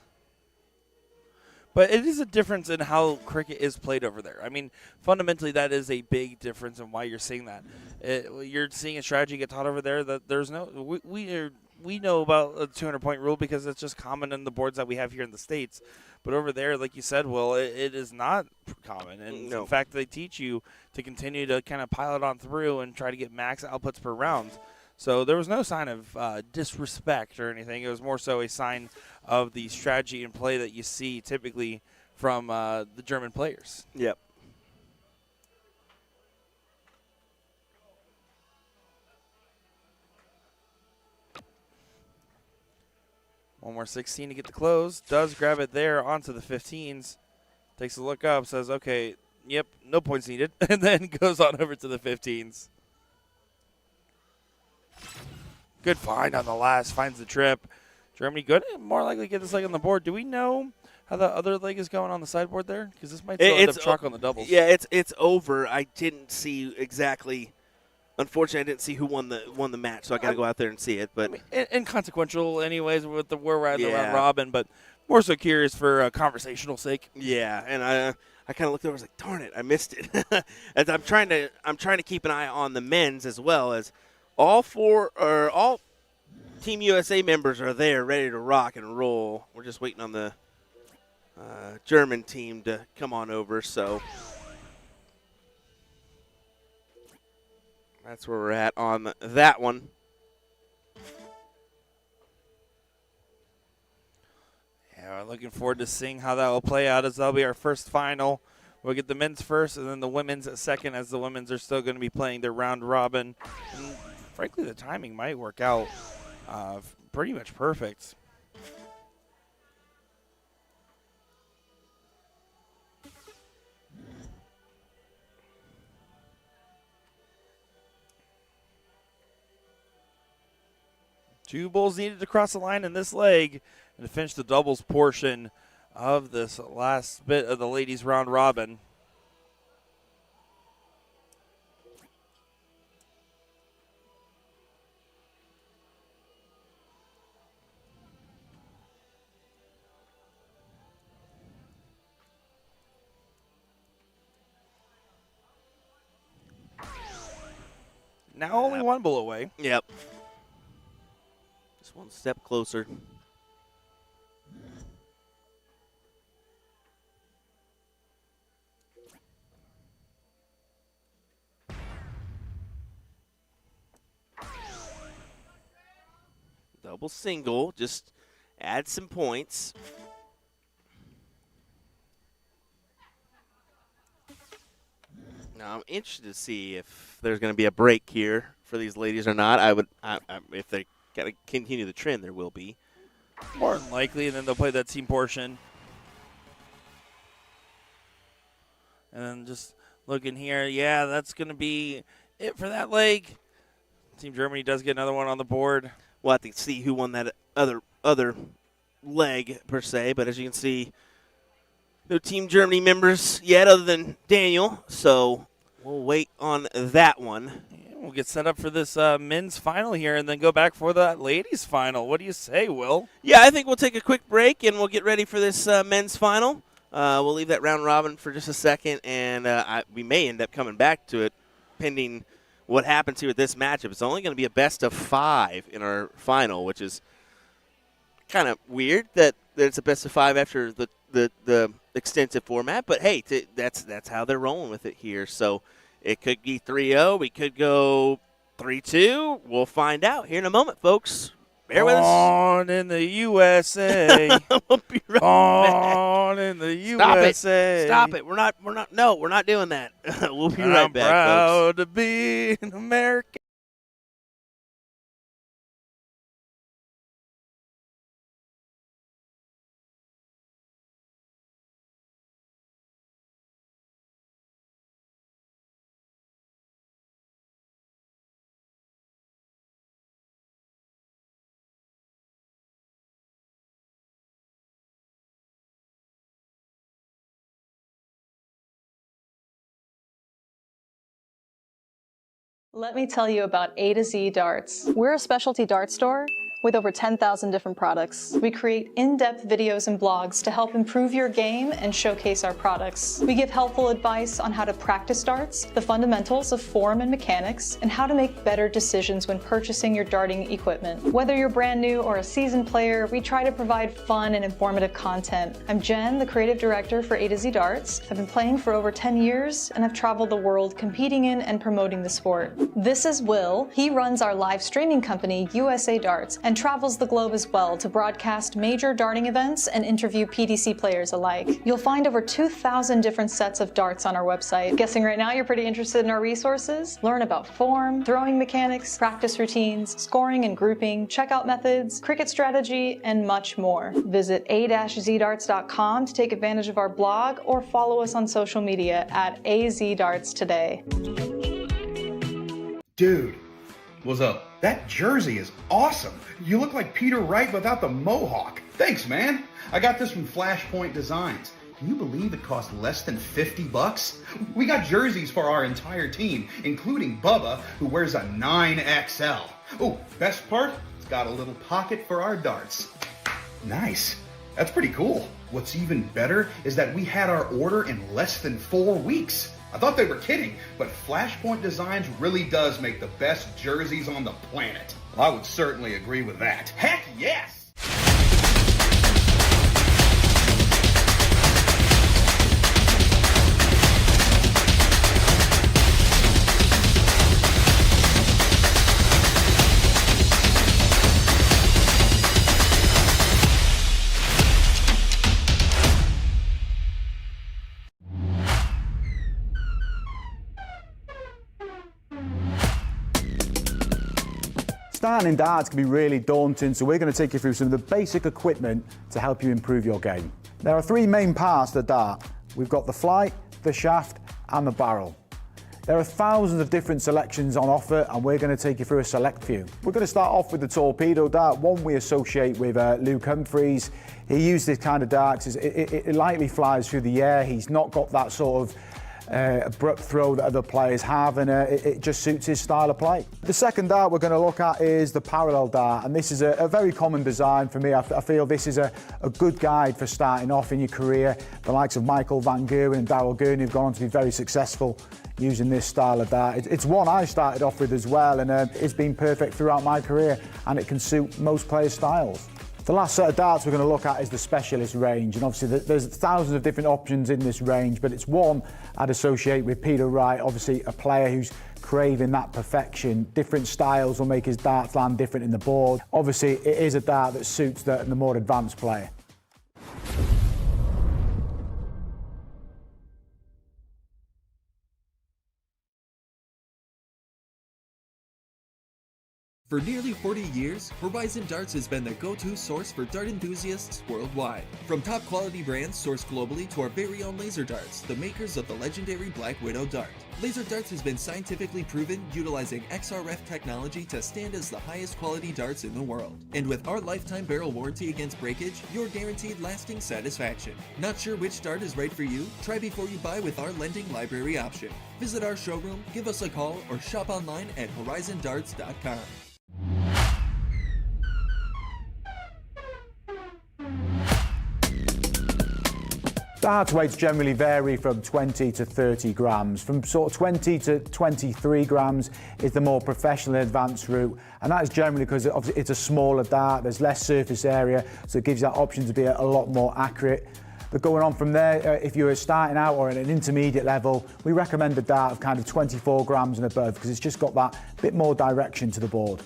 But it is a difference in how cricket is played over there. I mean, fundamentally, that is a big difference in why you're seeing that. You're seeing a strategy get taught over there that there's no – we know about a 200-point rule because it's just common in the boards that we have here in the States. But over there, like you said, Will, it is not common. And in fact, they teach you to continue to kind of pile it on through and try to get max outputs per round. So there was no sign of disrespect or anything. It was more so a sign of the strategy and play that you see typically from the German players. Yep. One more 16 to get the close. Does grab it there onto the 15s. Takes a look up, says, okay, Yep, no points needed. And then goes on over to the 15s. Good find on the last, finds the trip. Germany good, more likely to get this leg on the board. Do we know how the other leg is going on the sideboard there? Because this might still end up chalk on the doubles. Yeah, it's over. I didn't see exactly. Unfortunately, I didn't see who won the match, so I got to go out there and see it. But I mean, inconsequential, anyways, with where we're at in the round Yeah. robin. But more so curious for conversational sake. yeah, and I kind of looked over. I was like, darn it, I missed it. As I'm trying to keep an eye on the men's as well, as all Team USA members are there, ready to rock and roll. We're just waiting on the German team to come on over. So that's where we're at on that one. Yeah, we're looking forward to seeing how that will play out, as that'll be our first final. We'll get the men's first and then the women's second, as the women's are still going to be playing their round robin. And frankly, the timing might work out pretty much perfect. Two bulls needed to cross the line in this leg and to finish the doubles portion of this last bit of the ladies' round robin. Now only one bull away. Yep. Just one step closer. Double single, just add some points. Now I'm interested to see if there's going to be a break here for these ladies or not. If they got to continue the trend, there will be. More than likely, and then they'll play that team portion. And then just looking here, yeah, that's going to be it for that leg. Team Germany does get another one on the board. We'll have to see who won that other leg, per se. But as you can see, no Team Germany members yet other than Daniel. So we'll wait on that one. Yeah, we'll get set up for this men's final here and then go back for that ladies' final. What do you say, Will? Yeah, I think we'll take a quick break and we'll get ready for this men's final. We'll leave that round robin for just a second, and we may end up coming back to it pending what happens here with this matchup. It's only going to be a best of 5 in our final, which is kind of weird that it's a best of 5 after the extensive format. But, hey, that's how they're rolling with it here. So it could be 3-0. We could go 3-2. We'll find out here in a moment, folks. Bear with us. On in the USA. We'll be right back. On in the USA. Stop it. We're not doing that. We'll be right I'm back, proud to be an American. Let me tell you about A to Z Darts. We're a specialty dart store with over 10,000 different products. We create in-depth videos and blogs to help improve your game and showcase our products. We give helpful advice on how to practice darts, the fundamentals of form and mechanics, and how to make better decisions when purchasing your darting equipment. Whether you're brand new or a seasoned player, we try to provide fun and informative content. I'm Jen, the creative director for A to Z Darts. I've been playing for over 10 years, and I've traveled the world competing in and promoting the sport. This is Will. He runs our live streaming company, USA Darts, and travels the globe as well to broadcast major darting events and interview PDC players alike. You'll find over 2,000 different sets of darts on our website. Guessing right now you're pretty interested in our resources? Learn about form, throwing mechanics, practice routines, scoring and grouping, checkout methods, cricket strategy, and much more. Visit a-zdarts.com to take advantage of our blog or follow us on social media at azdarts today. Dude, what's up? That jersey is awesome. You look like Peter Wright without the mohawk. Thanks, man. I got this from Flashpoint Designs. Can you believe it cost less than $50? We got jerseys for our entire team, including Bubba, who wears a 9XL. Oh, best part? It's got a little pocket for our darts. Nice. That's pretty cool. What's even better is that we had our order in less than 4 weeks. I thought they were kidding, but Flashpoint Designs really does make the best jerseys on the planet. Well, I would certainly agree with that. Heck yes! Starting in darts can be really daunting, so we're going to take you through some of the basic equipment to help you improve your game. There are 3 main parts to the dart. We've got the flight, the shaft, and the barrel. There are thousands of different selections on offer, and we're going to take you through a select few. We're going to start off with the torpedo dart, one we associate with Luke Humphreys. He used this kind of dart because it lightly flies through the air. He's not got that sort of abrupt throw that other players have, and it just suits his style of play. The second dart we're going to look at is the parallel dart, and this is a very common design for me. I feel this is a good guide for starting off in your career. The likes of Michael Van Gerwen and Darryl Gurney have gone on to be very successful using this style of dart. It's one I started off with as well, and it's been perfect throughout my career, and it can suit most players' styles. The last set of darts we're going to look at is the specialist range, and obviously there's thousands of different options in this range, but it's one I'd associate with Peter Wright, obviously a player who's craving that perfection. Different styles will make his darts land different in the board. Obviously it is a dart that suits the more advanced player. For nearly 40 years, Horizon Darts has been the go-to source for dart enthusiasts worldwide. From top quality brands sourced globally to our very own Laser Darts, the makers of the legendary Black Widow dart. Laser Darts has been scientifically proven utilizing XRF technology to stand as the highest quality darts in the world. And with our lifetime barrel warranty against breakage, you're guaranteed lasting satisfaction. Not sure which dart is right for you? Try before you buy with our lending library option. Visit our showroom, give us a call, or shop online at horizondarts.com. Dart weights generally vary from 20 to 30 grams. From sort of 20 to 23 grams is the more professional and advanced route, and that is generally because it's a smaller dart, there's less surface area, so it gives you that option to be a lot more accurate. But going on from there, if you're starting out or at an intermediate level, we recommend a dart of kind of 24 grams and above because it's just got that bit more direction to the board.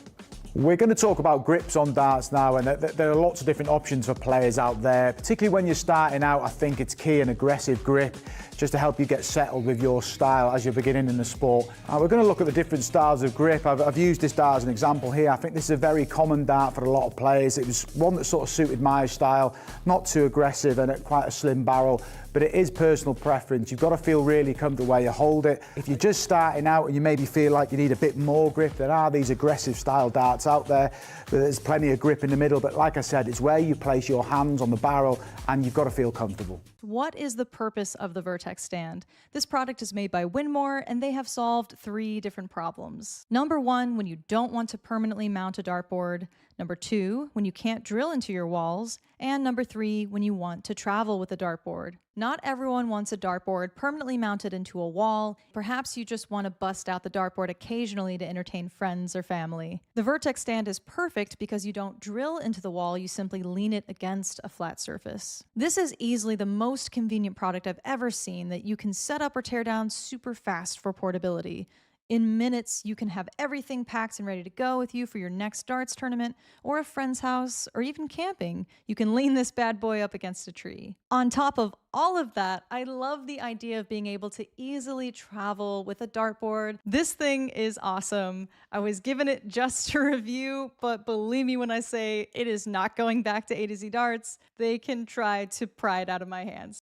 We're going to talk about grips on darts now, and there are lots of different options for players out there. Particularly when you're starting out, I think it's key an aggressive grip just to help you get settled with your style as you're beginning in the sport. We're going to look at the different styles of grip. I've used this dart as an example here. I think this is a very common dart for a lot of players. It was one that sort of suited my style, not too aggressive and at quite a slim barrel, but it is personal preference. You've got to feel really comfortable where you hold it. If you're just starting out and you maybe feel like you need a bit more grip, there are these aggressive style darts out there. There's plenty of grip in the middle, but like I said, it's where you place your hands on the barrel and you've got to feel comfortable. What is the purpose of the Vertex stand? This product is made by Winmore, and they have solved 3 different problems. Number 1, when you don't want to permanently mount a dartboard. Number 2, when you can't drill into your walls. And number 3, when you want to travel with a dartboard. Not everyone wants a dartboard permanently mounted into a wall. Perhaps you just want to bust out the dartboard occasionally to entertain friends or family. The Vertex stand is perfect because you don't drill into the wall, you simply lean it against a flat surface. This is easily the most convenient product I've ever seen that you can set up or tear down super fast for portability. In minutes, you can have everything packed and ready to go with you for your next darts tournament or a friend's house or even camping. You can lean this bad boy up against a tree. On top of all of that, I love the idea of being able to easily travel with a dartboard. This thing is awesome. I was given it just to review, but believe me when I say it is not going back to A to Z Darts. They can try to pry it out of my hands.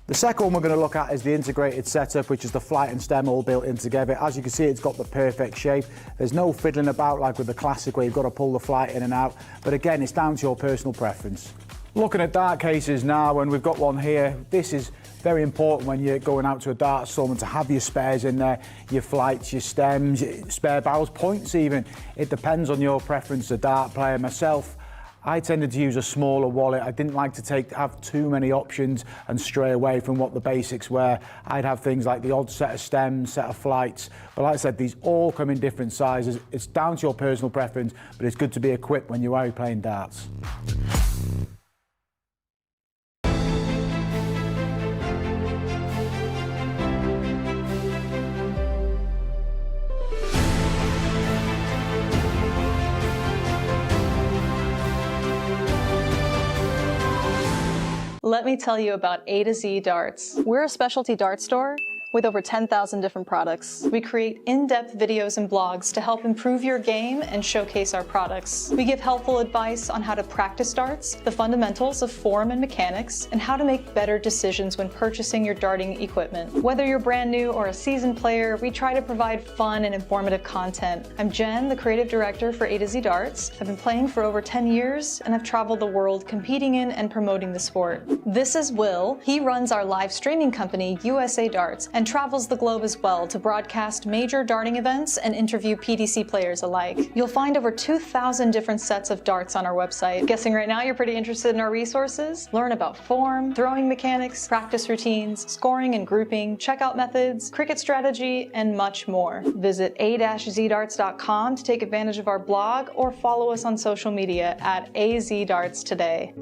The second one we're going to look at is the integrated setup, which is the flight and stem all built in together. As you can see, it's got the perfect shape. There's no fiddling about like with the classic where you've got to pull the flight in and out. But again, it's down to your personal preference. Looking at dart cases now, and we've got one here. This is very important when you're going out to a dart tournament to have your spares in there, your flights, your stems, your spare barrels, points even. It depends on your preference, a dart player. Myself, I tended to use a smaller wallet. I didn't like to have too many options and stray away from what the basics were. I'd have things like the odd set of stems, set of flights. But like I said, these all come in different sizes. It's down to your personal preference, but it's good to be equipped when you are playing darts. Let me tell you about A to Z Darts. We're a specialty dart store with over 10,000 different products. We create in-depth videos and blogs to help improve your game and showcase our products. We give helpful advice on how to practice darts, the fundamentals of form and mechanics, and how to make better decisions when purchasing your darting equipment. Whether you're brand new or a seasoned player, we try to provide fun and informative content. I'm Jen, the creative director for A to Z Darts. I've been playing for over 10 years, and I've traveled the world competing in and promoting the sport. This is Will. He runs our live streaming company, USA Darts, and travels the globe as well to broadcast major darting events and interview PDC players alike. You'll find over 2,000 different sets of darts on our website. Guessing right now you're pretty interested in our resources? Learn about form, throwing mechanics, practice routines, scoring and grouping, checkout methods, cricket strategy, and much more. Visit a-zdarts.com to take advantage of our blog or follow us on social media at AZDarts today.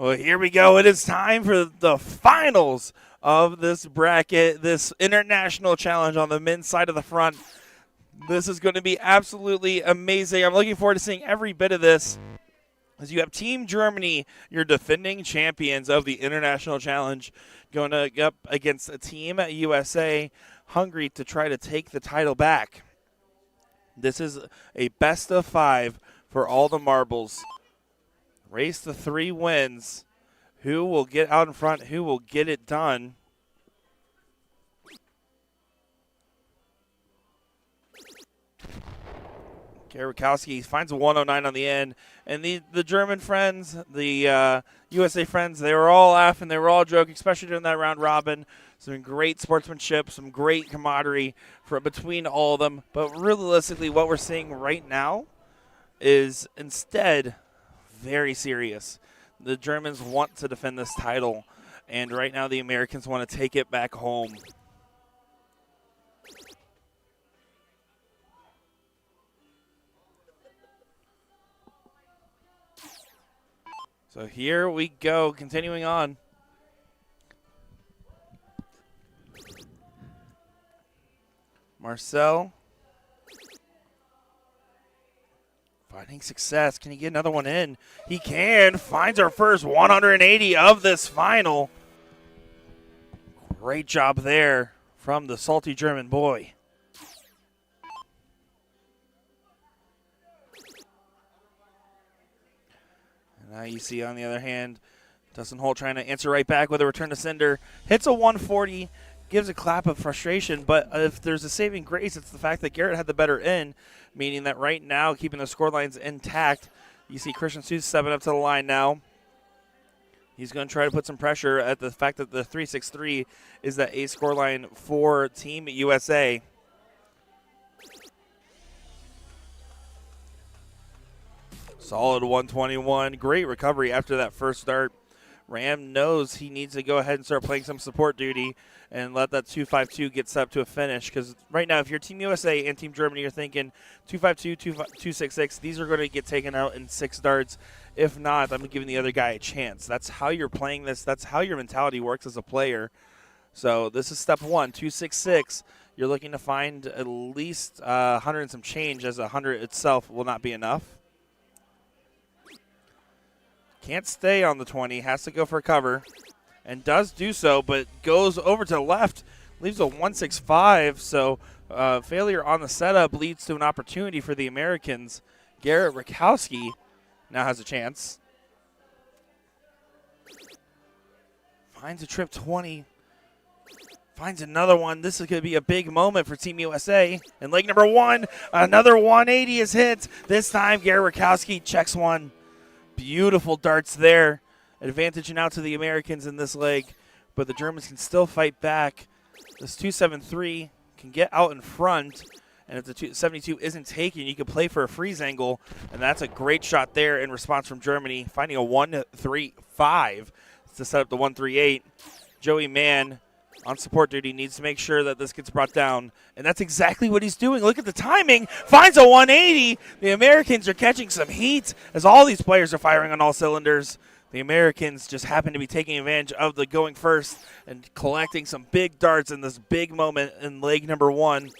Well, here we go. It is time for the finals of this bracket, this international challenge on the men's side of the front. This is going to be absolutely amazing. I'm looking forward to seeing every bit of this. As you have Team Germany, your defending champions of the International Challenge, going up against a Team USA, hungry to try to take the title back. This is a best of 5 for all the marbles. Race to 3 wins. Who will get out in front? Who will get it done? Garikowski finds a 109 on the end. And the German friends, the USA friends, they were all laughing. They were all joking, especially during that round robin. Some great sportsmanship, some great camaraderie between all of them. But realistically, what we're seeing right now is instead very serious. The Germans want to defend this title. And right now the Americans want to take it back home. So here we go, continuing on. Marcel finding success. Can he get another one in? He can. Finds our first 180 of this final. Great job there from the salty German boy. Now you see, on the other hand, Dustin Holt trying to answer right back with a return to sender. Hits a 140, gives a clap of frustration, but if there's a saving grace, it's the fact that Garrett had the better end, meaning that right now, keeping the score lines intact, you see Christian Seuss stepping up to the line now. He's going to try to put some pressure at the fact that the 3-6-3 is that A score line for Team USA. Solid 121. Great recovery after that first start. Ram knows he needs to go ahead and start playing some support duty and let that 2-5-2 get set up to a finish. Because right now, if you're Team USA and Team Germany, you're thinking 2-5-2, 2-6-6. These are going to get taken out in 6 darts. If not, I'm giving the other guy a chance. That's how you're playing this. That's how your mentality works as a player. So this is step 1, 2-6-6. You're looking to find at least 100 and some change, as 100 itself will not be enough. Can't stay on the 20, has to go for cover, and does do so, but goes over to the left, leaves a 165, so failure on the setup leads to an opportunity for the Americans. Garrett Rakowski now has a chance. Finds a trip 20, finds another one. This is going to be a big moment for Team USA. And leg number 1, another 180 is hit. This time, Garrett Rakowski checks one. Beautiful darts there, advantaging out to the Americans in this leg, but the Germans can still fight back. This 2-7-3 can get out in front, and if the 72 isn't taken, you can play for a freeze angle, and that's a great shot there in response from Germany, finding a 1-3-5 to set up the 1-3-8. Joey Mann on support duty needs to make sure that this gets brought down, and that's exactly what he's doing. Look at the timing. Finds a 180. The Americans are catching some heat as all these players are firing on all cylinders. The Americans just happen to be taking advantage of the going first and collecting some big darts in this big moment in leg number 1.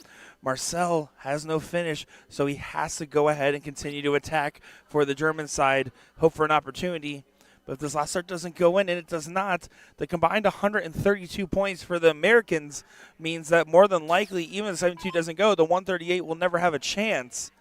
Marcel has no finish, so he has to go ahead and continue to attack for the German side, hope for an opportunity. But if this last start doesn't go in, and it does not, the combined 132 points for the Americans means that more than likely, even if 72 doesn't go, the 138 will never have a chance.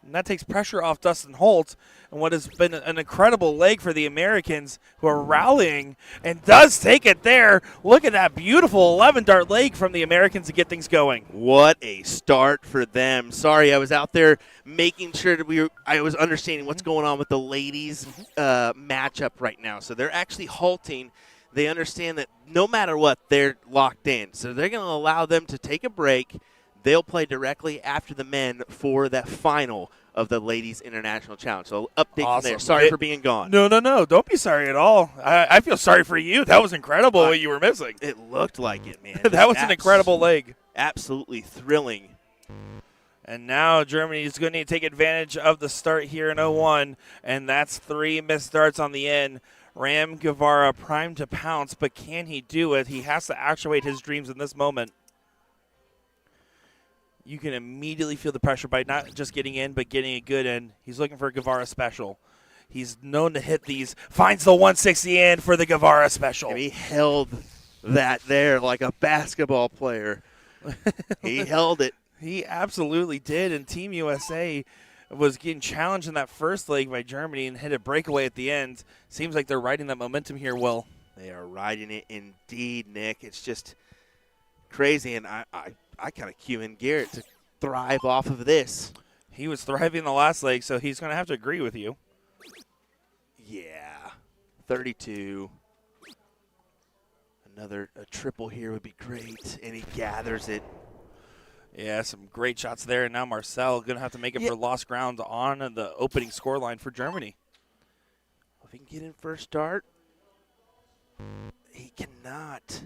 And that takes pressure off Dustin Holt and what has been an incredible leg for the Americans, who are rallying and does take it there. Look at that beautiful 11-dart leg from the Americans to get things going. What a start for them. Sorry, I was out there making sure that I was understanding what's going on with the ladies matchup right now. So they're actually halting. They understand that no matter what, they're locked in. So they're going to allow them to take a break. They'll play directly after the men for that final of the Ladies International Challenge. So update from there. Sorry for being gone. No. Don't be sorry at all. I feel sorry for you. That was incredible what you were missing. It looked like it, man. That was an incredible leg. Absolutely thrilling. And now Germany is going to take advantage of the start here in 0-1, and that's 3 missed darts on the end. Ram Guevara primed to pounce, but can he do it? He has to actuate his dreams in this moment. You can immediately feel the pressure by not just getting in, but getting a good in. He's looking for a Guevara special. He's known to hit these. Finds the 160 in for the Guevara special. And he held that there like a basketball player. He held it. He absolutely did, and Team USA was getting challenged in that first leg by Germany and hit a breakaway at the end. Seems like they're riding that momentum here, Will. They are riding it indeed, Nick. It's just crazy, and I kind of cue in Garrett to thrive off of this. He was thriving the last leg, so he's going to have to agree with you. Yeah, 32. A triple here would be great, and he gathers it. Yeah, some great shots there, and now Marcel going to have to make it for lost ground on the opening scoreline for Germany. If he can get in first dart, he cannot.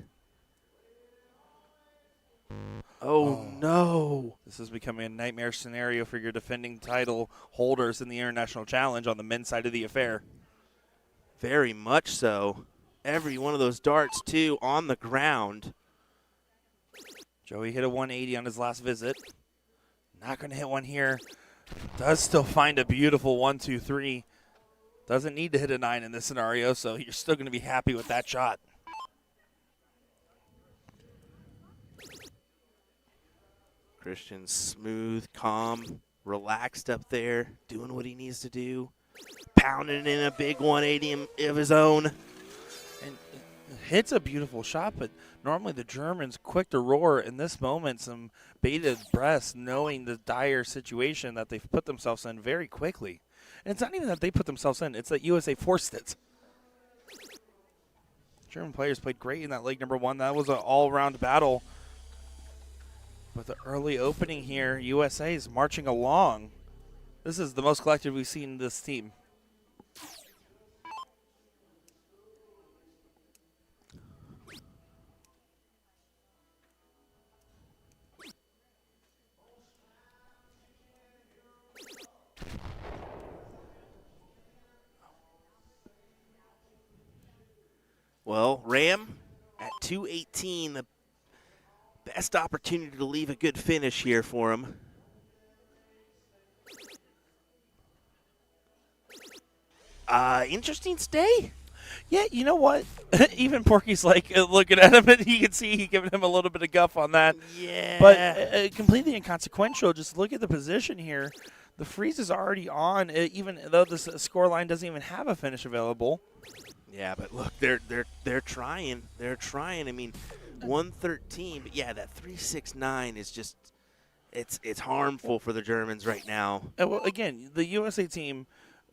Oh, no. This is becoming a nightmare scenario for your defending title holders in the International Challenge on the men's side of the affair. Very much so. Every one of those darts, too, on the ground. Joey hit a 180 on his last visit. Not going to hit one here. Does still find a beautiful 1-2-3. Doesn't need to hit a 9 in this scenario, so you're still going to be happy with that shot. Christian smooth, calm, relaxed up there, doing what he needs to do. Pounding in a big 180 of his own. And hits a beautiful shot, but normally the Germans quick to roar. In this moment, some bated breaths, knowing the dire situation that they've put themselves in very quickly. And it's not even that they put themselves in, it's that USA forced it. German players played great in that leg number one. That was an all-around battle. But the early opening here, USA is marching along. This is the most collected we've seen this team. Well, Ram at 218, the best opportunity to leave a good finish here for him. Interesting stay. Yeah, you know what? Even Porky's like looking at him, and you can see he giving him a little bit of guff on that. Yeah. But completely inconsequential. Just look at the position here. The freeze is already on, even though the score line doesn't even have a finish available. Yeah, but look, they're trying. They're trying. I mean, 113, but yeah, that 369 is just it's harmful for the Germans right now. Well, again, the USA team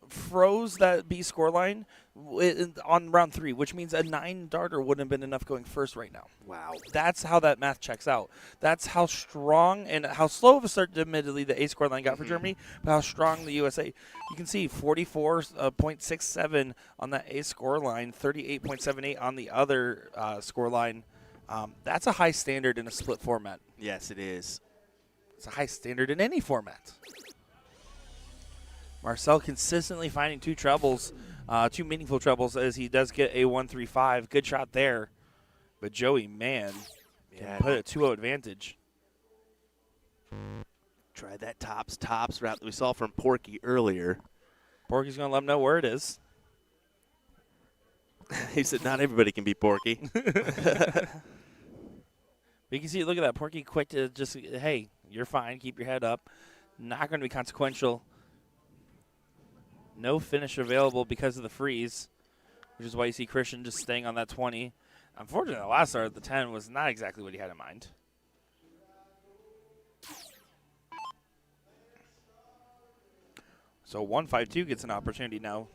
froze that B scoreline on round 3, which means a 9 darter wouldn't have been enough going first right now. Wow. That's how that math checks out. That's how strong and how slow of a start, admittedly, the A scoreline got for Germany, but how strong the USA. You can see 44.67 on that A scoreline, 38.78 on the other scoreline. That's a high standard in a split format. Yes, it is. It's a high standard in any format. Marcel consistently finding two meaningful trebles as he does get a 1-3-5. Good shot there. But Joey, man, can put a 2-0 advantage. Tried that tops route that we saw from Porky earlier. Porky's going to let him know where it is. He said not everybody can be Porky. But you can see, look at that. Porky quick to just, hey, you're fine. Keep your head up. Not going to be consequential. No finish available because of the freeze, which is why you see Christian just staying on that 20. Unfortunately, the last start at the 10 was not exactly what he had in mind. So 1-5-2 gets an opportunity now.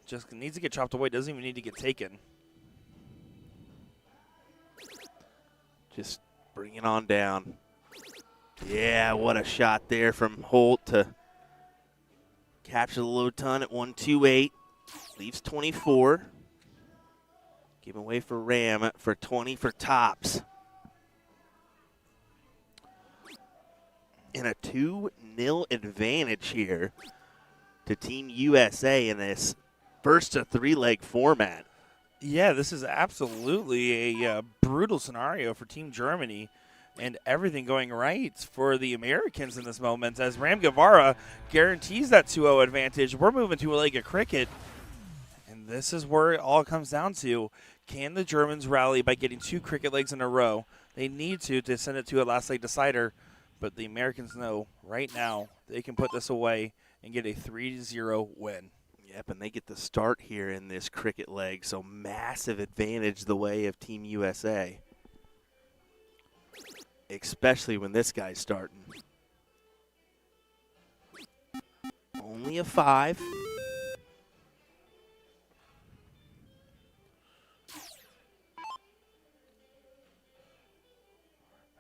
Just needs to get chopped away. Doesn't even need to get taken. Just bring it on down. Yeah, what a shot there from Holt to capture the low ton at 128. Leaves 24. Give away for Ram for 20 for tops. And a 2-0 advantage here to Team USA in this first to three-leg format. Yeah, this is absolutely a brutal scenario for Team Germany, and everything going right for the Americans in this moment as Ram Guevara guarantees that 2-0 advantage. We're moving to a leg of cricket, and this is where it all comes down to. Can the Germans rally by getting 2 cricket legs in a row? They need to send it to a last leg decider, but the Americans know right now they can put this away and get a 3-0 win. Yep, and they get the start here in this cricket leg, so massive advantage the way of Team USA. Especially when this guy's starting. Only a 5.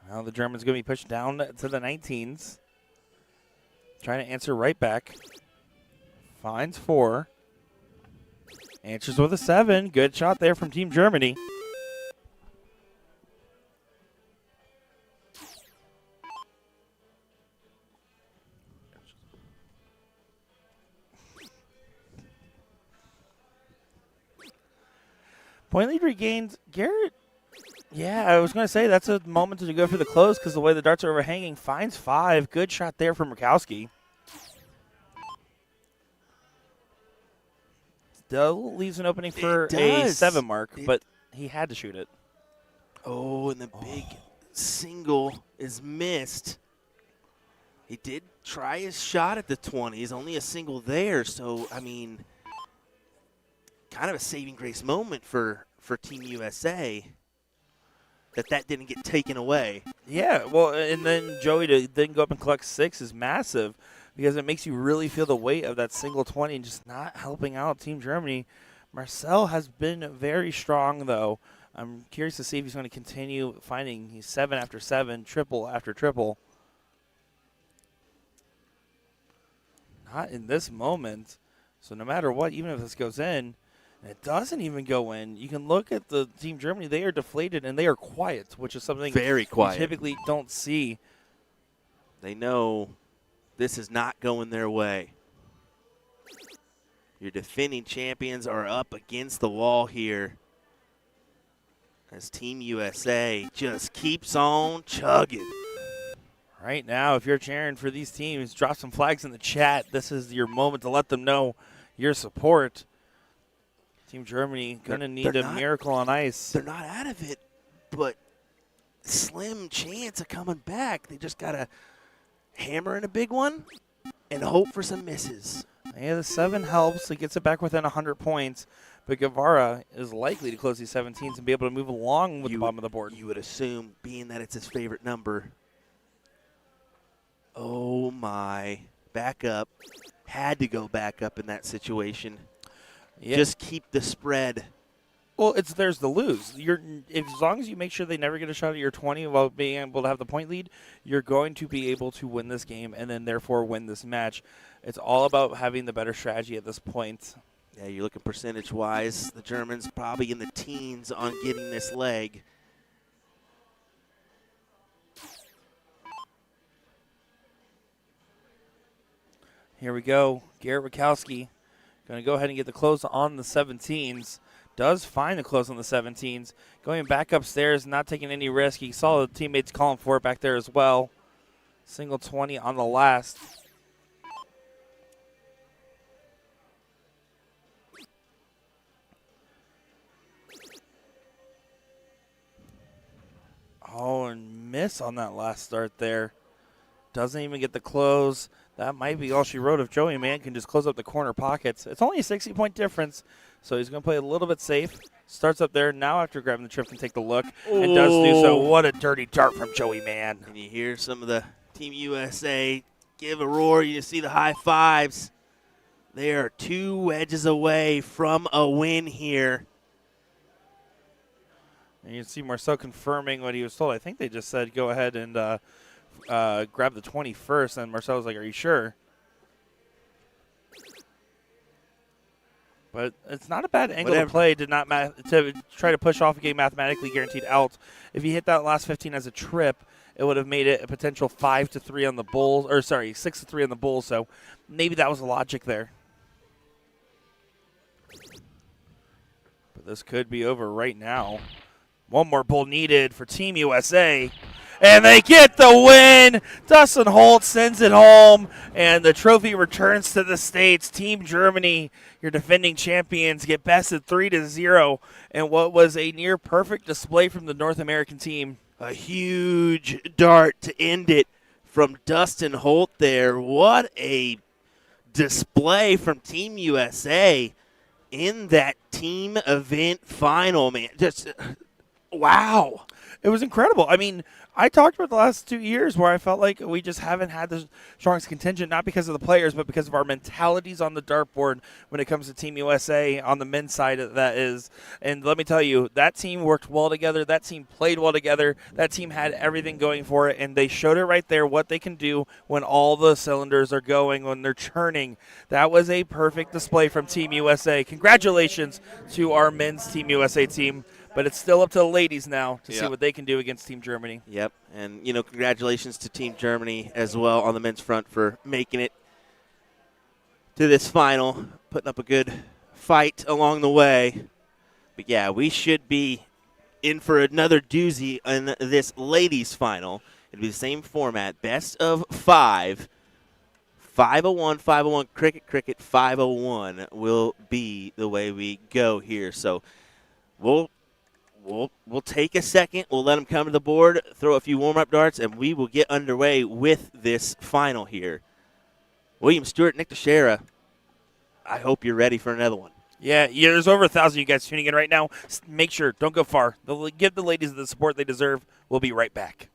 Now the Germans going to be pushed down to the 19s. Trying to answer right back. Finds 4. Answers with a 7. Good shot there from Team Germany. Point lead regained. Garrett. Yeah, I was going to say that's a moment to go for the close because the way the darts are overhanging. Finds 5. Good shot there from Murkowski. Still leaves an opening for a 7 mark, but he had to shoot it. Oh, and the big single is missed. He did try his shot at the 20s, only a single there. So, I mean, kind of a saving grace moment for Team USA that didn't get taken away. Yeah, well, and then Joey to then go up and collect 6 is massive because it makes you really feel the weight of that single 20 and just not helping out Team Germany. Marcel has been very strong, though. I'm curious to see if he's going to continue finding 7 after 7, triple after triple. Not in this moment. So no matter what, even if this goes in, and it doesn't even go in, you can look at the Team Germany. They are deflated and they are quiet, which is something very quiet. You typically don't see. They know this is not going their way. Your defending champions are up against the wall here as Team USA just keeps on chugging. Right now, if you're cheering for these teams, drop some flags in the chat. This is your moment to let them know your support. Team Germany going to need a miracle on ice. They're not out of it, but slim chance of coming back. They just got to hammer in a big one and hope for some misses. Yeah, the 7 helps. It gets it back within 100 points. But Guevara is likely to close these 17s and be able to move along with the bottom of the board. You would assume, being that it's his favorite number. Oh, my. Back up. Had to go back up in that situation. Yeah. Just keep the spread. Well, it's theirs to lose. As long as you make sure they never get a shot at your 20 while being able to have the point lead, you're going to be able to win this game and then therefore win this match. It's all about having the better strategy at this point. Yeah, you're looking percentage-wise. The Germans probably in the teens on getting this leg. Here we go. Garrett Rakowski going to go ahead and get the close on the 17s. Does find the close on the 17s. Going back upstairs, not taking any risk. He saw the teammates calling for it back there as well. Single 20 on the last. Oh, and miss on that last start there. Doesn't even get the close. That might be all she wrote if Joey Mann can just close up the corner pockets. It's only a 60-point difference, so he's going to play a little bit safe. Starts up there. Now after grabbing the trip can take the look and does do so. What a dirty dart from Joey Mann. And you hear some of the Team USA give a roar. You see the high fives. They are 2 wedges away from a win here. And you can see Marcel confirming what he was told. I think they just said go ahead and grab the 20 first, and Marcel was like, are you sure? But it's not a bad angle to play to try to push off a game mathematically guaranteed out. If you hit that last 15 as a trip, it would have made it a potential 5-3 on the Bulls, or sorry, 6-3 on the Bulls. So maybe that was the logic there. This could be over right now. One more pull needed for Team USA. And they get the win. Dustin Holt sends it home, and the trophy returns to the States. Team Germany, your defending champions, get bested 3-0 in what was a near perfect display from the North American team. A huge dart to end it from Dustin Holt there. What a display from Team USA in that team event final, man. Just wow. It was incredible. I mean, I talked about the last 2 years where I felt like we just haven't had the strongest contingent, not because of the players, but because of our mentalities on the dartboard when it comes to Team USA on the men's side, that is. And let me tell you, that team worked well together. That team played well together. That team had everything going for it, and they showed it right there what they can do when all the cylinders are going, when they're churning. That was a perfect display from Team USA. Congratulations to our men's Team USA team. But it's still up to the ladies now to see what they can do against Team Germany. Yep, and, congratulations to Team Germany as well on the men's front for making it to this final, putting up a good fight along the way. But, yeah, we should be in for another doozy in this ladies' final. It'll be the same format, best of 5. 501, 501, cricket, 501 will be the way we go here. So we'll take a second. We'll let them come to the board, throw a few warm-up darts, and we will get underway with this final here. William Stewart, Nick Teixeira, I hope you're ready for another one. Yeah, there's over 1,000 of you guys tuning in right now. Make sure, don't go far. Give the ladies the support they deserve. We'll be right back.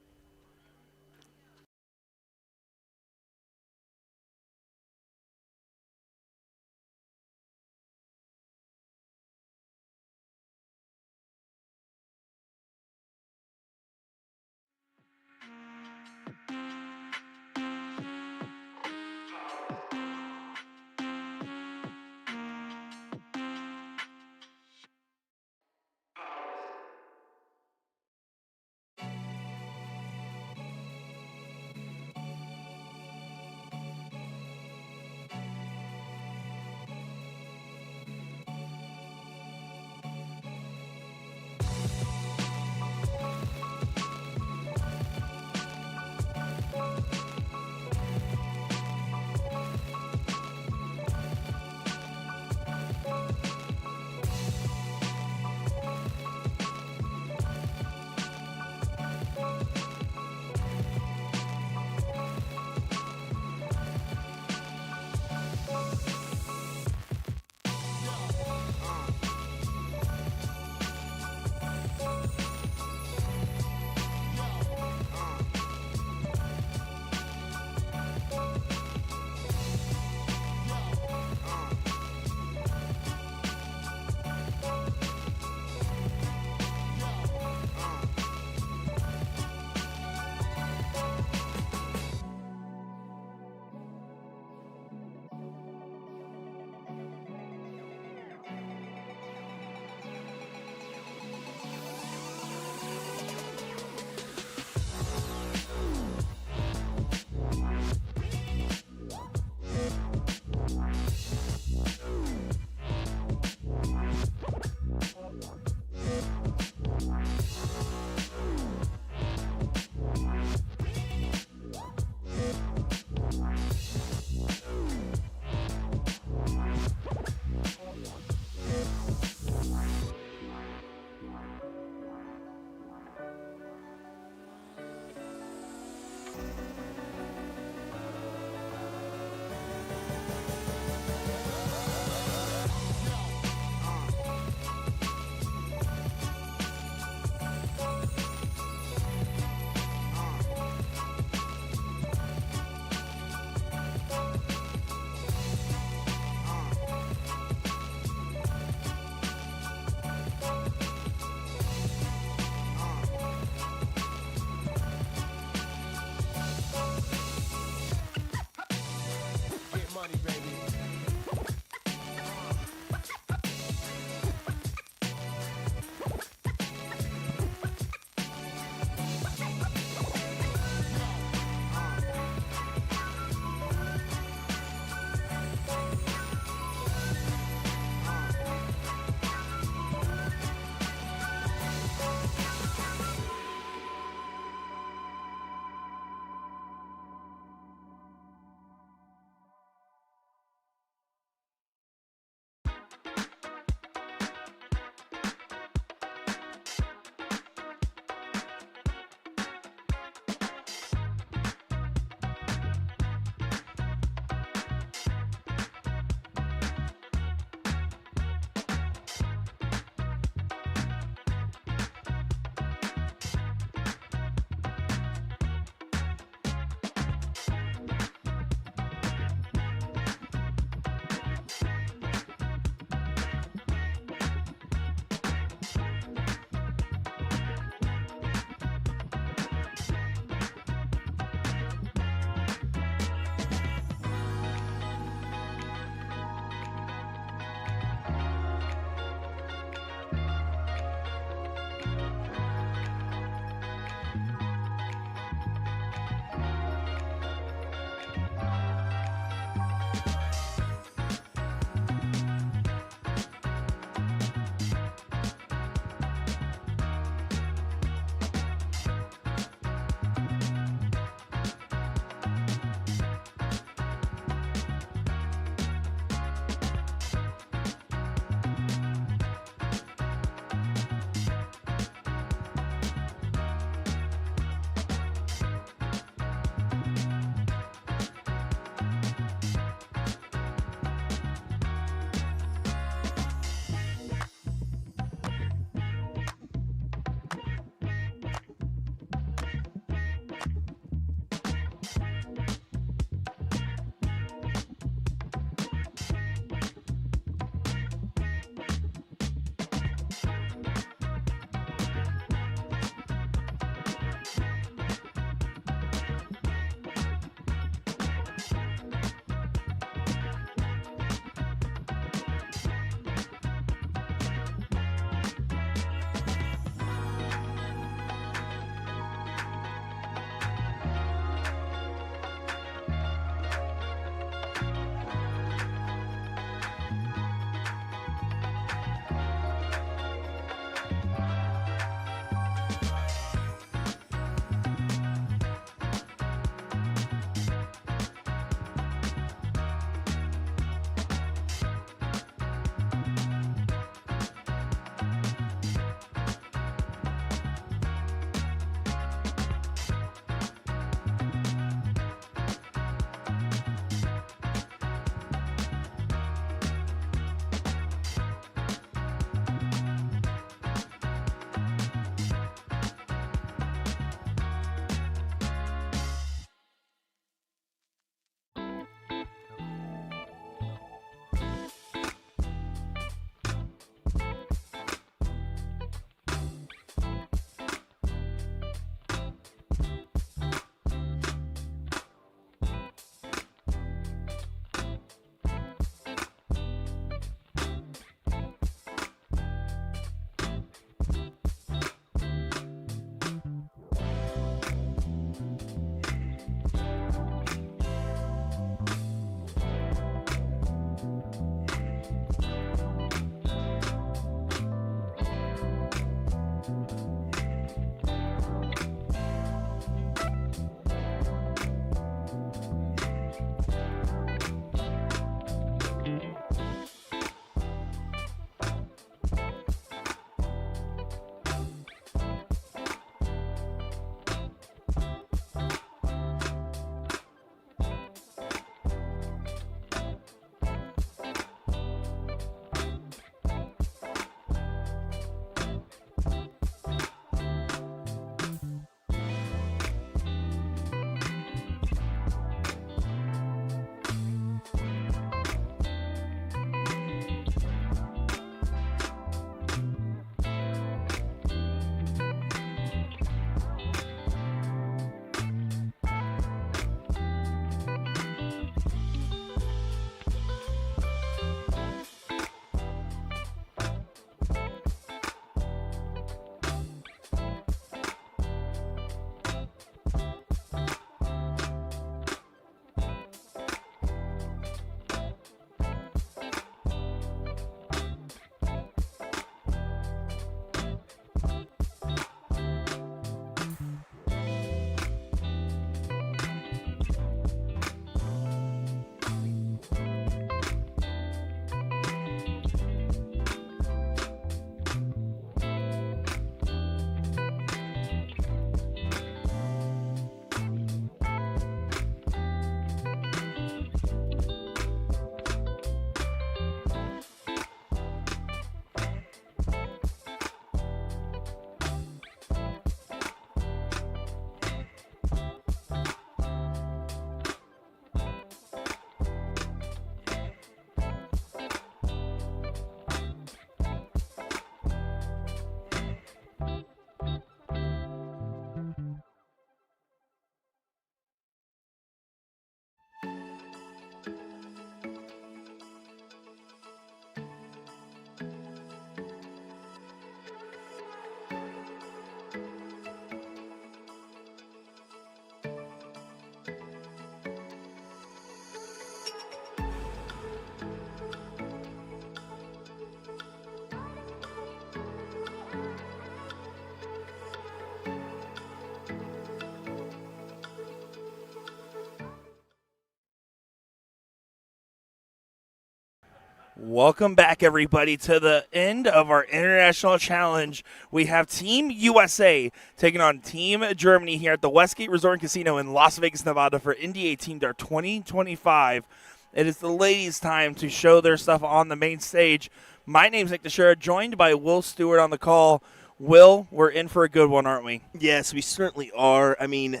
Welcome back, everybody, to the end of our International Challenge. We have Team USA taking on Team Germany here at the Westgate Resort and Casino in Las Vegas, Nevada for NDA Team Dart 2025. It is the ladies' time to show their stuff on the main stage. My name's Nick Teixeira, joined by Will Stewart on the call. Will, we're in for a good one, aren't we? Yes, we certainly are. I mean,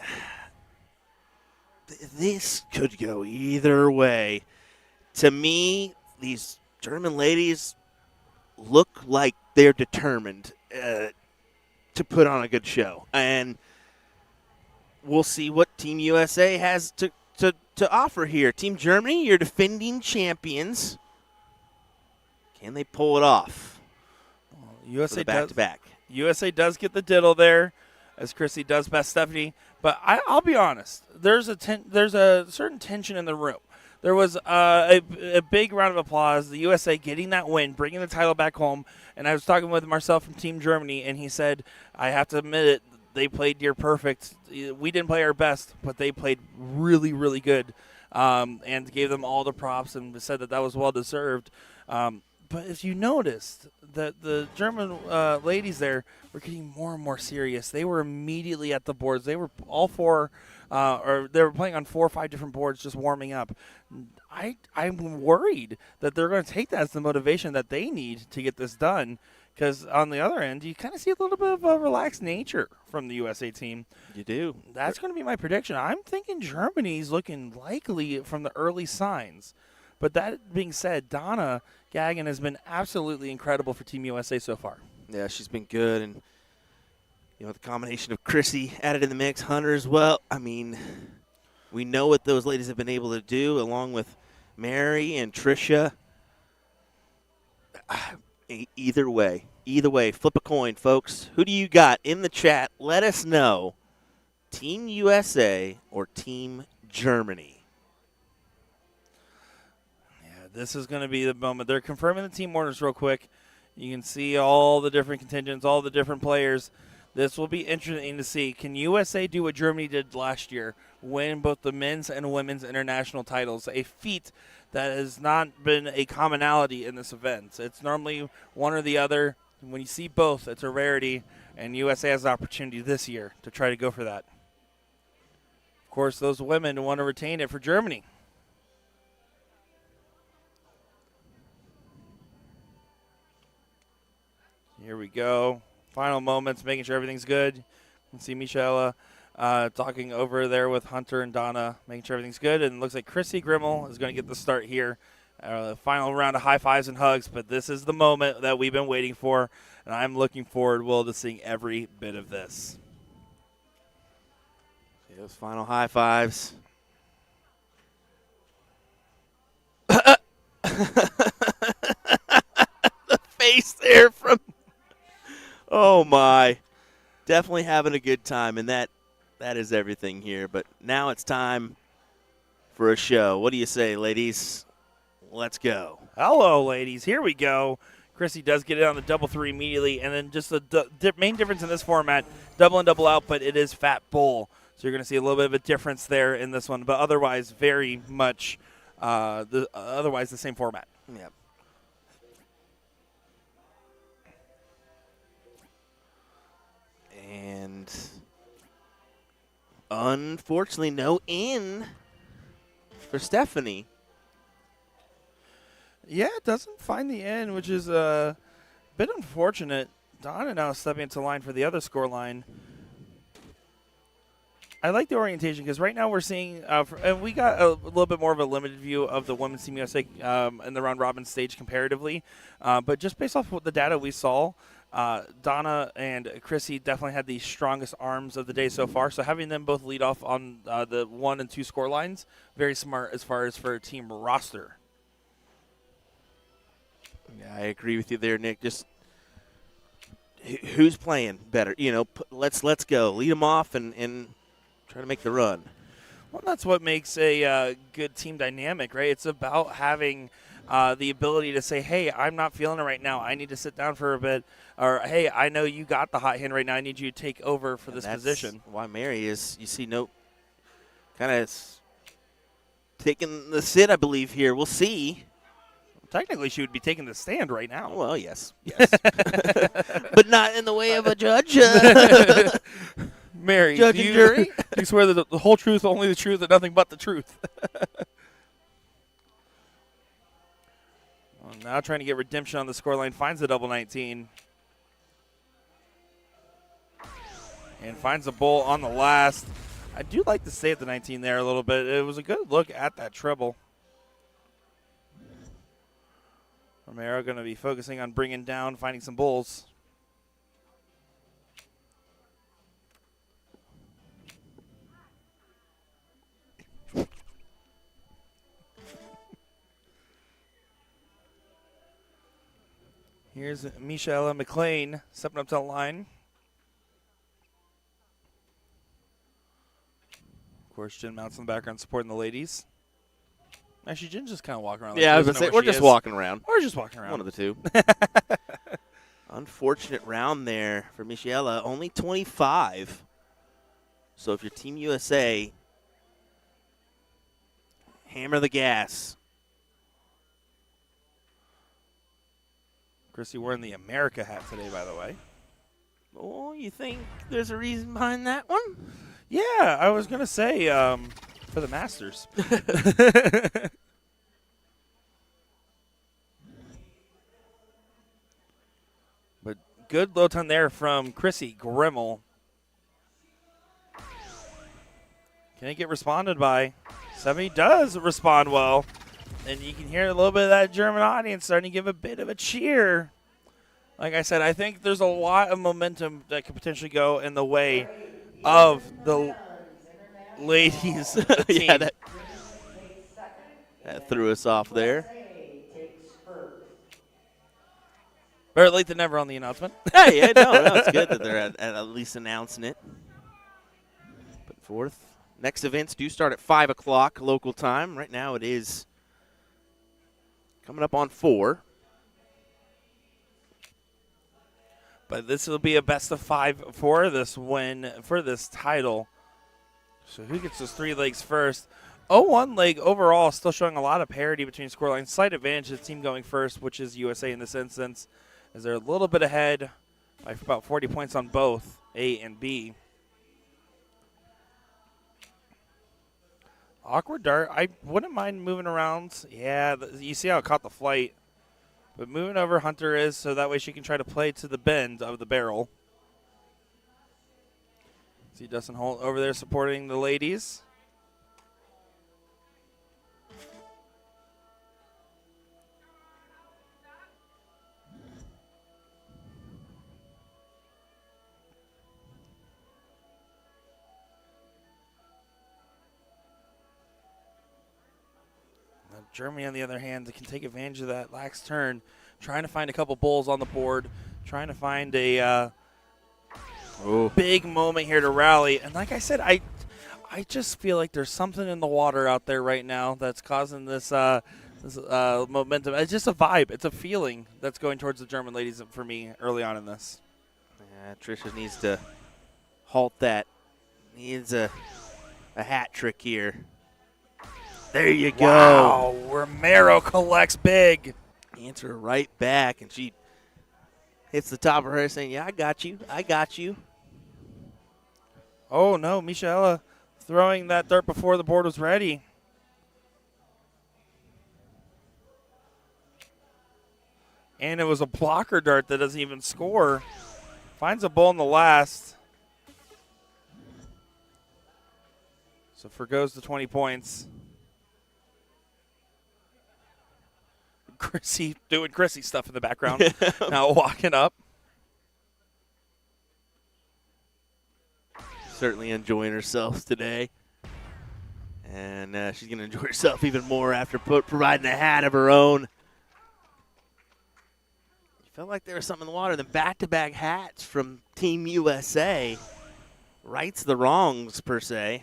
this could go either way. To me, these German ladies look like they're determined to put on a good show. And we'll see what Team USA has to offer here. Team Germany, you're defending champions. Can they pull it off? USA back-to-back. USA does get the diddle there, as Chrissy does best Stephanie. But I'll be honest, there's a certain tension in the room. There was a big round of applause, the USA getting that win, bringing the title back home. And I was talking with Marcel from Team Germany, and he said, I have to admit it, they played near perfect. We didn't play our best, but they played really, really good, and gave them all the props and said that was well-deserved. But if you noticed that the German ladies there were getting more and more serious, they were immediately at the boards. They were all four, or they were playing on 4 or 5 different boards, just warming up. I'm worried that they're going to take that as the motivation that they need to get this done. Because on the other end, you kind of see a little bit of a relaxed nature from the USA team. You do. That's going to be my prediction. I'm thinking Germany's looking likely from the early signs. But that being said, Donna Gagan has been absolutely incredible for Team USA so far. Yeah, she's been good. And, the combination of Chrissy added in the mix, Hunter as well. I mean, we know what those ladies have been able to do, along with Mary and Tricia. Either way, flip a coin, folks. Who do you got in the chat? Let us know. Team USA or Team Germany? Yeah, this is going to be the moment. They're confirming the team orders real quick. You can see all the different contingents, all the different players. This will be interesting to see. Can USA do what Germany did last year, win both the men's and women's international titles, a feat that has not been a commonality in this event. It's normally one or the other. When you see both, it's a rarity, and USA has the opportunity this year to try to go for that. Of course, those women want to retain it for Germany. Here we go. Final moments, making sure everything's good. You can see Michelle talking over there with Hunter and Donna, making sure everything's good. And it looks like Chrissy Grimmel is going to get the start here. Final round of high fives and hugs, but this is the moment that we've been waiting for, and I'm looking forward, Will, to seeing every bit of this. See those final high fives. The face there from... Oh, my. Definitely having a good time, and that is everything here. But now it's time for a show. What do you say, ladies? Let's go. Hello, ladies. Here we go. Chrissy does get it on the double three immediately, and then just the main difference in this format, double and double out, but it is fat bull. So you're going to see a little bit of a difference there in this one, but otherwise very much otherwise the same format. Yeah. And unfortunately, no in for Stephanie. Yeah, it doesn't find the end, which is a bit unfortunate. Donna now stepping into line for the other score line. I like the orientation because right now we're seeing, and we got a little bit more of a limited view of the Women's Team USA in the round robin stage comparatively. But just based off of the data we saw, Donna and Chrissy definitely had the strongest arms of the day so far. So having them both lead off on the 1 and 2 score lines, very smart as far as for a team roster. Yeah, I agree with you there, Nick. Just who's playing better? Let's go. Lead them off and try to make the run. Well, that's what makes a good team dynamic, right? It's about having the ability to say, hey, I'm not feeling it right now. I need to sit down for a bit. Or, hey, I know you got the hot hand right now. I need you to take over for this position. Why Mary is, you see, kind of taking the sit, I believe, here. We'll see. Technically, she would be taking the stand right now. Well, yes. But not in the way of a judge. Mary, Judge do and you, jury? do you swear that the whole truth, only the truth, and nothing but the truth? Well, now trying to get redemption on the scoreline, finds the double 19. And finds the bull on the last. I do like to stay at the 19 there a little bit. It was a good look at that treble. Romero going to be focusing on bringing down, finding some bulls. Here's Michelle McLean stepping up to the line. Of course, Jen Mounts in the background supporting the ladies. Actually, Jen's just kind of walking around. Like Yeah, I was going to say, we're just walking around. We're just walking around. One of the two. Unfortunate round there for Michela. Only 25. So if you're Team USA, hammer the gas. Chrissy wearing the America hat today, by the way. Oh, you think there's a reason behind that one? Yeah, I was going to say for the Masters. But good low ton there from Chrissy Grimmel. Can it get responded by? 70 does respond well. And you can hear a little bit of that German audience starting to give a bit of a cheer. Like I said, I think there's a lot of momentum that could potentially go in the way of the ladies. Yeah, that threw us off there. Better late than never on the announcement. Hey, no, it's good that they're at least announcing it. But fourth. Next events do start at 5 o'clock local time. Right now it is coming up on 4. But this will be a best of 5 for this win, for this title. So who gets those 3 legs first? 0-1 leg overall, still showing a lot of parity between scorelines. Slight advantage to the team going first, which is USA in this instance, as they're a little bit ahead by about 40 points on both A and B. Awkward dart. I wouldn't mind moving around. Yeah, you see how it caught the flight. But moving over Hunter is so that way she can try to play to the bend of the barrel. See Dustin Holt over there supporting the ladies. Germany, on the other hand, can take advantage of that lax turn, trying to find a couple bulls on the board, trying to find a big moment here to rally. And like I said, I just feel like there's something in the water out there right now that's causing this momentum. It's just a vibe. It's a feeling that's going towards the German ladies for me early on in this. Yeah, Trisha needs to halt that. Needs a hat trick here. There you go. Wow, Romero collects big. Answer right back, and she hits the top of her saying, yeah, I got you. I got you. Oh, no, Michela throwing that dart before the board was ready. And it was a blocker dart that doesn't even score. Finds a bull in the last. So forgoes the 20 points. Chrissy doing Chrissy stuff in the background. Now walking up. Certainly enjoying herself today. And she's going to enjoy herself even more after providing a hat of her own. You felt like there was something in the water. The back-to-back hats from Team USA rights the wrongs, per se.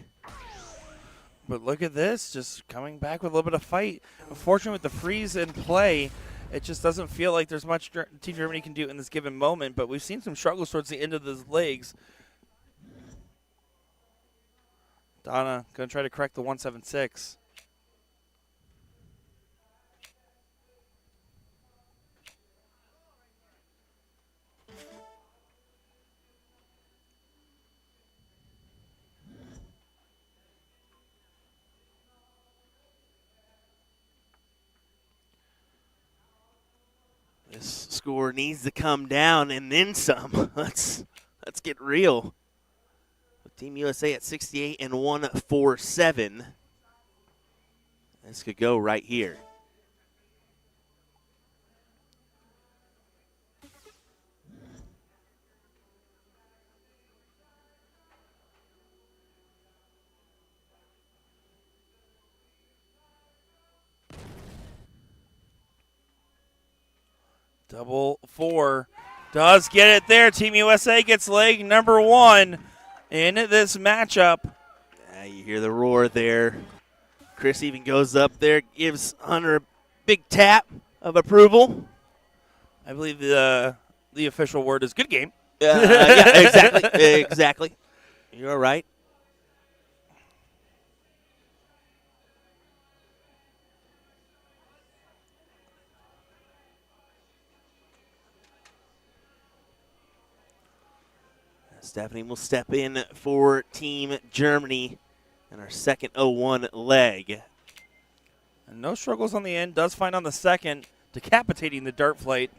But look at this, just coming back with a little bit of fight. Unfortunately, with the freeze in play, it just doesn't feel like there's much Team Germany can do in this given moment. But we've seen some struggles towards the end of the legs. Donna going to try to correct the 176. score needs to come down and then some. Let's get real. With Team USA at 68 and 147. This could go right here. Double 4 does get it there. Team USA gets leg number 1 in this matchup. You hear the roar there. Chris even goes up there, gives Hunter a big tap of approval. I believe the official word is good game. Yeah, exactly. Exactly. You're right. Stephanie will step in for Team Germany in our second 0-1 leg. And no struggles on the end. Does find on the second, decapitating the dart flight.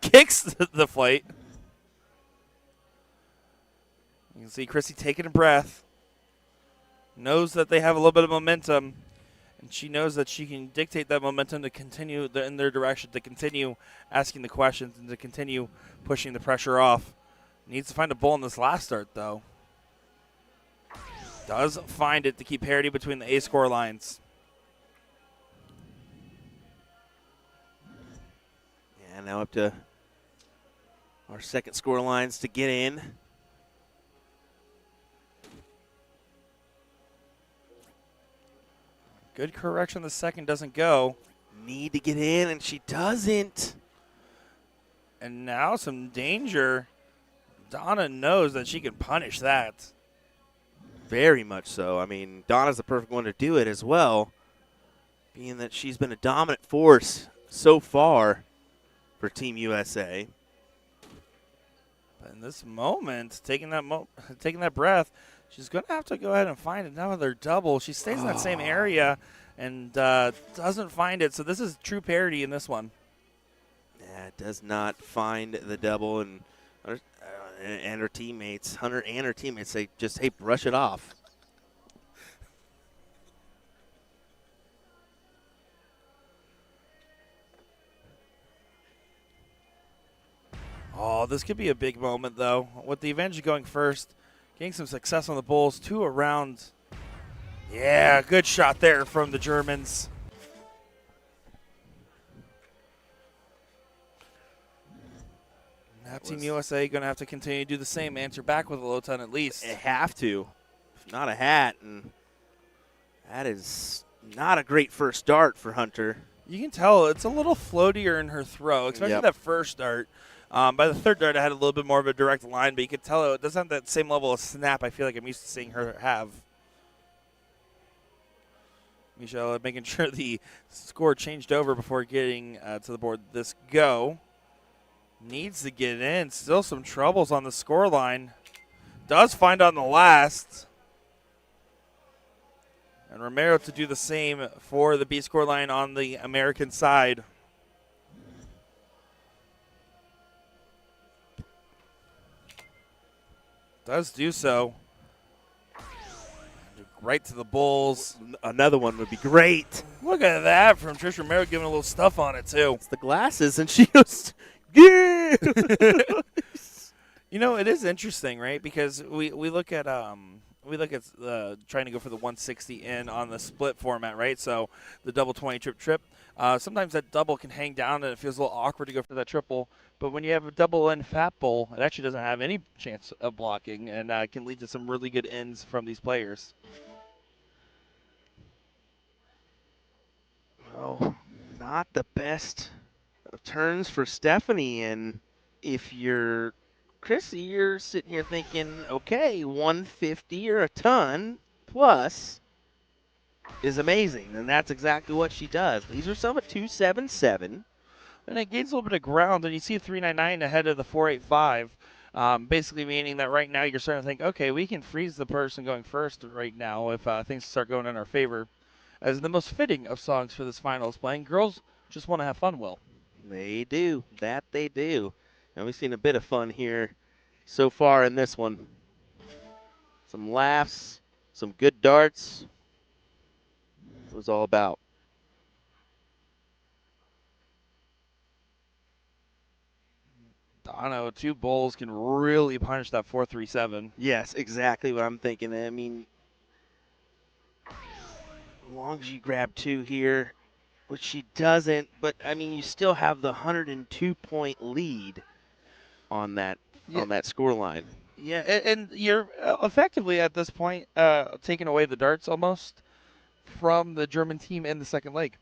Kicks the flight. You can see Chrissy taking a breath. Knows that they have a little bit of momentum. And she knows that she can dictate that momentum to continue in their direction, to continue asking the questions, and to continue pushing the pressure off. Needs to find a bull in this last start, though. Does find it to keep parity between the A score lines. Yeah, now up to our second score lines to get in. Good correction. The second doesn't go. Need to get in, and she doesn't. And now some danger. Donna knows that she can punish that. Very much so. I mean, Donna's the perfect one to do it as well, being that she's been a dominant force so far for Team USA. But in this moment, taking that breath, she's going to have to go ahead and find another double. She stays in that same area and doesn't find it. So this is true parity in this one. Yeah, does not find the double, and her teammates, Hunter and her teammates, say just, hey, brush it off. Oh, this could be a big moment, though. With the Avenger going first, getting some success on the Bulls, 2 around. Yeah, good shot there from the Germans. Now Team USA going to have to continue to do the same, answer back with a low ton at least. They have to, if not a hat, and that is not a great first dart for Hunter. You can tell it's a little floatier in her throw, especially that first dart. By the third dart, I had a little bit more of a direct line, but you could tell it doesn't have that same level of snap I feel like I'm used to seeing her have. Michelle making sure the score changed over before getting to the board. This go needs to get in. Still some troubles on the score line. Does find on the last. And Romero to do the same for the B score line on the American side. Does do so. Right to the Bulls. Another one would be great. Look at that from Trish Romero giving a little stuff on it, too. It's the glasses, and she goes, yeah! You know, it is interesting, right? Because we look at trying to go for the 160 in on the split format, right? So the double 20 trip. Sometimes that double can hang down and it feels a little awkward to go for that triple. But when you have a double in fat bowl, it actually doesn't have any chance of blocking and can lead to some really good ends from these players. Well, not the best of turns for Stephanie. And if you're Chrissy, you're sitting here thinking, okay, 150 or a ton plus is amazing. And that's exactly what she does. Leaves herself at 277. And it gains a little bit of ground, and you see 399 ahead of the 485, basically meaning that right now you're starting to think, okay, we can freeze the person going first right now if things start going in our favor. as the most fitting of songs for this finals playing. Girls just want to have fun, Will. They do. That they do. And we've seen a bit of fun here so far in this one. Some laughs, some good darts. It was all about. Dono, 2 bowls can really punish that 4-3-7. Yes, exactly what I'm thinking. I mean, as long as you grab 2 here, which she doesn't, but I mean, you still have the 102-point lead on that score line. Yeah, and you're effectively at this point taking away the darts almost from the German team in the second leg.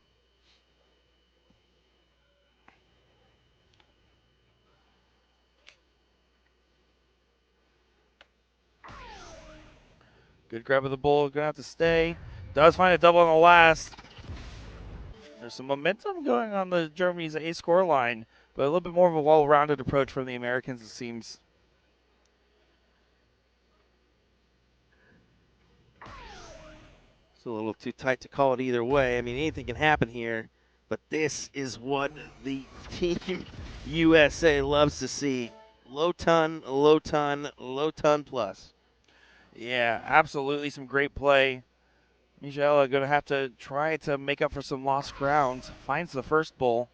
Good grab of the bull, gonna have to stay. Does find a double on the last. There's some momentum going on the Germany's A score line, but a little bit more of a well-rounded approach from the Americans, it seems. It's a little too tight to call it either way. I mean, anything can happen here, but this is what the Team USA loves to see. Low ton, low ton, low ton plus. Yeah, absolutely some great play. Michelle going to have to try to make up for some lost ground. Finds the first bull.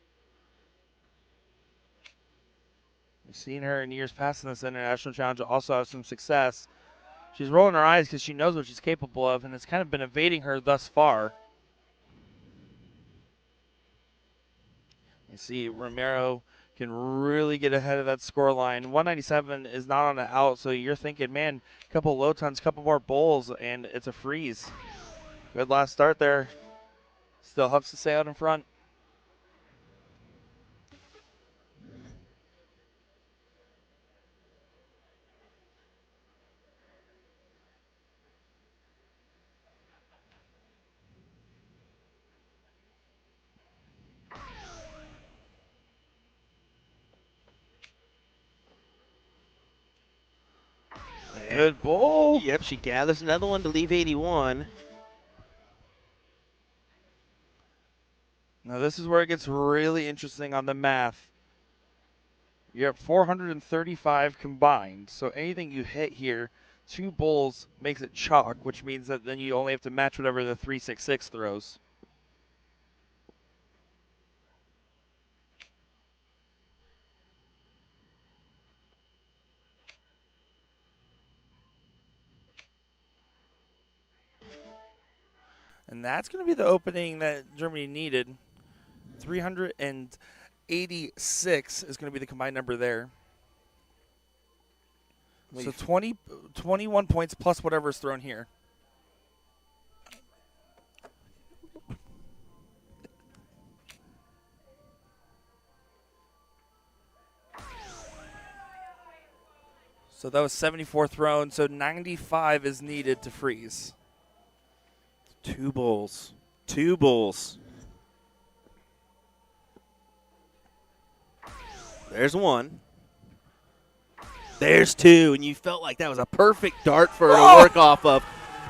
We've seen her in years past in this international challenge also have some success. She's rolling her eyes because she knows what she's capable of, and it's kind of been evading her thus far. You see Romero can really get ahead of that score line. 197 is not on the out, so you're thinking, man, a couple low tons, couple more bowls, and it's a freeze. Good last start there. Still Huffs to stay out in front. Good bowl. Yep, she gathers another one to leave 81. Now this is where it gets really interesting on the math. You're at 435 combined, so anything you hit here, 2 bowls makes it chalk, which means that then you only have to match whatever the 366 throws. And that's going to be the opening that Germany needed. 386 is going to be the combined number there. So 21 points plus whatever is thrown here. So that was 74 thrown, so 95 is needed to freeze. 2 bowls. 2 bowls. There's 1. There's 2, and you felt like that was a perfect dart for her to work off of.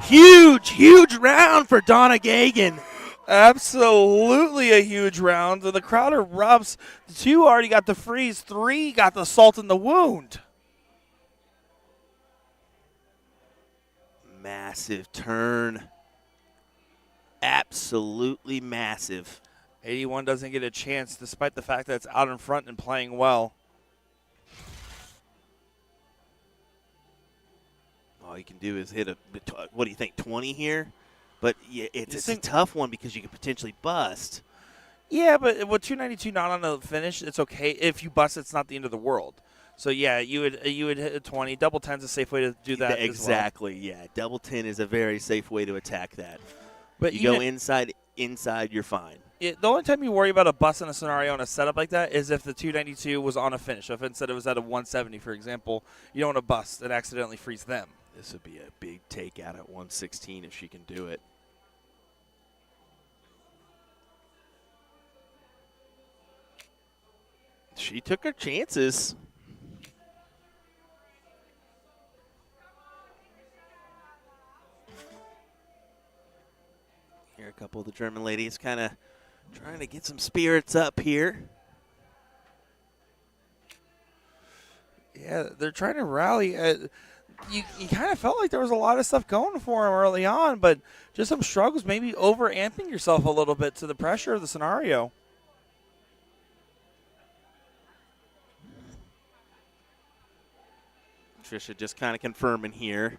Huge, huge round for Donna Gagan. Absolutely a huge round. The crowd erupts. 2 already got the freeze. 3 got the salt in the wound. Massive turn. Absolutely massive. 81 doesn't get a chance despite the fact that it's out in front and playing well. All you can do is hit what do you think, 20 here? But yeah, it's a tough one because you could potentially bust. Yeah, but with 292 not on the finish, it's okay. If you bust, it's not the end of the world. So yeah, you would hit a 20. Double 10's a safe way to do that. Exactly. As well. Yeah. Double 10 is a very safe way to attack that. But you go inside, you're fine. The only time you worry about a bust in a scenario in a setup like that is if the 292 was on a finish. If instead it was at a 170, for example, you don't want to bust and accidentally freeze them. This would be a big takeout at 116 if she can do it. She took her chances. Here, a couple of the German ladies kind of trying to get some spirits up here. Yeah, they're trying to rally. You kind of felt like there was a lot of stuff going for them early on, but just some struggles, maybe over-amping yourself a little bit to the pressure of the scenario. Trisha just kind of confirming here.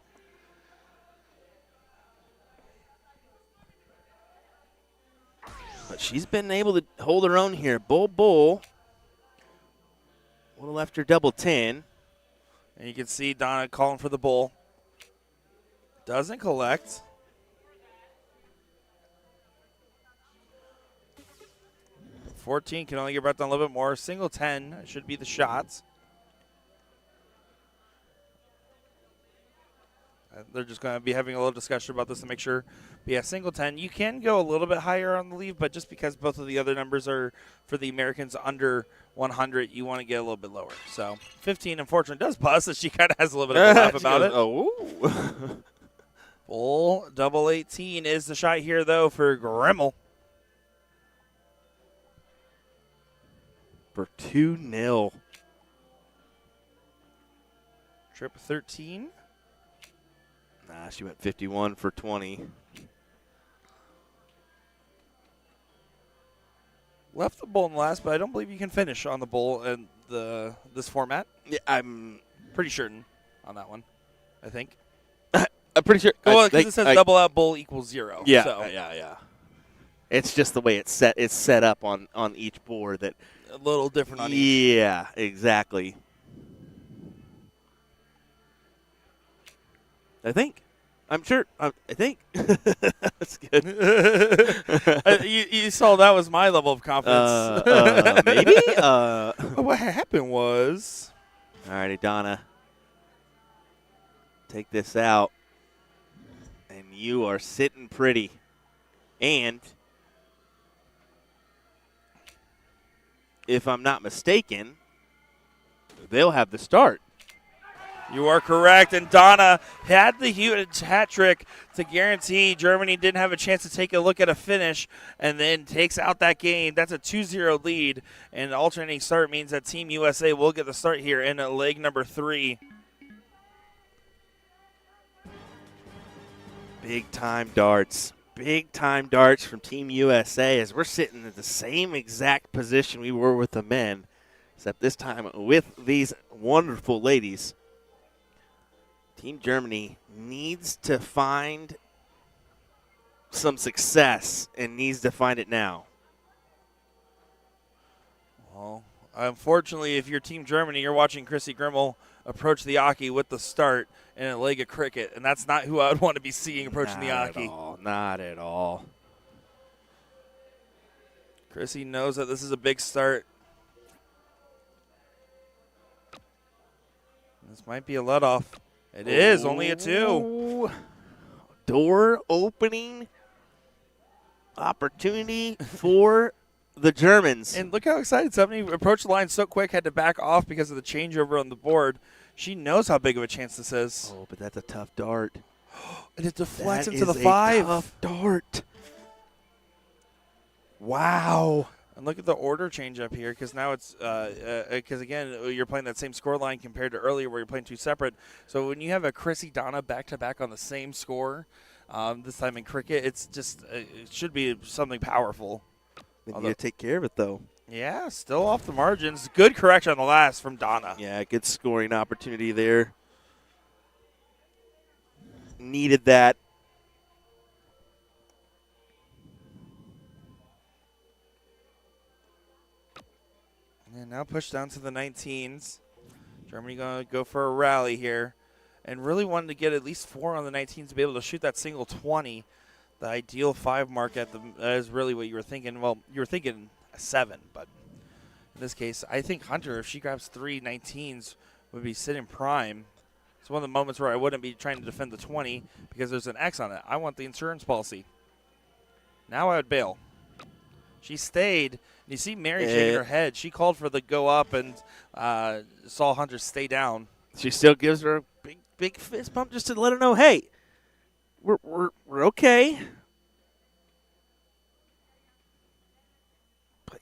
But she's been able to hold her own here. Bull. Would have left her double 10. And you can see Donna calling for the bull. Doesn't collect. $14 can only get brought down a little bit more. Single 10 should be the shots. They're just going to be having a little discussion about this to make sure. But yeah, single 10. You can go a little bit higher on the leave, but just because both of the other numbers are for the Americans under 100, you want to get a little bit lower. So 15, unfortunately, does bust, so she kind of has a little bit of a laugh about it. Oh. Bull double 18 is the shot here, though, for Grimmel. For 2-0. Trip 13. Nah, she went 51 for 20. Left the bull in the last, but I don't believe you can finish on the bull in this format. Yeah, I'm pretty certain on that one, I think. I'm pretty sure. Well, because it says double out bull equals 0. Yeah, so. yeah. It's just the way it's set up on each board that a little different on each. Yeah, exactly. I think. I'm sure. I think. That's good. You saw that was my level of confidence. Maybe? What happened was. All righty, Donna. Take this out. And you are sitting pretty. And if I'm not mistaken, they'll have the start. You are correct, and Donna had the huge hat trick to guarantee Germany didn't have a chance to take a look at a finish and then takes out that game. That's a 2-0 lead, and alternating start means that Team USA will get the start here in leg number 3. Big-time darts. Big-time darts from Team USA as we're sitting at the same exact position we were with the men, except this time with these wonderful ladies. Team Germany needs to find some success and needs to find it now. Well, unfortunately, if you're Team Germany, you're watching Chrissy Grimmel approach the Aki with the start in a leg of cricket, and that's not who I would want to be seeing approaching the Aki. Not at all. Chrissy knows that this is a big start. This might be a let-off. It is only a 2. Door opening opportunity for the Germans. And look how excited somebody approached the line so quick, had to back off because of the changeover on the board. She knows how big of a chance this is. Oh, but that's a tough dart. And it deflects That into the is a 5. tough dart. Wow. And look at the order change up here, because now it's because again you're playing that same score line compared to earlier where you're playing 2 separate. So when you have a Chrissy Donna back to back on the same score, this time in cricket, it's just it should be something powerful. They need to take care of it though. Yeah, still off the margins. Good correction on the last from Donna. Yeah, good scoring opportunity there. Needed that. And now push down to the 19s. Germany going to go for a rally here. And really wanted to get at least 4 on the 19s to be able to shoot that single 20. The ideal 5 mark at the is really what you were thinking. Well, you were thinking a 7, but in this case, I think Hunter, if she grabs 3 19s, would be sitting prime. It's one of the moments where I wouldn't be trying to defend the 20 because there's an X on it. I want the insurance policy. Now I would bail. She stayed. You see Mary shaking her head. She called for the go up and saw Hunter stay down. She still gives her a big fist bump just to let her know, hey, we're okay.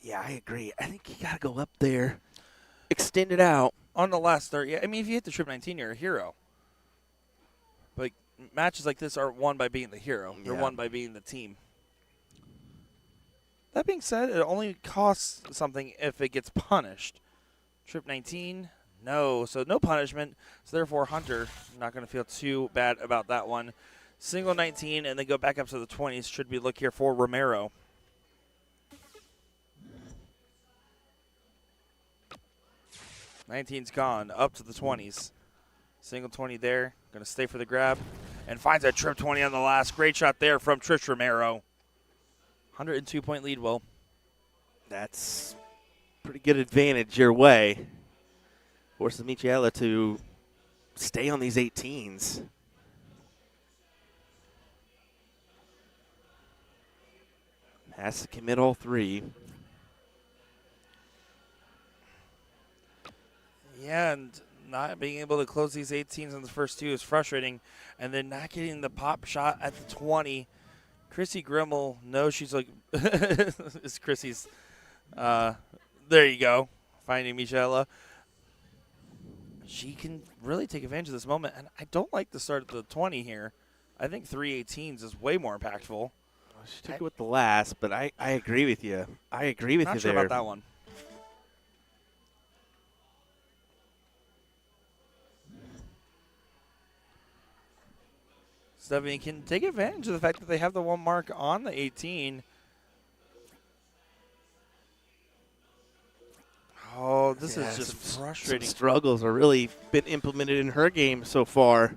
Yeah, I agree. I think you got to go up there, extend it out. On the last start, yeah. I mean, if you hit the trip 19, you're a hero. But matches like this aren't won by being the hero. They're Yeah. won by being the team. That being said, it only costs something if it gets punished. Trip 19, no. So no punishment. So therefore, Hunter, not going to feel too bad about that one. Single 19, and then go back up to the 20s. Should we look here for Romero? '19's gone, up to the 20s. Single 20 there, going to stay for the grab, and finds a trip 20 on the last. Great shot there from Trish Romero. 102-point lead, Will. That's pretty good advantage your way. Forces Michela to stay on these 18s. Has to commit all three. Yeah, and not being able to close these 18s on the first two is frustrating. And then not getting the pop shot at the 20. Chrissy Grimmel knows she's like, it's Chrissy's. There you go, finding Michela. She can really take advantage of this moment. And I don't like the start of the 20 here. I think 3 18s is way more impactful. She took it with the last, but I agree with you. I agree with Not you sure there. about that one. Stephanie can take advantage of the fact that they have the one mark on the 18. Oh, this is just frustrating. Some struggles are really been implemented in her game so far.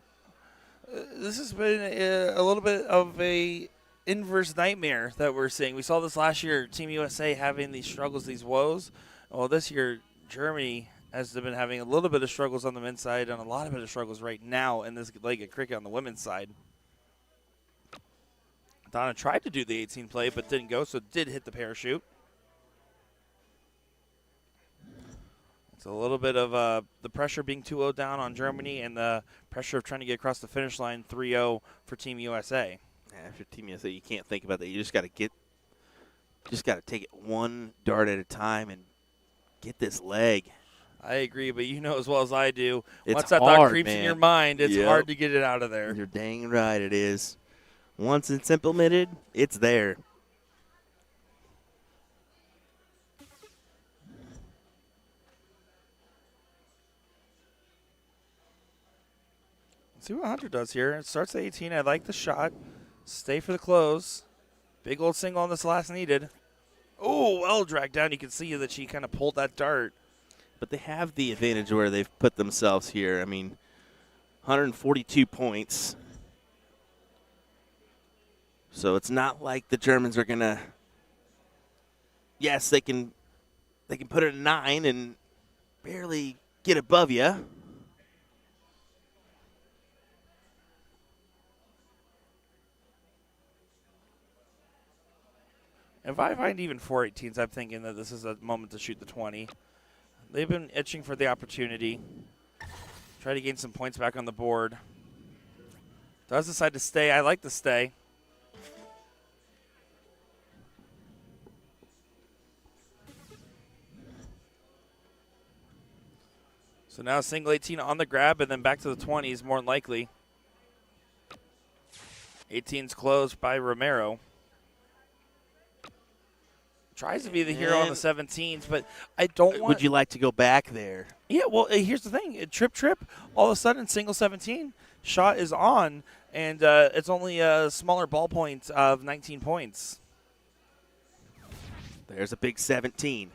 This has been a little bit of a inverse nightmare that we're seeing. We saw this last year, Team USA having these struggles, these woes. Well, this year, Germany has been having a little bit of struggles on the men's side and a lot of struggles right now in this leg of cricket on the women's side. Donna tried to do the 18 play but didn't go, so did hit the parachute. It's a little bit of the pressure being 2-0 down on Germany and the pressure of trying to get across the finish line 3-0 for Team USA. Yeah, if you're Team USA, you can't think about that. You just got to take it one dart at a time and get this leg. I agree, but you know as well as I do, It's once that hard, thought creeps man. in your mind, it's Yep. hard to get it out of there. You're dang right it is. Once it's implemented, it's there. Let's see what Hunter does here. It starts at 18. I like the shot. Stay for the close. Big old single on this last needed. Oh, well dragged down. You can see that she kind of pulled that dart. But they have the advantage where they've put themselves here. I mean, 142 points. So it's not like the Germans are going to, yes, they can put it at 9 and barely get above you. If I find even 4 18s, I'm thinking that this is a moment to shoot the 20. They've been itching for the opportunity. Try to gain some points back on the board. Does decide to stay. I like the stay. So now single 18 on the grab and then back to the 20s more than likely. 18's closed by Romero. Tries to be the hero on the 17s, but I don't want... Would you like to go back there? Yeah, well, here's the thing. Trip, all of a sudden, single 17, shot is on, and it's only a smaller ball point of 19 points. There's a big 17.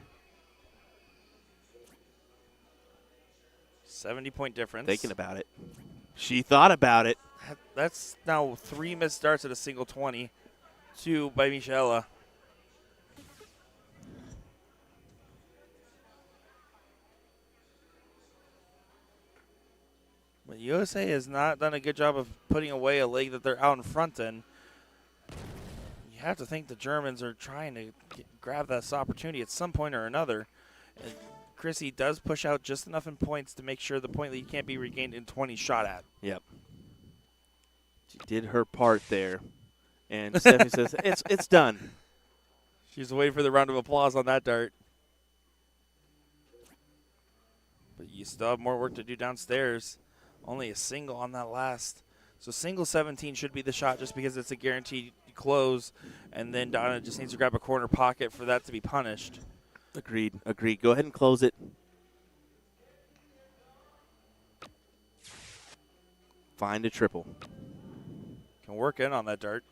70-point difference. Thinking about it. She thought about it. That's now 3 missed starts at a single 20. 2 by Michela. But USA has not done a good job of putting away a leg that they're out in front in. You have to think the Germans are trying to grab this opportunity at some point or another. And Chrissy does push out just enough in points to make sure the point lead can't be regained in 20 shot at. Yep. She did her part there. And Stephanie says, it's done. She's waiting for the round of applause on that dart. But you still have more work to do downstairs. Only a single on that last. So single 17 should be the shot just because it's a guaranteed close. And then Donna just needs to grab a corner pocket for that to be punished. Agreed. Go ahead and close it. Find a triple. Can work in on that dart.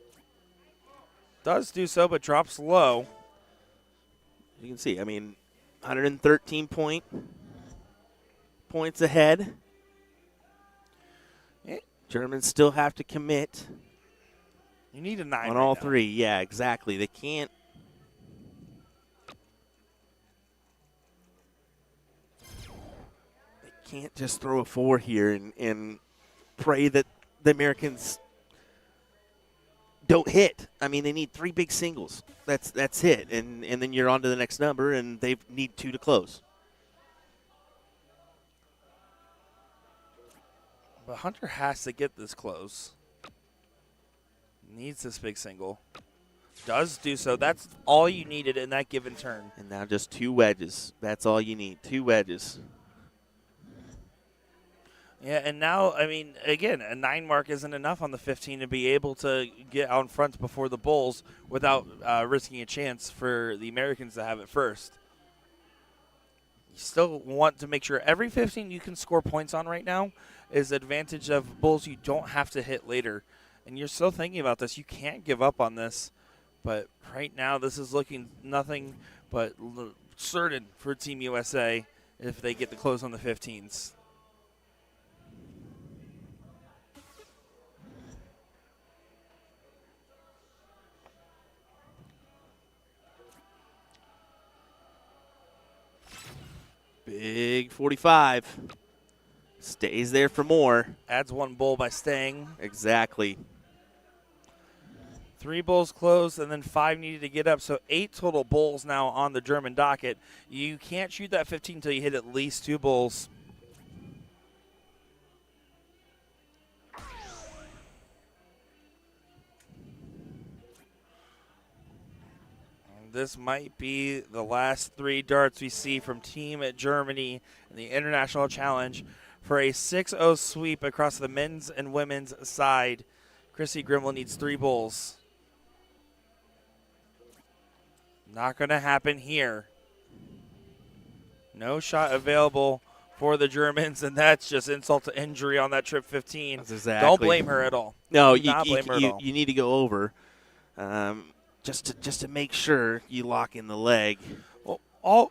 Does do so, but drops low. You can see, 113 points ahead. Germans still have to commit. You need a 9 on all three. Yeah, exactly. They can't. They can't just throw a 4 here and pray that the Americans don't hit. They need 3 big singles. That's it, and then you're on to the next number, and they need 2 to close. But Hunter has to get this close. Needs this big single. Does do so. That's all you needed in that given turn. And now just 2 wedges. That's all you need. 2 wedges. Yeah, and now, again, a 9 mark isn't enough on the 15 to be able to get out in front before the Bulls without risking a chance for the Americans to have it first. You still want to make sure every 15 you can score points on right now is advantage of Bulls you don't have to hit later. And you're still thinking about this. You can't give up on this. But right now, this is looking nothing but certain for Team USA if they get the close on the 15s. Big 45. Stays there for more. Adds 1 bull by staying. Exactly. 3 bulls closed and then 5 needed to get up. So 8 total bulls now on the German docket. You can't shoot that 15 until you hit at least 2 bulls. This might be the last 3 darts we see from Team Germany in the International Challenge for a 6-0 sweep across the men's and women's side. Chrissy Grimble needs 3 bulls. Not going to happen here. No shot available for the Germans, and that's just insult to injury on that trip 15. That's exactly. Don't blame her at all. No, Do not blame her at all. You need to go over. Just to make sure you lock in the leg. Well,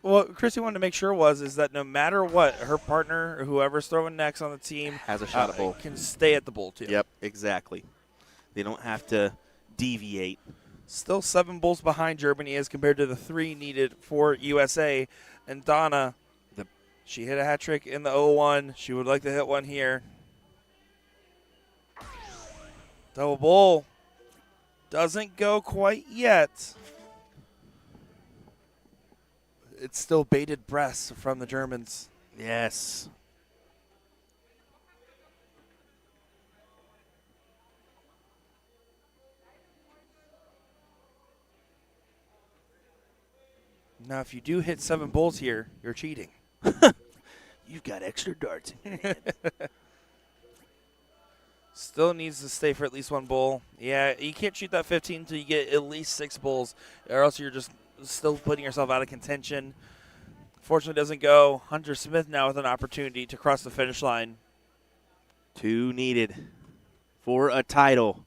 what Chrissy wanted to make sure is that no matter what, her partner or whoever's throwing next on the team has a shot at bull. Can stay at the bull too. Yep, exactly. They don't have to deviate. Still 7 bulls behind Germany as compared to the 3 needed for USA. And Donna, she hit a hat trick in the 0-1. She would like to hit one here. Double bull. Doesn't go quite yet. It's still bated breaths from the Germans. Yes. Now, if you do hit 7 bulls here, you're cheating. You've got extra darts in your hand. Still needs to stay for at least 1 bull. Yeah, you can't shoot that 15 until you get at least 6 bulls, or else you're just still putting yourself out of contention. Fortunately, doesn't go. Hunter Smith now with an opportunity to cross the finish line. 2 needed for a title.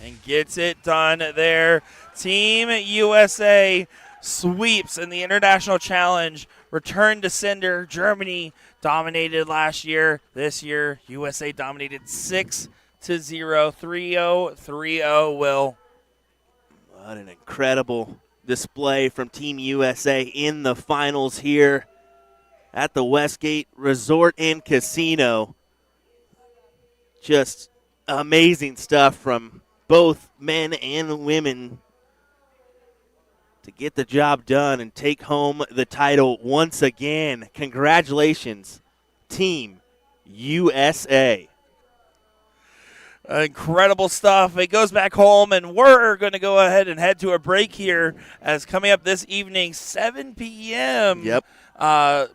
And gets it done there. Team USA sweeps in the International Challenge. Return to sender. Germany dominated last year. This year, USA dominated 6-0. 3-0. 3-0, Will. What an incredible display from Team USA in the finals here at the Westgate Resort and Casino. Just amazing stuff from both men and women to get the job done and take home the title once again. Congratulations, Team USA. Incredible stuff. It goes back home, and we're going to go ahead and head to a break here as coming up this evening, 7 p.m. Yep.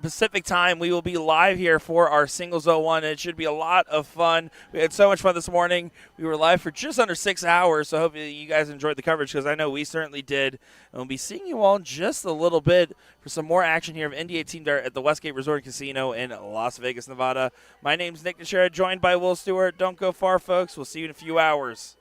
Pacific time, we will be live here for our Singles 01. It should be a lot of fun. We had so much fun this morning. We were live for just under 6 hours, so I hope you guys enjoyed the coverage because I know we certainly did. And we'll be seeing you all in just a little bit for some more action here of NDA Team Dart at the Westgate Resort Casino in Las Vegas, Nevada. My name's Nick Teixeira, joined by Will Stewart. Don't go far, folks. We'll see you in a few hours.